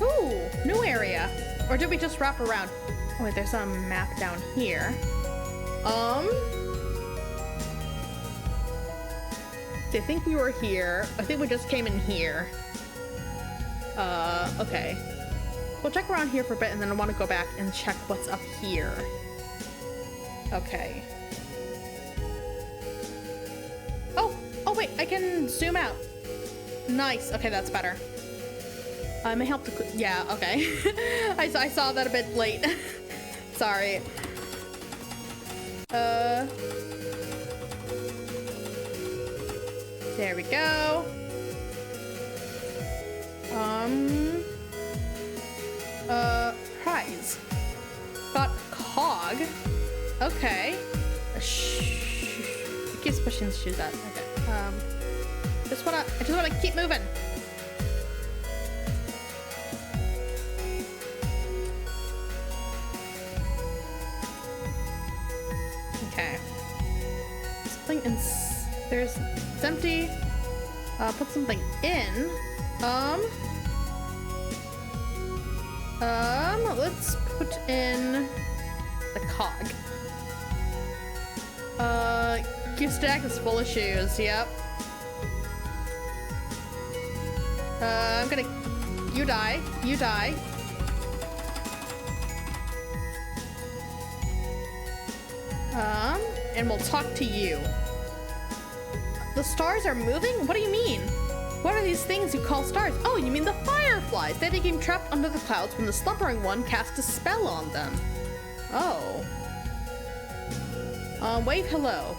Ooh, new area. Or did we just wrap around? Oh wait, there's a map down here. I think we were here. I think we just came in here. Okay. We'll check around here for a bit and then I want to go back and check what's up here. Okay. Oh wait, I can zoom out. Nice, okay, that's better. I may help to, yeah, okay. I saw that a bit late. Sorry. There we go. Prize. Got a cog. Okay. It keeps pushing the shoes out. Okay. I just wanna keep moving. Okay. Something in. It's empty. Put something in. Let's put in the cog. Your stack is full of shoes. Yep. I'm gonna. You die. You die. And we'll talk to you. The stars are moving? What do you mean? What are these things you call stars? Oh, you mean the fireflies. They became trapped under the clouds when the slumbering one cast a spell on them. Oh. Wave hello.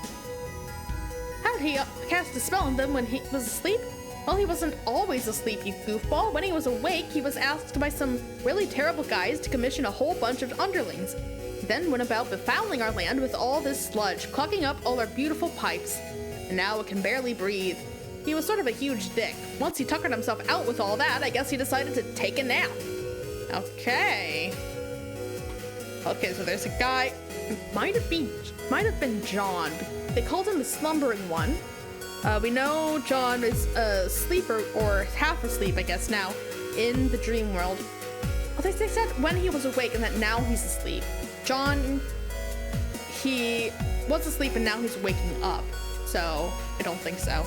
How did he cast a spell on them when he was asleep? Well, he wasn't always asleep, you goofball. When he was awake, he was asked by some really terrible guys to commission a whole bunch of underlings. He then went about befouling our land with all this sludge, clogging up all our beautiful pipes. And now it can barely breathe. He was sort of a huge dick. Once he tuckered himself out with all that, I guess he decided to take a nap. Okay. Okay, so there's a guy. Might have been John. They called him the slumbering one. We know John is asleep or half asleep, I guess, now in the dream world. Well, they said when he was awake and that now he's asleep. John, he was asleep and now he's waking up. So I don't think so.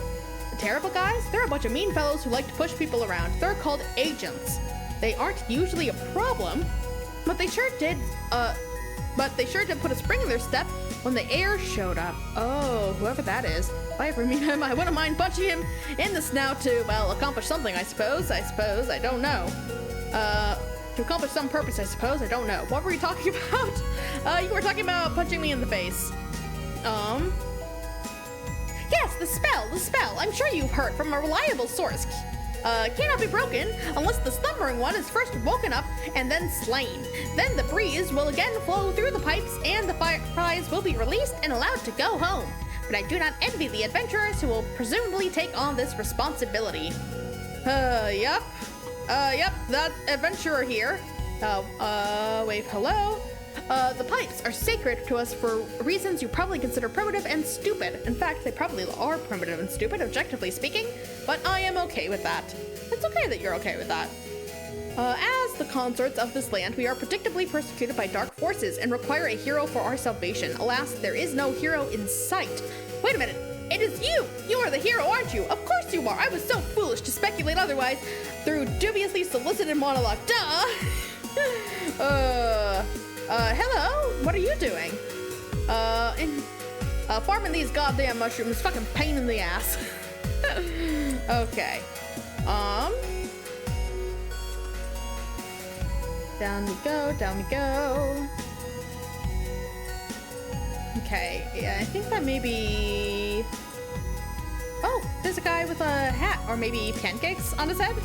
The terrible guys? They're a bunch of mean fellows who like to push people around. They're called agents. They aren't usually a problem, but they sure did put a spring in their step when the heir showed up. Oh, whoever that is. If I ever meet him, I wouldn't mind punching him in the snout to, well, accomplish something, I suppose, I don't know. To accomplish some purpose, I suppose, I don't know. What were you talking about? You were talking about punching me in the face. Yes, the spell. I'm sure you've heard from a reliable source. Cannot be broken unless the slumbering one is first woken up and then slain. Then the breeze will again flow through the pipes and the fireflies will be released and allowed to go home. But I do not envy the adventurers who will presumably take on this responsibility. Yep, that adventurer here. Wave hello. The pipes are sacred to us for reasons you probably consider primitive and stupid. In fact, they probably are primitive and stupid, objectively speaking, but I am okay with that. It's okay that you're okay with that. As the consorts of this land, we are predictably persecuted by dark forces and require a hero for our salvation. Alas, there is no hero in sight. Wait a minute, it is you! You are the hero, aren't you? Of course you are! I was so foolish to speculate otherwise through dubiously solicited monologue. Duh! Hello? What are you doing? Farming these goddamn mushrooms, fucking pain in the ass. Okay. Down we go. Okay, yeah, I think that maybe... Oh, there's a guy with a hat, or maybe pancakes on his head?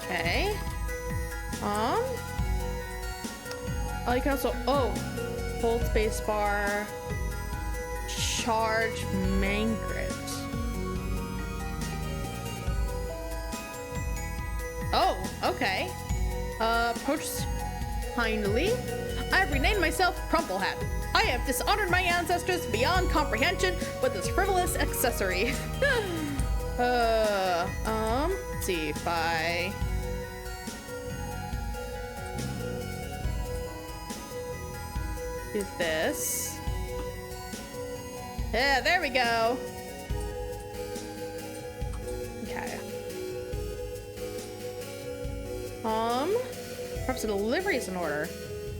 Okay. Oh, you can also, hold space bar, charge Mangrit. Oh, okay. Approach kindly. I've renamed myself Crumple Hat. I have dishonored my ancestors beyond comprehension with this frivolous accessory. Let's see if I... do this. Yeah, there we go. Okay. Perhaps a delivery is in order.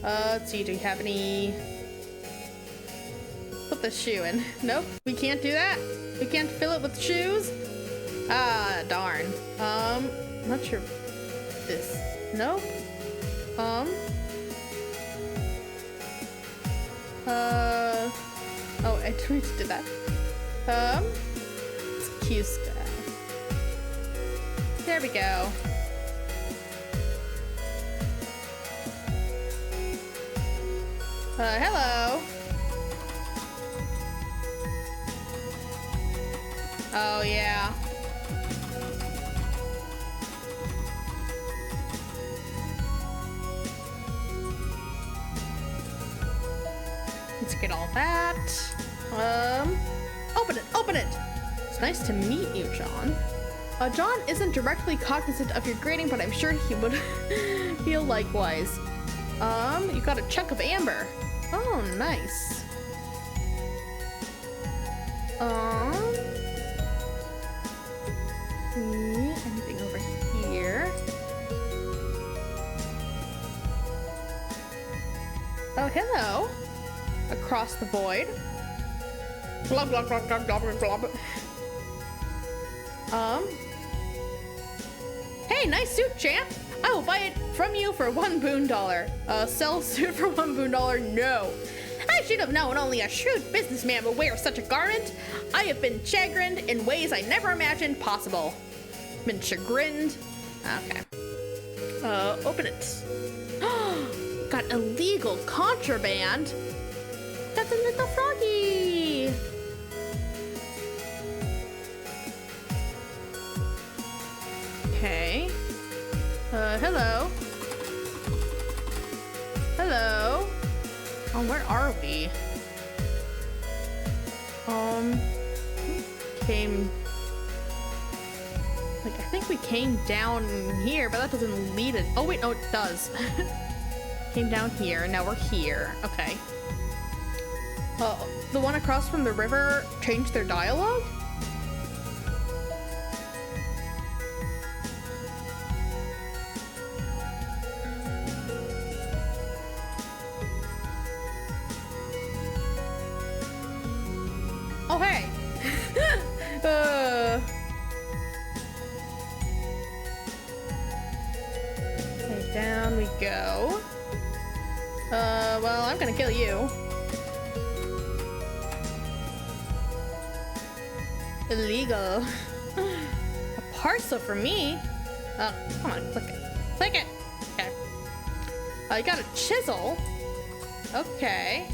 Let's see, do we have any... Put the shoe in. Nope, we can't do that. We can't fill it with shoes. Ah, darn. Not sure this. Nope. Oh, I didn't do that. Excuse me. There we go. Hello. Oh, yeah. Let's get all that. Open it. It's nice to meet you, John. John isn't directly cognizant of your greeting, but I'm sure he would feel likewise. You got a chunk of amber. Oh, nice. Anything over here? Oh, hello. Across the void. Glub, glub, glub, glub, glub, glub. Hey, nice suit, champ. I will buy it from you for $1 boon. Sell suit for $1 boon? No. I should have known only a shrewd businessman would wear such a garment. I have been chagrined in ways I never imagined possible. Been chagrined? Okay. Open it. Got illegal contraband? That's a little froggy. Okay. Hello. Hello. Oh, where are we? Came... Like, I think we came down here, but that doesn't lead it. Oh, wait, no, it does. Came down here, and now we're here. Okay. The one across from the river changed their dialogue? Oh, hey! Okay, down we go. Well, I'm gonna kill you. Illegal. A parcel for me? Oh, come on, click it. Click it! Okay. You got a chisel. Okay.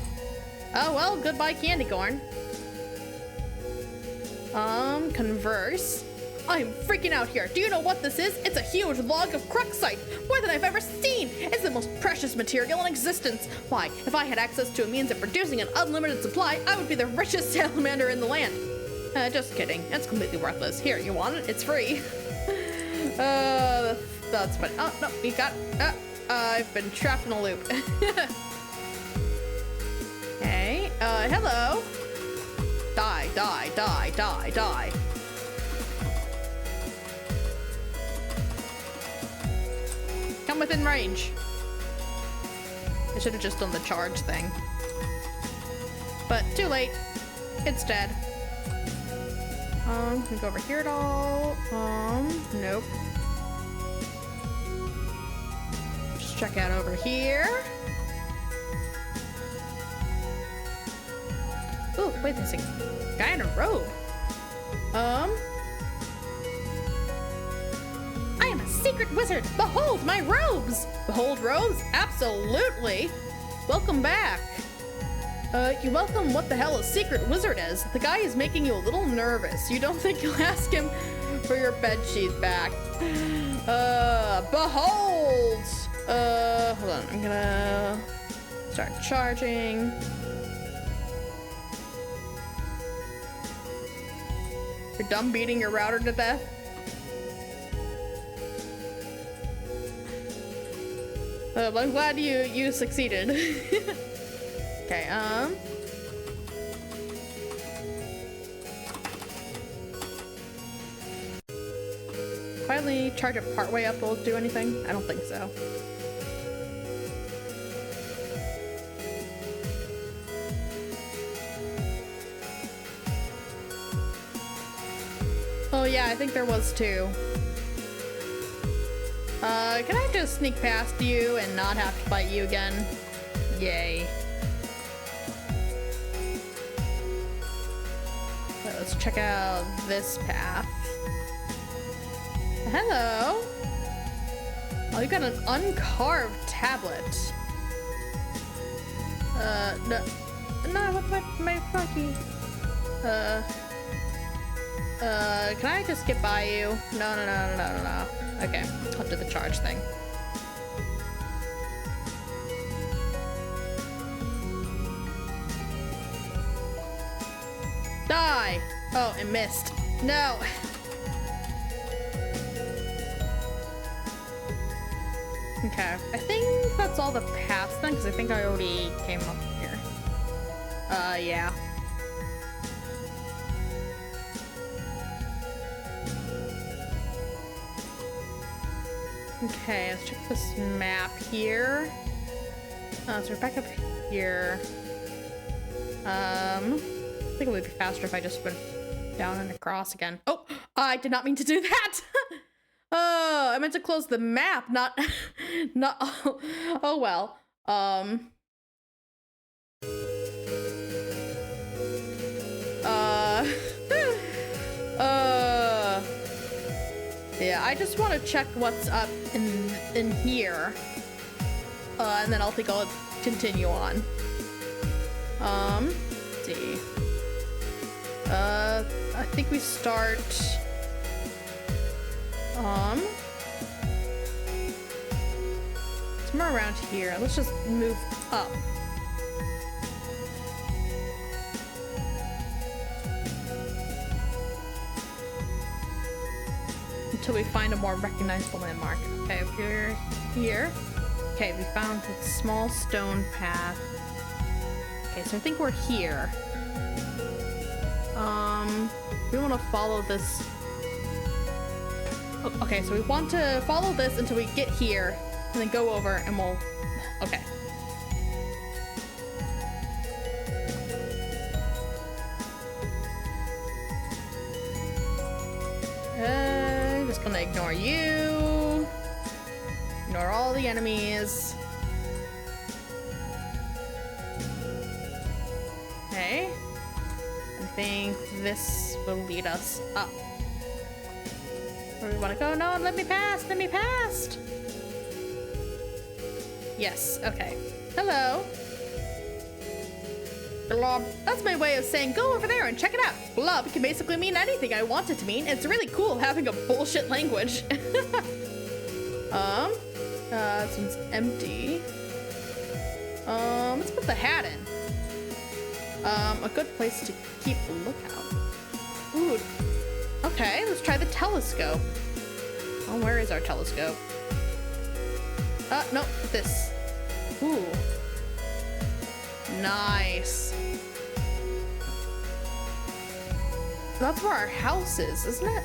Oh, well, goodbye candy corn. Converse. I'm freaking out here. Do you know what this is? It's a huge log of cruxite. More than I've ever seen. It's the most precious material in existence. Why, if I had access to a means of producing an unlimited supply, I would be the richest salamander in the land. Just kidding. It's completely worthless. Here, you want it? It's free. That's funny. Oh, no, you got... I've been trapped in a loop. Okay, hello. Die, die, die, die, die. Come within range. I should have just done the charge thing. But too late. It's dead. Can we go over here at all? Nope. Just check out over here. Ooh, wait, there's a guy in a robe. I am a secret wizard. Behold my robes. Behold robes? Absolutely. Welcome back. You're welcome. What the hell a secret wizard is? The guy is making you a little nervous. You don't think you'll ask him for your bedsheet back? Behold. Hold on. I'm gonna start charging. You're done beating your router to death? Well, I'm glad you succeeded. Okay, finally charge it partway up will do anything? I don't think so. Oh yeah, I think there was two. Can I just sneak past you and not have to fight you again? Yay. Let's check out this path. Hello. Oh, you got an uncarved tablet. No, what's my funky? Can I just get by you? No. Okay, I'll do the charge thing. Die! Oh, it missed. No! Okay, I think that's all the paths then, because I think I already came up here. Yeah. Okay, let's check this map here. So we're back up here. I think it would be faster if I just went down and across again. Oh, I did not mean to do that. Oh, I meant to close the map, not, oh well. Yeah, I just want to check what's up in here. And then I'll think I'll continue on. Let's see. I think we start, somewhere around here. Let's just move up. Until we find a more recognizable landmark. Okay, we're here. Okay, we found a small stone path. Okay, so I think we're here. We want to follow this. Oh, okay, so we want to follow this until we get here, and then go over, and we'll. Okay. Just gonna ignore you. Ignore all the enemies. Okay. I think this will lead us up. Where we want to go? No, let me pass! Let me pass! Yes, okay. Hello. Blob. That's my way of saying go over there and check it out. Blob can basically mean anything I want it to mean. It's really cool having a bullshit language. This one's empty. Let's put the hat in. A good place to keep a lookout. Ooh. Okay, let's try the telescope. Oh, where is our telescope? No, this. Ooh. Nice. That's where our house is, isn't it?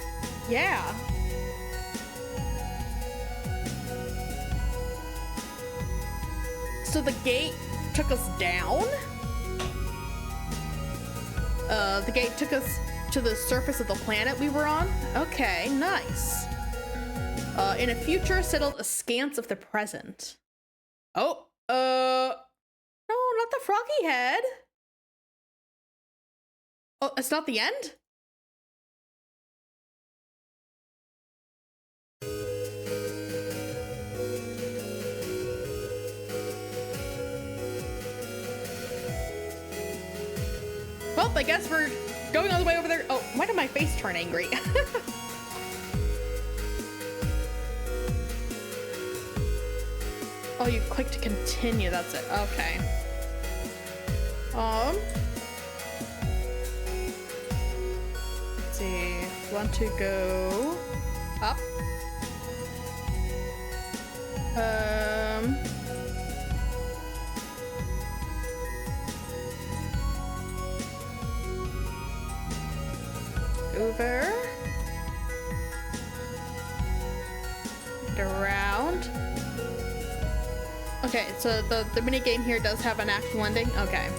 Yeah. So the gate took us down? The gate took us to the surface of the planet we were on? Okay, nice. In a future settled askance of the present. Oh, no, not the froggy head. Oh, it's not the end? Well, I guess we're going all the way over there. Oh, why did my face turn angry? Oh, you click to continue, that's it. Okay. Let's see. Want to go up? Over. And around. Okay, so the mini game here does have an actual ending. Okay.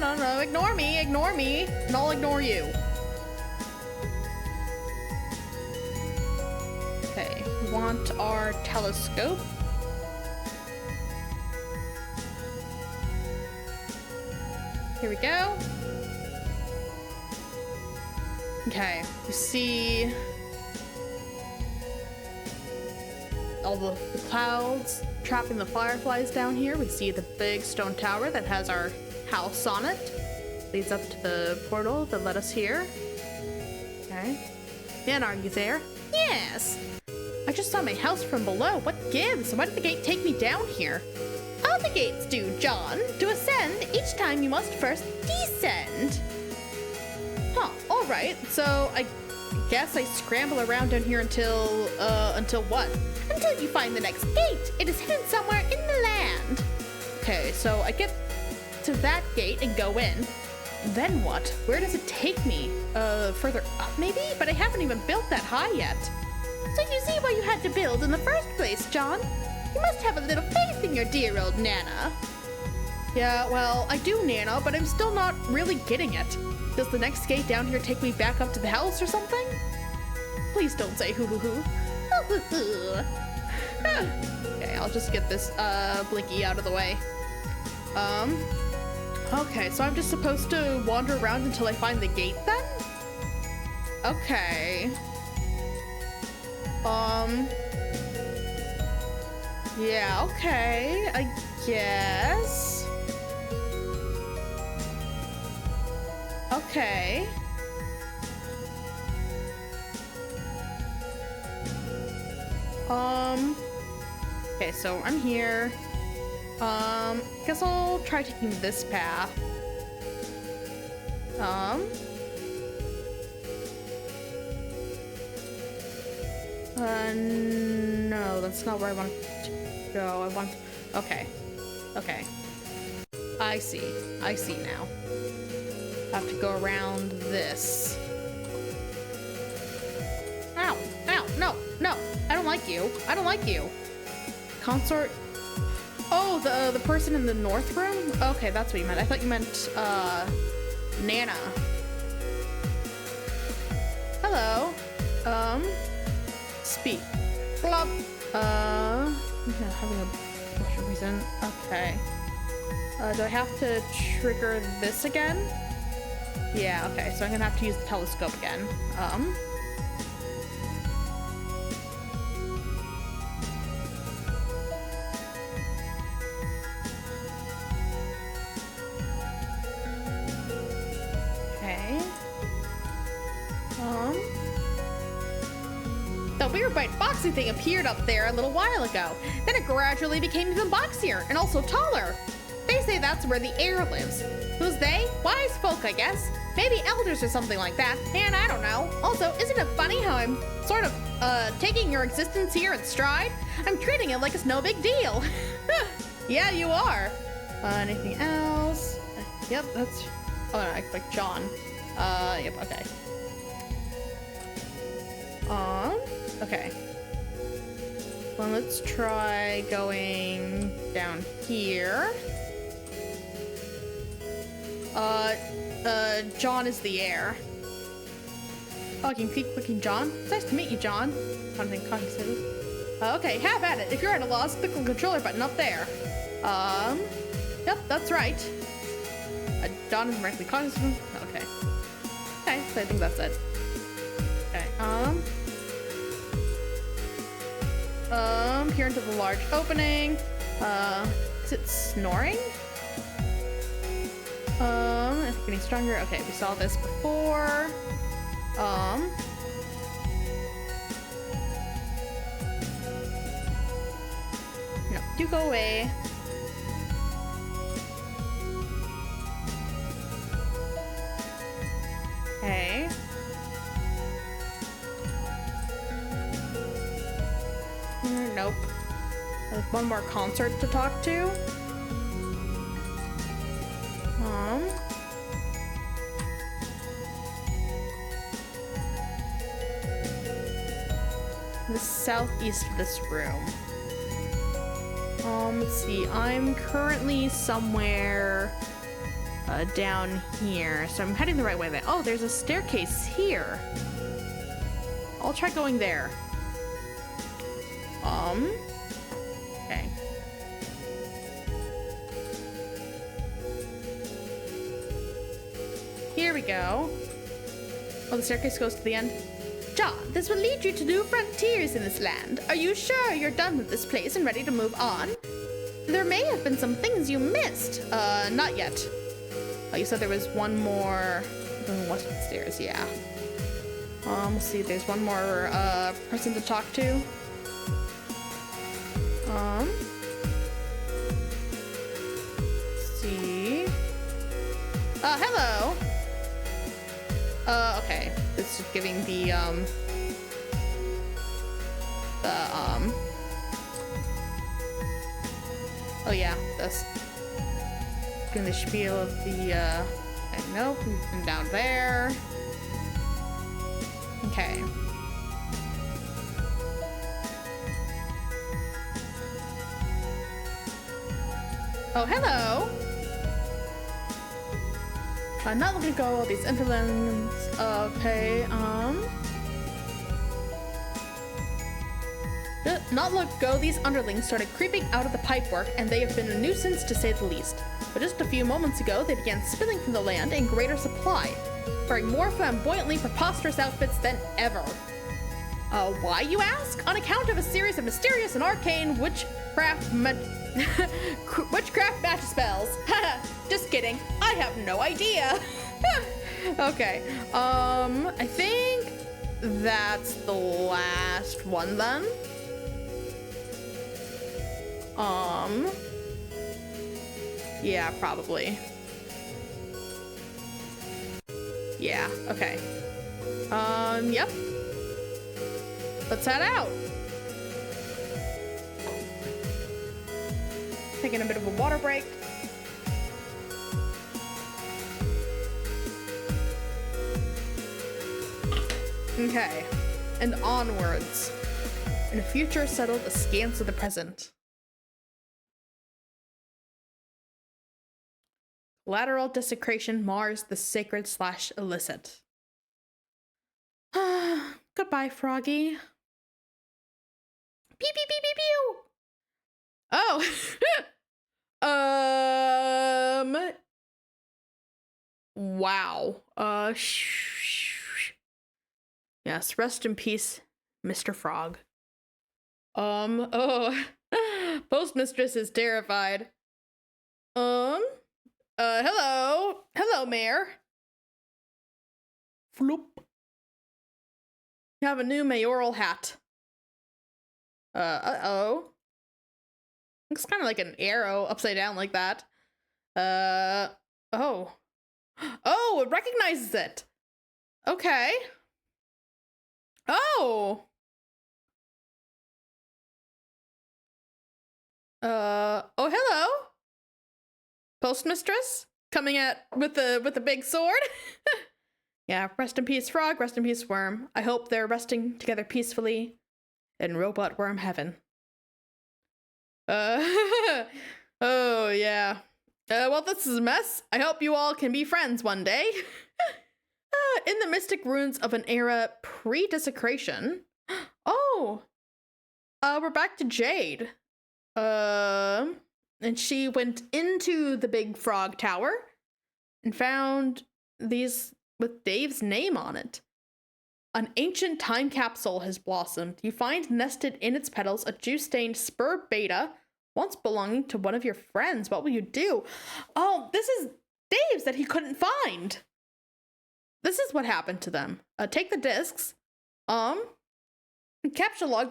No, ignore me, and I'll ignore you. Okay, we want our telescope. Here we go. Okay, you see all the clouds trapping the fireflies down here. We see the big stone tower that has our house on it. Leads up to the portal that led us here. Okay. Dan, are you there? Yes. I just saw my house from below. What gives? Why did the gate take me down here? All the gates do, John. To ascend, each time you must first descend. Huh, alright. So I guess I scramble around down here until what? Until you find the next gate. It is hidden somewhere in the land. Okay, so I get to that gate and go in. Then what? Where does it take me? Further up maybe? But I haven't even built that high yet. So you see why you had to build in the first place, John? You must have a little faith in your dear old Nana. Yeah, well, I do, Nana, but I'm still not really getting it. Does the next gate down here take me back up to the house or something? Please don't say hoo-hoo-hoo. Okay, I'll just get this Blinky out of the way. Okay, so I'm just supposed to wander around until I find the gate then? Okay. Yeah, okay, I guess. Okay. Okay, so I'm here. Guess I'll try taking this path. No, that's not where I want to go. Okay. Okay. I see now. I have to go around this. Ow, no, I don't like you. Consort. Oh, the person in the north room? Okay, that's what you meant. I thought you meant, Nana. Hello. Speak. Blop. Yeah, having a bunch of reason. Okay. Do I have to trigger this again? Yeah, okay, so I'm gonna have to use the telescope again. Okay. The weird white boxy thing appeared up there a little while ago. Then it gradually became even boxier and also taller. They say that's where the air lives. Who's they? Wise folk, I guess. Maybe elders or something like that. And I don't know. Also, isn't it funny how I'm sort of, taking your existence here in stride? I'm treating it like it's no big deal. Yeah, you are. Anything else? Yep, that's... Oh, no, I clicked John. Yep, okay. Okay. Well, let's try going down here. John is the air. Oh, I can keep clicking John. It's nice to meet you, John. Okay, have at it. If you're at a loss, click the controller button up there. Yep, that's right. John is directly cognizant. Okay. Okay, so I think that's it. Okay, peer into the large opening. Is it snoring? It's getting stronger. Okay, we saw this before. No, you go away. Okay. Nope. There's one more concert to talk to. The southeast of this room. Let's see. I'm currently somewhere down here, so I'm heading the right way there. Oh, there's a staircase here. I'll try going there. Okay. Here we go. Oh, the staircase goes to the end. John, this will lead you to new frontiers in this land. Are you sure you're done with this place and ready to move on? There may have been some things you missed. Not yet. Oh, you said there was one more... what's upstairs? Yeah. Let's see. There's one more, person to talk to. Let's see. Hello. Okay. It's just giving the, oh yeah, this. Giving the spiel of the, nope, and down there. Okay. Oh, hello. I'm not looking to go all these interlands. Okay, not let go, these underlings started creeping out of the pipework, and they have been a nuisance to say the least. But just a few moments ago, they began spilling from the land in greater supply, wearing more flamboyantly preposterous outfits than ever. Why, you ask? On account of a series of mysterious and arcane witchcraft magic spells. Just kidding. I have no idea. Okay. I think that's the last one then. Yeah, probably. Yeah, okay. Yep. Let's head out. Taking a bit of a water break. Okay, and onwards. In a future settled askance of the present. Lateral desecration mars the sacred / illicit. Goodbye, Froggy. Pew pew pew pew pew. Oh. Wow. Yes, rest in peace, Mr. Frog. Oh. Postmistress is terrified. Hello. Hello, Mayor. Floop. You have a new mayoral hat. Uh-oh. Looks kind of like an arrow upside down like that. Oh. Oh, it recognizes it. Okay. Oh. Oh, hello. Postmistress coming with the big sword. Yeah, rest in peace, Frog, rest in peace, Worm. I hope they're resting together peacefully in Robot Worm heaven. Oh, yeah. Well, this is a mess. I hope you all can be friends one day. In the mystic ruins of an era pre-desecration. Oh, we're back to Jade. And she went into the big frog tower and found these with Dave's name on it. An ancient time capsule has blossomed. You find nested in its petals a juice-stained spur beta, once belonging to one of your friends. What will you do? Oh, this is Dave's that he couldn't find. This is what happened to them. Take the discs. Captchalogue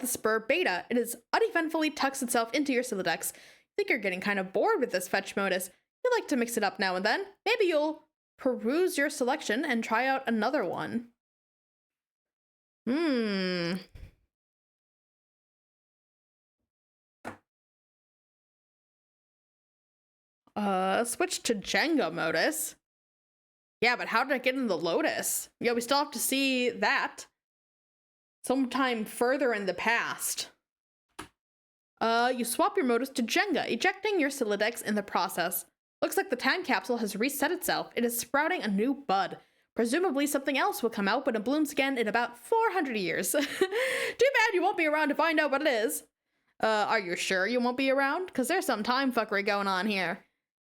the spur beta. It is uneventfully tucks itself into your Silodex. I think you're getting kind of bored with this fetch modus. You like to mix it up now and then. Maybe you'll peruse your selection and try out another one. Switch to Jenga modus. Yeah, but how did I get in the Lotus? Yeah, we still have to see that sometime further in the past. You swap your modus to Jenga, ejecting your Silodex in the process. Looks like the time capsule has reset itself. It is sprouting a new bud. Presumably something else will come out when it blooms again in about 400 years. Too bad you won't be around to find out what it is. Are you sure you won't be around? Because there's some time fuckery going on here.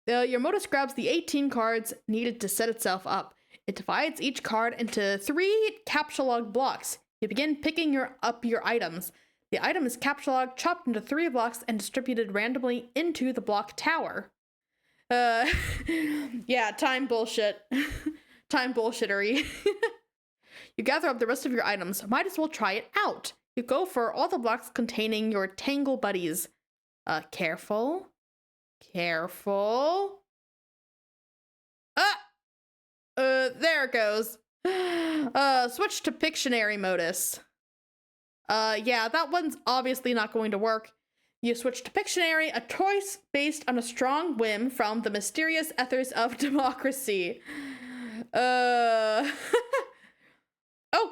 Your modus grabs the 18 cards needed to set itself up. It divides each card into 3 captchalogue blocks. You begin picking up your items. The item is captchalogue chopped into 3 blocks and distributed randomly into the block tower. Yeah, time bullshit. Time bullshittery. You gather up the rest of your items. Might as well try it out. You go for all the blocks containing your tangle buddies. Careful. Careful. There it goes. Switch to Pictionary modus. Yeah, that one's obviously not going to work. You switch to Pictionary, a choice based on a strong whim from the mysterious ethers of democracy. Oh,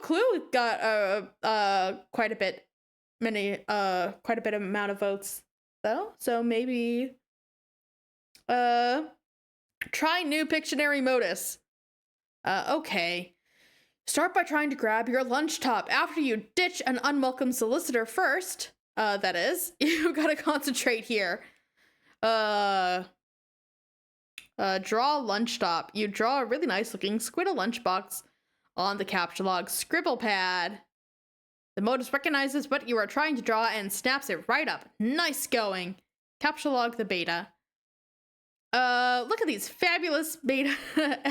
Clue got quite a bit amount of votes though, so maybe Try new Pictionary modus. Okay. Start by trying to grab your lunch top after you ditch an unwelcome solicitor first. That is. You gotta concentrate here. Draw lunch top. You draw a really nice looking squid lunchbox on the capture log scribble pad. The modus recognizes what you are trying to draw and snaps it right up. Nice going. Capture log the beta. Look at these fabulous beta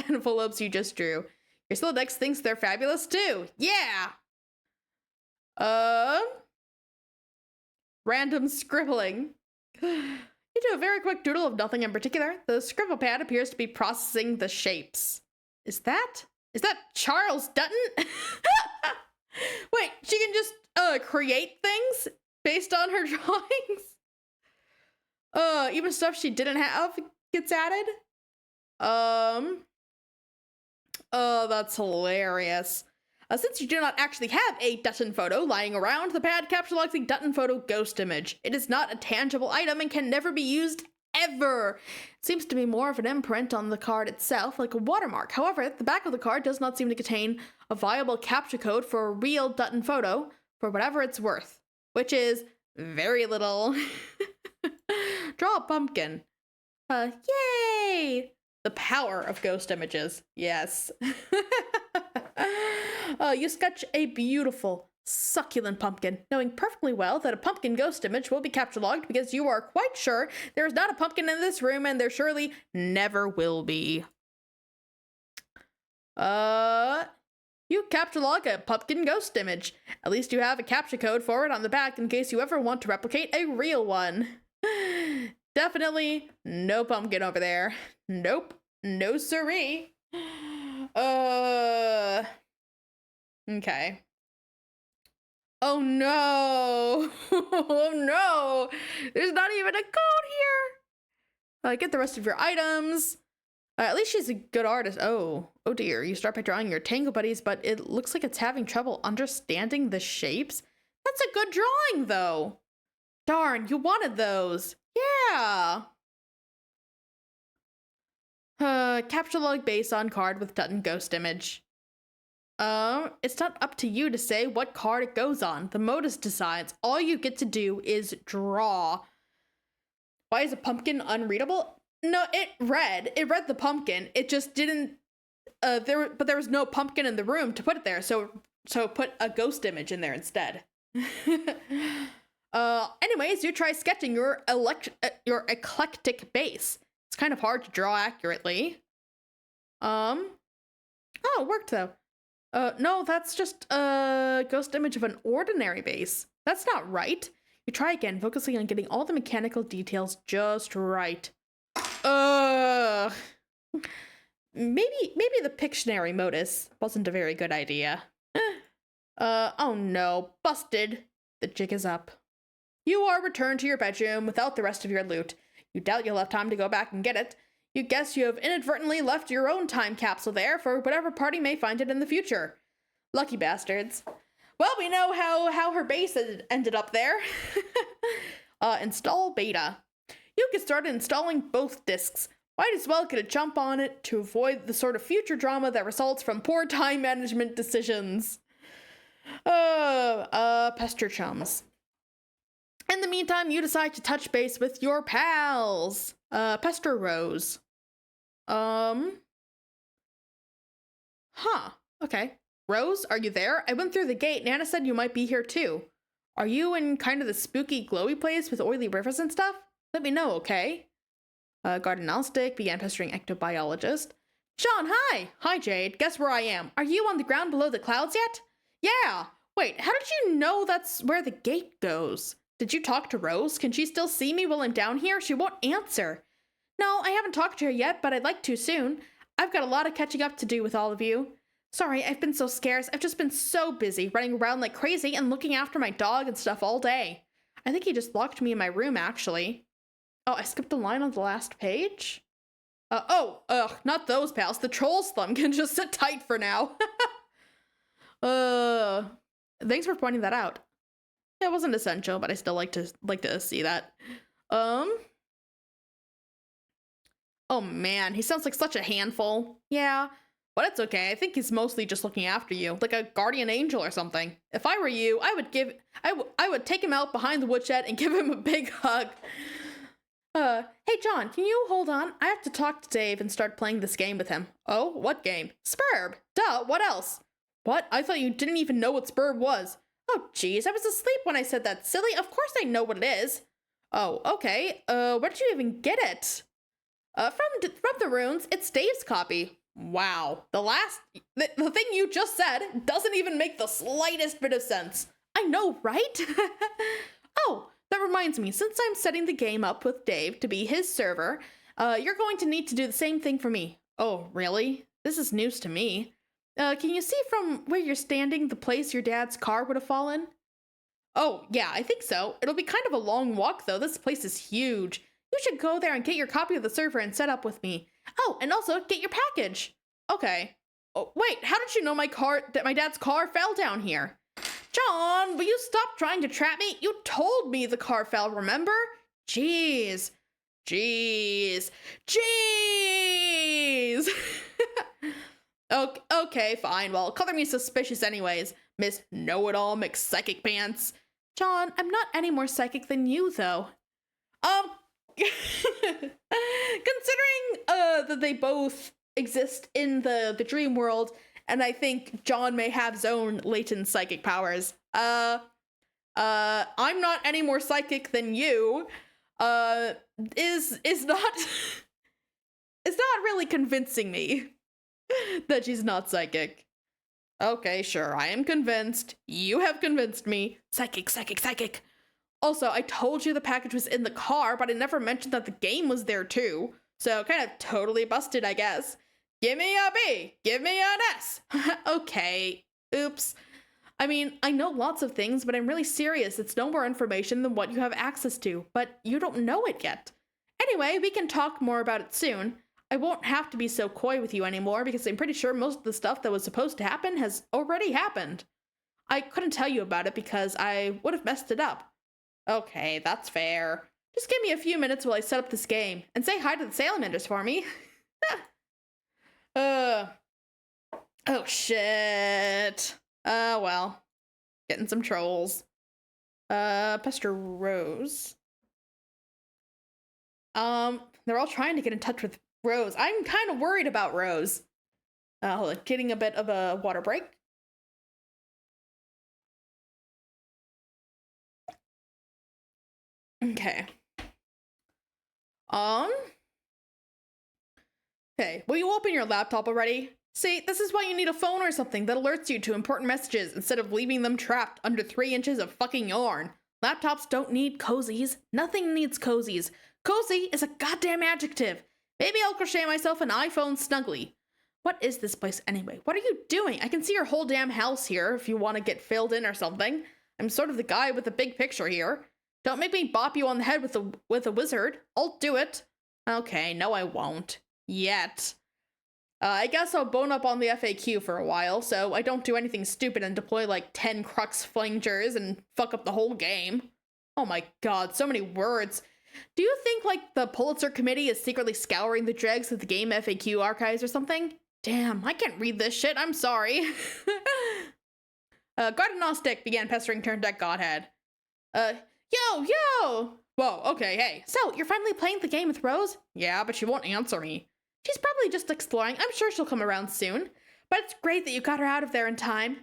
envelopes you just drew. Your Solidex thinks they're fabulous too. Yeah! Random scribbling. You do a very quick doodle of nothing in particular. The scribble pad appears to be processing the shapes. Is that Charles Dutton? Wait, she can just create things based on her drawings? Even stuff she didn't have gets added? Oh, that's hilarious. Since you do not actually have a Dutton photo lying around, the pad capture logs the Dutton photo ghost image. It is not a tangible item and can never be used ever. It seems to be more of an imprint on the card itself, like a watermark. However, the back of the card does not seem to contain a viable capture code for a real Dutton photo, for whatever it's worth, which is very little. Draw a pumpkin. Yay! The power of ghost images. Yes. You sketch a beautiful, succulent pumpkin, knowing perfectly well that a pumpkin ghost image will be capture logged because you are quite sure there is not a pumpkin in this room and there surely never will be. You capture log a pumpkin ghost image. At least you have a capture code for it on the back in case you ever want to replicate a real one. Definitely no pumpkin over there. Nope. No siree. Okay. Oh no. Oh no. There's not even a code here. Get the rest of your items. At least she's a good artist. Oh dear. You start by drawing your Tangle Buddies, but it looks like it's having trouble understanding the shapes. That's a good drawing, though. Darn, you wanted those. Yeah. Capture log base on card with Dutton ghost image. It's not up to you to say what card it goes on. The modus decides. All you get to do is draw. Why is a pumpkin unreadable? No, it read the pumpkin. It just didn't, there was no pumpkin in the room to put it there. So put a ghost image in there instead. Anyways, you try sketching your eclectic base. It's kind of hard to draw accurately. Oh, it worked though. No, that's just a ghost image of an ordinary base. That's not right. You try again, focusing on getting all the mechanical details just right. Maybe the Pictionary modus wasn't a very good idea. Oh no, busted. The jig is up. You are returned to your bedroom without the rest of your loot. You doubt you'll have time to go back and get it. You guess you have inadvertently left your own time capsule there for whatever party may find it in the future. Lucky bastards. Well, we know how her base ended up there. Install beta. You get started installing both discs. Might as well get a jump on it to avoid the sort of future drama that results from poor time management decisions. Pester chums. In the meantime, you decide to touch base with your pals. Pester Rose. Okay. Rose, are you there? I went through the gate. Nana said you might be here too. Are you in kind of the spooky glowy place with oily rivers and stuff? Let me know, okay? Garden Alstick began pestering ectobiologist. Sean, hi! Hi, Jade. Guess where I am? Are you on the ground below the clouds yet? Yeah! Wait, how did you know that's where the gate goes? Did you talk to Rose? Can she still see me while I'm down here? She won't answer. No, I haven't talked to her yet, but I'd like to soon. I've got a lot of catching up to do with all of you. Sorry, I've been so scarce. I've just been so busy running around like crazy and looking after my dog and stuff all day. I think he just locked me in my room, actually. Oh, I skipped a line on the last page? Not those pals. The troll's thumb can just sit tight for now. Thanks for pointing that out. Yeah, it wasn't essential, but I still like to see that. Oh man, he sounds like such a handful. Yeah, but it's okay. I think he's mostly just looking after you, like a guardian angel or something. If I were you, I would take him out behind the woodshed and give him a big hug. Hey John, can you hold on? I have to talk to Dave and start playing this game with him. Oh, what game? Spurb. Duh, what else? What? I thought you didn't even know what Spurb was. Oh, geez, I was asleep when I said that, silly. Of course I know what it is. Oh, okay. Where did you even get it? From the runes. It's Dave's copy. Wow. The thing you just said doesn't even make the slightest bit of sense. I know, right? Oh, that reminds me, since I'm setting the game up with Dave to be his server, you're going to need to do the same thing for me. Oh, really? This is news to me. Can you see from where you're standing the place your dad's car would have fallen? Oh, yeah, I think so. It'll be kind of a long walk, though. This place is huge. You should go there and get your copy of the server and set up with me. Oh, and also get your package. Okay. Oh, wait, how did you know that my dad's car fell down here? John, will you stop trying to trap me? You told me the car fell, remember? Jeez. Okay, fine. Well, color me suspicious anyways, Miss Know-It-All McPsychic Pants. John, I'm not any more psychic than you, though. Considering, that they both exist in the dream world, and I think John may have his own latent psychic powers, I'm not any more psychic than you, is not, it's not really convincing me that she's not psychic. Okay, sure, I am convinced. You have convinced me. Psychic. Also, I told you the package was in the car, but I never mentioned that the game was there too. So kind of totally busted, I guess. Give me a B. Give me an S. Okay. Oops. I mean, I know lots of things, but I'm really serious. It's no more information than what you have access to, but you don't know it yet. Anyway, we can talk more about it soon. I won't have to be so coy with you anymore because I'm pretty sure most of the stuff that was supposed to happen has already happened. I couldn't tell you about it because I would have messed it up. Okay, that's fair. Just give me a few minutes while I set up this game and say hi to the salamanders for me. Oh shit. Well, getting some trolls. Pester Rose. They're all trying to get in touch with Rose. I'm kind of worried about Rose. Hold on, getting a bit of a water break. Okay. Okay, will you open your laptop already? See, this is why you need a phone or something that alerts you to important messages instead of leaving them trapped under 3 inches of fucking yarn. Laptops don't need cozies. Nothing needs cozies. Cozy is a goddamn adjective. Maybe I'll crochet myself an iPhone snuggly. What is this place anyway? What are you doing? I can see your whole damn house here if you want to get filled in or something. I'm sort of the guy with the big picture here. Don't make me bop you on the head with a wizard. I'll do it. Okay, no I won't. Yet. I guess I'll bone up on the FAQ for a while, so I don't do anything stupid and deploy like 10 crux flingers and fuck up the whole game. Oh my god, so many words. Do you think like the Pulitzer Committee is secretly scouring the dregs of the game FAQ archives or something? Damn, I can't read this shit, I'm sorry. Gardenostic began pestering Turn Deck Godhead. Yo! Whoa, okay, hey. So, you're finally playing the game with Rose? Yeah, but she won't answer me. She's probably just exploring. I'm sure she'll come around soon. But it's great that you got her out of there in time.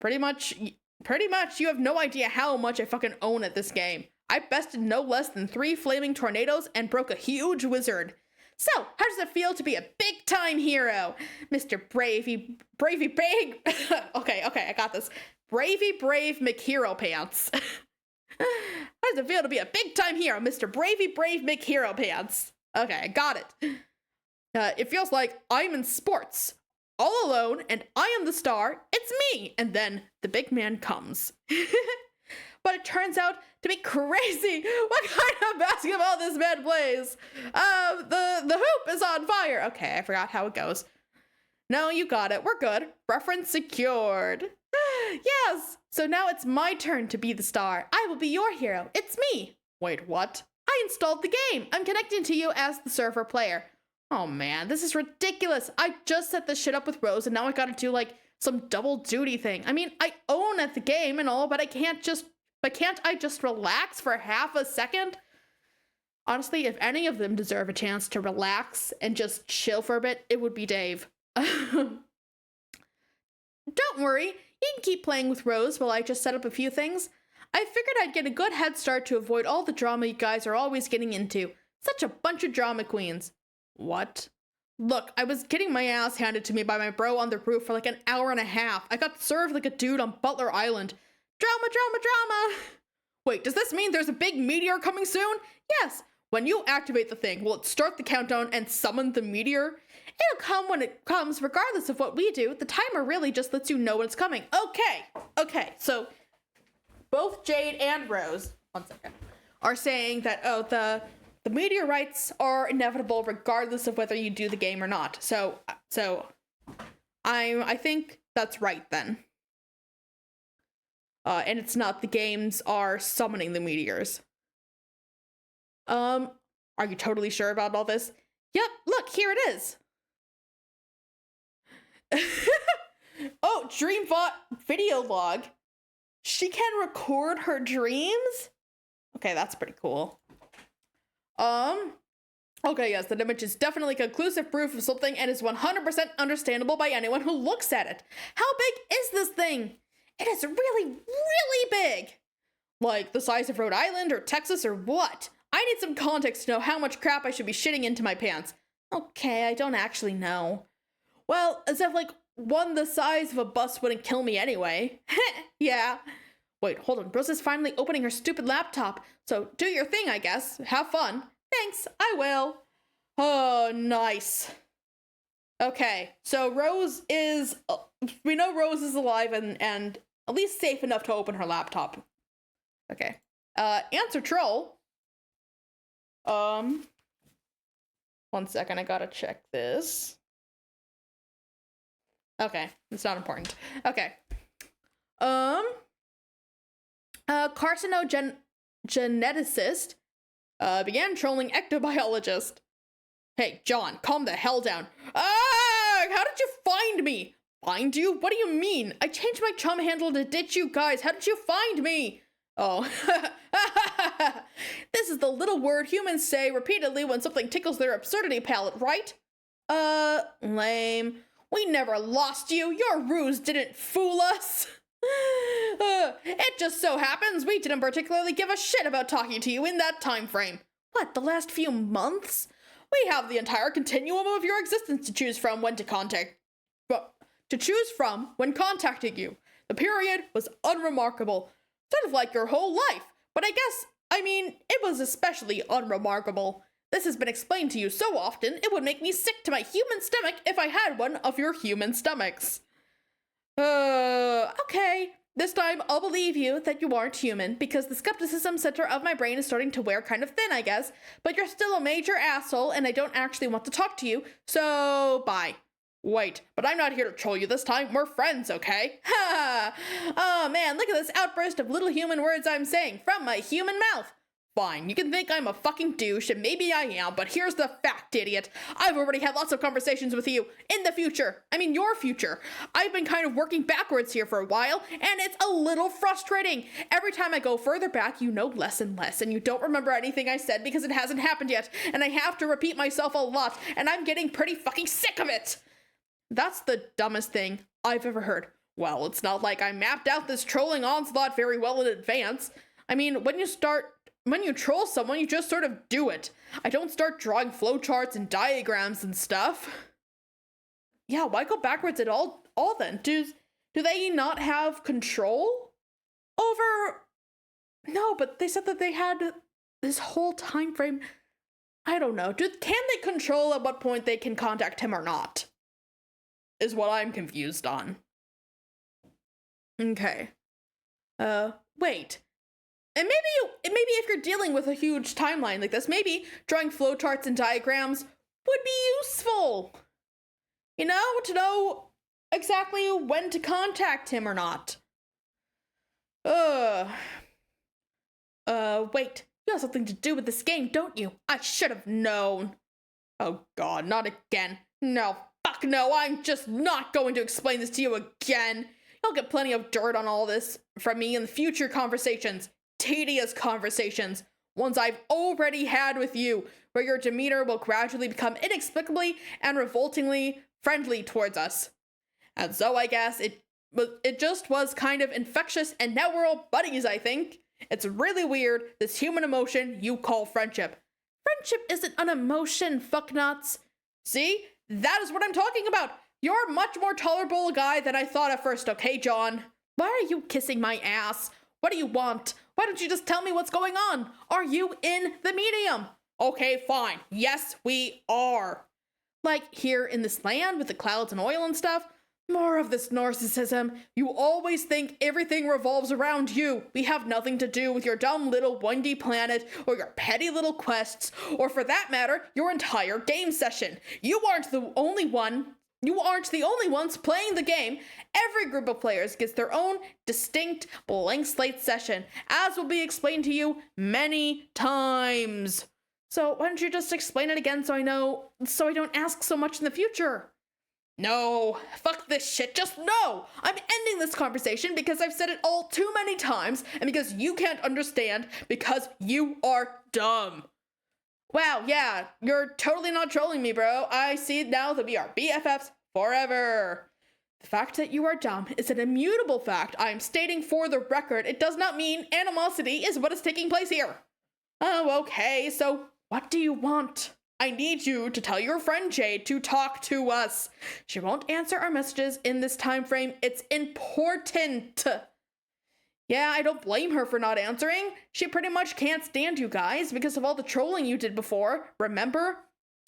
Pretty much, you have no idea how much I fucking own at this game. I bested no less than 3 flaming tornadoes and broke a huge wizard. So, how does it feel to be a big-time hero? Mr. Bravey Big... okay, I got this. Brave McHero Pants. How does it feel to be a big-time hero, Mr. Brave McHero Pants? Okay, I got it. It feels like I'm in sports, all alone, and I am the star. It's me! And then the big man comes. But it turns out to be crazy. What kind of basketball this man plays? The hoop is on fire. Okay, I forgot how it goes. No, you got it. We're good. Reference secured. Yes! So now it's my turn to be the star. I will be your hero. It's me. Wait, what? I installed the game. I'm connecting to you as the server player. Oh man, this is ridiculous. I just set this shit up with Rose and now I gotta do like some double duty thing. I mean, I own at the game and all, but can't I just relax for half a second? Honestly, if any of them deserve a chance to relax and just chill for a bit, it would be Dave. Don't worry, you can keep playing with Rose while I just set up a few things. I figured I'd get a good head start to avoid all the drama you guys are always getting into. Such a bunch of drama queens. What? Look, I was getting my ass handed to me by my bro on the roof for like an hour and a half. I got served like a dude on Butler Island. Drama, drama, drama! Wait, does this mean there's a big meteor coming soon? Yes! When you activate the thing, will it start the countdown and summon the meteor? It'll come when it comes, regardless of what we do. The timer really just lets you know when it's coming. Okay, so both Jade and Rose, are saying that, oh, the meteorites are inevitable regardless of whether you do the game or not. So I think that's right then. And it's not the games are summoning the meteors. Are you totally sure about all this? Yep, look, here it is. Oh, DreamBot video log. She can record her dreams? Okay, that's pretty cool. Okay, yes, the image is definitely conclusive proof of something and is 100% understandable by anyone who looks at it. How big is this thing? It is really, really big. Like the size of Rhode Island or Texas or what? I need some context to know how much crap I should be shitting into my pants. Okay, I don't actually know. Well, as if like one the size of a bus wouldn't kill me anyway. Yeah. Wait, hold on. Rose is finally opening her stupid laptop. So do your thing, I guess. Have fun. Thanks, I will. Oh, nice. Okay, so Rose is... we know Rose is alive and at least safe enough to open her laptop. Okay. Answer troll. One second, I gotta check this. Okay, it's not important. Okay. Carcinogeneticist began trolling ectobiologist. Hey, John, calm the hell down. Ah! How did you find me? Find you? What do you mean? I changed my chum handle to ditch you guys. How did you find me? Oh. This is the little word humans say repeatedly when something tickles their absurdity palate, right? Lame. We never lost you. Your ruse didn't fool us. It just so happens we didn't particularly give a shit about talking to you in that time frame. What, the last few months? We have the entire continuum of your existence to choose from when when contacting you. The period was unremarkable, sort of like your whole life. But I mean, it was especially unremarkable. This has been explained to you so often, it would make me sick to my human stomach if I had one of your human stomachs. Okay. This time, I'll believe you that you aren't human, because the skepticism center of my brain is starting to wear kind of thin, I guess. But you're still a major asshole, and I don't actually want to talk to you, so bye. Wait, but I'm not here to troll you this time. We're friends, okay? Ha! Oh man, look at this outburst of little human words I'm saying from my human mouth. Fine, you can think I'm a fucking douche, and maybe I am, but here's the fact, idiot. I've already had lots of conversations with you in the future. I mean, your future. I've been kind of working backwards here for a while, and it's a little frustrating. Every time I go further back, you know less and less, and you don't remember anything I said because it hasn't happened yet, and I have to repeat myself a lot, and I'm getting pretty fucking sick of it. That's the dumbest thing I've ever heard. Well, it's not like I mapped out this trolling onslaught very well in advance. I mean, when you troll someone, you just sort of do it. I don't start drawing flowcharts and diagrams and stuff. Yeah, why go backwards at all then? Do they not have control over... No, but they said that they had this whole time frame. I don't know. Can they control at what point they can contact him or not? Is what I'm confused on. Okay. Wait. And maybe if you're dealing with a huge timeline like this, maybe drawing flowcharts and diagrams would be useful. You know, to know exactly when to contact him or not. Wait. You have something to do with this game, don't you? I should have known. Oh god, not again. No, fuck no, I'm just not going to explain this to you again. You'll get plenty of dirt on all this from me in future conversations. Tedious conversations. Ones I've already had with you, where your demeanor will gradually become inexplicably and revoltingly friendly towards us. And so I guess it just was kind of infectious, and now we're all buddies, I think. It's really weird, this human emotion you call friendship. Friendship isn't an emotion, fucknuts. See? That is what I'm talking about. You're a much more tolerable guy than I thought at first, okay, John? Why are you kissing my ass? What do you want? Why don't you just tell me what's going on? Are you in the medium? Okay, fine. Yes, we are. Like here in this land with the clouds and oil and stuff. More of this narcissism. You always think everything revolves around you. We have nothing to do with your dumb little 1D planet or your petty little quests, or for that matter, your entire game session. You aren't the only ones playing the game. Every group of players gets their own distinct blank slate session, as will be explained to you many times. So why don't you just explain it again so I don't ask so much in the future? No, fuck this shit, just no! I'm ending this conversation because I've said it all too many times, and because you can't understand, because you are dumb. Wow, yeah, you're totally not trolling me, bro. I see now that we are BFFs forever. The fact that you are dumb is an immutable fact. I am stating for the record. It does not mean animosity is what is taking place here. Oh, okay, so what do you want? I need you to tell your friend Jade to talk to us. She won't answer our messages in this time frame. It's important. Yeah, I don't blame her for not answering. She pretty much can't stand you guys because of all the trolling you did before. Remember?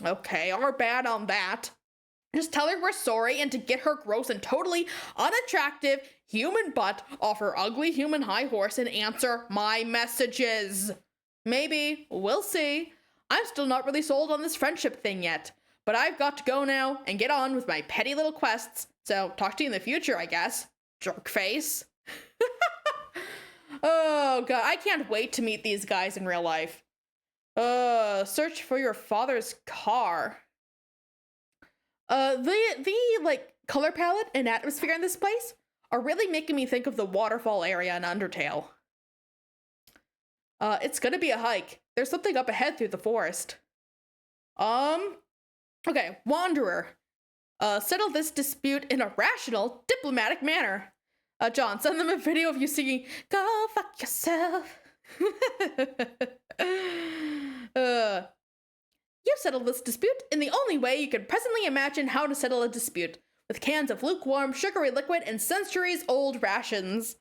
Okay, our bad on that. Just tell her we're sorry and to get her gross and totally unattractive human butt off her ugly human high horse and answer my messages. Maybe. We'll see. I'm still not really sold on this friendship thing yet, but I've got to go now and get on with my petty little quests, so talk to you in the future, I guess. Jerk face. Oh god, I can't wait to meet these guys in real life. Search for your father's car. The like color palette and atmosphere in this place are really making me think of the waterfall area in Undertale. It's gonna be a hike. There's something up ahead through the forest. Okay, Wanderer. Settle this dispute in a rational, diplomatic manner. John, send them a video of you singing, "Go fuck yourself." You settle this dispute in the only way you can presently imagine how to settle a dispute, with cans of lukewarm, sugary liquid and centuries-old rations.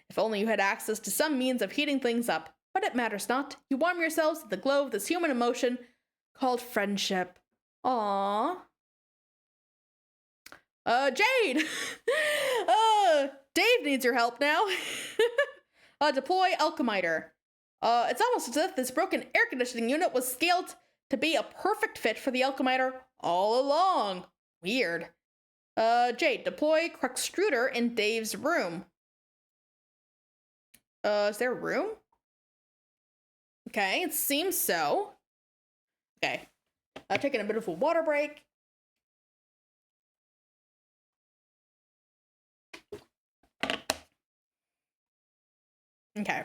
If only you had access to some means of heating things up. But it matters not. You warm yourselves at the glow of this human emotion called friendship. Aww. Jade! Dave needs your help now. Deploy Alchemiter. It's almost as if this broken air conditioning unit was scaled to be a perfect fit for the Alchemiter all along. Weird. Jade, deploy Cruxtruder in Dave's room. Is there a room? Okay, it seems so. Okay. Taking a bit of a water break. Okay.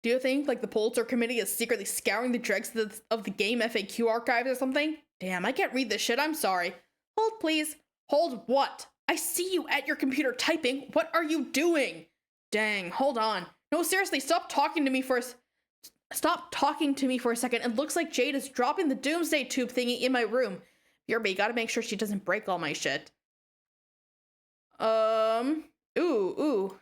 Do you think, like, the Pulitzer Committee is secretly scouring the dregs of the game FAQ archives or something? Damn, I can't read this shit, I'm sorry. Hold, please. Hold what? I see you at your computer typing. What are you doing? Dang, hold on. No, seriously, stop talking to me for a second. It looks like Jade is dropping the doomsday tube thingy in my room. BRB, gotta make sure she doesn't break all my shit. Ooh.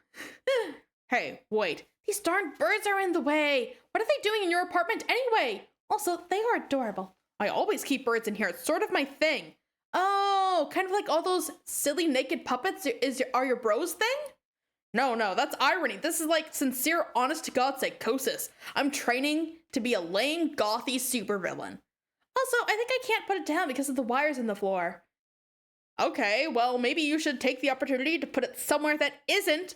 Hey, wait. These darn birds are in the way. What are they doing in your apartment anyway? Also, they are adorable. I always keep birds in here. It's sort of my thing. Oh, kind of like all those silly naked puppets are your bros thing? No, that's irony. This is like sincere, honest-to-God psychosis. I'm training to be a lame, gothy supervillain. Also, I think I can't put it down because of the wires in the floor. Okay, well, maybe you should take the opportunity to put it somewhere that isn't,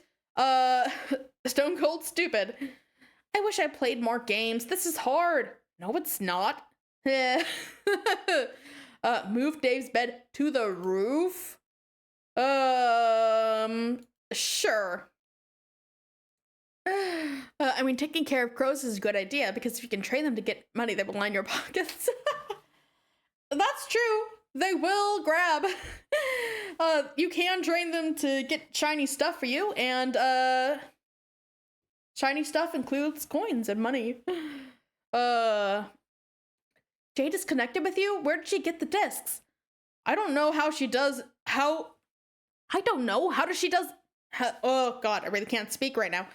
stone cold stupid. I wish I played more games. This is hard. No, it's not. Move Dave's bed to the roof? Sure. I mean, taking care of crows is a good idea because if you can train them to get money, they will line your pockets. That's true. They will grab. You can train them to get shiny stuff for you, and shiny stuff includes coins and money. Jade is connected with you? Where did she get the discs? I don't know how she does. Oh God, I really can't speak right now.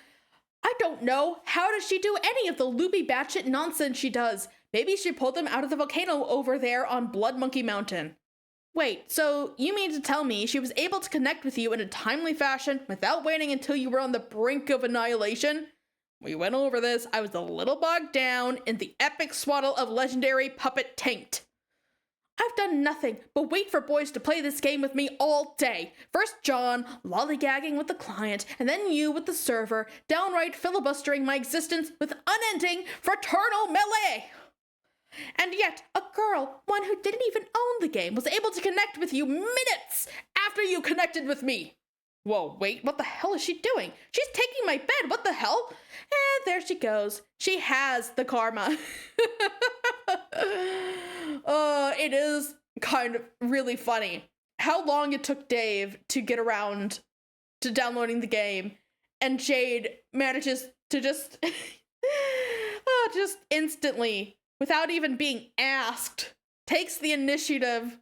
I don't know. How does she do any of the loopy batshit nonsense she does? Maybe she pulled them out of the volcano over there on Blood Monkey Mountain. Wait, so you mean to tell me she was able to connect with you in a timely fashion without waiting until you were on the brink of annihilation? We went over this. I was a little bogged down in the epic swaddle of legendary puppet taint. I've done nothing but wait for boys to play this game with me all day. First John, lollygagging with the client, and then you with the server, downright filibustering my existence with unending fraternal melee. And yet, a girl, one who didn't even own the game, was able to connect with you minutes after you connected with me. Whoa, wait, what the hell is she doing? She's taking my bed, what the hell? And there she goes. She has the karma. It is kind of really funny how long it took Dave to get around to downloading the game, and Jade manages to just instantly, without even being asked, takes the initiative,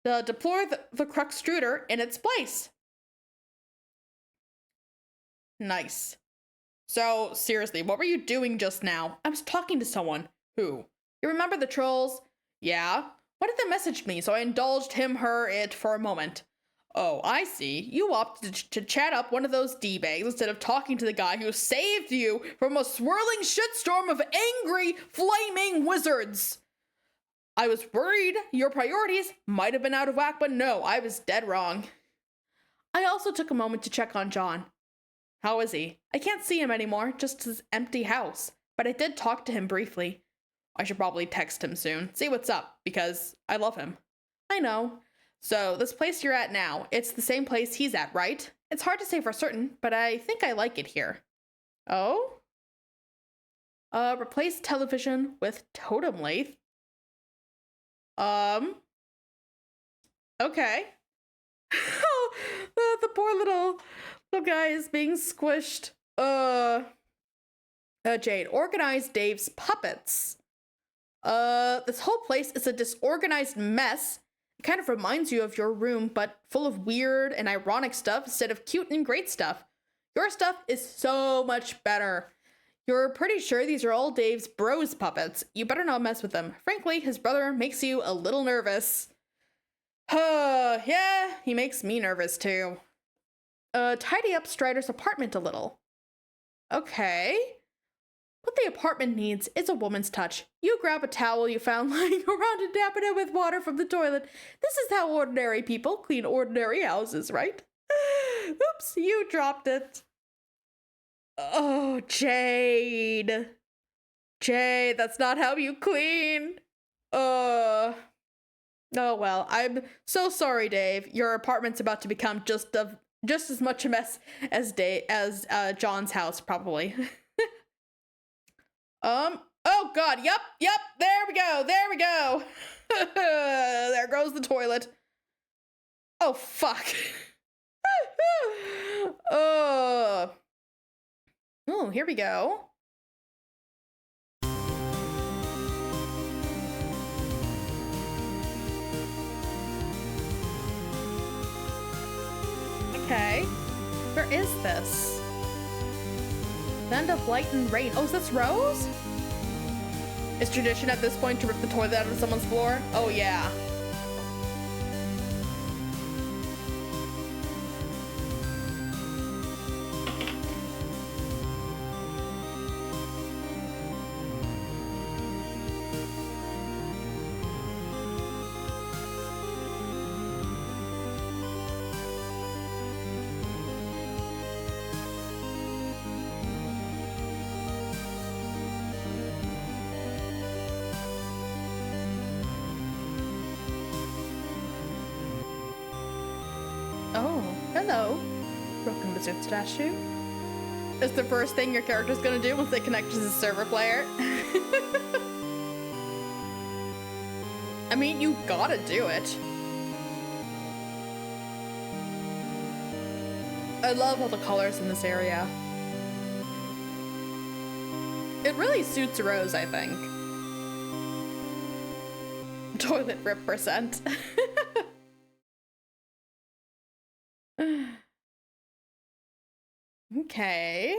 deploy the Cruxtruder in its place. Nice. So, seriously, what were you doing just now? I was talking to someone. Who? You remember the trolls? Yeah? Why did they message me? So I indulged him, her, it for a moment. Oh, I see. You opted to chat up one of those D-bags instead of talking to the guy who saved you from a swirling shitstorm of angry, flaming wizards. I was worried your priorities might have been out of whack, but no, I was dead wrong. I also took a moment to check on John. How is he? I can't see him anymore, just his empty house. But I did talk to him briefly. I should probably text him soon, see what's up, because I love him. I know. So, this place you're at now, it's the same place he's at, right? It's hard to say for certain, but I think I like it here. Oh? Replace television with totem lathe. Okay. The poor little guy is being squished. Jade, organize Dave's puppets. This whole place is a disorganized mess. It kind of reminds you of your room, but full of weird and ironic stuff instead of cute and great stuff. Your stuff is so much better. You're pretty sure these are all Dave's bros puppets. You better not mess with them. Frankly, his brother makes you a little nervous. Yeah, he makes me nervous too. Tidy up Strider's apartment a little. Okay. What the apartment needs is a woman's touch. You grab a towel you found lying around and dab it in with water from the toilet. This is how ordinary people clean ordinary houses, right? Oops, you dropped it. Oh, Jade. Jade, that's not how you clean. Oh well, I'm so sorry, Dave. Your apartment's about to become just as much a mess as John's house, probably. Oh god, yep, there we go. There goes the toilet. Oh, fuck. Oh, here we go. Okay. Where is this? Land of light and rain. Oh, is this Rose? It's tradition at this point to rip the toilet out of someone's floor? Oh, yeah. hello. Broken wizard statue. It's the first thing your character's gonna do once they connect to the server player. I mean, you gotta do it. I love all the colors in this area. It really suits Rose, I think. Toilet rip percent. Okay.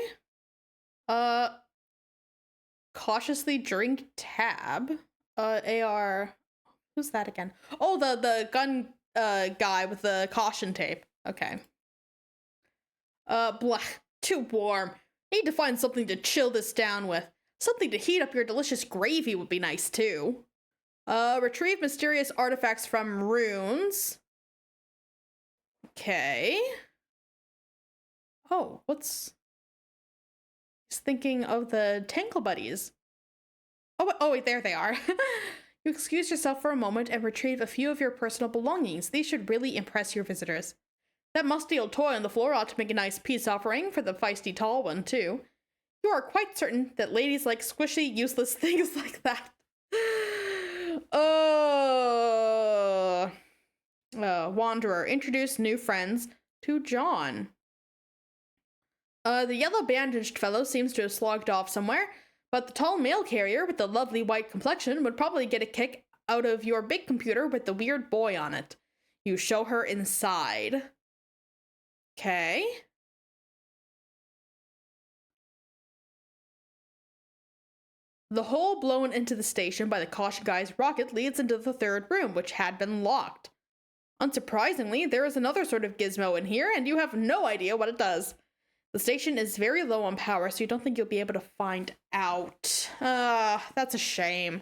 Cautiously drink tab. AR. Who's that again? Oh, the gun guy with the caution tape. Okay. Blah. Too warm. Need to find something to chill this down with. Something to heat up your delicious gravy would be nice too. Retrieve mysterious artifacts from runes. Okay. Oh, what's... He's thinking of the Tankle Buddies. Oh, wait, there they are. You excuse yourself for a moment and retrieve a few of your personal belongings. These should really impress your visitors. That musty old toy on the floor ought to make a nice peace offering for the feisty tall one, too. You are quite certain that ladies like squishy, useless things like that. Wanderer, introduce new friends to John. The yellow bandaged fellow seems to have slogged off somewhere, but the tall mail carrier with the lovely white complexion would probably get a kick out of your big computer with the weird boy on it. You show her inside. Okay. The hole blown into the station by the caution guy's rocket leads into the third room, which had been locked. Unsurprisingly, there is another sort of gizmo in here, and you have no idea what it does. The station is very low on power, so you don't think you'll be able to find out. That's a shame.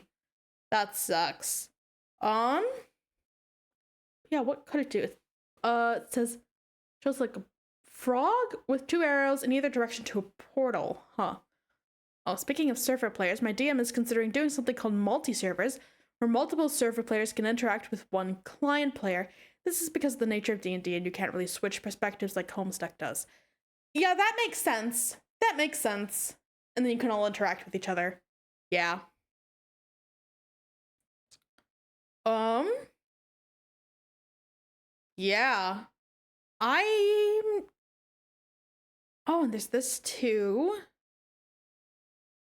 That sucks. Yeah, what could it do? It says, shows like a frog with 2 arrows in either direction to a portal. Huh. Oh, speaking of server players, my DM is considering doing something called multi-servers, where multiple server players can interact with one client player. This is because of the nature of D&D, and you can't really switch perspectives like Homestuck does. Yeah, that makes sense. That makes sense. And then you can all interact with each other. Yeah. Yeah. Oh, and there's this too.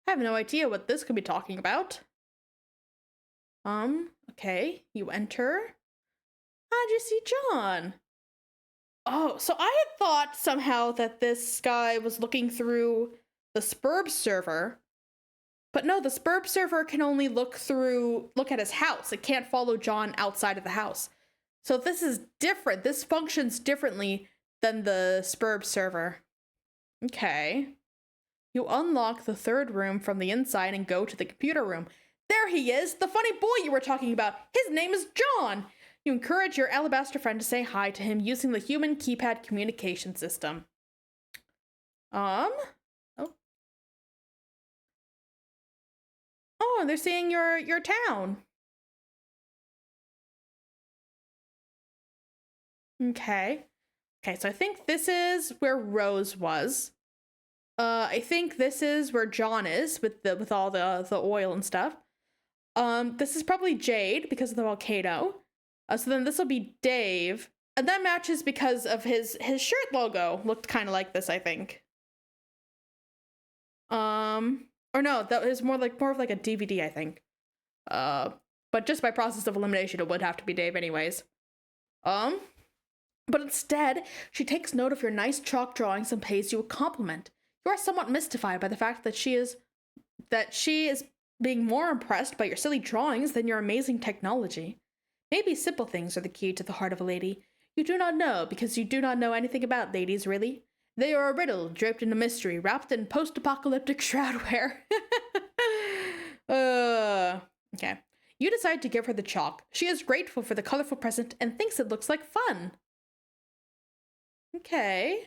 I have no idea what this could be talking about. Okay. You enter. How'd you see John? Oh, so I had thought somehow that this guy was looking through the Spurb server. But no, the Spurb server can only look at his house. It can't follow John outside of the house. So this is different. This functions differently than the Spurb server. Okay. You unlock the third room from the inside and go to the computer room. There he is, the funny boy you were talking about. His name is John. You encourage your alabaster friend to say hi to him using the human keypad communication system. Oh, and they're seeing your town. Okay. Okay, so I think this is where Rose was. I think this is where John is with all the oil and stuff. This is probably Jade because of the volcano. So then this will be Dave. And that matches because of his shirt logo looked kind of like this, I think. Or no, that is more of like a DVD, I think. But just by process of elimination, it would have to be Dave anyways. But instead, she takes note of your nice chalk drawings and pays you a compliment. You are somewhat mystified by the fact that she is being more impressed by your silly drawings than your amazing technology. Maybe simple things are the key to the heart of a lady. You do not know because you do not know anything about ladies, really. They are a riddle draped in a mystery, wrapped in post-apocalyptic shroudware. Okay. You decide to give her the chalk. She is grateful for the colorful present and thinks it looks like fun. Okay.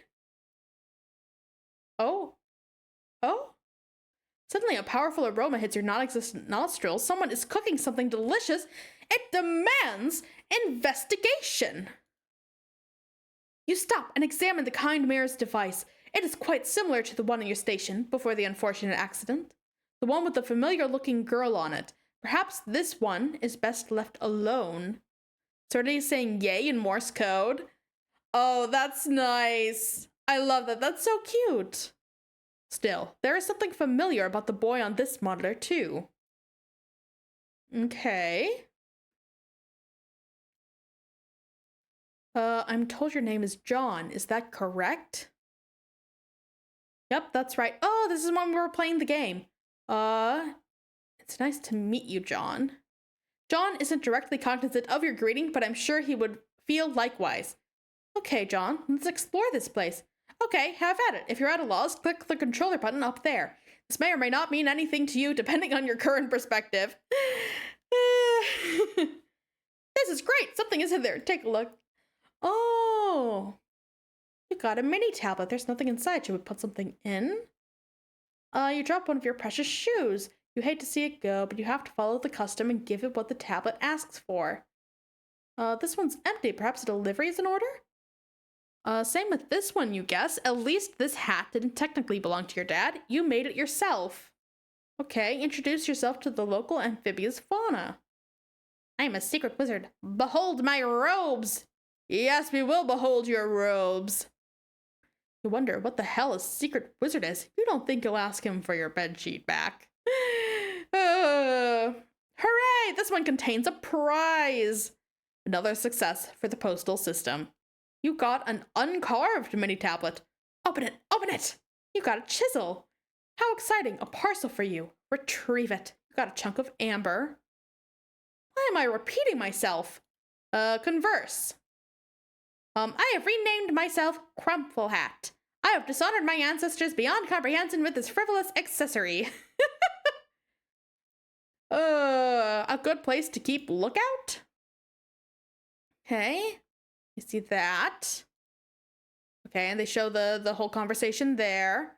Oh. Suddenly a powerful aroma hits your non-existent nostrils. Someone is cooking something delicious. It demands investigation. You stop and examine the kind mayor's device. It is quite similar to the one in your station before the unfortunate accident. The one with the familiar-looking girl on it. Perhaps this one is best left alone. So are they saying yay in Morse code? Oh, that's nice. I love that. That's so cute. Still, there is something familiar about the boy on this monitor, too. Okay. I'm told your name is John. Is that correct? Yep, that's right. Oh, this is when we were playing the game. It's nice to meet you, John. John isn't directly cognizant of your greeting, but I'm sure he would feel likewise. Okay, John, let's explore this place. Okay, have at it. If you're at a loss, click the controller button up there. This may or may not mean anything to you, depending on your current perspective. This is great. Something is in there. Take a look. Oh, you got a mini tablet. There's nothing inside. Should we put something in? You dropped one of your precious shoes. You hate to see it go, but you have to follow the custom and give it what the tablet asks for. This one's empty. Perhaps a delivery is in order? Same with this one, you guess. At least this hat didn't technically belong to your dad. You made it yourself. Okay, introduce yourself to the local amphibious fauna. I am a secret wizard. Behold my robes! Yes, we will behold your robes. You wonder what the hell a secret wizard is. You don't think you'll ask him for your bedsheet back. Hooray! This one contains a prize. Another success for the postal system. You got an uncarved mini tablet. Open it! Open it! You got a chisel. How exciting! A parcel for you. Retrieve it. You got a chunk of amber. Why am I repeating myself? Converse. I have renamed myself Crumple Hat. I have dishonored my ancestors beyond comprehension with this frivolous accessory. A good place to keep lookout? Okay. You see that? Okay, and they show the whole conversation there.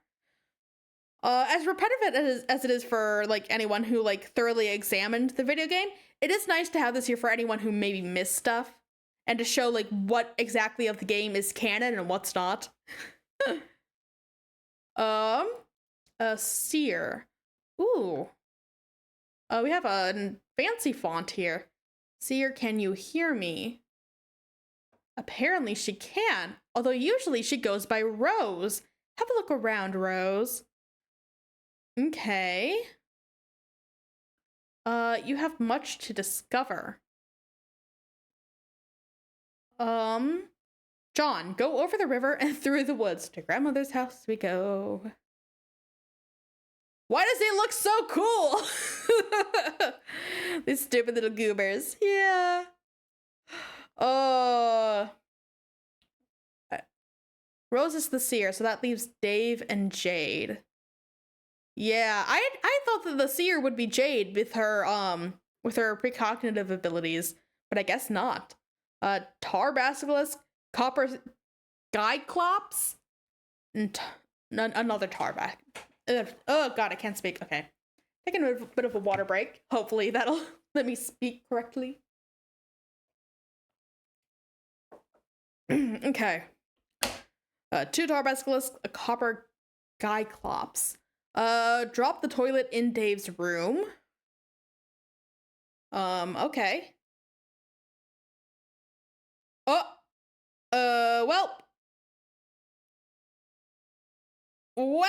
As repetitive as it is for like anyone who like thoroughly examined the video game, it is nice to have this here for anyone who maybe missed stuff and to show like what exactly of the game is canon and what's not. A seer. Ooh. We have a fancy font here. Seer, can you hear me? Apparently she can, although usually she goes by Rose. Have a look around, Rose. Okay. You have much to discover. John, go over the river and through the woods. To grandmother's house we go. Why does he look so cool? These stupid little goobers. Yeah. Rose is the seer, so that leaves Dave and Jade. Yeah, I thought that the seer would be Jade with her precognitive abilities, but I guess not. Tar Basilisk, Copper Gyclops, and another Tar Oh god, I can't speak. Okay. Taking a bit of a water break. Hopefully that'll let me speak correctly. Okay. 2 Tar Basilisk, a Copper Gyclops. Drop the toilet in Dave's room. Okay. Welp.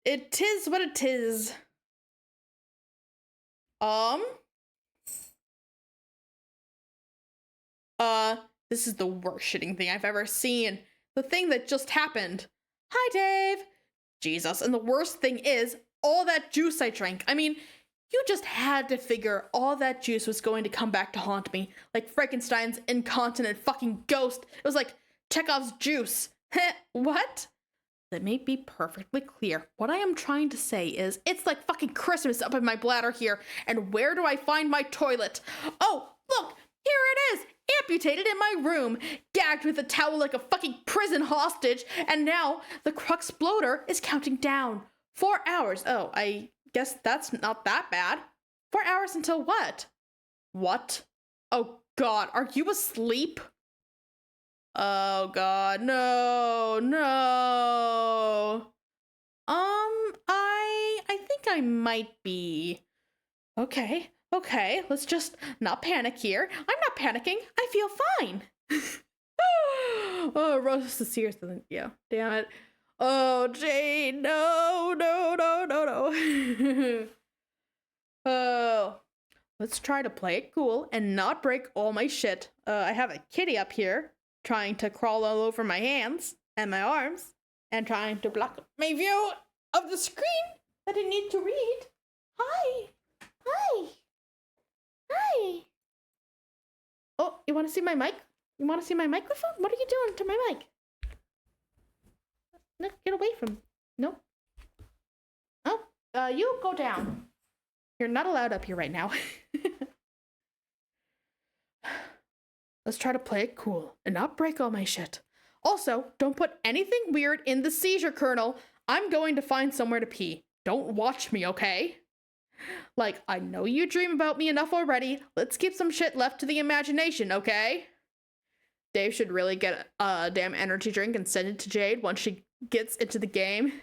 It is what it is. This is the worst shitting thing I've ever seen. The thing that just happened. Hi, Dave. Jesus, and the worst thing is, all that juice I drank. I mean, you just had to figure all that juice was going to come back to haunt me. Like Frankenstein's incontinent fucking ghost. It was like Chekhov's juice. What? Let me be perfectly clear. What I am trying to say is, it's like fucking Christmas up in my bladder here. And where do I find my toilet? Oh, look, here it is. Amputated in my room, gagged with a towel like a fucking prison hostage, and now the Cruxploder is counting down. 4 hours. Oh, I guess that's not that bad. 4 hours until what? What? Oh god, are you asleep? Oh god, no, no. I think I might be. Okay, okay, let's just not panic here. I'm not panicking. I feel fine. Oh, Rose is serious. Yeah, damn it. Oh, Jane, no, no, no, no, no. Oh, let's try to play it cool and not break all my shit. I have a kitty up here trying to crawl all over my hands and my arms and trying to block my view of the screen that I need to read. Hi. Hi. Hi. Oh, you want to see my mic? You want to see my microphone? What are you doing to my mic? No, get away from me. No. Oh, you go down. You're not allowed up here right now. Let's try to play it cool and not break all my shit. Also, don't put anything weird in the seizure kernel. I'm going to find somewhere to pee. Don't watch me, okay? Like, I know you dream about me enough already. Let's keep some shit left to the imagination, okay? Dave should really get a damn energy drink and send it to Jade once she gets into the game.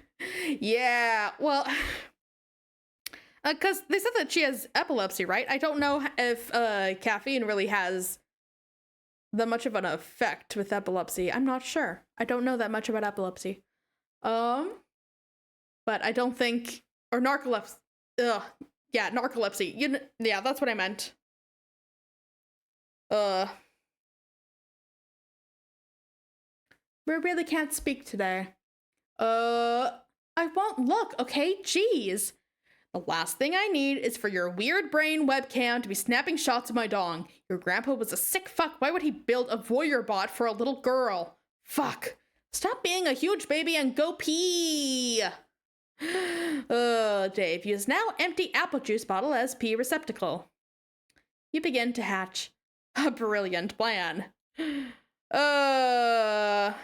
Yeah, well, because they said that she has epilepsy, right? I don't know if caffeine really has that much of an effect with epilepsy. I'm not sure. I don't know that much about epilepsy. But I don't think, or narcolepsy. Ugh, yeah, narcolepsy. Yeah, that's what I meant. We really can't speak today. I won't look, okay? Jeez. The last thing I need is for your weird brain webcam to be snapping shots of my dong. Your grandpa was a sick fuck. Why would he build a voyeur bot for a little girl? Fuck. Stop being a huge baby and go pee. Dave, use now empty apple juice bottle as pee receptacle. You begin to hatch a brilliant plan. Oh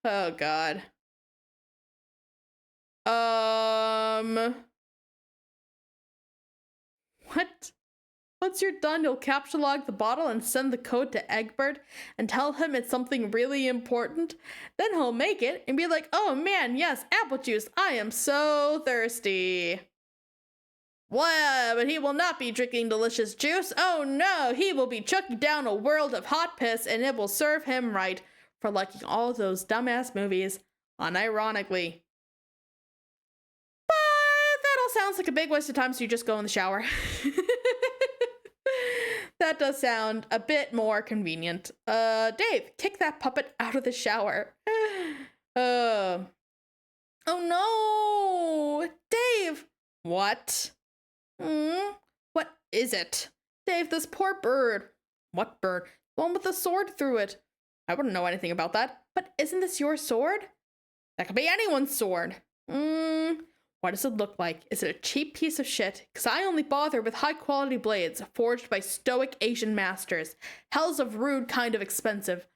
god. What? Once you're done, you'll capture log the bottle and send the code to Egbert and tell him it's something really important. Then he'll make it and be like, oh man, yes, apple juice. I am so thirsty. Well, but he will not be drinking delicious juice. Oh no, he will be chucking down a world of hot piss and it will serve him right for liking all those dumbass movies, unironically. But that all sounds like a big waste of time, so you just go in the shower. That does sound a bit more convenient. Dave, kick that puppet out of the shower. Oh no! Dave! What? What is it? Dave, this poor bird. What bird? The one with the sword through it. I wouldn't know anything about that. But isn't this your sword? That could be anyone's sword. What does it look like? Is it a cheap piece of shit? Because I only bother with high-quality blades forged by stoic Asian masters. Hell's of rude kind of expensive.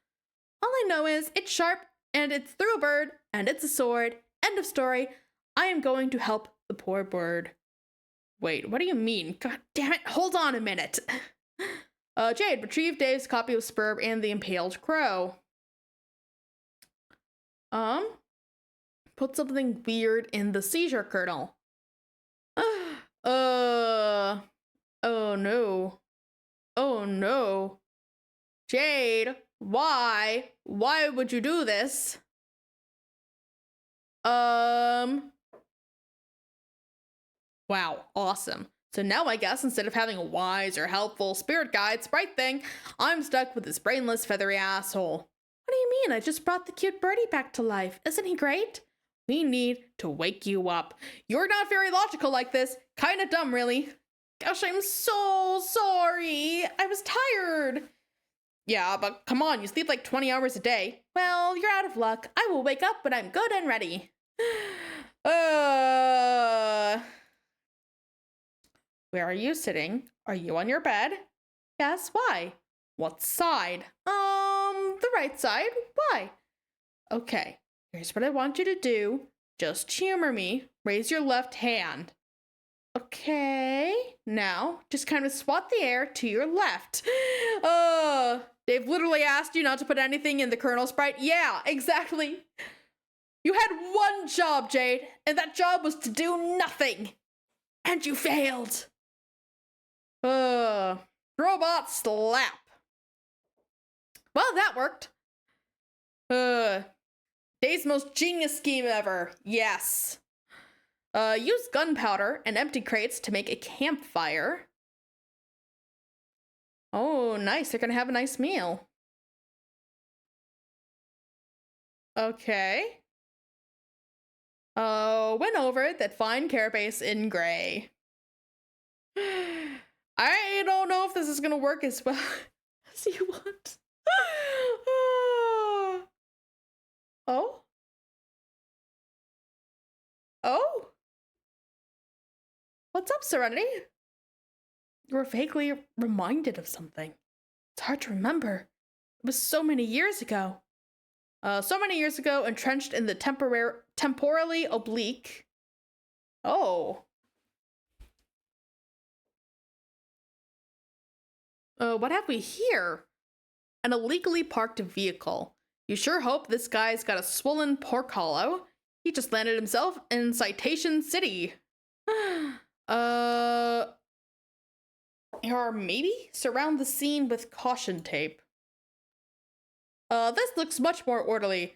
All I know is it's sharp, and it's through a bird, and it's a sword. End of story. I am going to help the poor bird. Wait, what do you mean? God damn it, hold on a minute. Jade, retrieve Dave's copy of Spurb and the Impaled Crow. Put something weird in the seizure kernel. Oh no. Oh no. Jade, why? Why would you do this? Wow, awesome. So now I guess instead of having a wise or helpful spirit guide sprite thing, I'm stuck with this brainless feathery asshole. What do you mean? I just brought the cute birdie back to life. Isn't he great? We need to wake you up. You're not very logical like this. Kinda dumb, really. Gosh, I'm so sorry. I was tired. Yeah, but come on, you sleep like 20 hours a day. Well, you're out of luck. I will wake up when I'm good and ready. Where are you sitting? Are you on your bed? Yes, why? What side? The right side. Why? Okay, here's what I want you to do. Just humor me. Raise your left hand. Okay, now just kind of swat the air to your left. They've literally asked you not to put anything in the kernel sprite. Yeah, exactly. You had one job, Jade, and that job was to do nothing. And you failed. Robot slap. Well, that worked. Day's most genius scheme ever. Yes. Use gunpowder and empty crates to make a campfire. Oh, nice. They're gonna have a nice meal. Okay. Went over that fine carapace in gray. I don't know if this is gonna work as well as you want. Oh? Oh? What's up, Serenity? You were vaguely reminded of something. It's hard to remember. It was so many years ago. Entrenched in the temporally oblique. Oh. What have we here? An illegally parked vehicle. You sure hope this guy's got a swollen pork hollow. He just landed himself in Citation City. Or maybe surround the scene with caution tape. This looks much more orderly.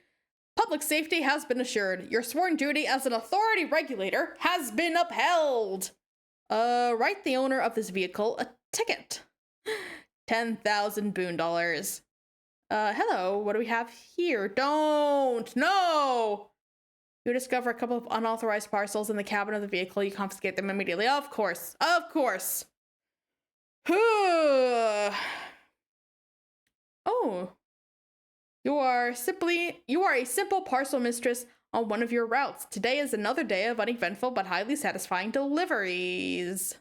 Public safety has been assured. Your sworn duty as an authority regulator has been upheld. Write the owner of this vehicle a ticket. 10,000 boon dollars. Hello, what do we have here? Don't! No! You discover a couple of unauthorized parcels in the cabin of the vehicle. You confiscate them immediately. Of course. Of course. Oh. You are a simple parcel mistress on one of your routes. Today is another day of uneventful but highly satisfying deliveries.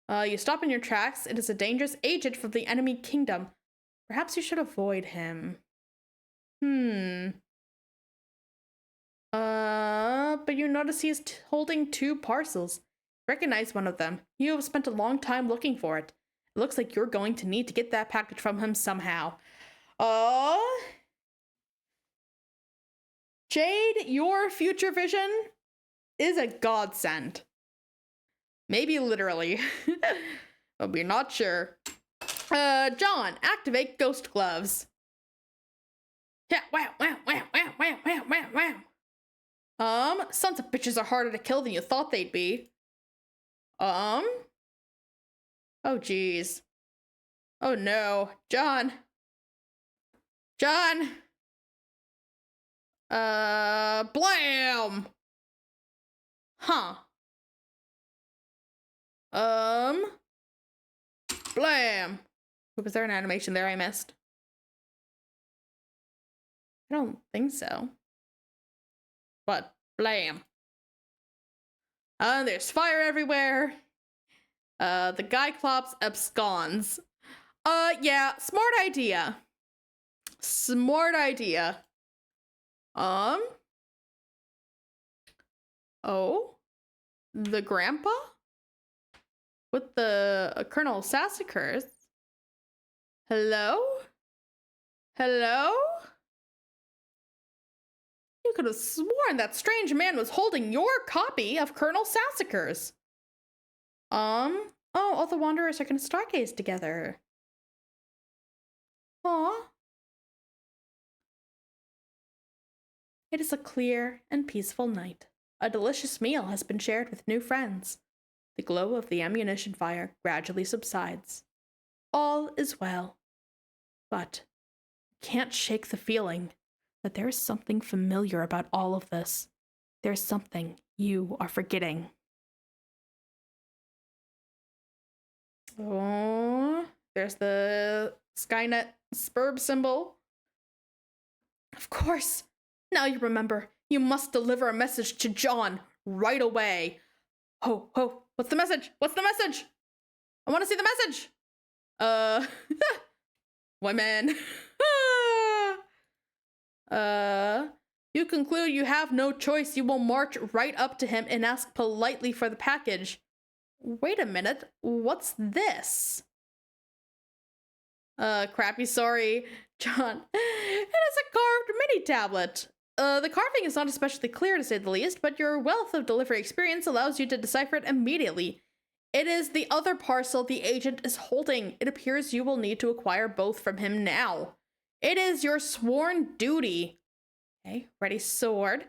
You stop in your tracks. It is a dangerous agent from the enemy kingdom. Perhaps you should avoid him. But you notice he is holding two parcels. Recognize one of them. You have spent a long time looking for it. It looks like you're going to need to get that package from him somehow. Jade, your future vision is a godsend. Maybe literally. But we're not sure. John, activate ghost gloves. Yeah, wow. Sons of bitches are harder to kill than you thought they'd be. Oh, geez. Oh, no. John. Blam! Huh. Blam! Was there an animation there I missed? I don't think so. But, blam. There's fire everywhere. The Cyclops absconds. Yeah, smart idea. Oh? The grandpa? With the Colonel Sassacres? Hello? You could have sworn that strange man was holding your copy of Colonel Sassacres. Oh, all the wanderers are gonna stargaze together. Aw. It is a clear and peaceful night. A delicious meal has been shared with new friends. The glow of the ammunition fire gradually subsides. All is well. But you can't shake the feeling that there is something familiar about all of this. There's something you are forgetting. Oh, there's the Skynet Spurb symbol. Of course. Now you remember. You must deliver a message to John right away. Ho, what's the message? I want to see the message. Women. You conclude you have no choice. You will march right up to him and ask politely for the package. Wait a minute. What's this? Crappy, sorry, John. It is a carved mini tablet. The carving is not especially clear to say the least, but your wealth of delivery experience allows you to decipher it immediately. It is the other parcel the agent is holding. It appears you will need to acquire both from him now. It is your sworn duty. Okay, ready, sword.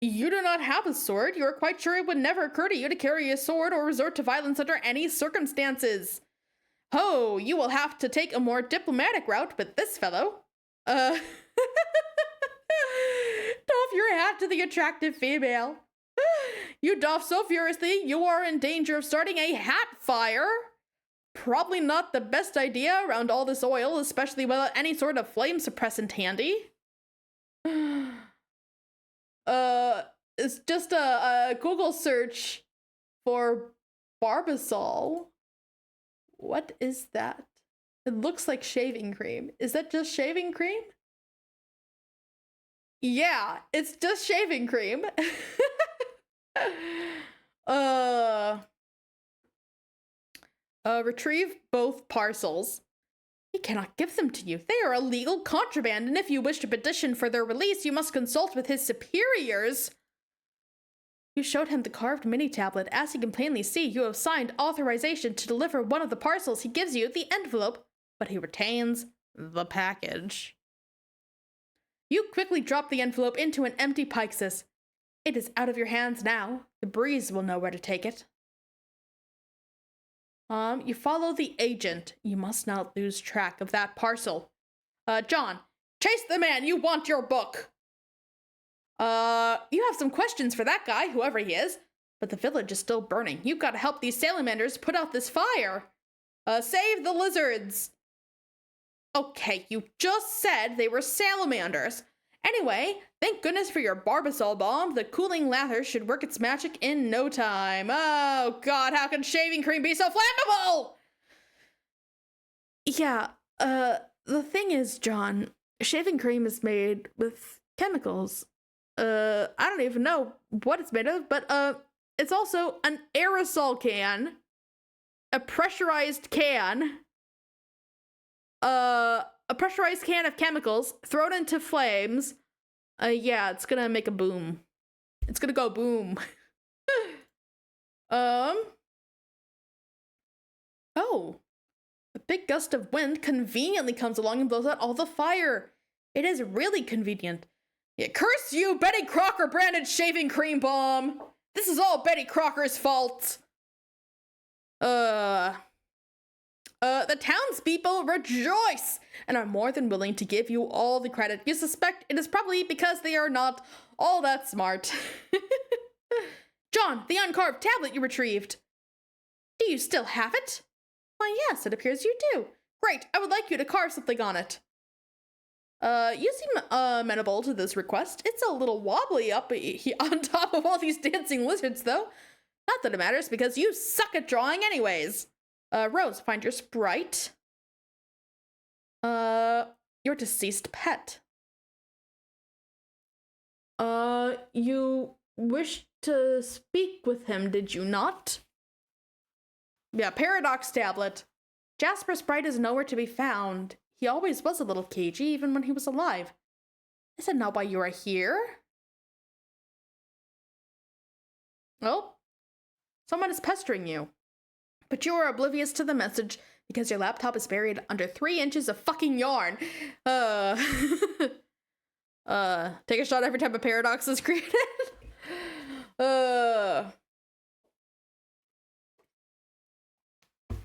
You do not have a sword. You are quite sure it would never occur to you to carry a sword or resort to violence under any circumstances. Oh, you will have to take a more diplomatic route with this fellow. Doff your hat to the attractive female. You doff so furiously, you are in danger of starting a hat fire. Probably not the best idea around all this oil, especially without any sort of flame suppressant handy. It's just a Google search for Barbasol. What is that? It looks like shaving cream. Is that just shaving cream? Yeah, it's just shaving cream. Retrieve both parcels. He cannot give them to you. They are illegal contraband, and if you wish to petition for their release, you must consult with his superiors. You showed him the carved mini tablet. As he can plainly see, you have signed authorization to deliver one of the parcels. He gives you the envelope, but he retains the package. You quickly drop the envelope into an empty pixis. It is out of your hands now. The breeze will know where to take it. You follow the agent. You must not lose track of that parcel. John, chase the man. You want your book. You have some questions for that guy, whoever he is, but the village is still burning. You've got to help these salamanders put out this fire. Save the lizards. Okay, you just said they were salamanders. Anyway, thank goodness for your Barbasol bomb. The cooling lather should work its magic in no time. Oh god, how can shaving cream be so flammable? Yeah, the thing is, John, shaving cream is made with chemicals. I don't even know what it's made of, but it's also an aerosol can, a pressurized can, a pressurized can of chemicals thrown into flames. Yeah, it's gonna make a boom. It's gonna go boom. Oh, a big gust of wind conveniently comes along and blows out all the fire. It is really convenient. Yeah, curse you, Betty Crocker branded shaving cream bomb. This is all Betty Crocker's fault. The townspeople rejoice and are more than willing to give you all the credit. You suspect it is probably because they are not all that smart. John, the uncarved tablet you retrieved. Do you still have it? Why, yes, it appears you do. Great, I would like you to carve something on it. You seem amenable to this request. It's a little wobbly up on top of all these dancing lizards, though. Not that it matters, because you suck at drawing anyways. Rose, find your sprite. Your deceased pet. You wished to speak with him, did you not? Yeah, Paradox tablet. Jasper Sprite is nowhere to be found. He always was a little cagey, even when he was alive. Is it not why you are here? Oh, someone is pestering you. But you are oblivious to the message because your laptop is buried under 3 inches of fucking yarn. Take a shot every time a paradox is created.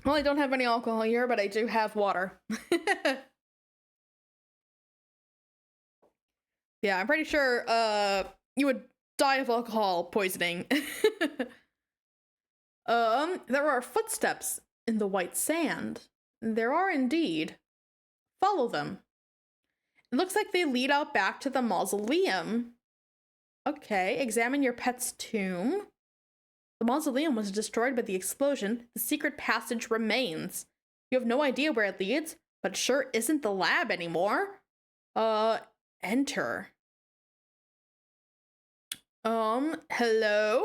Well, I don't have any alcohol here, but I do have water. Yeah, I'm pretty sure you would die of alcohol poisoning. There are footsteps in the white sand. There are indeed. Follow them. It looks like they lead out back to the mausoleum. Okay, examine your pet's tomb. The mausoleum was destroyed by the explosion. The secret passage remains. You have no idea where it leads, but it sure isn't the lab anymore. Enter. Hello?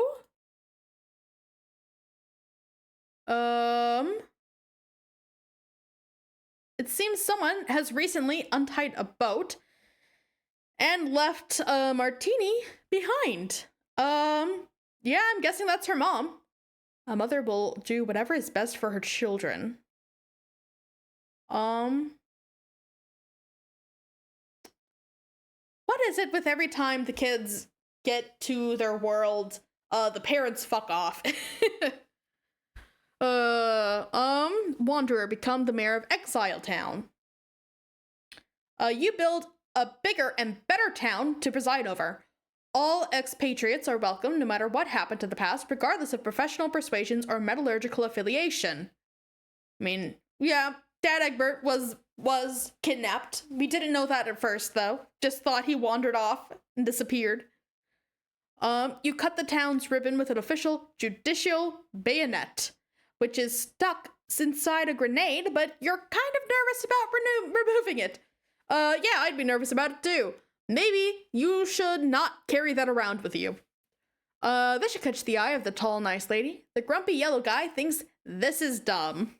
It seems someone has recently untied a boat and left Martini behind. Yeah, I'm guessing that's her mom. A mother will do whatever is best for her children. What is it with every time the kids get to their world, the parents fuck off? Wanderer, become the mayor of Exile Town. You build a bigger and better town to preside over. All expatriates are welcome no matter what happened to the past, regardless of professional persuasions or metallurgical affiliation. I mean, yeah, Dad Egbert was kidnapped. We didn't know that at first, though. Just thought he wandered off and disappeared. You cut the town's ribbon with an official judicial bayonet, which is stuck inside a grenade, but you're kind of nervous about removing it. Yeah, I'd be nervous about it too. Maybe you should not carry that around with you. This should catch the eye of the tall, nice lady. The grumpy yellow guy thinks this is dumb.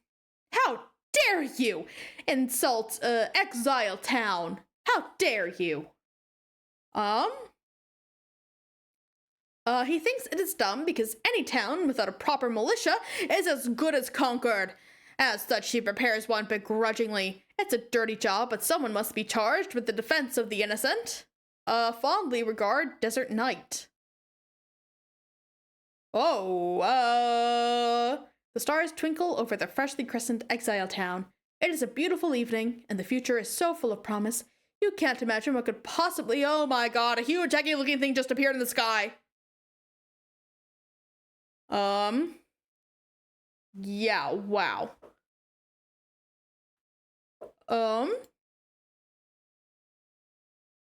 How dare you insult, Exile Town? How dare you? He thinks it is dumb because any town without a proper militia is as good as conquered. As such, he prepares one begrudgingly. It's a dirty job, but someone must be charged with the defense of the innocent. Fondly regard Desert Knight. The stars twinkle over the freshly christened Exile Town. It is a beautiful evening, and the future is so full of promise. You can't imagine what could possibly— oh my god, a huge eggy-looking thing just appeared in the sky. Yeah, wow.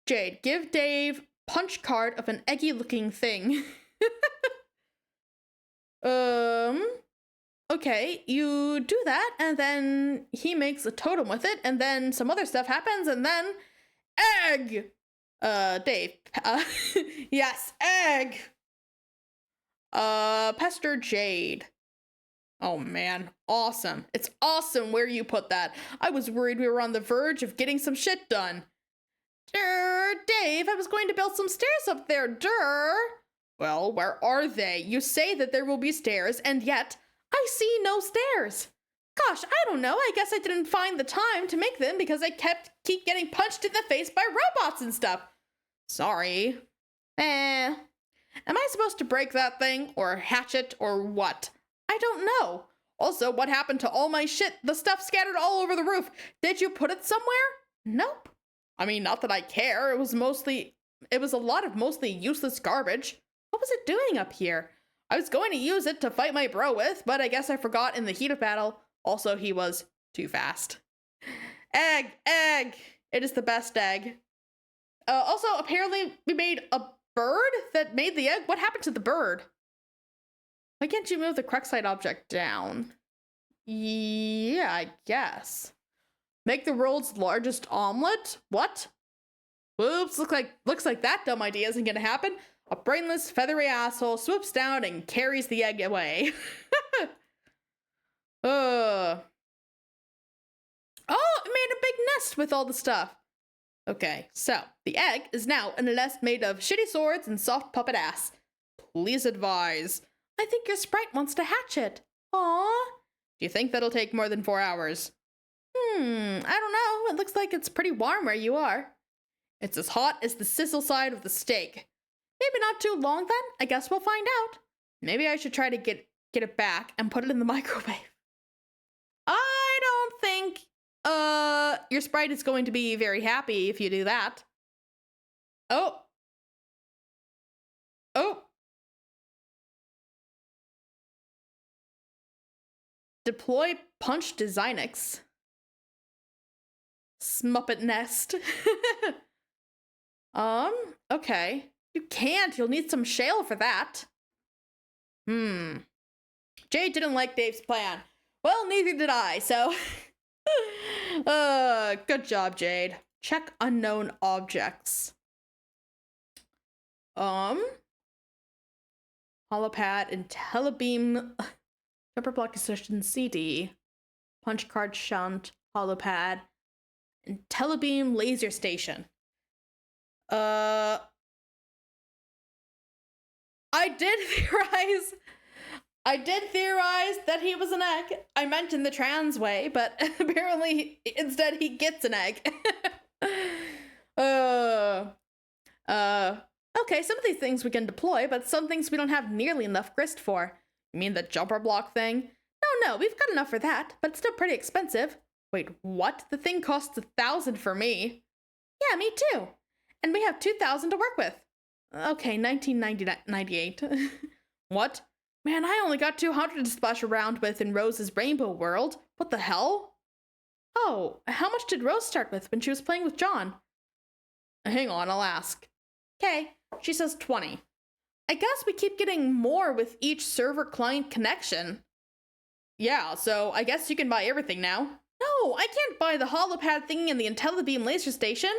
Jade, give Dave punch card of an eggy-looking thing. Okay, you do that, and then he makes a totem with it, and then some other stuff happens, and then egg! Dave. Yes, egg! Pester Jade. Oh man, awesome. It's awesome where you put that. I was worried we were on the verge of getting some shit done. Dave, I was going to build some stairs up there, Well, where are they? You say that there will be stairs, and yet I see no stairs. Gosh, I don't know. I guess I didn't find the time to make them because I keep getting punched in the face by robots and stuff. Sorry. Am I supposed to break that thing, or hatch it, or what? I don't know. Also, what happened to all my shit? The stuff scattered all over the roof. Did you put it somewhere? Nope. I mean, not that I care. It was a lot of mostly useless garbage. What was it doing up here? I was going to use it to fight my bro with, but I guess I forgot in the heat of battle. Also, he was too fast. Egg! It is the best egg. Also, apparently we made a bird that made the egg. What happened to the bird? Why can't you move the Cruxite object down? Yeah, I guess. Make the world's largest omelet? What? Whoops, looks like that dumb idea isn't gonna happen. A brainless, feathery asshole swoops down and carries the egg away. Oh, it made a big nest with all the stuff. Okay, so the egg is now in a nest made of shitty swords and soft puppet ass. Please advise. I think your sprite wants to hatch it. Aww. Do you think that'll take more than 4 hours? I don't know. It looks like it's pretty warm where you are. It's as hot as the sizzle side of the steak. Maybe not too long then. I guess we'll find out. Maybe I should try to get it back and put it in the microwave. I don't think your sprite is going to be very happy if you do that. Oh. Deploy punch Designix. Smuppet nest. Okay. You can't. You'll need some shale for that. Jade didn't like Dave's plan. Well, neither did I, so... good job, Jade. Check unknown objects. Holopad and telebeam... Jumper block decision CD. Punch card shunt. holopad, and telebeam laser station. I did theorize that he was an egg. I meant in the trans way, but apparently instead he gets an egg. Okay, some of these things we can deploy, but some things we don't have nearly enough grist for. You mean the jumper block thing? No, we've got enough for that, but it's still pretty expensive. Wait, what? The thing costs 1,000 for me. Yeah, me too. And we have 2,000 to work with. Okay, 1998. What? Man, I only got 200 to splash around with in Rose's Rainbow World. What the hell? Oh, how much did Rose start with when she was playing with John? Hang on, I'll ask. Okay, she says 20. I guess we keep getting more with each server-client connection. Yeah, so I guess you can buy everything now. No, I can't buy the holopad thingy and the IntelliBeam laser station.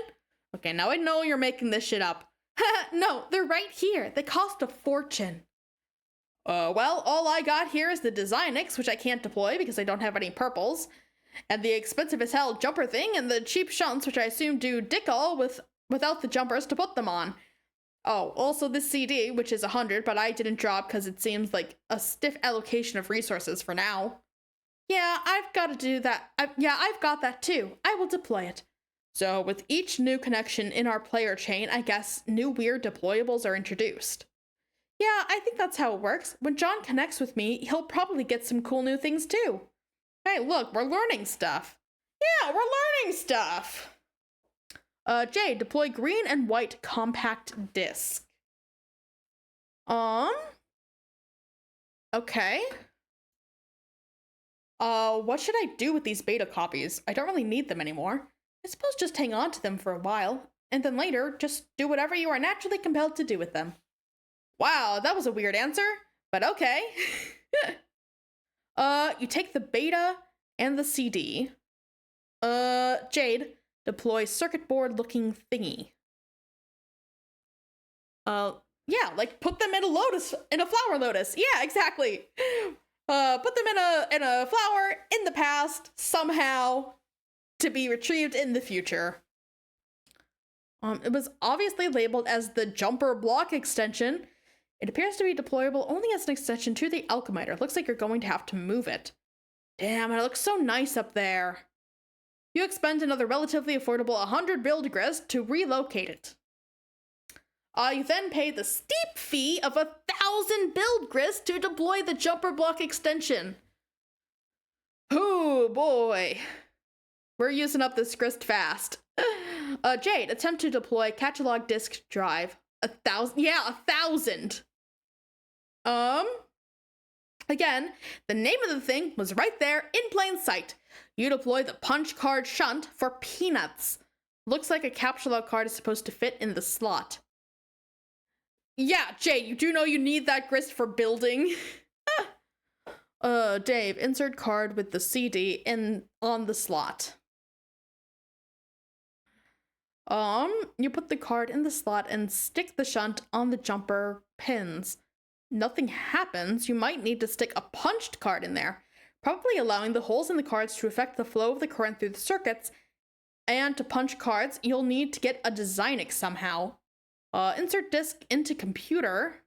Okay, now I know you're making this shit up. No, they're right here. They cost a fortune. Well, all I got here is the Designix, which I can't deploy because I don't have any purples, and the expensive as hell jumper thing, and the cheap shunts, which I assume do dick all without the jumpers to put them on. Oh, also this CD, which is 100, but I didn't drop because it seems like a stiff allocation of resources for now. Yeah, I've got to do that. I've got that too. I will deploy it. So with each new connection in our player chain, I guess new weird deployables are introduced. Yeah, I think that's how it works. When John connects with me, he'll probably get some cool new things too. Hey, look, we're learning stuff. Yeah, we're learning stuff. Jade, deploy green and white compact disc. Okay. What should I do with these beta copies? I don't really need them anymore. I suppose just hang on to them for a while, and then later, just do whatever you are naturally compelled to do with them. Wow, that was a weird answer, but okay. You take the beta and the CD. Jade, deploy circuit board looking thingy. Yeah, like put them in a flower lotus. Yeah, exactly. Put them in a flower in the past, somehow, to be retrieved in the future. It was obviously labeled as the jumper block extension. It appears to be deployable only as an extension to the alchemiter. Looks like you're going to have to move it. Damn, it looks so nice up there. You expend another relatively affordable 100 build grist to relocate it. You then pay the steep fee of 1,000 build grist to deploy the jumper block extension. Oh boy. We're using up this grist fast. Jade, attempt to deploy catalog disk drive. 1,000. Yeah, 1,000. Again, the name of the thing was right there in plain sight. You deploy the punch card shunt for peanuts. Looks like a capture log card is supposed to fit in the slot. Yeah, Jade, you do know you need that grist for building. Dave, insert card with the CD on the slot. You put the card in the slot and stick the shunt on the jumper pins. Nothing happens. You might need to stick a punched card in there, probably allowing the holes in the cards to affect the flow of the current through the circuits. And to punch cards, you'll need to get a Designix somehow. Insert disk into computer.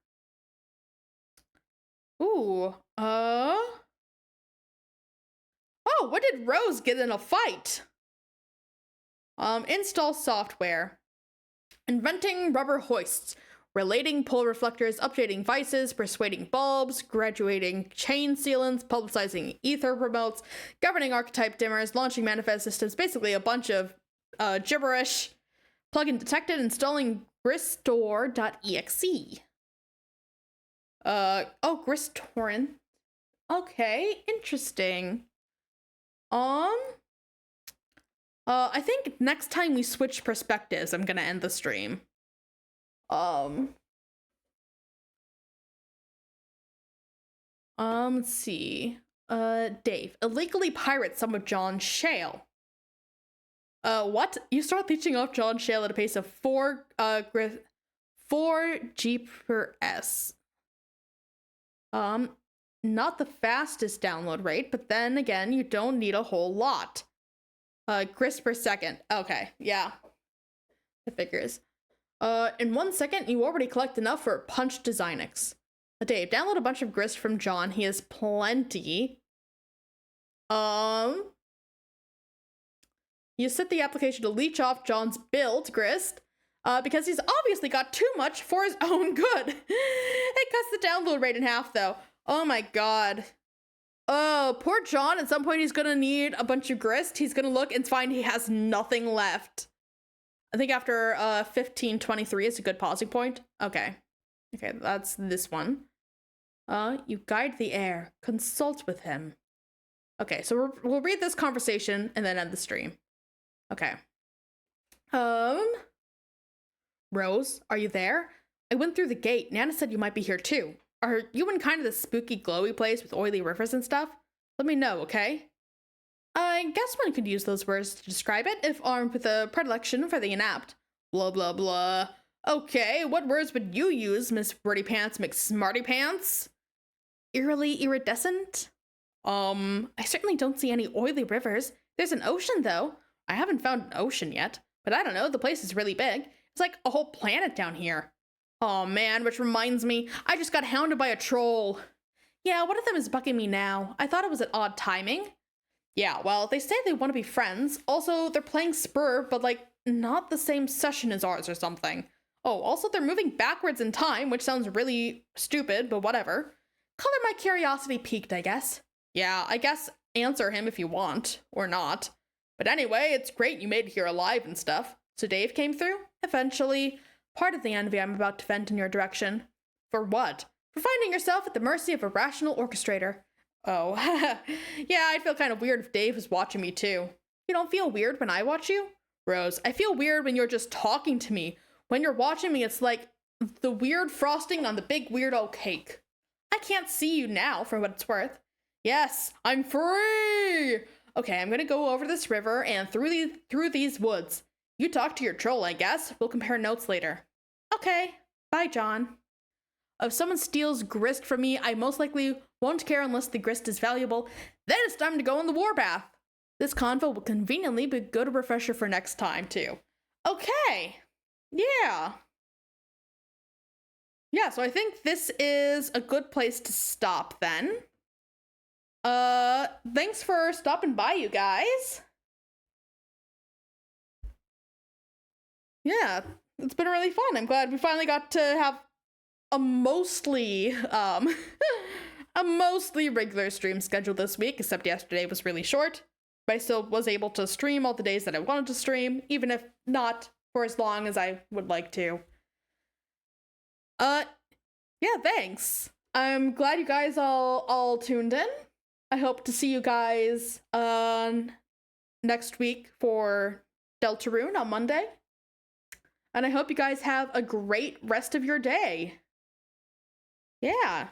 Ooh, oh, what did Rose get in a fight? Install software. Inventing rubber hoists. Relating pole reflectors, updating vices, persuading bulbs, graduating chain sealants, publicizing ether remotes, governing archetype dimmers, launching manifest systems, basically a bunch of gibberish. Plugin detected, installing gristtor.exe. Gristtorrent. Okay, interesting. I think next time we switch perspectives, I'm gonna end the stream. Let's see. Dave, illegally pirate some of John Shale. What? You start leeching off John Shale at a pace of 4 G per S. Not the fastest download rate, but then again, you don't need a whole lot. grist per second. Okay, yeah. It figures. In 1 second, you already collect enough for Punch Designix. Dave, download a bunch of grist from John. He has plenty. You set the application to leech off John's build grist, because he's obviously got too much for his own good. It cuts the download rate in half, though. Oh my god. Oh, poor John. At some point, he's gonna need a bunch of grist. He's gonna look and find he has nothing left. I think after 1523 is a good pausing point. Okay. Okay, that's this one. You guide the heir. Consult with him. Okay, so we'll read this conversation and then end the stream. Okay. Rose, are you there? I went through the gate. Nana said you might be here too. Are you in kind of the spooky, glowy place with oily rivers and stuff? Let me know, okay? I guess one could use those words to describe it if armed with a predilection for the inept. Blah, blah, blah. Okay, what words would you use, Miss Birdie Pants McSmarty Pants? Eerily iridescent? I certainly don't see any oily rivers. There's an ocean, though. I haven't found an ocean yet, but I don't know, the place is really big. It's like a whole planet down here. Oh man, which reminds me, I just got hounded by a troll. Yeah, one of them is bugging me now. I thought it was an odd timing. Yeah, well, they say they want to be friends. Also, they're playing Spur, but like, not the same session as ours or something. Oh, also they're moving backwards in time, which sounds really stupid, but whatever. Color my curiosity piqued, I guess. Yeah, I guess answer him if you want, or not. But anyway, it's great you made it here alive and stuff. So Dave came through? Eventually. Part of the envy I'm about to vent in your direction. For what? For finding yourself at the mercy of a rational orchestrator. Oh, yeah, I'd feel kind of weird if Dave was watching me too. You don't feel weird when I watch you? Rose, I feel weird when you're just talking to me. When you're watching me, it's like the weird frosting on the big weirdo cake. I can't see you now, for what it's worth. Yes, I'm free! Okay, I'm gonna go over this river and through these woods. You talk to your troll, I guess. We'll compare notes later. Okay, bye, John. If someone steals grist from me, I most likely won't care unless the grist is valuable. Then it's time to go on the warpath. This convo will conveniently be a good refresher for next time, too. Okay. Yeah. Yeah, so I think this is a good place to stop then. Thanks for stopping by, you guys. Yeah, it's been really fun. I'm glad we finally got to have a mostly regular stream schedule this week, except yesterday was really short. But I still was able to stream all the days that I wanted to stream, even if not for as long as I would like to. Yeah, thanks. I'm glad you guys all tuned in. I hope to see you guys next week for Deltarune on Monday. And I hope you guys have a great rest of your day. Yeah.